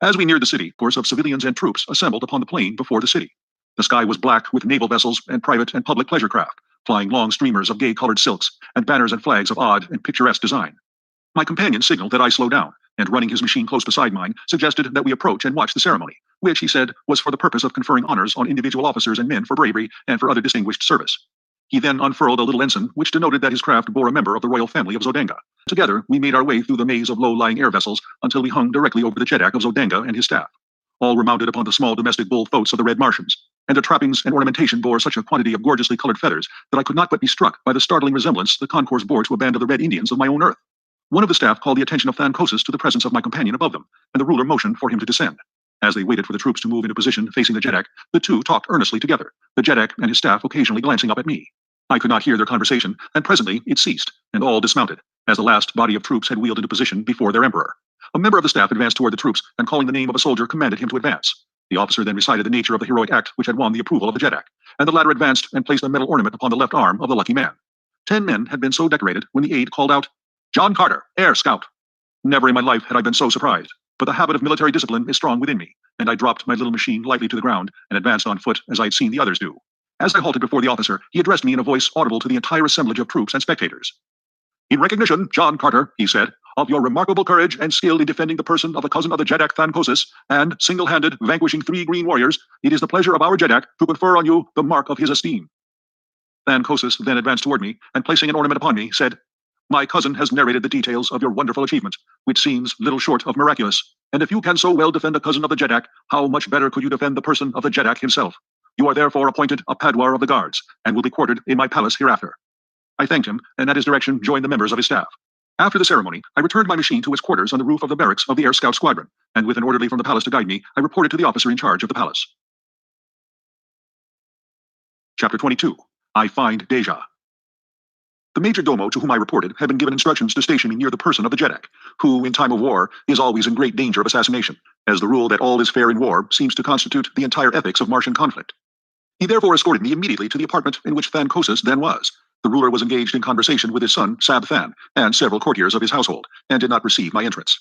As we neared the city, force of civilians and troops assembled upon the plain before the city. The sky was black with naval vessels and private and public pleasure craft, flying long streamers of gay-colored silks and banners and flags of odd and picturesque design. My companion signaled that I slow down, and running his machine close beside mine, suggested that we approach and watch the ceremony, which, he said, was for the purpose of conferring honors on individual officers and men for bravery and for other distinguished service. He then unfurled a little ensign, which denoted that his craft bore a member of the royal family of Zodanga. Together, we made our way through the maze of low-lying air vessels until we hung directly over the Jeddak of Zodanga and his staff. All were mounted upon the small domestic bull thoats of the Red Martians, and their trappings and ornamentation bore such a quantity of gorgeously colored feathers that I could not but be struck by the startling resemblance the concourse bore to a band of the Red Indians of my own earth. One of the staff called the attention of Thankosis to the presence of my companion above them, and the ruler motioned for him to descend. As they waited for the troops to move into position facing the Jeddak, the two talked earnestly together, the Jeddak and his staff occasionally glancing up at me. I could not hear their conversation, and presently it ceased, and all dismounted, as the last body of troops had wheeled into position before their emperor. A member of the staff advanced toward the troops, and calling the name of a soldier, commanded him to advance. The officer then recited the nature of the heroic act which had won the approval of the Jeddak, and the latter advanced and placed a metal ornament upon the left arm of the lucky man. 10 men had been so decorated when the aide called out, "John Carter, Air Scout." Never in my life had I been so surprised, but the habit of military discipline is strong within me, and I dropped my little machine lightly to the ground and advanced on foot as I had seen the others do. As I halted before the officer, he addressed me in a voice audible to the entire assemblage of troops and spectators. "In recognition, John Carter," he said, "of your remarkable courage and skill in defending the person of the cousin of the Jeddak Thankosis, and single-handed vanquishing 3 green warriors, it is the pleasure of our Jeddak to confer on you the mark of his esteem." Thankosis then advanced toward me, and placing an ornament upon me, said, "My cousin has narrated the details of your wonderful achievement, which seems little short of miraculous, and if you can so well defend a cousin of the Jeddak, how much better could you defend the person of the Jeddak himself? You are therefore appointed a Padwar of the Guards, and will be quartered in my palace hereafter." I thanked him, and at his direction joined the members of his staff. After the ceremony, I returned my machine to its quarters on the roof of the barracks of the Air Scout Squadron, and with an orderly from the palace to guide me, I reported to the officer in charge of the palace. Chapter 22. I Find Dejah. The major domo to whom I reported had been given instructions to station me near the person of the Jeddak, who, in time of war, is always in great danger of assassination, as the rule that all is fair in war seems to constitute the entire ethics of Martian conflict. He therefore escorted me immediately to the apartment in which Thankosis then was. The ruler was engaged in conversation with his son, Sab Than, and several courtiers of his household, and did not receive my entrance.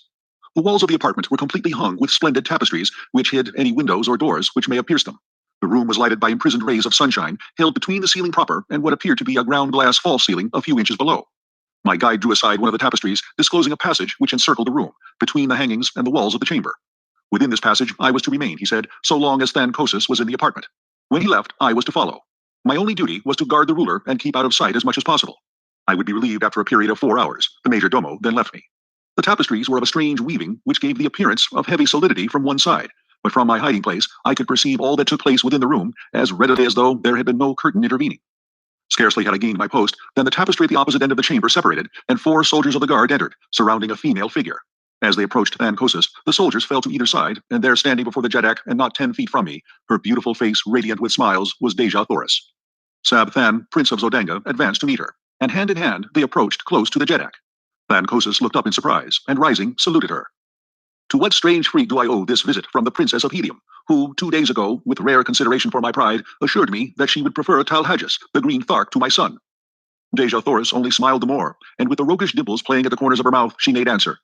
The walls of the apartment were completely hung with splendid tapestries, which hid any windows or doors which may have pierced them. The room was lighted by imprisoned rays of sunshine, held between the ceiling proper and what appeared to be a ground glass false ceiling a few inches below. My guide drew aside one of the tapestries, disclosing a passage which encircled the room, between the hangings and the walls of the chamber. Within this passage I was to remain, he said, so long as Thankosis was in the apartment. When he left, I was to follow. My only duty was to guard the ruler and keep out of sight as much as possible. I would be relieved after a period of 4 hours. The major domo then left me. The tapestries were of a strange weaving which gave the appearance of heavy solidity from one side, but from my hiding place I could perceive all that took place within the room as readily as though there had been no curtain intervening. Scarcely had I gained my post than the tapestry at the opposite end of the chamber separated, and 4 soldiers of the guard entered, surrounding a female figure. As they approached Thankosis, the soldiers fell to either side, and there, standing before the Jeddak and not 10 feet from me, her beautiful face radiant with smiles, was Dejah Thoris. Sab Than, Prince of Zodanga, advanced to meet her, and hand in hand they approached close to the Jeddak. Thankosis looked up in surprise, and rising, saluted her. "To what strange freak do I owe this visit from the Princess of Helium, who 2 days ago, with rare consideration for my pride, assured me that she would prefer Talhajas, the green Thark, to my son?" Dejah Thoris only smiled the more, and with the roguish dimples playing at the corners of her mouth, she made answer.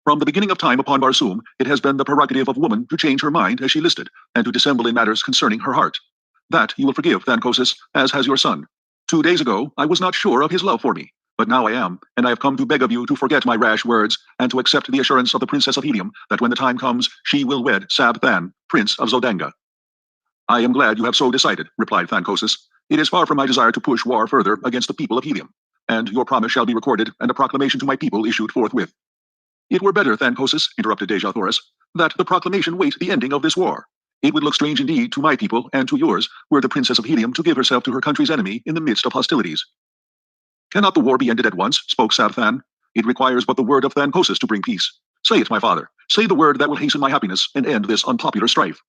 "From the beginning of time upon Barsoom, it has been the prerogative of woman to change her mind as she listed, and to dissemble in matters concerning her heart. That you will forgive, Thankosis, as has your son. 2 days ago, I was not sure of his love for me, but now I am, and I have come to beg of you to forget my rash words, and to accept the assurance of the Princess of Helium that when the time comes, she will wed Sab Than, Prince of Zodanga." "I am glad you have so decided," replied Thankosis. "It is far from my desire to push war further against the people of Helium, and your promise shall be recorded, and a proclamation to my people issued forthwith. It were better, Thankosis, interrupted Dejah Thoris, that the proclamation wait the ending of this war. It would look strange indeed to my people and to yours, were the Princess of Helium to give herself to her country's enemy in the midst of hostilities. Cannot the war be ended at once, spoke Sarthan. It requires but the word of Thankosis to bring peace. Say it, my father. Say the word that will hasten my happiness and end this unpopular strife.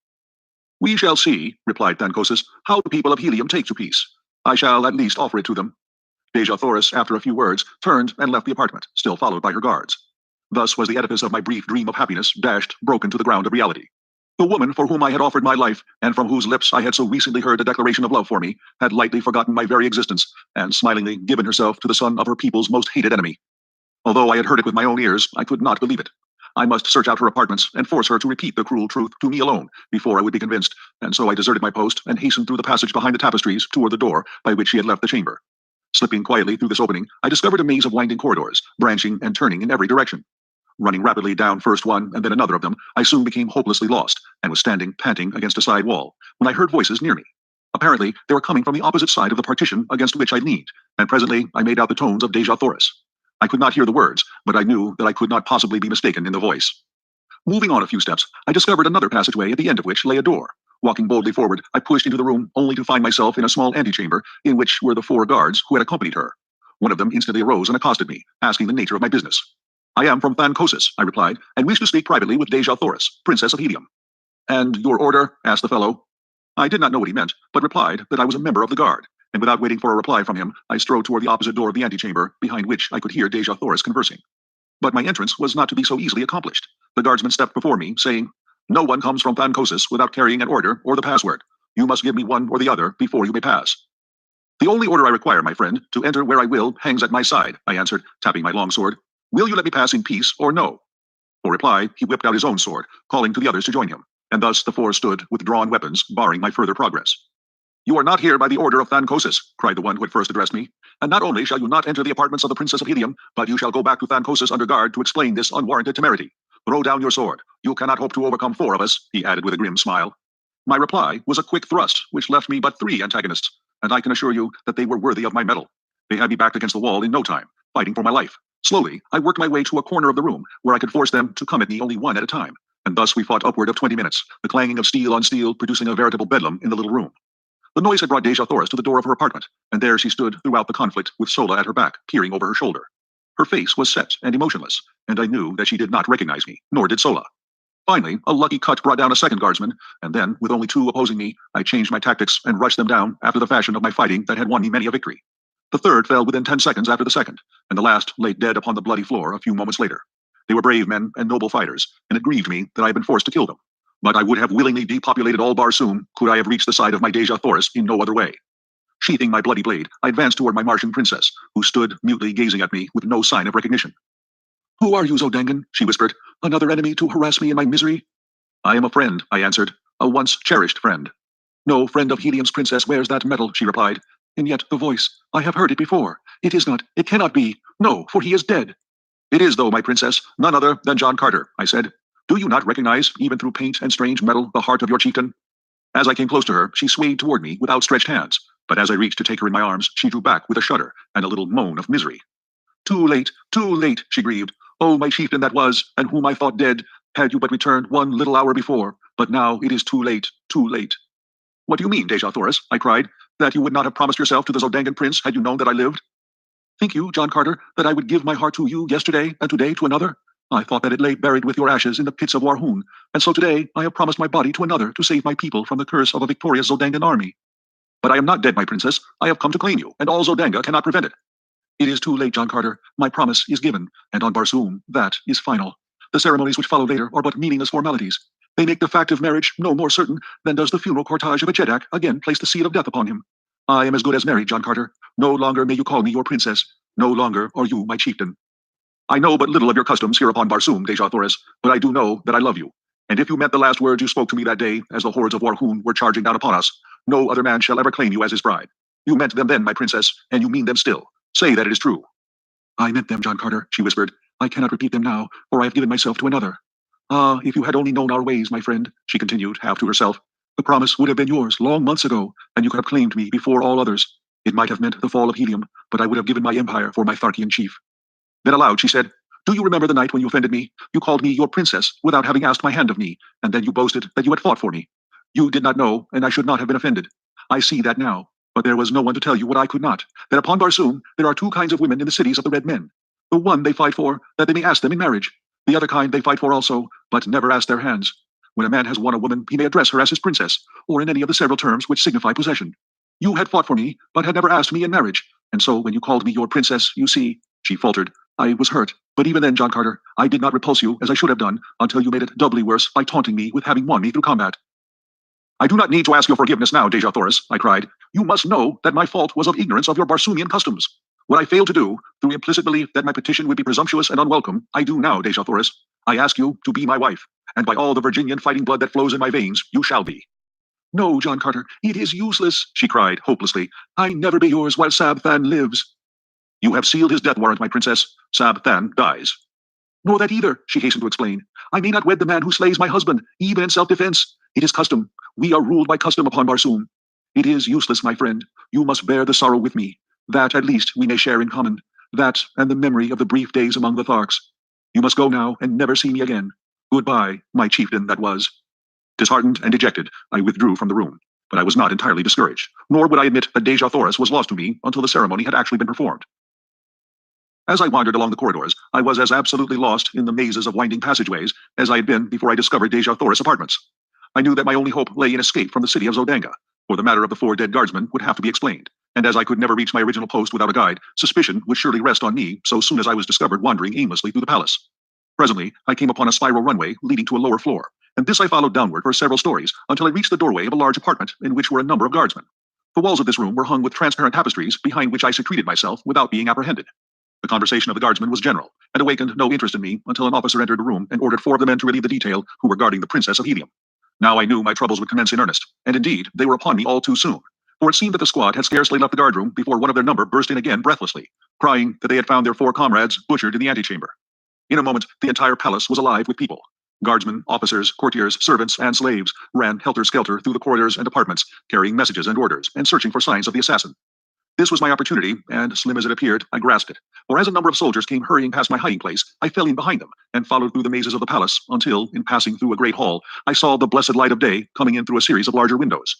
We shall see, replied Thankosis, how the people of Helium take to peace. I shall at least offer it to them. Dejah Thoris, after a few words, turned and left the apartment, still followed by her guards. Thus was the edifice of my brief dream of happiness dashed, broken to the ground of reality. The woman for whom I had offered my life, and from whose lips I had so recently heard a declaration of love for me, had lightly forgotten my very existence, and smilingly given herself to the son of her people's most hated enemy. Although I had heard it with my own ears, I could not believe it. I must search out her apartments and force her to repeat the cruel truth to me alone before I would be convinced, and so I deserted my post and hastened through the passage behind the tapestries toward the door by which she had left the chamber. Slipping quietly through this opening, I discovered a maze of winding corridors, branching and turning in every direction. Running rapidly down first one and then another of them, I soon became hopelessly lost, and was standing panting against a side wall, when I heard voices near me. Apparently, they were coming from the opposite side of the partition against which I leaned, and presently I made out the tones of Dejah Thoris. I could not hear the words, but I knew that I could not possibly be mistaken in the voice. Moving on a few steps, I discovered another passageway at the end of which lay a door. Walking boldly forward, I pushed into the room, only to find myself in a small antechamber in which were the 4 guards who had accompanied her. One of them instantly arose and accosted me, asking the nature of my business. I am from Thankosis, I replied, and wish to speak privately with Dejah Thoris, Princess of Helium. And your order? Asked the fellow. I did not know what he meant, but replied that I was a member of the guard, and without waiting for a reply from him, I strode toward the opposite door of the antechamber, behind which I could hear Dejah Thoris conversing. But my entrance was not to be so easily accomplished. The guardsman stepped before me, saying, No one comes from Thankosis without carrying an order or the password. You must give me one or the other before you may pass. The only order I require, my friend, to enter where I will, hangs at my side, I answered, tapping my long sword. Will you let me pass in peace or no? For reply, he whipped out his own sword, calling to the others to join him, and thus the 4 stood with drawn weapons, barring my further progress. You are not here by the order of Thankosis, cried the one who had first addressed me, and not only shall you not enter the apartments of the Princess of Helium, but you shall go back to Thankosis under guard to explain this unwarranted temerity. Throw down your sword. You cannot hope to overcome 4 of us, he added with a grim smile. My reply was a quick thrust, which left me but 3 antagonists, and I can assure you that they were worthy of my mettle. They had me backed against the wall in no time, fighting for my life. Slowly, I worked my way to a corner of the room where I could force them to come at me only one at a time, and thus we fought upward of 20 minutes, the clanging of steel on steel producing a veritable bedlam in the little room. The noise had brought Dejah Thoris to the door of her apartment, and there she stood throughout the conflict with Sola at her back, peering over her shoulder. Her face was set and emotionless, and I knew that she did not recognize me, nor did Sola. Finally, a lucky cut brought down a second guardsman, and then, with only 2 opposing me, I changed my tactics and rushed them down after the fashion of my fighting that had won me many a victory. The third fell within 10 seconds after the second, and the last lay dead upon the bloody floor a few moments later. They were brave men and noble fighters, and it grieved me that I had been forced to kill them. But I would have willingly depopulated all Barsoom could I have reached the side of my Dejah Thoris in no other way. Sheathing my bloody blade, I advanced toward my Martian princess, who stood mutely gazing at me with no sign of recognition. Who are you, Zodangan? She whispered. Another enemy to harass me in my misery? I am a friend, I answered, a once cherished friend. No friend of Helium's princess wears that medal, she replied. And yet the voice, I have heard it before. It is not, it cannot be. No, for he is dead. It is, though, my princess, none other than John Carter, I said. Do you not recognize, even through paint and strange metal, the heart of your chieftain? As I came close to her, she swayed toward me with outstretched hands, but as I reached to take her in my arms, she drew back with a shudder and a little moan of misery. Too late, she grieved. Oh, my chieftain that was, and whom I thought dead, had you but returned 1 little hour before, but now it is too late, too late. What do you mean, Dejah Thoris? I cried, that you would not have promised yourself to the Zodangan prince had you known that I lived? Think you, John Carter, that I would give my heart to you yesterday and today to another? I thought that it lay buried with your ashes in the pits of Warhoon, and so today I have promised my body to another to save my people from the curse of a victorious Zodangan army. But I am not dead, my princess. I have come to claim you, and all Zodanga cannot prevent it. It is too late, John Carter. My promise is given, and on Barsoom, that is final. The ceremonies which follow later are but meaningless formalities. They make the fact of marriage no more certain than does the funeral cortege of a Jeddak again place the seal of death upon him. I am as good as married, John Carter. No longer may you call me your princess. No longer are you my chieftain. I know but little of your customs here upon Barsoom, Dejah Thoris, but I do know that I love you. And if you meant the last words you spoke to me that day, as the hordes of Warhoon were charging down upon us, no other man shall ever claim you as his bride. You meant them then, my princess, and you mean them still. Say that it is true. I meant them, John Carter, she whispered. I cannot repeat them now, for I have given myself to another. Ah, if you had only known our ways, my friend, she continued, half to herself. The promise would have been yours long months ago, and you could have claimed me before all others. It might have meant the fall of Helium, but I would have given my empire for my Tharkian chief. Then aloud she said, "Do you remember the night when you offended me? You called me your princess without having asked my hand of me, and then you boasted that you had fought for me. You did not know, and I should not have been offended. I see that now, but there was no one to tell you what I could not, that upon Barsoom there are two kinds of women in the cities of the Red Men. The one they fight for, that they may ask them in marriage. The other kind they fight for also, but never ask their hands. When a man has won a woman, he may address her as his princess, or in any of the several terms which signify possession. You had fought for me, but had never asked me in marriage, and so when you called me your princess, you see," she faltered, "I was hurt. But even then, John Carter, I did not repulse you as I should have done until you made it doubly worse by taunting me with having won me through combat." "I do not need to ask your forgiveness now, Dejah Thoris," I cried. "You must know that my fault was of ignorance of your Barsoomian customs. What I failed to do, through implicit belief that my petition would be presumptuous and unwelcome, I do now, Dejah Thoris. I ask you to be my wife, and by all the Virginian fighting blood that flows in my veins, you shall be." "No, John Carter, it is useless," she cried hopelessly. "I never be yours while Sab Than lives." "You have sealed his death warrant, my princess. Sab Than dies." "Nor that either," she hastened to explain. "I may not wed the man who slays my husband, even in self-defense. It is custom. We are ruled by custom upon Barsoom. It is useless, my friend. You must bear the sorrow with me. That, at least, we may share in common. That, and the memory of the brief days among the Tharks. You must go now and never see me again. Goodbye, my chieftain that was." Disheartened and dejected, I withdrew from the room. But I was not entirely discouraged, nor would I admit that Dejah Thoris was lost to me until the ceremony had actually been performed. As I wandered along the corridors, I was as absolutely lost in the mazes of winding passageways as I had been before I discovered Dejah Thoris' apartments. I knew that my only hope lay in escape from the city of Zodanga, for the matter of the 4 dead guardsmen would have to be explained, and as I could never reach my original post without a guide, suspicion would surely rest on me so soon as I was discovered wandering aimlessly through the palace. Presently, I came upon a spiral runway leading to a lower floor, and this I followed downward for several stories until I reached the doorway of a large apartment in which were a number of guardsmen. The walls of this room were hung with transparent tapestries behind which I secreted myself without being apprehended. The conversation of the guardsmen was general, and awakened no interest in me until an officer entered the room and ordered 4 of the men to relieve the detail who were guarding the Princess of Helium. Now I knew my troubles would commence in earnest, and indeed, they were upon me all too soon, for it seemed that the squad had scarcely left the guardroom before one of their number burst in again breathlessly, crying that they had found their 4 comrades butchered in the antechamber. In a moment, the entire palace was alive with people. Guardsmen, officers, courtiers, servants, and slaves ran helter-skelter through the corridors and apartments, carrying messages and orders, and searching for signs of the assassin. This was my opportunity, and slim as it appeared, I grasped it. For as a number of soldiers came hurrying past my hiding place, I fell in behind them, and followed through the mazes of the palace, until, in passing through a great hall, I saw the blessed light of day coming in through a series of larger windows.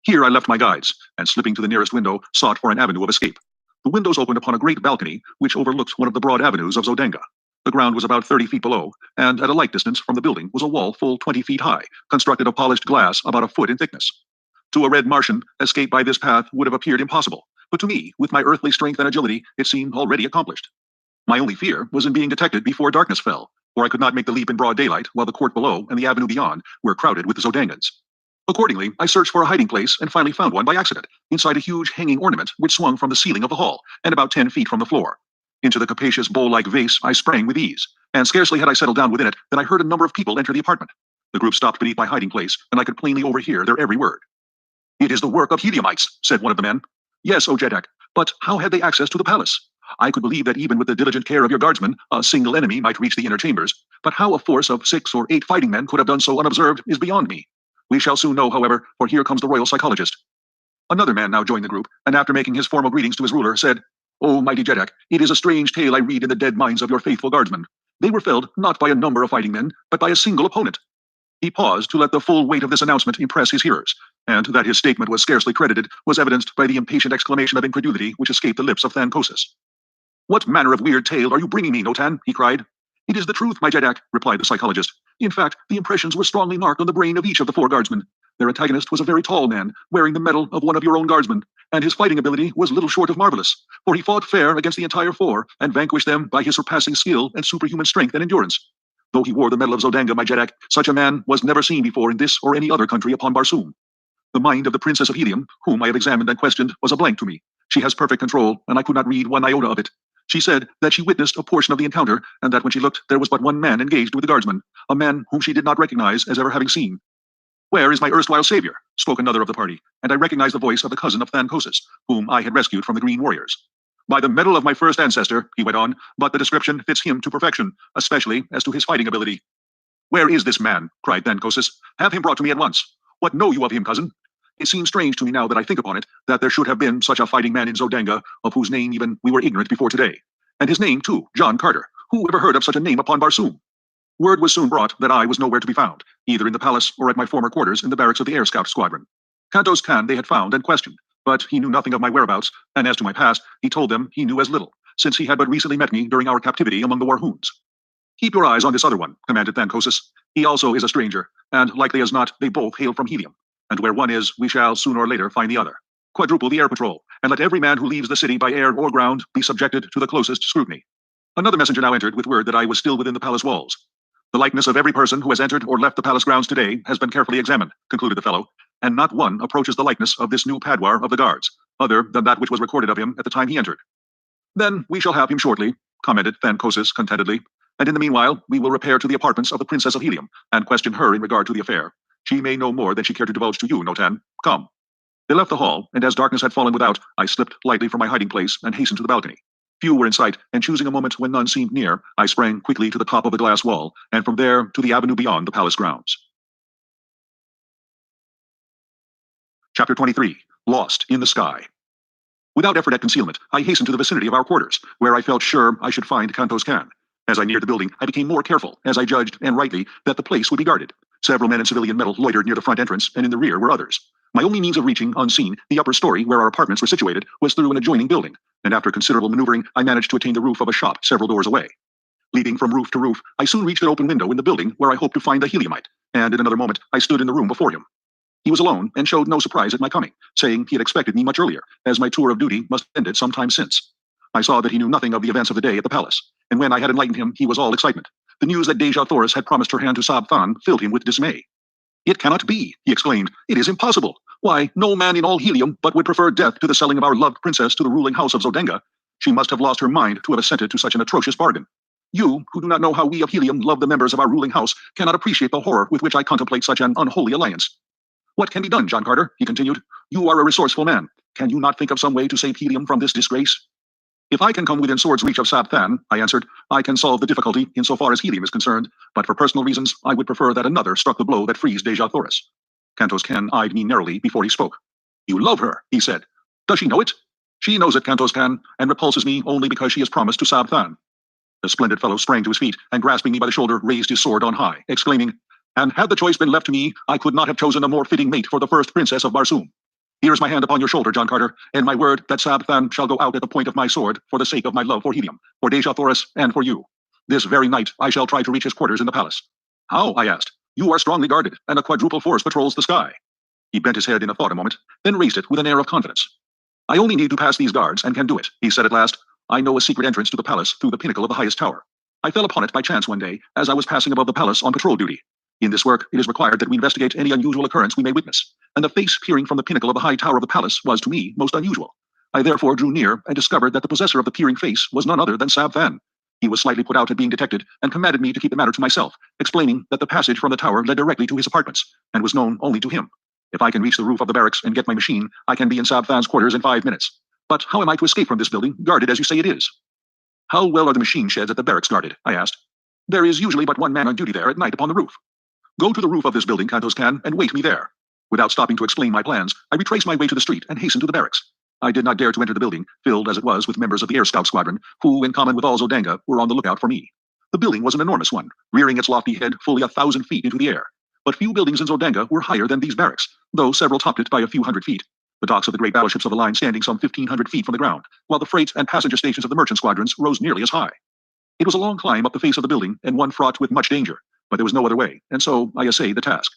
Here I left my guides, and slipping to the nearest window, sought for an avenue of escape. The windows opened upon a great balcony, which overlooked one of the broad avenues of Zodanga. The ground was about 30 feet below, and at a like distance from the building was a wall full 20 feet high, constructed of polished glass about a foot in thickness. To a red Martian, escape by this path would have appeared impossible, but to me, with my earthly strength and agility, it seemed already accomplished. My only fear was in being detected before darkness fell, for I could not make the leap in broad daylight while the court below and the avenue beyond were crowded with the Zodangans. Accordingly, I searched for a hiding place and finally found one by accident, inside a huge hanging ornament which swung from the ceiling of the hall, and about 10 feet from the floor. Into the capacious bowl-like vase I sprang with ease, and scarcely had I settled down within it than I heard a number of people enter the apartment. The group stopped beneath my hiding place, and I could plainly overhear their every word. "It is the work of Heliumites," said one of the men. "Yes, O Jeddak, but how had they access to the palace? I could believe that even with the diligent care of your guardsmen, a single enemy might reach the inner chambers, but how a force of 6 or 8 fighting men could have done so unobserved is beyond me. We shall soon know, however, for here comes the royal psychologist." Another man now joined the group, and after making his formal greetings to his ruler, said, "O mighty Jeddak, it is a strange tale I read in the dead minds of your faithful guardsmen. They were felled not by a number of fighting men, but by a single opponent." He paused to let the full weight of this announcement impress his hearers, and that his statement was scarcely credited was evidenced by the impatient exclamation of incredulity which escaped the lips of Thankosis. "What manner of weird tale are you bringing me, Notan?" he cried. "It is the truth, my Jeddak," replied the psychologist. "In fact, the impressions were strongly marked on the brain of each of the 4 guardsmen. Their antagonist was a very tall man, wearing the medal of one of your own guardsmen, and his fighting ability was little short of marvelous, for he fought fair against the entire 4, and vanquished them by his surpassing skill and superhuman strength and endurance. Though he wore the medal of Zodanga, my Jeddak, such a man was never seen before in this or any other country upon Barsoom. The mind of the Princess of Helium, whom I have examined and questioned, was a blank to me. She has perfect control, and I could not read one iota of it. She said that she witnessed a portion of the encounter, and that when she looked, there was but one man engaged with the guardsman, a man whom she did not recognize as ever having seen. "Where is my erstwhile savior?" spoke another of the party, and I recognized the voice of the cousin of Thankosis, whom I had rescued from the Green Warriors. "By the medal of my first ancestor," he went on, "but the description fits him to perfection, especially as to his fighting ability." "Where is this man?" cried Thankosis. "Have him brought to me at once. What know you of him, cousin?" It seems strange to me now that I think upon it, that there should have been such a fighting man in Zodanga, of whose name even we were ignorant before today. And his name, too, John Carter. Who ever heard of such a name upon Barsoom? Word was soon brought that I was nowhere to be found, either in the palace or at my former quarters in the barracks of the Air Scout Squadron. Kantos Khan they had found and questioned, but he knew nothing of my whereabouts, and as to my past, he told them he knew as little, since he had but recently met me during our captivity among the Warhoons. Keep your eyes on this other one, commanded Thankosis. He also is a stranger, and likely as not, they both hail from Helium. And where one is, we shall sooner or later find the other. Quadruple the air patrol, and let every man who leaves the city by air or ground be subjected to the closest scrutiny. Another messenger now entered with word that I was still within the palace walls. The likeness of every person who has entered or left the palace grounds today has been carefully examined, concluded the fellow, and not one approaches the likeness of this new Padwar of the guards, other than that which was recorded of him at the time he entered. Then we shall have him shortly, commented Thankosis contentedly, and in the meanwhile we will repair to the apartments of the Princess of Helium and question her in regard to the affair. She may know more than she cared to divulge to you, Notan. Come. They left the hall, and as darkness had fallen without, I slipped lightly from my hiding place and hastened to the balcony. Few were in sight, and choosing a moment when none seemed near, I sprang quickly to the top of the glass wall, and from there to the avenue beyond the palace grounds. Chapter 23. Lost in the Sky. Without effort at concealment, I hastened to the vicinity of our quarters, where I felt sure I should find Kantos Khan. As I neared the building, I became more careful, as I judged, and rightly, that the place would be guarded. Several men in civilian metal loitered near the front entrance, and in the rear were others. My only means of reaching, unseen, the upper story where our apartments were situated was through an adjoining building, and after considerable maneuvering, I managed to attain the roof of a shop several doors away. Leaping from roof to roof, I soon reached an open window in the building where I hoped to find the Heliumite, and in another moment I stood in the room before him. He was alone and showed no surprise at my coming, saying he had expected me much earlier, as my tour of duty must have ended some time since. I saw that he knew nothing of the events of the day at the palace, and when I had enlightened him, he was all excitement. The news that Dejah Thoris had promised her hand to Sab Than filled him with dismay. "It cannot be," he exclaimed. "It is impossible. Why, no man in all Helium but would prefer death to the selling of our loved princess to the ruling house of Zodanga. She must have lost her mind to have assented to such an atrocious bargain. You, who do not know how we of Helium love the members of our ruling house, cannot appreciate the horror with which I contemplate such an unholy alliance. What can be done, John Carter?" he continued. "You are a resourceful man. Can you not think of some way to save Helium from this disgrace?" "If I can come within sword's reach of Sab Than," I answered, "I can solve the difficulty insofar as Helium is concerned, but for personal reasons, I would prefer that another struck the blow that frees Dejah Thoris." Kantos Khan eyed me narrowly before he spoke. "You love her," he said. "Does she know it?" "She knows it, Kantos Khan, and repulses me only because she has promised to Sab Than." The splendid fellow sprang to his feet, and grasping me by the shoulder, raised his sword on high, exclaiming, "And had the choice been left to me, I could not have chosen a more fitting mate for the first princess of Barsoom. Here is my hand upon your shoulder, John Carter, and my word that Sab Than shall go out at the point of my sword for the sake of my love for Helium, for Dejah Thoris, and for you. This very night I shall try to reach his quarters in the palace." "How?" I asked. "You are strongly guarded, and a quadruple force patrols the sky." He bent his head in a thought a moment, then raised it with an air of confidence. "I only need to pass these guards, and can do it," he said at last. "I know a secret entrance to the palace through the pinnacle of the highest tower. I fell upon it by chance one day, as I was passing above the palace on patrol duty. In this work, it is required that we investigate any unusual occurrence we may witness, and the face peering from the pinnacle of the high tower of the palace was, to me, most unusual. I therefore drew near and discovered that the possessor of the peering face was none other than Sab Than. He was slightly put out at being detected, and commanded me to keep the matter to myself, explaining that the passage from the tower led directly to his apartments, and was known only to him. If I can reach the roof of the barracks and get my machine, I can be in Sab Than's quarters in 5 minutes. But how am I to escape from this building, guarded as you say it is?" "How well are the machine sheds at the barracks guarded?" I asked. "There is usually but one man on duty there at night upon the roof." "Go to the roof of this building, Kantos Khan, and wait me there." Without stopping to explain my plans, I retraced my way to the street and hastened to the barracks. I did not dare to enter the building, filled as it was with members of the Air Scout Squadron, who, in common with all Zodanga, were on the lookout for me. The building was an enormous one, rearing its lofty head fully 1,000 feet into the air. But few buildings in Zodanga were higher than these barracks, though several topped it by a few hundred feet. The docks of the great battleships of the line standing some 1,500 feet from the ground, while the freight and passenger stations of the merchant squadrons rose nearly as high. It was a long climb up the face of the building, and one fraught with much danger, but there was no other way, and so I essayed the task.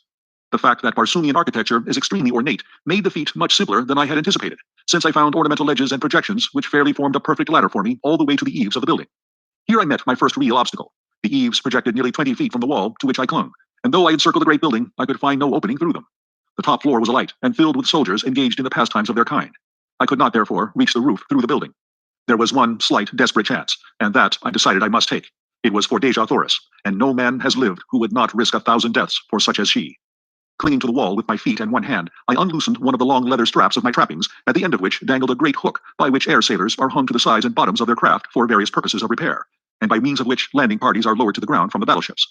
The fact that Barsoomian architecture is extremely ornate made the feat much simpler than I had anticipated, since I found ornamental ledges and projections which fairly formed a perfect ladder for me all the way to the eaves of the building. Here I met my first real obstacle. The eaves projected nearly 20 feet from the wall to which I clung, and though I encircled the great building, I could find no opening through them. The top floor was alight and filled with soldiers engaged in the pastimes of their kind. I could not, therefore, reach the roof through the building. There was one slight, desperate chance, and that I decided I must take. It was for Dejah Thoris, and no man has lived who would not risk 1,000 deaths for such as she. Clinging to the wall with my feet and one hand, I unloosened one of the long leather straps of my trappings, at the end of which dangled a great hook by which air sailors are hung to the sides and bottoms of their craft for various purposes of repair, and by means of which landing parties are lowered to the ground from the battleships.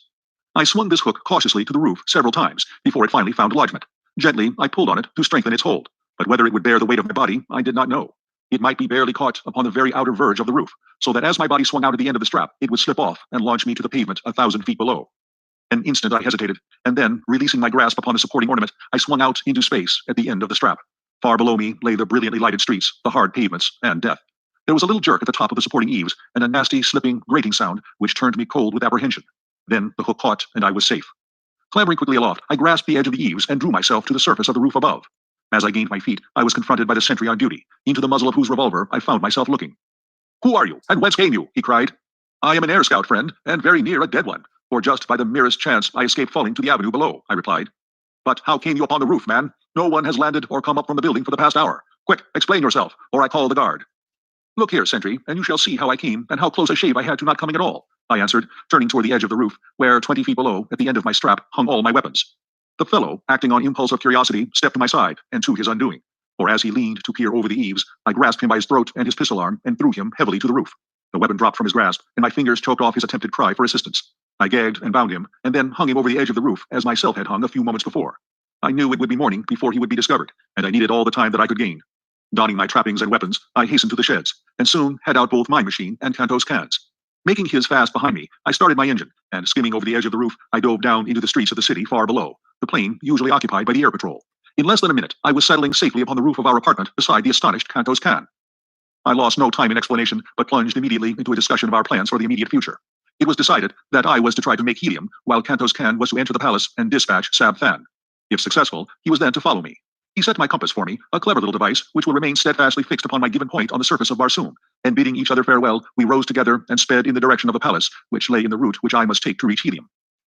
I swung this hook cautiously to the roof several times before it finally found lodgment. Gently, I pulled on it to strengthen its hold, but whether it would bear the weight of my body, I did not know. It might be barely caught upon the very outer verge of the roof, so that as my body swung out at the end of the strap, it would slip off and launch me to the pavement 1,000 feet below. An instant I hesitated, and then, releasing my grasp upon the supporting ornament, I swung out into space at the end of the strap. Far below me lay the brilliantly lighted streets, the hard pavements, and death. There was a little jerk at the top of the supporting eaves, and a nasty, slipping, grating sound, which turned me cold with apprehension. Then the hook caught, and I was safe. Clambering quickly aloft, I grasped the edge of the eaves and drew myself to the surface of the roof above. As I gained my feet, I was confronted by the sentry on duty, into the muzzle of whose revolver I found myself looking. "Who are you, and whence came you?" he cried. "I am an air scout, friend, and very near a dead one, for just by the merest chance I escaped falling to the avenue below," I replied. "But how came you upon the roof, man? No one has landed or come up from the building for the past hour. Quick, explain yourself, or I call the guard." "Look here, sentry, and you shall see how I came, and how close a shave I had to not coming at all," I answered, turning toward the edge of the roof, where 20 feet below, at the end of my strap, hung all my weapons. The fellow, acting on impulse of curiosity, stepped to my side, and to his undoing. For as he leaned to peer over the eaves, I grasped him by his throat and his pistol arm, and threw him heavily to the roof. The weapon dropped from his grasp, and my fingers choked off his attempted cry for assistance. I gagged and bound him, and then hung him over the edge of the roof as myself had hung a few moments before. I knew it would be morning before he would be discovered, and I needed all the time that I could gain. Donning my trappings and weapons, I hastened to the sheds, and soon had out both my machine and Kanto's cans. Making his fast behind me, I started my engine, and skimming over the edge of the roof, I dove down into the streets of the city far below, the plain usually occupied by the air patrol. In less than a minute, I was settling safely upon the roof of our apartment beside the astonished Kanto's can. I lost no time in explanation, but plunged immediately into a discussion of our plans for the immediate future. It was decided that I was to try to make helium, while Kanto's can was to enter the palace and dispatch Sab Than. If successful, he was then to follow me. He set my compass for me, a clever little device which will remain steadfastly fixed upon my given point on the surface of Barsoom, and bidding each other farewell, we rose together and sped in the direction of the palace, which lay in the route which I must take to reach helium.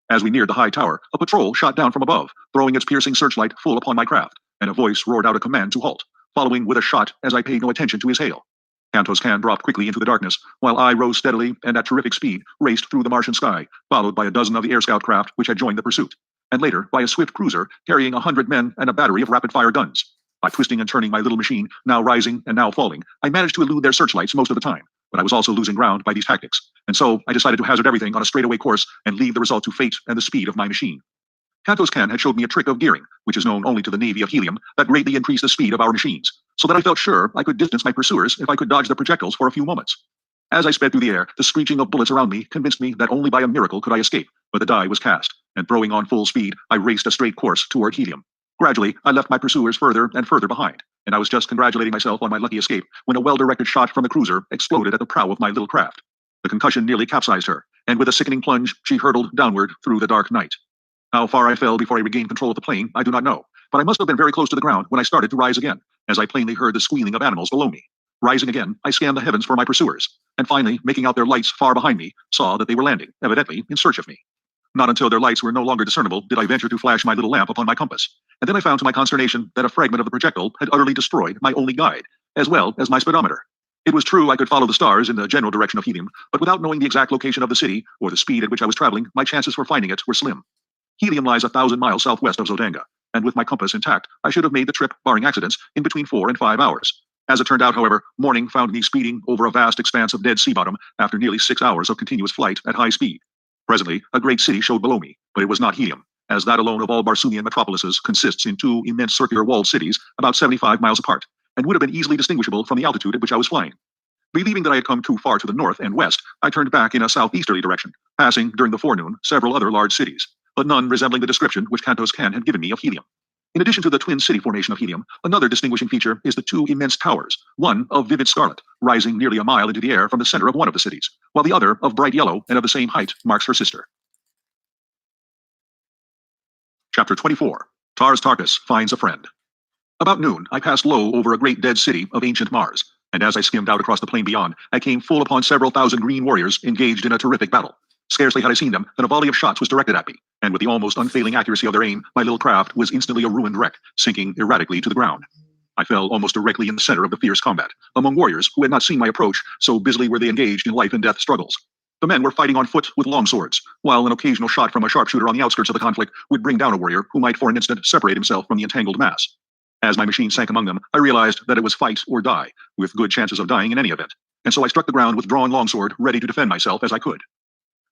As we neared the high tower, a patrol shot down from above, throwing its piercing searchlight full upon my craft, and a voice roared out a command to halt, following with a shot as I paid no attention to his hail. Kanto's can dropped quickly into the darkness, while I rose steadily and at terrific speed raced through the Martian sky, followed by a dozen of the air scout craft which had joined the pursuit, and later by a swift cruiser carrying 100 men and a battery of rapid-fire guns. By twisting and turning my little machine, now rising and now falling, I managed to elude their searchlights most of the time, but I was also losing ground by these tactics, and so I decided to hazard everything on a straightaway course and leave the result to fate and the speed of my machine. Kanto's can had showed me a trick of gearing, which is known only to the Navy of helium, that greatly increased the speed of our machines, so that I felt sure I could distance my pursuers if I could dodge the projectiles for a few moments. As I sped through the air, the screeching of bullets around me convinced me that only by a miracle could I escape, but the die was cast, and throwing on full speed, I raced a straight course toward helium. Gradually, I left my pursuers further and further behind, and I was just congratulating myself on my lucky escape when a well-directed shot from the cruiser exploded at the prow of my little craft. The concussion nearly capsized her, and with a sickening plunge, she hurtled downward through the dark night. How far I fell before I regained control of the plane, I do not know, but I must have been very close to the ground when I started to rise again, as I plainly heard the squealing of animals below me. Rising again, I scanned the heavens for my pursuers, and finally, making out their lights far behind me, saw that they were landing, evidently in search of me. Not until their lights were no longer discernible did I venture to flash my little lamp upon my compass, and then I found to my consternation that a fragment of the projectile had utterly destroyed my only guide, as well as my speedometer. It was true I could follow the stars in the general direction of helium, but without knowing the exact location of the city, or the speed at which I was traveling, my chances for finding it were slim. Helium lies 1,000 miles southwest of Zodanga, and with my compass intact, I should have made the trip, barring accidents, in between 4 and 5 hours. As it turned out, however, morning found me speeding over a vast expanse of dead sea bottom after nearly 6 hours of continuous flight at high speed. Presently, a great city showed below me, but it was not helium, as that alone of all Barsoomian metropolises consists in 2 immense circular walled cities about 75 miles apart, and would have been easily distinguishable from the altitude at which I was flying. Believing that I had come too far to the north and west, I turned back in a southeasterly direction, passing, during the forenoon, several other large cities, but none resembling the description which Kanto's can had given me of helium. In addition to the twin city formation of helium, another distinguishing feature is the 2 immense towers, one of vivid scarlet, rising nearly a mile into the air from the center of one of the cities, while the other, of bright yellow and of the same height, marks her sister. Chapter 24. Tarkas finds a friend. About noon, I passed low over a great dead city of ancient Mars, and as I skimmed out across the plain beyond, I came full upon several thousand green warriors engaged in a terrific battle. Scarcely had I seen them than a volley of shots was directed at me, and with the almost unfailing accuracy of their aim, my little craft was instantly a ruined wreck, sinking erratically to the ground. I fell almost directly in the center of the fierce combat, among warriors who had not seen my approach, so busily were they engaged in life and death struggles. The men were fighting on foot with long swords, while an occasional shot from a sharpshooter on the outskirts of the conflict would bring down a warrior who might for an instant separate himself from the entangled mass. As my machine sank among them, I realized that it was fight or die, with good chances of dying in any event, and so I struck the ground with drawn longsword, ready to defend myself as I could.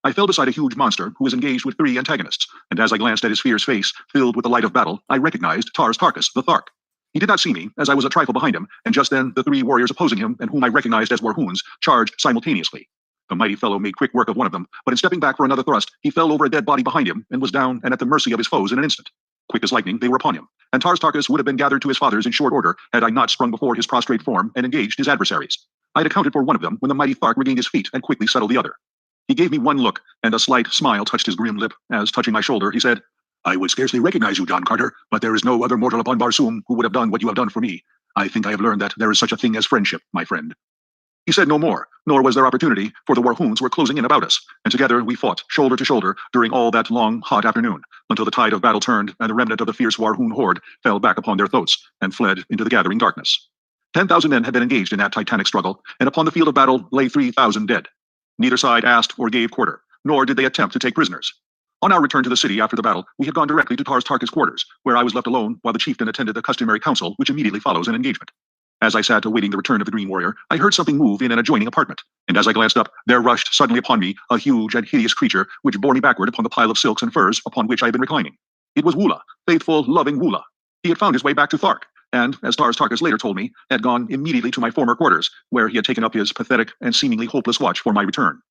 I fell beside a huge monster who was engaged with 3 antagonists, and as I glanced at his fierce face, filled with the light of battle, I recognized Tarkas, the Thark. He did not see me, as I was a trifle behind him, and just then the 3 warriors opposing him, and whom I recognized as Warhoons, charged simultaneously. The mighty fellow made quick work of one of them, but in stepping back for another thrust, he fell over a dead body behind him, and was down and at the mercy of his foes in an instant. Quick as lightning, they were upon him, and Tarkas would have been gathered to his fathers in short order had I not sprung before his prostrate form and engaged his adversaries. I had accounted for one of them when the mighty Thark regained his feet and quickly settled the other. He gave me one look, and a slight smile touched his grim lip, as, touching my shoulder, he said, "I would scarcely recognize you, John Carter, but there is no other mortal upon Barsoom who would have done what you have done for me. I think I have learned that there is such a thing as friendship, my friend." He said no more, nor was there opportunity, for the Warhoons were closing in about us, and together we fought, shoulder to shoulder, during all that long, hot afternoon, until the tide of battle turned, and the remnant of the fierce Warhoon horde fell back upon their throats, and fled into the gathering darkness. 10,000 men had been engaged in that titanic struggle, and upon the field of battle lay 3,000 dead. Neither side asked or gave quarter, nor did they attempt to take prisoners. On our return to the city after the battle, we had gone directly to Tarkas' quarters, where I was left alone while the chieftain attended the customary council which immediately follows an engagement. As I sat awaiting the return of the Green Warrior, I heard something move in an adjoining apartment, and as I glanced up, there rushed suddenly upon me a huge and hideous creature which bore me backward upon the pile of silks and furs upon which I had been reclining. It was Woola, faithful, loving Woola. He had found his way back to Thark, and, as Tarkas later told me, had gone immediately to my former quarters, where he had taken up his pathetic and seemingly hopeless watch for my return.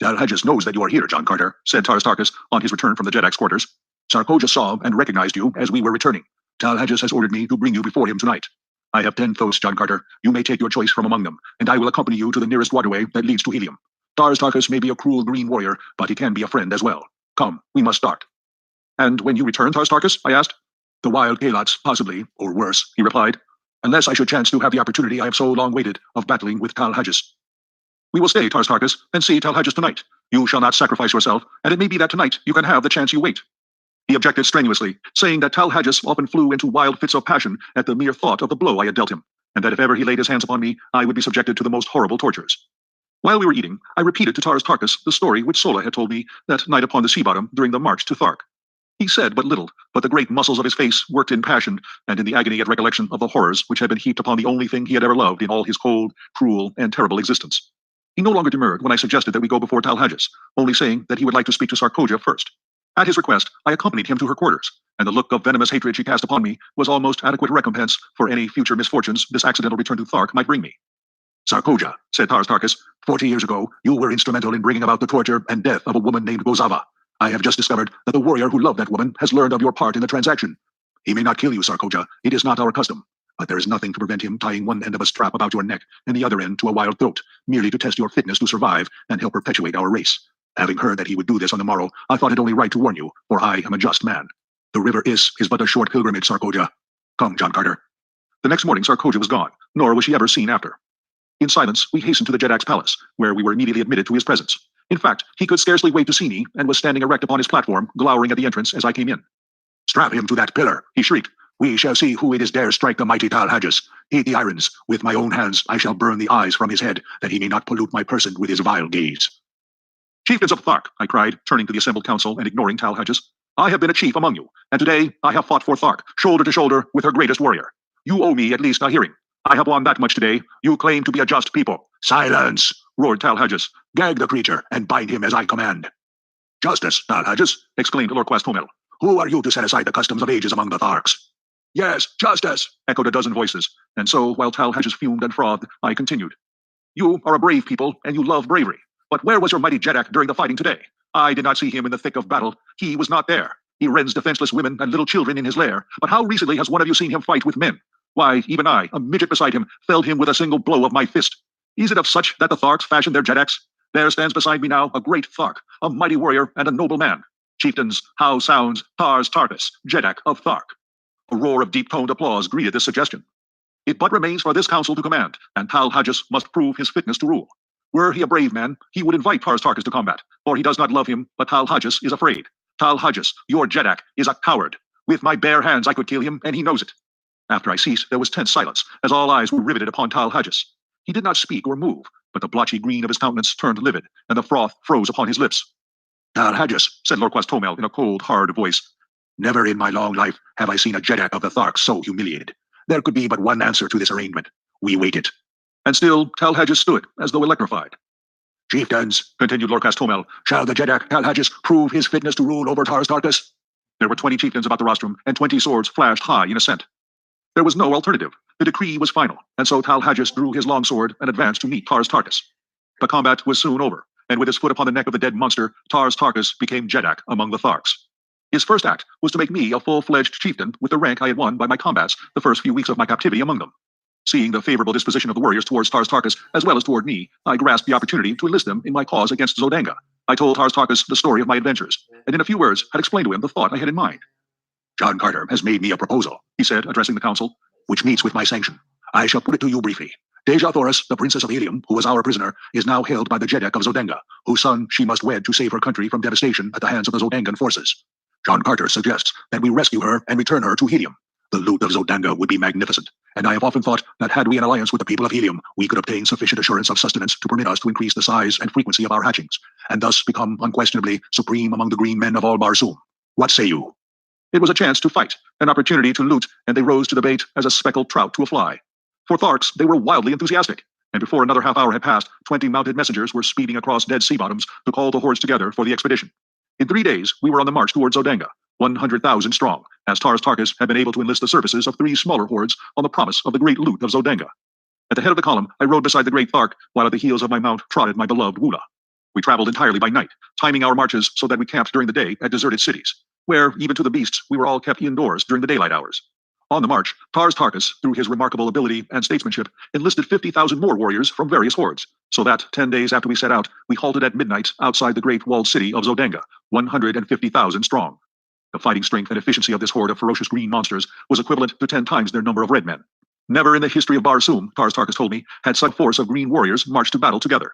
"Dejah knows that you are here, John Carter," said Tarkas on his return from the Jedak's quarters. "Sarkoja saw and recognized you as we were returning. Dejah has ordered me to bring you before him tonight. I have 10 thoats, John Carter. You may take your choice from among them, and I will accompany you to the nearest waterway that leads to Helium. Tarkas may be a cruel green warrior, but he can be a friend as well. Come, we must start." "And when you return, Tarkas?" I asked. "The wild Kalats, possibly, or worse," he replied, "unless I should chance to have the opportunity I have so long waited of battling with Dejah. We will stay, Tarkas, and see Dejah tonight. You shall not sacrifice yourself, and it may be that tonight you can have the chance you wait." He objected strenuously, saying that Dejah often flew into wild fits of passion at the mere thought of the blow I had dealt him, and that if ever he laid his hands upon me, I would be subjected to the most horrible tortures. While we were eating, I repeated to Tarkas the story which Sola had told me that night upon the sea bottom during the march to Thark. He said but little, but the great muscles of his face worked in passion and in the agony at recollection of the horrors which had been heaped upon the only thing he had ever loved in all his cold, cruel, and terrible existence. He no longer demurred when I suggested that we go before Dejah, only saying that he would like to speak to Sarkoja first. At his request, I accompanied him to her quarters, and the look of venomous hatred she cast upon me was almost adequate recompense for any future misfortunes this accidental return to Thark might bring me. "Sarkoja," said Tarkas, 40 years ago, you were instrumental in bringing about the torture and death of a woman named Gozava. I have just discovered that the warrior who loved that woman has learned of your part in the transaction. He may not kill you, Sarkoja. It is not our custom. But there is nothing to prevent him tying one end of a strap about your neck and the other end to a wild throat, merely to test your fitness to survive and help perpetuate our race. Having heard that he would do this on the morrow, I thought it only right to warn you, for I am a just man. The river is but a short pilgrimage, Sarkoja. Come, John Carter." The next morning, Sarkoja was gone, nor was she ever seen after. In silence, we hastened to the Jedak's palace, where we were immediately admitted to his presence. In fact, he could scarcely wait to see me, and was standing erect upon his platform, glowering at the entrance as I came in. "Strap him to that pillar," he shrieked. "We shall see who it is dares strike the mighty Dejah. Heat the irons. With my own hands I shall burn the eyes from his head, that he may not pollute my person with his vile gaze." "Chieftains of Thark," I cried, turning to the assembled council and ignoring Dejah, "I have been a chief among you, and today I have fought for Thark, shoulder to shoulder with her greatest warrior. You owe me at least a hearing. I have won that much today. You claim to be a just people." "Silence!" roared Dejah. "Gag the creature and bind him as I command." "Justice, Dejah!" exclaimed Lord Quastomel. "Who are you to set aside the customs of ages among the Tharks?" "Yes, justice!" echoed a dozen voices, and so, while Dejah fumed and frothed, I continued. "You are a brave people, and you love bravery. But where was your mighty Jedak during the fighting today? I did not see him in the thick of battle. He was not there. He rends defenseless women and little children in his lair. But how recently has one of you seen him fight with men? Why, even I, a midget beside him, felled him with a single blow of my fist. Is it of such that the Tharks fashioned their Jedaks? There stands beside me now a great Thark, a mighty warrior and a noble man. Chieftains, how sounds Tarkas, Jedak of Thark?" A roar of deep-toned applause greeted this suggestion. "It but remains for this council to command, and Dejah must prove his fitness to rule. Were he a brave man, he would invite Tarkas to combat, for he does not love him, but Dejah is afraid. Dejah, your Jedak, is a coward. With my bare hands I could kill him, and he knows it." After I ceased, there was tense silence, as all eyes were riveted upon Dejah. He did not speak or move, but the blotchy green of his countenance turned livid, and the froth froze upon his lips. "Dejah," said Lord Quastomel in a cold, hard voice, "never in my long life have I seen a Jedak of the Thark so humiliated. There could be but one answer to this arraignment. We waited." And still Dejah stood, as though electrified. Chieftains, continued Lord Castomel, shall the Jeddak Talhagis prove his fitness to rule over Tarkas? There were 20 chieftains about the rostrum, and 20 swords flashed high in assent. There was no alternative. The decree was final, and so Talhagis drew his longsword and advanced to meet Tarkas. The combat was soon over, and with his foot upon the neck of the dead monster, Tarkas became Jeddak among the Tharks. His first act was to make me a full-fledged chieftain with the rank I had won by my combats the first few weeks of my captivity among them. Seeing the favorable disposition of the warriors towards Tarkas as well as toward me, I grasped the opportunity to enlist them in my cause against Zodanga. I told Tarkas the story of my adventures, and in a few words had explained to him the thought I had in mind. John Carter has made me a proposal, he said, addressing the council, which meets with my sanction. I shall put it to you briefly. Dejah Thoris, the princess of Helium, who was our prisoner, is now held by the Jeddak of Zodanga, whose son she must wed to save her country from devastation at the hands of the Zodangan forces. John Carter suggests that we rescue her and return her to Helium. The loot of Zodanga would be magnificent, and I have often thought that had we an alliance with the people of Helium, we could obtain sufficient assurance of sustenance to permit us to increase the size and frequency of our hatchings, and thus become unquestionably supreme among the green men of all Barsoom. What say you? It was a chance to fight, an opportunity to loot, and they rose to the bait as a speckled trout to a fly. For Tharks, they were wildly enthusiastic, and before another half hour had passed, 20 mounted messengers were speeding across dead sea bottoms to call the hordes together for the expedition. In 3 days, we were on the march towards Zodanga, 100,000 strong, as Tarkas had been able to enlist the services of 3 smaller hordes on the promise of the great loot of Zodanga. At the head of the column, I rode beside the great Thark, while at the heels of my mount trotted my beloved Wula. We traveled entirely by night, timing our marches so that we camped during the day at deserted cities, where, even to the beasts, we were all kept indoors during the daylight hours. On the march, Tarkas, through his remarkable ability and statesmanship, enlisted 50,000 more warriors from various hordes, so that 10 days after we set out, we halted at midnight outside the great walled city of Zodanga, 150,000 strong. The fighting strength and efficiency of this horde of ferocious green monsters was equivalent to 10 times their number of red men. Never in the history of Barsoom, Tarkas told me, had such a force of green warriors marched to battle together.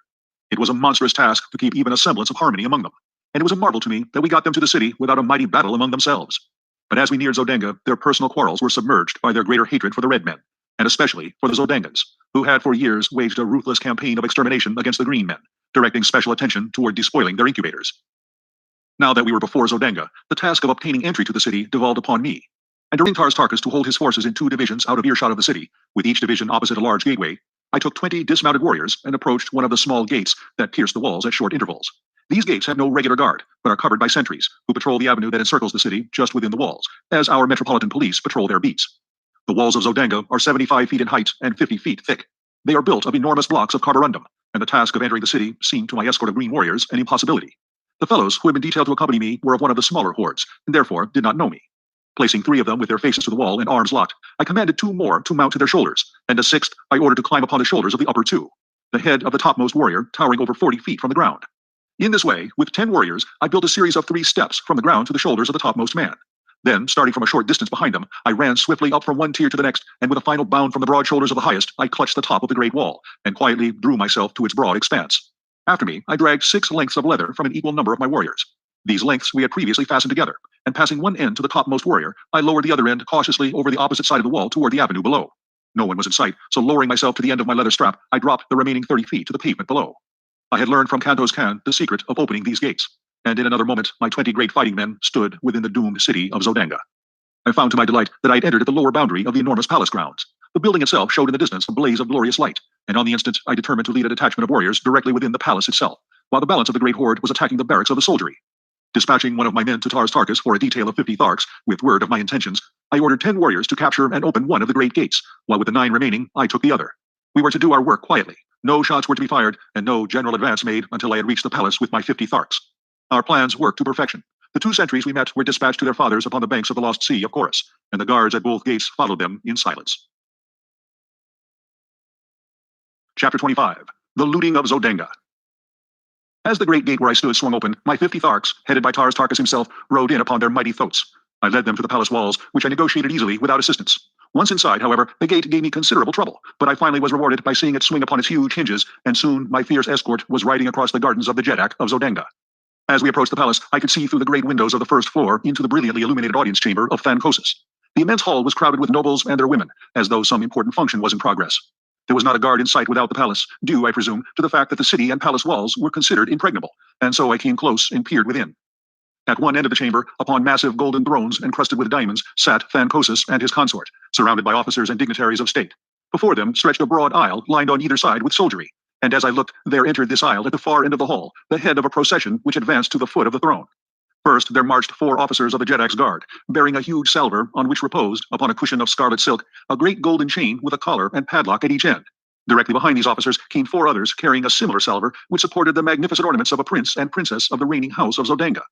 It was a monstrous task to keep even a semblance of harmony among them, and it was a marvel to me that we got them to the city without a mighty battle among themselves. But as we neared Zodanga, their personal quarrels were submerged by their greater hatred for the red men, and especially for the Zodangans, who had for years waged a ruthless campaign of extermination against the green men, directing special attention toward despoiling their incubators. Now that we were before Zodanga, the task of obtaining entry to the city devolved upon me, and during Tarkas to hold his forces in 2 divisions out of earshot of the city, with each division opposite a large gateway, I took 20 dismounted warriors and approached one of the small gates that pierced the walls at short intervals. These gates have no regular guard, but are covered by sentries, who patrol the avenue that encircles the city just within the walls, as our metropolitan police patrol their beats. The walls of Zodanga are 75 feet in height and 50 feet thick. They are built of enormous blocks of carborundum, and the task of entering the city seemed to my escort of green warriors an impossibility. The fellows who had been detailed to accompany me were of one of the smaller hordes, and therefore did not know me. Placing 3 of them with their faces to the wall and arms locked, I commanded 2 more to mount to their shoulders, and a 6th I ordered to climb upon the shoulders of the upper 2, the head of the topmost warrior towering over 40 feet from the ground. In this way, with 10 warriors, I built a series of 3 steps from the ground to the shoulders of the topmost man. Then, starting from a short distance behind them, I ran swiftly up from one tier to the next, and with a final bound from the broad shoulders of the highest, I clutched the top of the great wall, and quietly drew myself to its broad expanse. After me, I dragged 6 lengths of leather from an equal number of my warriors. These lengths we had previously fastened together, and passing one end to the topmost warrior, I lowered the other end cautiously over the opposite side of the wall toward the avenue below. No one was in sight, so lowering myself to the end of my leather strap, I dropped the remaining 30 feet to the pavement below. I had learned from Kanto's Khan the secret of opening these gates, and in another moment my 20 great fighting men stood within the doomed city of Zodanga. I found to my delight that I had entered at the lower boundary of the enormous palace grounds. The building itself showed in the distance a blaze of glorious light, and on the instant I determined to lead a detachment of warriors directly within the palace itself, while the balance of the great horde was attacking the barracks of the soldiery. Dispatching one of my men to Tarkas for a detail of 50 Tharks, with word of my intentions, I ordered 10 warriors to capture and open one of the great gates, while with the 9 remaining, I took the other. We were to do our work quietly. No shots were to be fired, and no general advance made until I had reached the palace with my 50 Tharks. Our plans worked to perfection. The 2 sentries we met were dispatched to their fathers upon the banks of the lost sea of Chorus, and the guards at both gates followed them in silence. Chapter 25. The Looting of Zodanga. As the great gate where I stood swung open, my 50 Tharks, headed by Tarkas himself, rode in upon their mighty thoats. I led them to the palace walls, which I negotiated easily without assistance. Once inside, however, the gate gave me considerable trouble, but I finally was rewarded by seeing it swing upon its huge hinges, and soon my fierce escort was riding across the gardens of the Jeddak of Zodanga. As we approached the palace, I could see through the great windows of the first floor into the brilliantly illuminated audience chamber of Thankosis. The immense hall was crowded with nobles and their women, as though some important function was in progress. There was not a guard in sight without the palace, due, I presume, to the fact that the city and palace walls were considered impregnable, and so I came close and peered within. At one end of the chamber, upon massive golden thrones encrusted with diamonds, sat Thankosis and his consort, surrounded by officers and dignitaries of state. Before them stretched a broad aisle lined on either side with soldiery, And as I looked, there entered this aisle at the far end of the hall, the head of a procession which advanced to the foot of the throne. First, there marched 4 officers of the Jedak's guard, bearing a huge salver on which reposed, upon a cushion of scarlet silk, a great golden chain with a collar and padlock at each end. Directly behind these officers came 4 others carrying a similar salver which supported the magnificent ornaments of a prince and princess of the reigning house of Zodanga.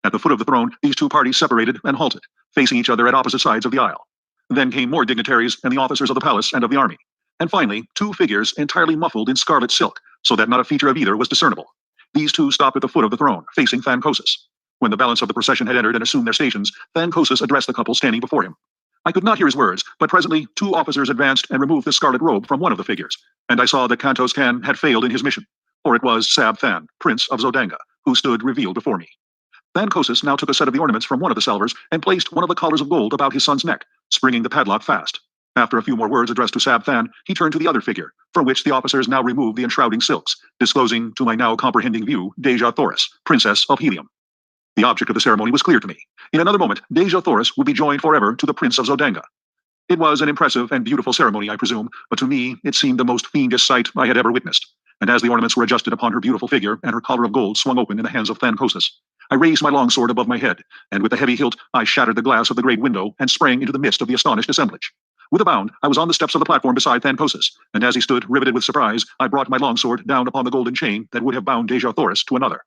At the foot of the throne, these 2 parties separated and halted, facing each other at opposite sides of the aisle. Then came more dignitaries and the officers of the palace and of the army. And finally, 2 figures entirely muffled in scarlet silk, so that not a feature of either was discernible. These 2 stopped at the foot of the throne, facing Thankosis. When the balance of the procession had entered and assumed their stations, Thankosis addressed the couple standing before him. I could not hear his words, but presently 2 officers advanced and removed the scarlet robe from one of the figures, and I saw that Kantos Kan had failed in his mission, for it was Sab Than, Prince of Zodanga, who stood revealed before me. Thankosis now took a set of the ornaments from one of the salvers and placed one of the collars of gold about his son's neck, springing the padlock fast. After a few more words addressed to Sab Than, he turned to the other figure, from which the officers now removed the enshrouding silks, disclosing to my now comprehending view Dejah Thoris, Princess of Helium. The object of the ceremony was clear to me. In another moment, Dejah Thoris would be joined forever to the Prince of Zodanga. It was an impressive and beautiful ceremony, I presume, but to me it seemed the most fiendish sight I had ever witnessed. And as the ornaments were adjusted upon her beautiful figure and her collar of gold swung open in the hands of Thankosis, I raised my longsword above my head, and with the heavy hilt I shattered the glass of the great window and sprang into the midst of the astonished assemblage. With a bound, I was on the steps of the platform beside Thankosis, and as he stood riveted with surprise, I brought my longsword down upon the golden chain that would have bound Dejah Thoris to another.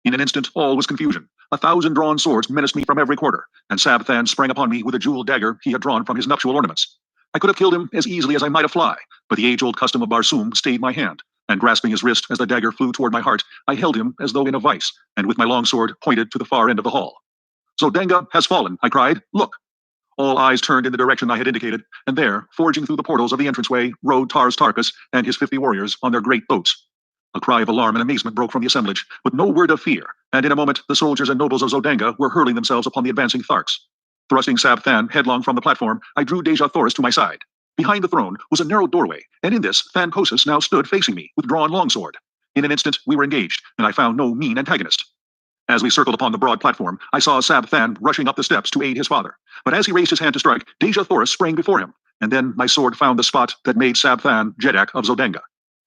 In an instant, all was confusion. 1,000 drawn swords menaced me from every quarter, and Sab Than sprang upon me with a jeweled dagger he had drawn from his nuptial ornaments. I could have killed him as easily as I might a fly, but the age-old custom of Barsoom stayed my hand, and grasping his wrist as the dagger flew toward my heart, I held him as though in a vice, and with my longsword pointed to the far end of the hall. "Zodanga has fallen," I cried. "Look!" All eyes turned in the direction I had indicated, and there, forging through the portals of the entranceway, rode Tarkas and his 50 warriors on their great boats. A cry of alarm and amazement broke from the assemblage, but no word of fear, and in a moment the soldiers and nobles of Zodanga were hurling themselves upon the advancing Tharks. Thrusting Sab Than headlong from the platform, I drew Dejah Thoris to my side. Behind the throne was a narrow doorway, and in this Thankosis now stood facing me, with drawn longsword. In an instant we were engaged, and I found no mean antagonist. As we circled upon the broad platform, I saw Sab Than rushing up the steps to aid his father. But as he raised his hand to strike, Dejah Thoris sprang before him, and then my sword found the spot that made Sab Than Jedak of Zodanga.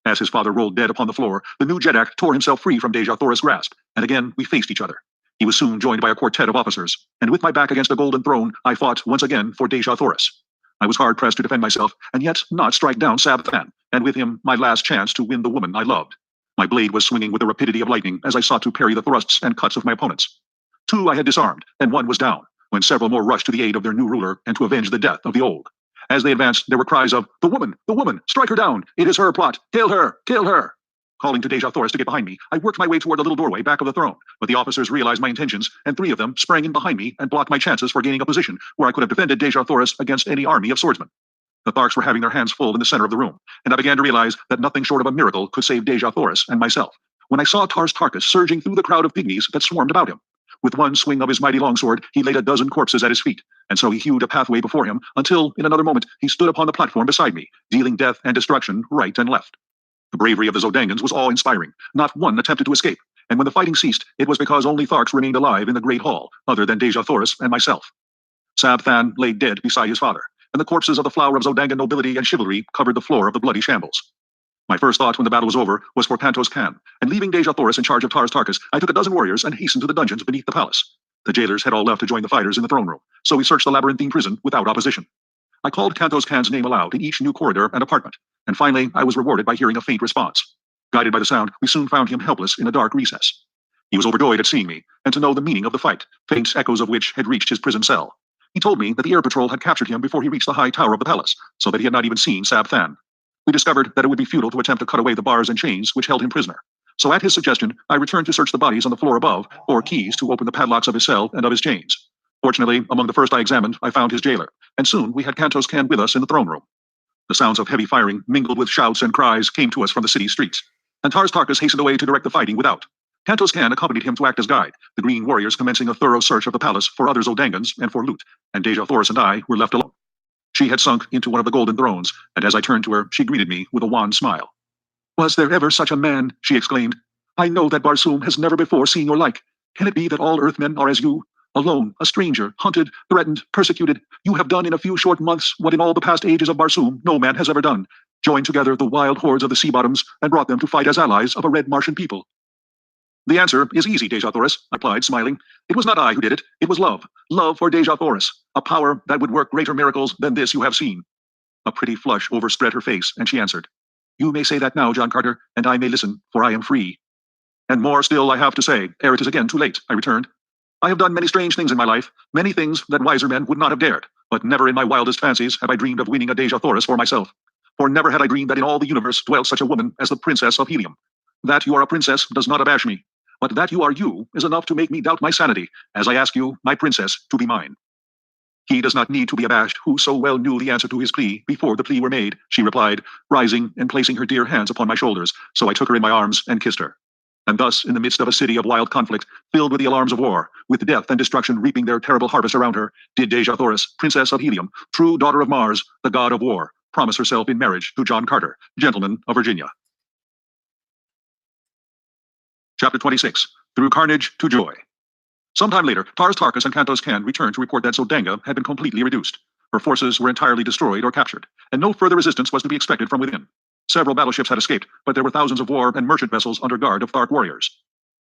As his father rolled dead upon the floor, the new Jedak tore himself free from Dejah Thoris' grasp, and again we faced each other. He was soon joined by a quartet of officers, and with my back against the golden throne, I fought once again for Dejah Thoris. I was hard-pressed to defend myself, and yet not strike down Sab Than, and with him my last chance to win the woman I loved. My blade was swinging with the rapidity of lightning as I sought to parry the thrusts and cuts of my opponents. 2 I had disarmed, and 1 was down, when several more rushed to the aid of their new ruler and to avenge the death of the old. As they advanced, there were cries of, the woman! Strike her down! It is her plot! Kill her! Kill her!" Calling to Dejah Thoris to get behind me, I worked my way toward the little doorway back of the throne, but the officers realized my intentions, and 3 of them sprang in behind me and blocked my chances for gaining a position where I could have defended Dejah Thoris against any army of swordsmen. The Tharks were having their hands full in the center of the room, and I began to realize that nothing short of a miracle could save Dejah Thoris and myself, when I saw Tarkas surging through the crowd of pygmies that swarmed about him. With one swing of his mighty longsword, he laid a dozen corpses at his feet, and so he hewed a pathway before him until, in another moment, he stood upon the platform beside me, dealing death and destruction right and left. The bravery of the Zodangans was awe-inspiring. Not one attempted to escape, and when the fighting ceased, it was because only Tharks remained alive in the great hall, other than Dejah Thoris and myself. Sab Than lay dead beside his father, and the corpses of the flower of Zodanga nobility and chivalry covered the floor of the bloody shambles. My first thought when the battle was over was for Kantos Kan, and leaving Dejah Thoris in charge of Tarkas, I took a dozen warriors and hastened to the dungeons beneath the palace. The jailers had all left to join the fighters in the throne room, so we searched the labyrinthine prison without opposition. I called Kantos Kan's name aloud in each new corridor and apartment, and finally I was rewarded by hearing a faint response. Guided by the sound, we soon found him helpless in a dark recess. He was overjoyed at seeing me, and to know the meaning of the fight, faint echoes of which had reached his prison cell. He told me that the air patrol had captured him before he reached the high tower of the palace, so that he had not even seen Sab Than. We discovered that it would be futile to attempt to cut away the bars and chains which held him prisoner. So at his suggestion, I returned to search the bodies on the floor above for keys to open the padlocks of his cell and of his chains. Fortunately, among the first I examined, I found his jailer, and soon we had Kantos Kan with us in the throne room. The sounds of heavy firing, mingled with shouts and cries, came to us from the city's streets, and Tarkas hastened away to direct the fighting without. Kantos Kan accompanied him to act as guide, the green warriors commencing a thorough search of the palace for other Zodangans and for loot, and Dejah Thoris and I were left alone. She had sunk into one of the golden thrones, and as I turned to her, she greeted me with a wan smile. "Was there ever such a man?" she exclaimed. "I know that Barsoom has never before seen your like. Can it be that all earthmen are as you? Alone, a stranger, hunted, threatened, persecuted, you have done in a few short months what in all the past ages of Barsoom no man has ever done. joined together the wild hordes of the sea bottoms and brought them to fight as allies of a red Martian people? The answer is easy, Dejah Thoris, I replied, smiling. It was not I who did it. It was love. Love for Dejah Thoris, a power that would work greater miracles than this you have seen. A pretty flush overspread her face, and she answered, You may say that now, John Carter, and I may listen, for I am free. And more still I have to say, ere it is again too late, I returned. I have done many strange things in my life, many things that wiser men would not have dared, but never in my wildest fancies have I dreamed of winning a Dejah Thoris for myself. For never had I dreamed that in all the universe dwelt such a woman as the Princess of Helium. That you are a princess does not abash me, but that you are you is enough to make me doubt my sanity, as I ask you, my princess, to be mine. He does not need to be abashed, who so well knew the answer to his plea before the plea were made, she replied, rising and placing her dear hands upon my shoulders, so I took her in my arms and kissed her. And thus, in the midst of a city of wild conflict, filled with the alarms of war, with death and destruction reaping their terrible harvest around her, did Dejah Thoris, Princess of Helium, true daughter of Mars, the god of war, promise herself in marriage to John Carter, gentleman of Virginia. Chapter 26, Through Carnage to Joy. Sometime later, Tarkas and Kantos Kan returned to report that Zodanga had been completely reduced. Her forces were entirely destroyed or captured, and no further resistance was to be expected from within. Several battleships had escaped, but there were thousands of war and merchant vessels under guard of Thark warriors.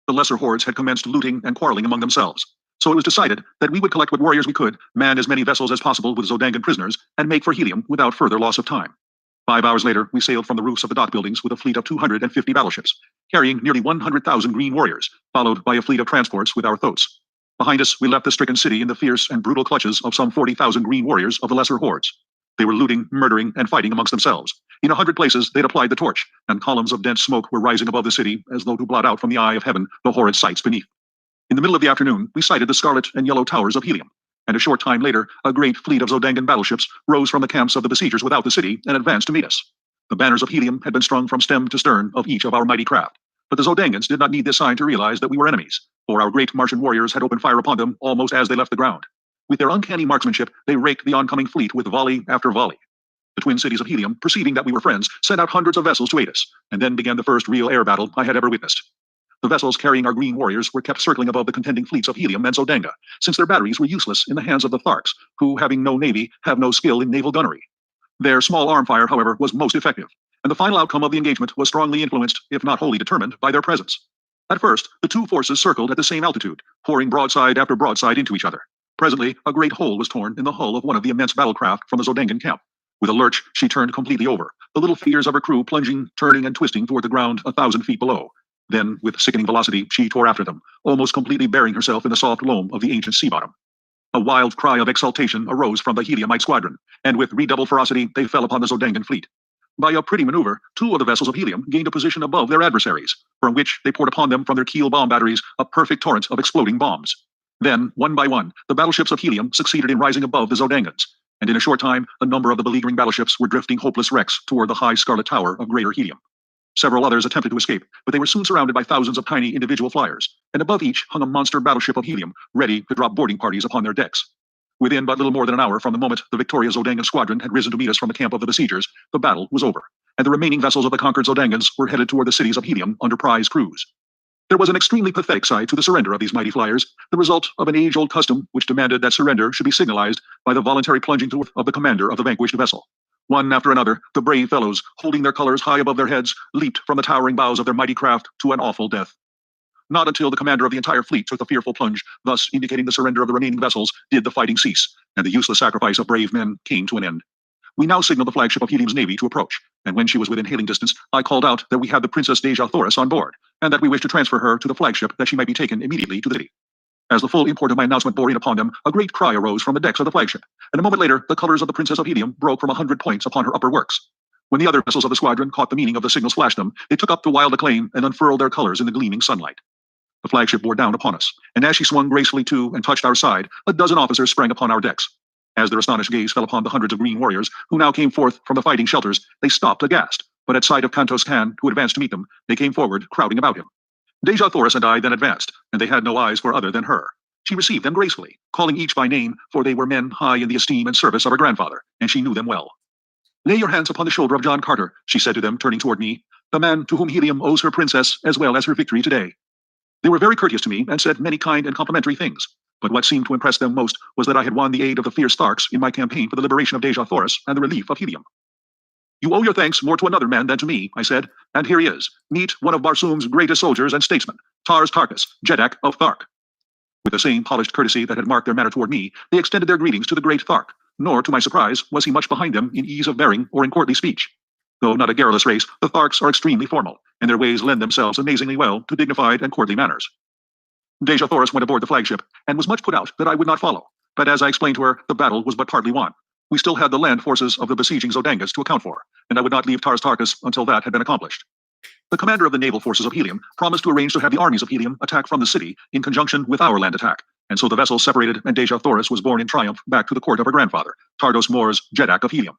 The lesser hordes had commenced looting and quarreling among themselves, so it was decided that we would collect what warriors we could, man as many vessels as possible with Zodangan prisoners, and make for Helium without further loss of time. 5 hours later, we sailed from the roofs of the dock buildings with a fleet of 250 battleships, carrying nearly 100,000 green warriors, followed by a fleet of transports with our thoats. Behind us, we left the stricken city in the fierce and brutal clutches of some 40,000 green warriors of the lesser hordes. They were looting, murdering, and fighting amongst themselves. In 100 places, they'd applied the torch, and columns of dense smoke were rising above the city as though to blot out from the eye of heaven the horrid sights beneath. In the middle of the afternoon, we sighted the scarlet and yellow towers of Helium, and a short time later, a great fleet of Zodangan battleships rose from the camps of the besiegers without the city and advanced to meet us. The banners of Helium had been strung from stem to stern of each of our mighty craft, but the Zodangans did not need this sign to realize that we were enemies, for our great Martian warriors had opened fire upon them almost as they left the ground. With their uncanny marksmanship, they raked the oncoming fleet with volley after volley. The twin cities of Helium, perceiving that we were friends, sent out hundreds of vessels to aid us, and then began the first real air battle I had ever witnessed. The vessels carrying our green warriors were kept circling above the contending fleets of Helium and Zodanga, since their batteries were useless in the hands of the Tharks, who, having no navy, have no skill in naval gunnery. Their small arm fire, however, was most effective, and the final outcome of the engagement was strongly influenced, if not wholly determined, by their presence. At first, the two forces circled at the same altitude, pouring broadside after broadside into each other. Presently, a great hole was torn in the hull of one of the immense battlecraft from the Zodangan camp. With a lurch, she turned completely over, the little figures of her crew plunging, turning, and twisting toward the ground 1,000 feet below. Then, with sickening velocity, she tore after them, almost completely burying herself in the soft loam of the ancient sea bottom. A wild cry of exultation arose from the Heliumite squadron, and with redoubled ferocity, they fell upon the Zodangan fleet. By a pretty maneuver, 2 of the vessels of Helium gained a position above their adversaries, from which they poured upon them from their keel bomb batteries a perfect torrent of exploding bombs. Then, one by one, the battleships of Helium succeeded in rising above the Zodangans, and in a short time, a number of the beleaguering battleships were drifting hopeless wrecks toward the high scarlet tower of Greater Helium. Several others attempted to escape, but they were soon surrounded by thousands of tiny individual flyers, and above each hung a monster battleship of Helium, ready to drop boarding parties upon their decks. Within but little more than an hour from the moment the victorious Zodangan squadron had risen to meet us from the camp of the besiegers, the battle was over, and the remaining vessels of the conquered Zodangans were headed toward the cities of Helium under prize crews. There was an extremely pathetic side to the surrender of these mighty flyers, the result of an age-old custom which demanded that surrender should be signalized by the voluntary plunging to earth of the commander of the vanquished vessel. One after another, the brave fellows, holding their colors high above their heads, leaped from the towering bows of their mighty craft to an awful death. Not until the commander of the entire fleet took the fearful plunge, thus indicating the surrender of the remaining vessels, did the fighting cease, and the useless sacrifice of brave men came to an end. We now signaled the flagship of Helium's navy to approach, and when she was within hailing distance, I called out that we had the Princess Dejah Thoris on board, and that we wished to transfer her to the flagship that she might be taken immediately to the city. As the full import of my announcement bore in upon them, a great cry arose from the decks of the flagship, and a moment later, the colors of the Princess of Helium broke from 100 points upon her upper works. When the other vessels of the squadron caught the meaning of the signals flashed them, they took up the wild acclaim and unfurled their colors in the gleaming sunlight. The flagship bore down upon us, and as she swung gracefully to and touched our side, a dozen officers sprang upon our decks. As their astonished gaze fell upon the hundreds of green warriors who now came forth from the fighting shelters, they stopped aghast, but at sight of Kantos Kan, who advanced to meet them, they came forward, crowding about him. Dejah Thoris and I then advanced, and they had no eyes for other than her. She received them gracefully, calling each by name, for they were men high in the esteem and service of her grandfather, and she knew them well. "Lay your hands upon the shoulder of John Carter," she said to them, turning toward me, "the man to whom Helium owes her princess as well as her victory today." They were very courteous to me and said many kind and complimentary things, but what seemed to impress them most was that I had won the aid of the fierce Tharks in my campaign for the liberation of Dejah Thoris and the relief of Helium. You owe your thanks more to another man than to me, I said, and here he is. Meet one of Barsoom's greatest soldiers and statesmen, Tarkas, Dejah of Thark. With the same polished courtesy that had marked their manner toward me, they extended their greetings to the great Thark, nor, to my surprise, was he much behind them in ease of bearing or in courtly speech. Though not a garrulous race, the Tharks are extremely formal, and their ways lend themselves amazingly well to dignified and courtly manners. Dejah Thoris went aboard the flagship, and was much put out that I would not follow, but as I explained to her, the battle was but partly won. We still had the land forces of the besieging Zodangas to account for, and I would not leave Tarkas until that had been accomplished. The commander of the naval forces of Helium promised to arrange to have the armies of Helium attack from the city in conjunction with our land attack, and so the vessels separated and Dejah Thoris was borne in triumph back to the court of her grandfather, Tardos Mor's Dejah of Helium.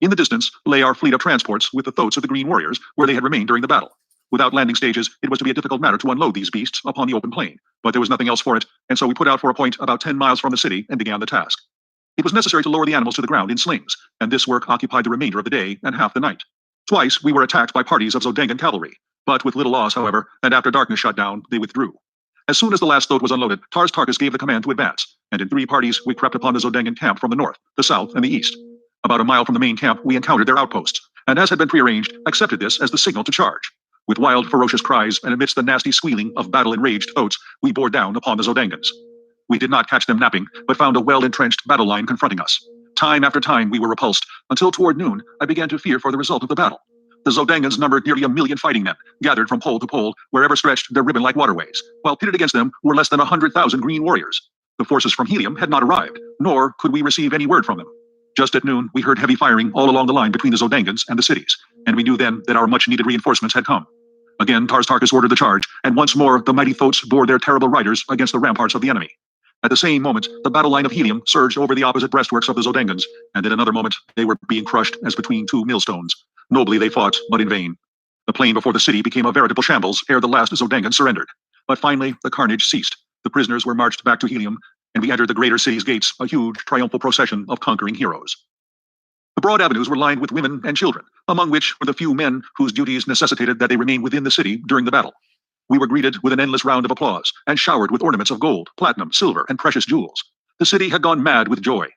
In the distance lay our fleet of transports with the thoats of the Green Warriors, where they had remained during the battle. Without landing stages, it was to be a difficult matter to unload these beasts upon the open plain, but there was nothing else for it, and so we put out for a point about 10 miles from the city and began the task. It was necessary to lower the animals to the ground in slings, and this work occupied the remainder of the day and half the night. Twice we were attacked by parties of Zodangan cavalry, but with little loss, however, and after darkness shut down, they withdrew. As soon as the last thoat was unloaded, Tarkas gave the command to advance, and in 3 parties we crept upon the Zodangan camp from the north, the south, and the east. About a mile from the main camp, we encountered their outposts, and as had been prearranged, accepted this as the signal to charge. With wild, ferocious cries, and amidst the nasty squealing of battle-enraged thoats, we bore down upon the Zodangans. We did not catch them napping, but found a well-entrenched battle line confronting us. Time after time we were repulsed, until toward noon I began to fear for the result of the battle. The Zodangans numbered nearly 1 million fighting men, gathered from pole to pole, wherever stretched their ribbon-like waterways, while pitted against them were less than 100,000 Green Warriors. The forces from Helium had not arrived, nor could we receive any word from them. Just at noon, we heard heavy firing all along the line between the Zodangans and the cities, and we knew then that our much-needed reinforcements had come. Again, Tarkas ordered the charge, and once more the mighty thoats bore their terrible riders against the ramparts of the enemy. At the same moment, the battle line of Helium surged over the opposite breastworks of the Zodangans, and in another moment they were being crushed as between 2 millstones. Nobly they fought, but in vain. The plain before the city became a veritable shambles ere the last Zodangan surrendered. But finally, the carnage ceased. The prisoners were marched back to Helium, and we entered the greater city's gates, a huge, triumphal procession of conquering heroes. The broad avenues were lined with women and children, among which were the few men whose duties necessitated that they remain within the city during the battle. We were greeted with an endless round of applause, and showered with ornaments of gold, platinum, silver, and precious jewels. The city had gone mad with joy.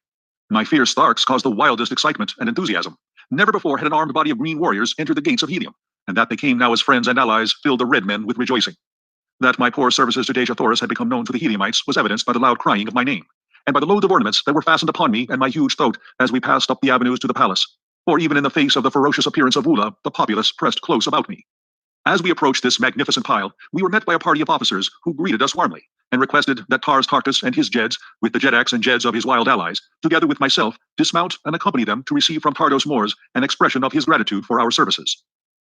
My fierce Tharks caused the wildest excitement and enthusiasm. Never before had an armed body of Green Warriors entered the gates of Helium, and that they came now as friends and allies filled the red men with rejoicing. That my poor services to Dejah Thoris had become known to the Heliumites was evidenced by the loud crying of my name, and by the loads of ornaments that were fastened upon me and my huge thoat as we passed up the avenues to the palace. Or even in the face of the ferocious appearance of Ula, the populace pressed close about me. As we approached this magnificent pile, we were met by a party of officers who greeted us warmly, and requested that Tarkas and his Jeds, with the Jedaks and Jeds of his wild allies, together with myself, dismount and accompany them to receive from Tardos Mors an expression of his gratitude for our services.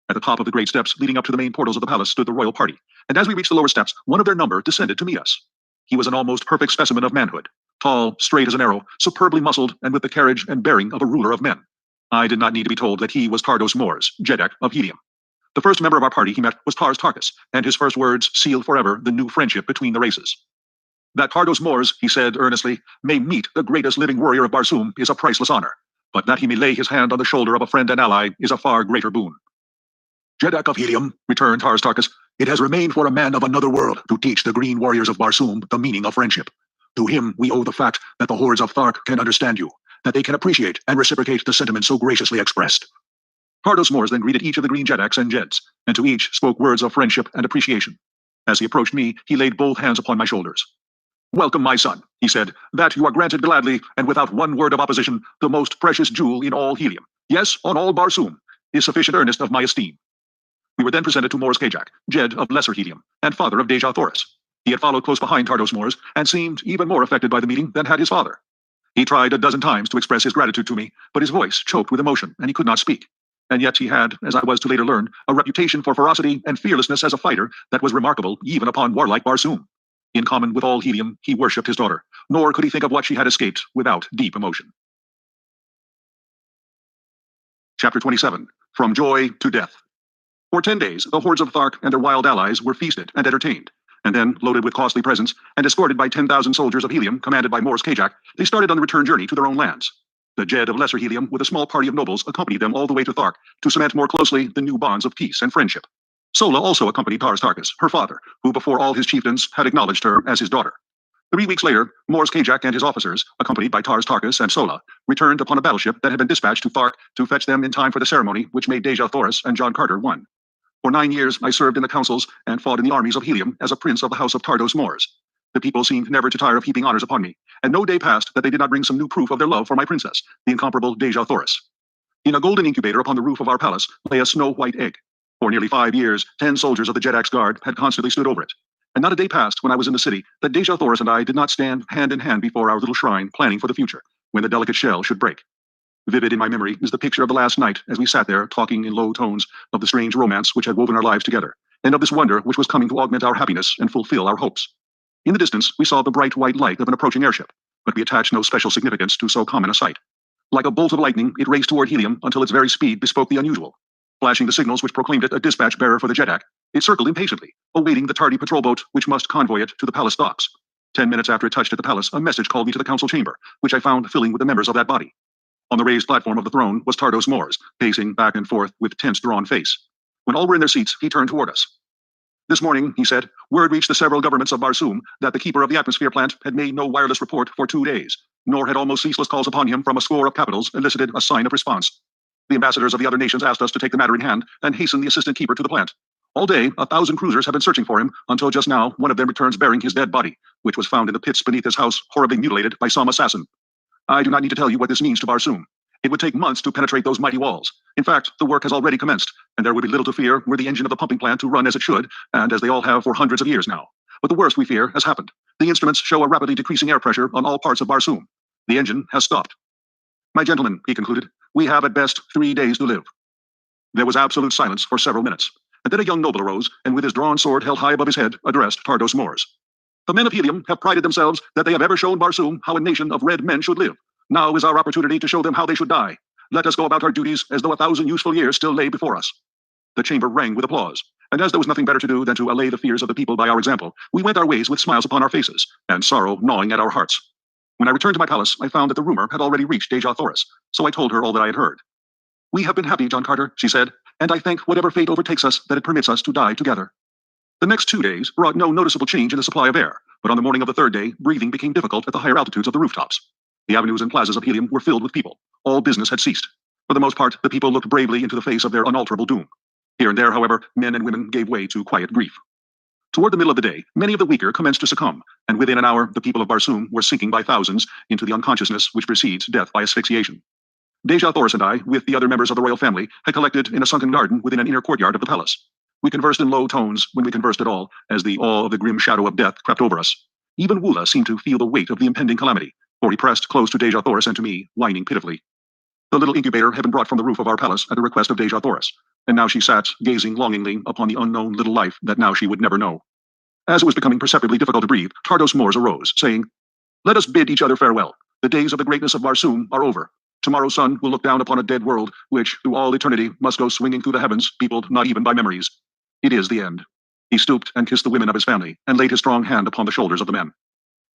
At the top of the great steps leading up to the main portals of the palace stood the royal party, and as we reached the lower steps, one of their number descended to meet us. He was an almost perfect specimen of manhood, tall, straight as an arrow, superbly muscled, and with the carriage and bearing of a ruler of men. I did not need to be told that he was Tardos Mors, Dejah of Helium. The first member of our party he met was Tarkas, and his first words sealed forever the new friendship between the races. That Tardos Mors, he said earnestly, may meet the greatest living warrior of Barsoom is a priceless honor, but that he may lay his hand on the shoulder of a friend and ally is a far greater boon. Dejah of Helium, returned Tarkas, it has remained for a man of another world to teach the Green Warriors of Barsoom the meaning of friendship. To him we owe the fact that the hordes of Thark can understand you, that they can appreciate and reciprocate the sentiments so graciously expressed. Tardos Mors then greeted each of the Green Jedaks and Jeds, and to each spoke words of friendship and appreciation. As he approached me, he laid both hands upon my shoulders. Welcome, my son, he said, that you are granted gladly, and without one word of opposition, the most precious jewel in all Helium. Yes, on all Barsoom, is sufficient earnest of my esteem. We were then presented to Mors Kajak, Jed of Lesser Helium, and father of Dejah Thoris. He had followed close behind Tardos Mors, and seemed even more affected by the meeting than had his father. He tried a dozen times to express his gratitude to me, but his voice choked with emotion, and he could not speak. And yet he had, as I was to later learn, a reputation for ferocity and fearlessness as a fighter that was remarkable even upon warlike Barsoom. In common with all Helium, he worshipped his daughter, nor could he think of what she had escaped without deep emotion. Chapter 27. From Joy to Death. For 10 days, the hordes of Thark and their wild allies were feasted and entertained, and then, loaded with costly presents, and escorted by 10,000 soldiers of Helium, commanded by Mors Kajak, they started on the return journey to their own lands. The Jed of Lesser Helium, with a small party of nobles, accompanied them all the way to Thark to cement more closely the new bonds of peace and friendship. Sola also accompanied Tarkas, her father, who before all his chieftains had acknowledged her as his daughter. 3 weeks later, Mor's Kajak and his officers, accompanied by Tarkas and Sola, returned upon a battleship that had been dispatched to Thark to fetch them in time for the ceremony which made Dejah, Thoris, and John Carter one. For 9 years, I served in the councils and fought in the armies of Helium as a prince of the house of Tardos Mors. The people seemed never to tire of heaping honors upon me, and no day passed that they did not bring some new proof of their love for my princess, the incomparable Dejah Thoris. In a golden incubator upon the roof of our palace lay a snow-white egg. For nearly 5 years, 10 soldiers of the Jedak's guard had constantly stood over it. And not a day passed when I was in the city that Dejah Thoris and I did not stand hand in hand before our little shrine, planning for the future, when the delicate shell should break. Vivid in my memory is the picture of the last night as we sat there talking in low tones of the strange romance which had woven our lives together, and of this wonder which was coming to augment our happiness and fulfill our hopes. In the distance, we saw the bright white light of an approaching airship, but we attached no special significance to so common a sight. Like a bolt of lightning, it raced toward Helium until its very speed bespoke the unusual. Flashing the signals which proclaimed it a dispatch bearer for the Jedak, it circled impatiently, awaiting the tardy patrol boat which must convoy it to the palace docks. 10 minutes after it touched at the palace, a message called me to the council chamber, which I found filling with the members of that body. On the raised platform of the throne was Tardos Mors, pacing back and forth with tense, drawn face. When all were in their seats, he turned toward us. This morning, he said, word reached the several governments of Barsoom that the keeper of the atmosphere plant had made no wireless report for 2 days, nor had almost ceaseless calls upon him from a score of capitals elicited a sign of response. The ambassadors of the other nations asked us to take the matter in hand and hasten the assistant keeper to the plant. All day, 1,000 cruisers have been searching for him until just now one of them returns bearing his dead body, which was found in the pits beneath his house, horribly mutilated by some assassin. I do not need to tell you what this means to Barsoom. It would take months to penetrate those mighty walls. In fact, the work has already commenced, and there would be little to fear were the engine of the pumping plant to run as it should, and as they all have for hundreds of years now. But the worst, we fear, has happened. The instruments show a rapidly decreasing air pressure on all parts of Barsoom. The engine has stopped. My gentlemen, he concluded, we have at best 3 days to live. There was absolute silence for several minutes, and then a young noble arose, and with his drawn sword held high above his head, addressed Tardos Mors. The men of Helium have prided themselves that they have ever shown Barsoom how a nation of red men should live. Now is our opportunity to show them how they should die. Let us go about our duties as though 1,000 useful years still lay before us. The chamber rang with applause, and as there was nothing better to do than to allay the fears of the people by our example, we went our ways with smiles upon our faces, and sorrow gnawing at our hearts. When I returned to my palace, I found that the rumor had already reached Dejah Thoris, so I told her all that I had heard. We have been happy, John Carter, she said, and I thank whatever fate overtakes us that it permits us to die together. The next 2 days brought no noticeable change in the supply of air, but on the morning of the 3rd day, breathing became difficult at the higher altitudes of the rooftops. The avenues and plazas of Helium were filled with people. All business had ceased. For the most part, the people looked bravely into the face of their unalterable doom. Here and there, however, men and women gave way to quiet grief. Toward the middle of the day, many of the weaker commenced to succumb, and within an hour, the people of Barsoom were sinking by thousands into the unconsciousness which precedes death by asphyxiation. Dejah Thoris and I, with the other members of the royal family, had collected in a sunken garden within an inner courtyard of the palace. We conversed in low tones, when we conversed at all, as the awe of the grim shadow of death crept over us. Even Wula seemed to feel the weight of the impending calamity, for he pressed close to Dejah Thoris and to me, whining pitifully. The little incubator had been brought from the roof of our palace at the request of Dejah Thoris, and now she sat, gazing longingly upon the unknown little life that now she would never know. As it was becoming perceptibly difficult to breathe, Tardos Mors arose, saying, Let us bid each other farewell. The days of the greatness of Barsoom are over. Tomorrow's sun will look down upon a dead world, which, through all eternity, must go swinging through the heavens, peopled not even by memories. It is the end. He stooped and kissed the women of his family, and laid his strong hand upon the shoulders of the men.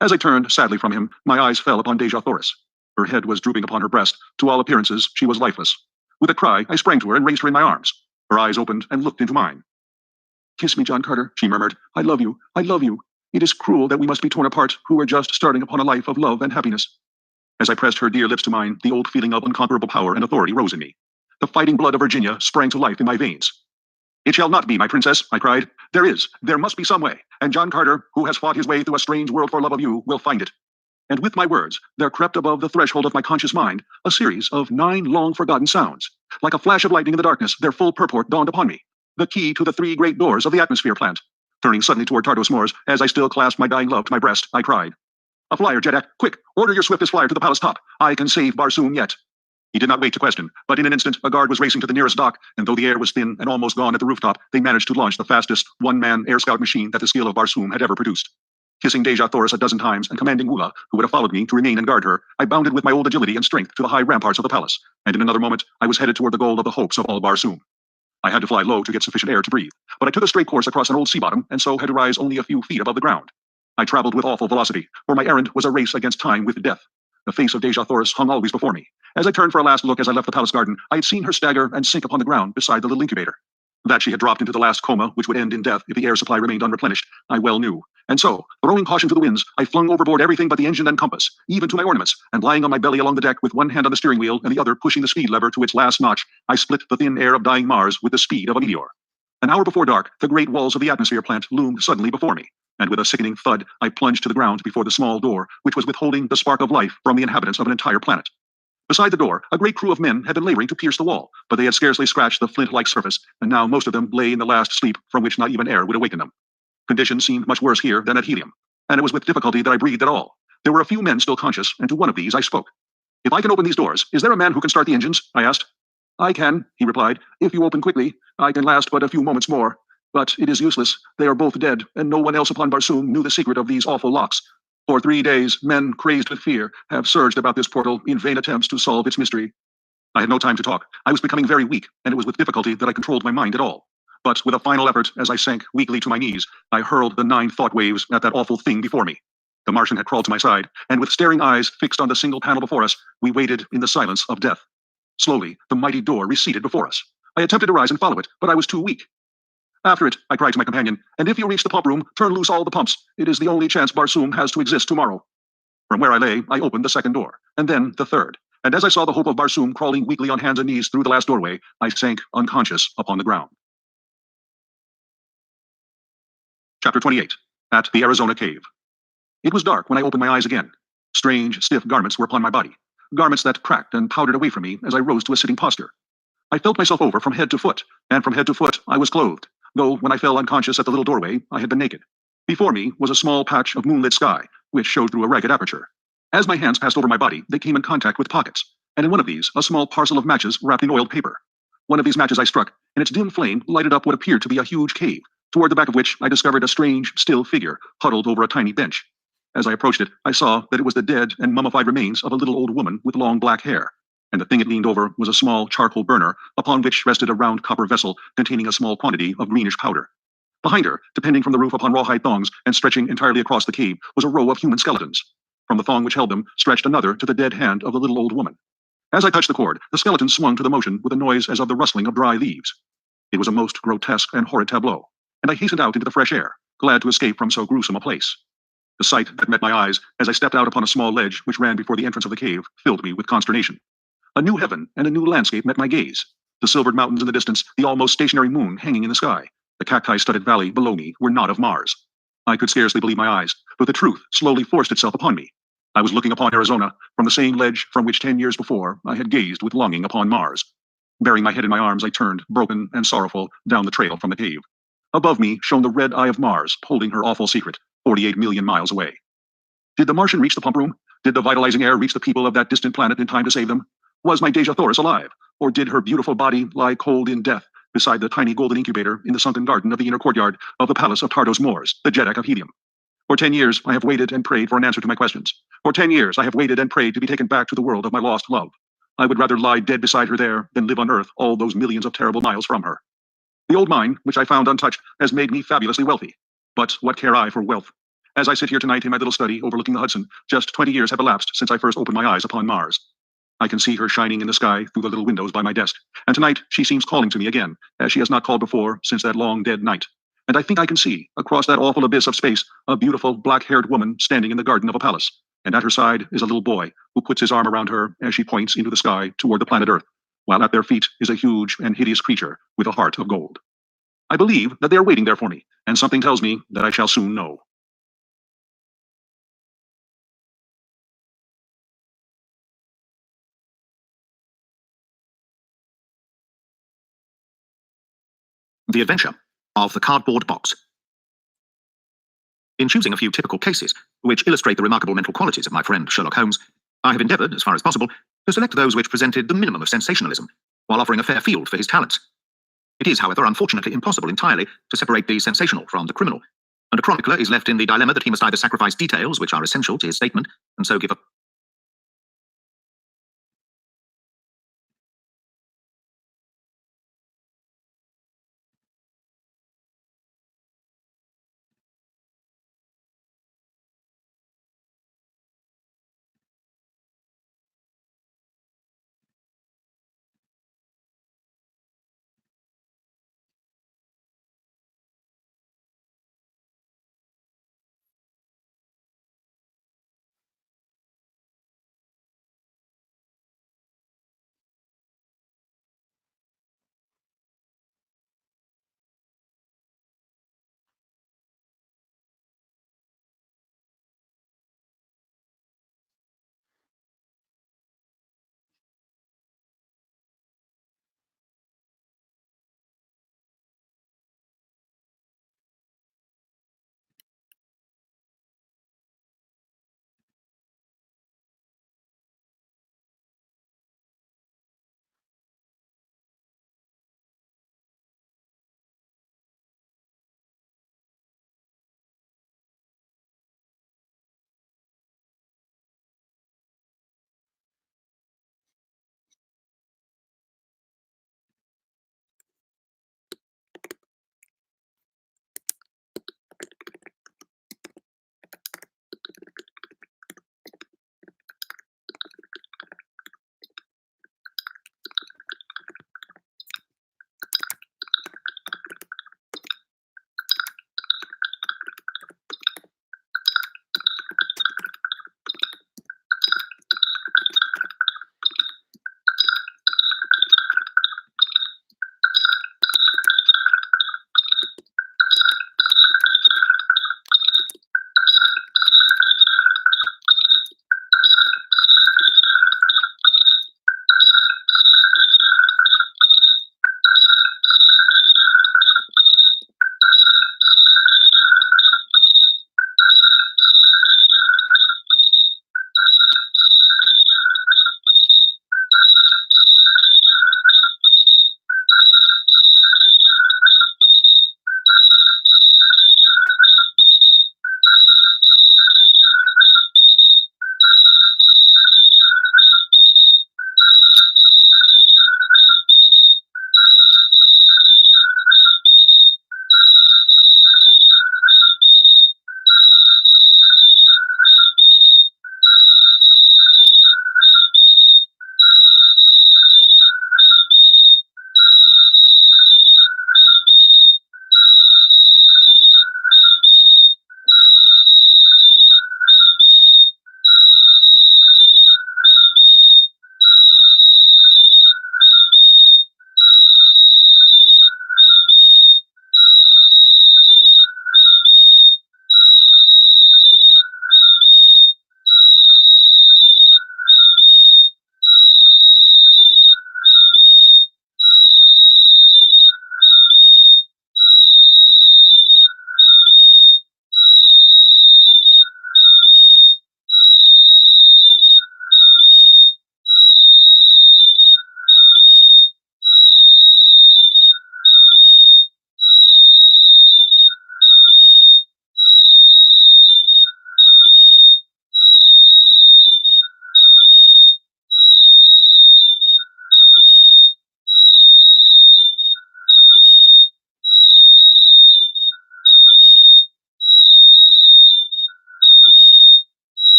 As I turned sadly from him, my eyes fell upon Dejah Thoris. Her head was drooping upon her breast. To all appearances, she was lifeless. With a cry, I sprang to her and raised her in my arms. Her eyes opened and looked into mine. Kiss me, John Carter, she murmured. I love you. I love you. It is cruel that we must be torn apart, who are just starting upon a life of love and happiness. As I pressed her dear lips to mine, the old feeling of unconquerable power and authority rose in me. The fighting blood of Virginia sprang to life in my veins. It shall not be, my princess, I cried. There must be some way, and John Carter, who has fought his way through a strange world for love of you, will find it. And with my words, there crept above the threshold of my conscious mind a series of 9 long-forgotten sounds. Like a flash of lightning in the darkness, their full purport dawned upon me. The key to the 3 great doors of the atmosphere plant. Turning suddenly toward Tardos Mors, as I still clasped my dying love to my breast, I cried, A flyer, Jedak, quick, order your swiftest flyer to the palace top. I can save Barsoom yet. He did not wait to question, but in an instant, a guard was racing to the nearest dock, and though the air was thin and almost gone at the rooftop, they managed to launch the fastest one-man air scout machine that the skill of Barsoom had ever produced. Kissing Dejah Thoris a dozen times and commanding Wula, who would have followed me, to remain and guard her, I bounded with my old agility and strength to the high ramparts of the palace, and in another moment, I was headed toward the goal of the hopes of all Barsoom. I had to fly low to get sufficient air to breathe, but I took a straight course across an old sea bottom, and so had to rise only a few feet above the ground. I traveled with awful velocity, for my errand was a race against time with death. The face of Dejah Thoris hung always before me. As I turned for a last look as I left the palace garden, I had seen her stagger and sink upon the ground beside the little incubator. That she had dropped into the last coma, which would end in death if the air supply remained unreplenished, I well knew, And so, throwing caution to the winds, I flung overboard everything but the engine and compass, even to my ornaments, and lying on my belly along the deck with one hand on the steering wheel and the other pushing the speed lever to its last notch, I split the thin air of dying Mars with the speed of a meteor. An hour before dark, the great walls of the atmosphere plant loomed suddenly before me, and with a sickening thud, I plunged to the ground before the small door, which was withholding the spark of life from the inhabitants of an entire planet. Beside the door, a great crew of men had been laboring to pierce the wall, but they had scarcely scratched the flint-like surface, and now most of them lay in the last sleep from which not even air would awaken them. Conditions seemed much worse here than at Helium, and it was with difficulty that I breathed at all. There were a few men still conscious, and to one of these I spoke. "If I can open these doors, is there a man who can start the engines?" I asked. "I can," he replied. "If you open quickly, I can last but a few moments more. But it is useless. They are both dead, and no one else upon Barsoom knew the secret of these awful locks. For 3 days, men crazed with fear have surged about this portal in vain attempts to solve its mystery." I had no time to talk. I was becoming very weak, and it was with difficulty that I controlled my mind at all. But with a final effort, as I sank weakly to my knees, I hurled the 9 thought waves at that awful thing before me. The Martian had crawled to my side, and with staring eyes fixed on the single panel before us, we waited in the silence of death. Slowly, the mighty door receded before us. I attempted to rise and follow it, but I was too weak. "After it," I cried to my companion, "and if you reach the pump room, turn loose all the pumps. It is the only chance Barsoom has to exist tomorrow." From where I lay, I opened the second door, and then the third, and as I saw the hope of Barsoom crawling weakly on hands and knees through the last doorway, I sank unconscious upon the ground. Chapter 28. At the Arizona Cave. It was dark when I opened my eyes again. Strange, stiff garments were upon my body, garments that cracked and powdered away from me as I rose to a sitting posture. I felt myself over from head to foot, and from head to foot I was clothed, though when I fell unconscious at the little doorway, I had been naked. Before me was a small patch of moonlit sky, which showed through a ragged aperture. As my hands passed over my body, they came in contact with pockets, and in one of these, a small parcel of matches wrapped in oiled paper. One of these matches I struck, and its dim flame lighted up what appeared to be a huge cave, toward the back of which I discovered a strange, still figure huddled over a tiny bench. As I approached it, I saw that it was the dead and mummified remains of a little old woman with long black hair, and the thing it leaned over was a small charcoal burner upon which rested a round copper vessel containing a small quantity of greenish powder. Behind her, depending from the roof upon rawhide thongs and stretching entirely across the cave, was a row of human skeletons. From the thong which held them stretched another to the dead hand of the little old woman. As I touched the cord, the skeleton swung to the motion with a noise as of the rustling of dry leaves. It was a most grotesque and horrid tableau, and I hastened out into the fresh air, glad to escape from so gruesome a place. The sight that met my eyes as I stepped out upon a small ledge which ran before the entrance of the cave filled me with consternation. A new heaven and a new landscape met my gaze. The silvered mountains in the distance, the almost stationary moon hanging in the sky, the cacti-studded valley below me were not of Mars. I could scarcely believe my eyes, but the truth slowly forced itself upon me. I was looking upon Arizona from the same ledge from which 10 years before I had gazed with longing upon Mars. Burying my head in my arms, I turned, broken and sorrowful, down the trail from the cave. Above me shone the red eye of Mars, holding her awful secret, 48 million miles away. Did the Martian reach the pump room? Did the vitalizing air reach the people of that distant planet in time to save them? Was my Dejah Thoris alive, or did her beautiful body lie cold in death beside the tiny golden incubator in the sunken garden of the inner courtyard of the palace of Tardos Moors, the Jeddak of Helium? For 10 years, I have waited and prayed for an answer to my questions. For 10 years, I have waited and prayed to be taken back to the world of my lost love. I would rather lie dead beside her there than live on Earth all those millions of terrible miles from her. The old mine, which I found untouched, has made me fabulously wealthy. But what care I for wealth? As I sit here tonight in my little study overlooking the Hudson, just 20 years have elapsed since I first opened my eyes upon Mars. I can see her shining in the sky through the little windows by my desk, and tonight she seems calling to me again, as she has not called before since that long dead night. And I think I can see, across that awful abyss of space, a beautiful black-haired woman standing in the garden of a palace, and at her side is a little boy who puts his arm around her as she points into the sky toward the planet Earth, while at their feet is a huge and hideous creature with a heart of gold. I believe that they are waiting there for me, and something tells me that I shall soon know. The Adventure of the Cardboard Box. In choosing a few typical cases, which illustrate the remarkable mental qualities of my friend Sherlock Holmes, I have endeavored, as far as possible, to select those which presented the minimum of sensationalism, while offering a fair field for his talents. It is, however, unfortunately impossible entirely to separate the sensational from the criminal, and a chronicler is left in the dilemma that he must either sacrifice details which are essential to his statement, and so give a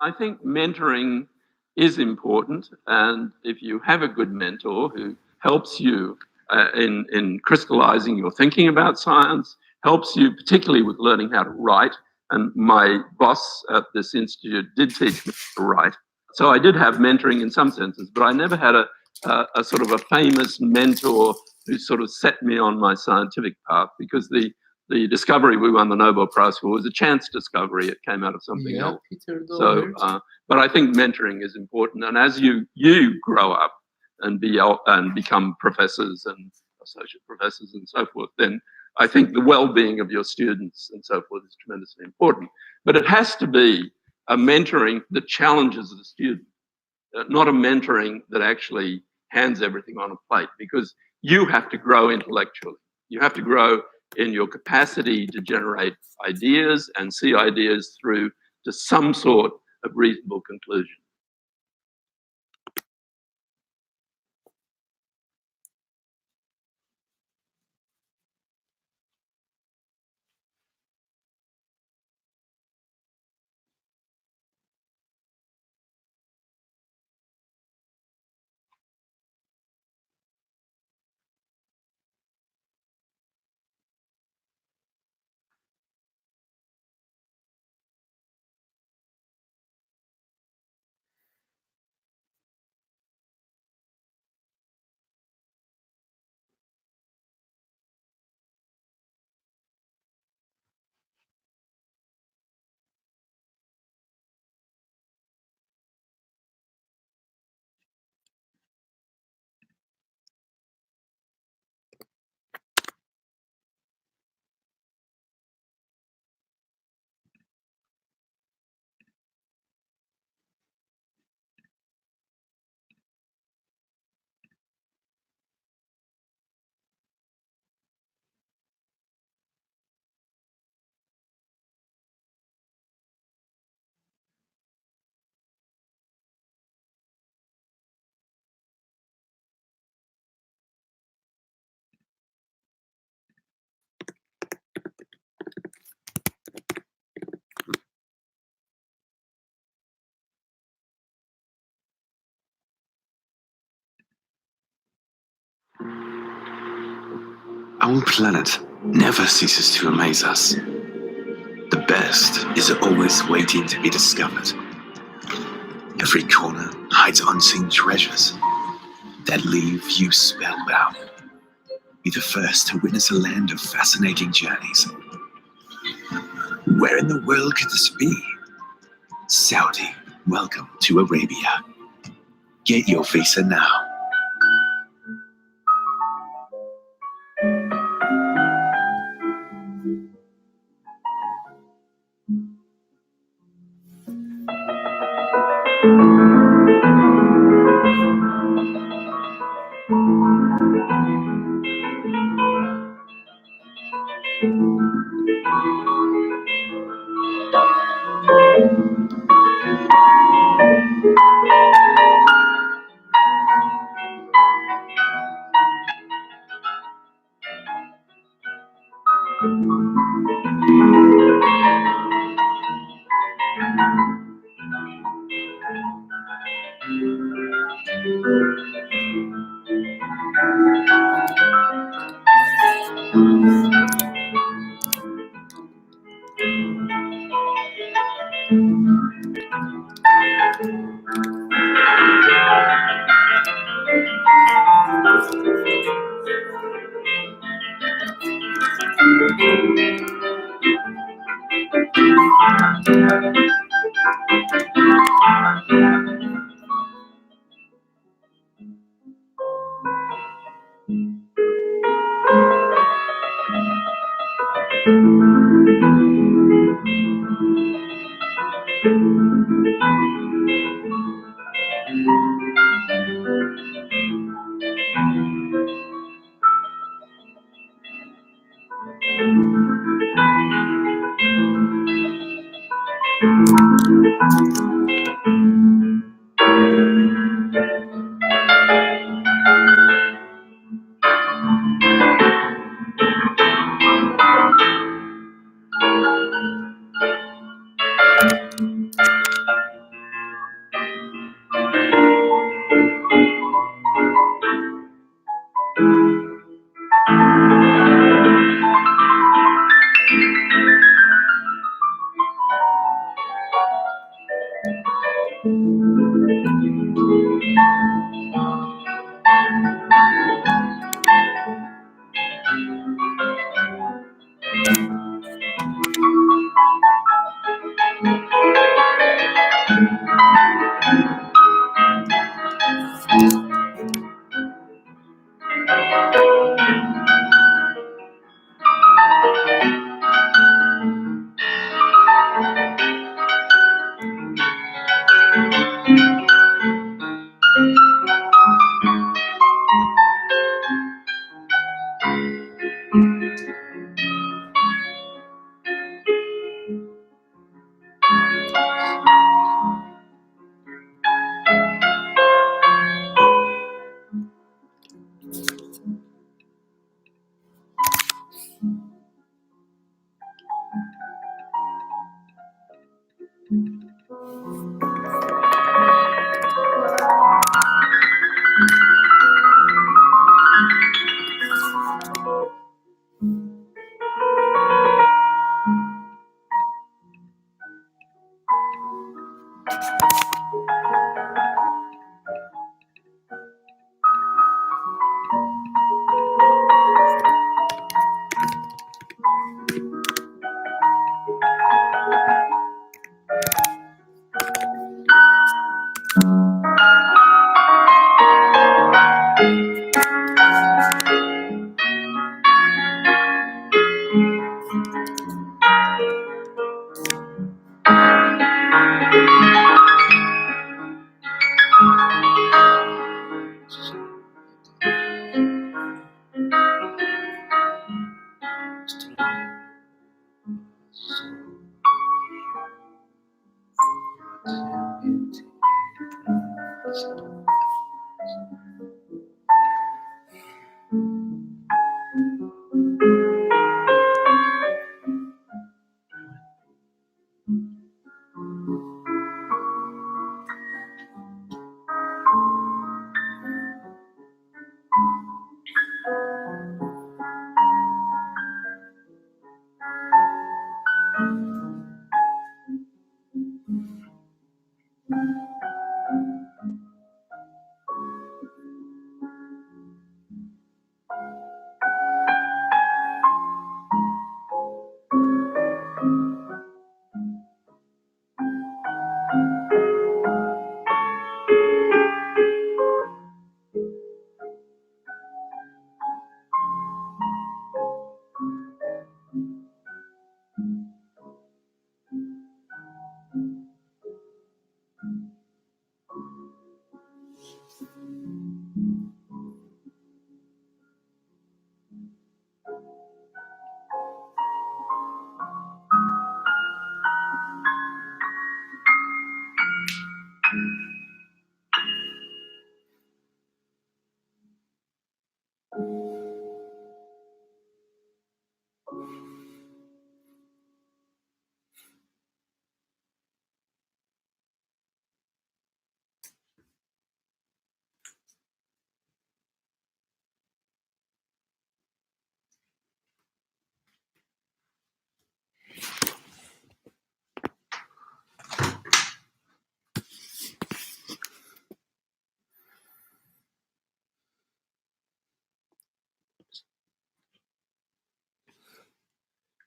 I think mentoring is important, and if you have a good mentor who helps you in crystallizing your thinking about science, helps you particularly with learning how to write, and my boss at this institute did teach me to write. So I did have mentoring in some senses, but I never had a sort of a famous mentor who sort of set me on my scientific path, because the discovery we won the Nobel Prize for was a chance discovery. It came out of something else. Peter So, but I think mentoring is important. And as you grow up and become professors and associate professors and so forth, then I think the well-being of your students and so forth is tremendously important. But it has to be a mentoring that challenges the student, not a mentoring that actually hands everything on a plate, because you have to grow intellectually. You have to grow in your capacity to generate ideas and see ideas through to some sort of reasonable conclusion. Our planet never ceases to amaze us. The best is always waiting to be discovered. Every corner hides unseen treasures that leave you spellbound. Be the first to witness a land of fascinating journeys. Where in the world could this be? Saudi, welcome to Arabia. Get your visa now.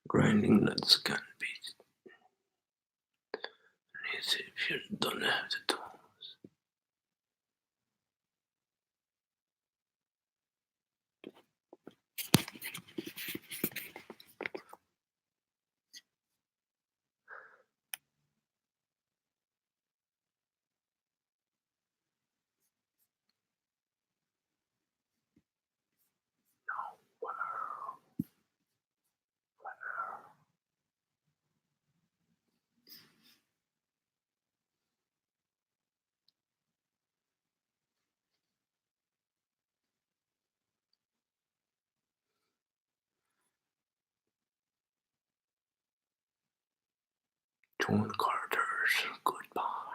grinding nuts can be easy if you don't have the tools. John Carter's goodbye.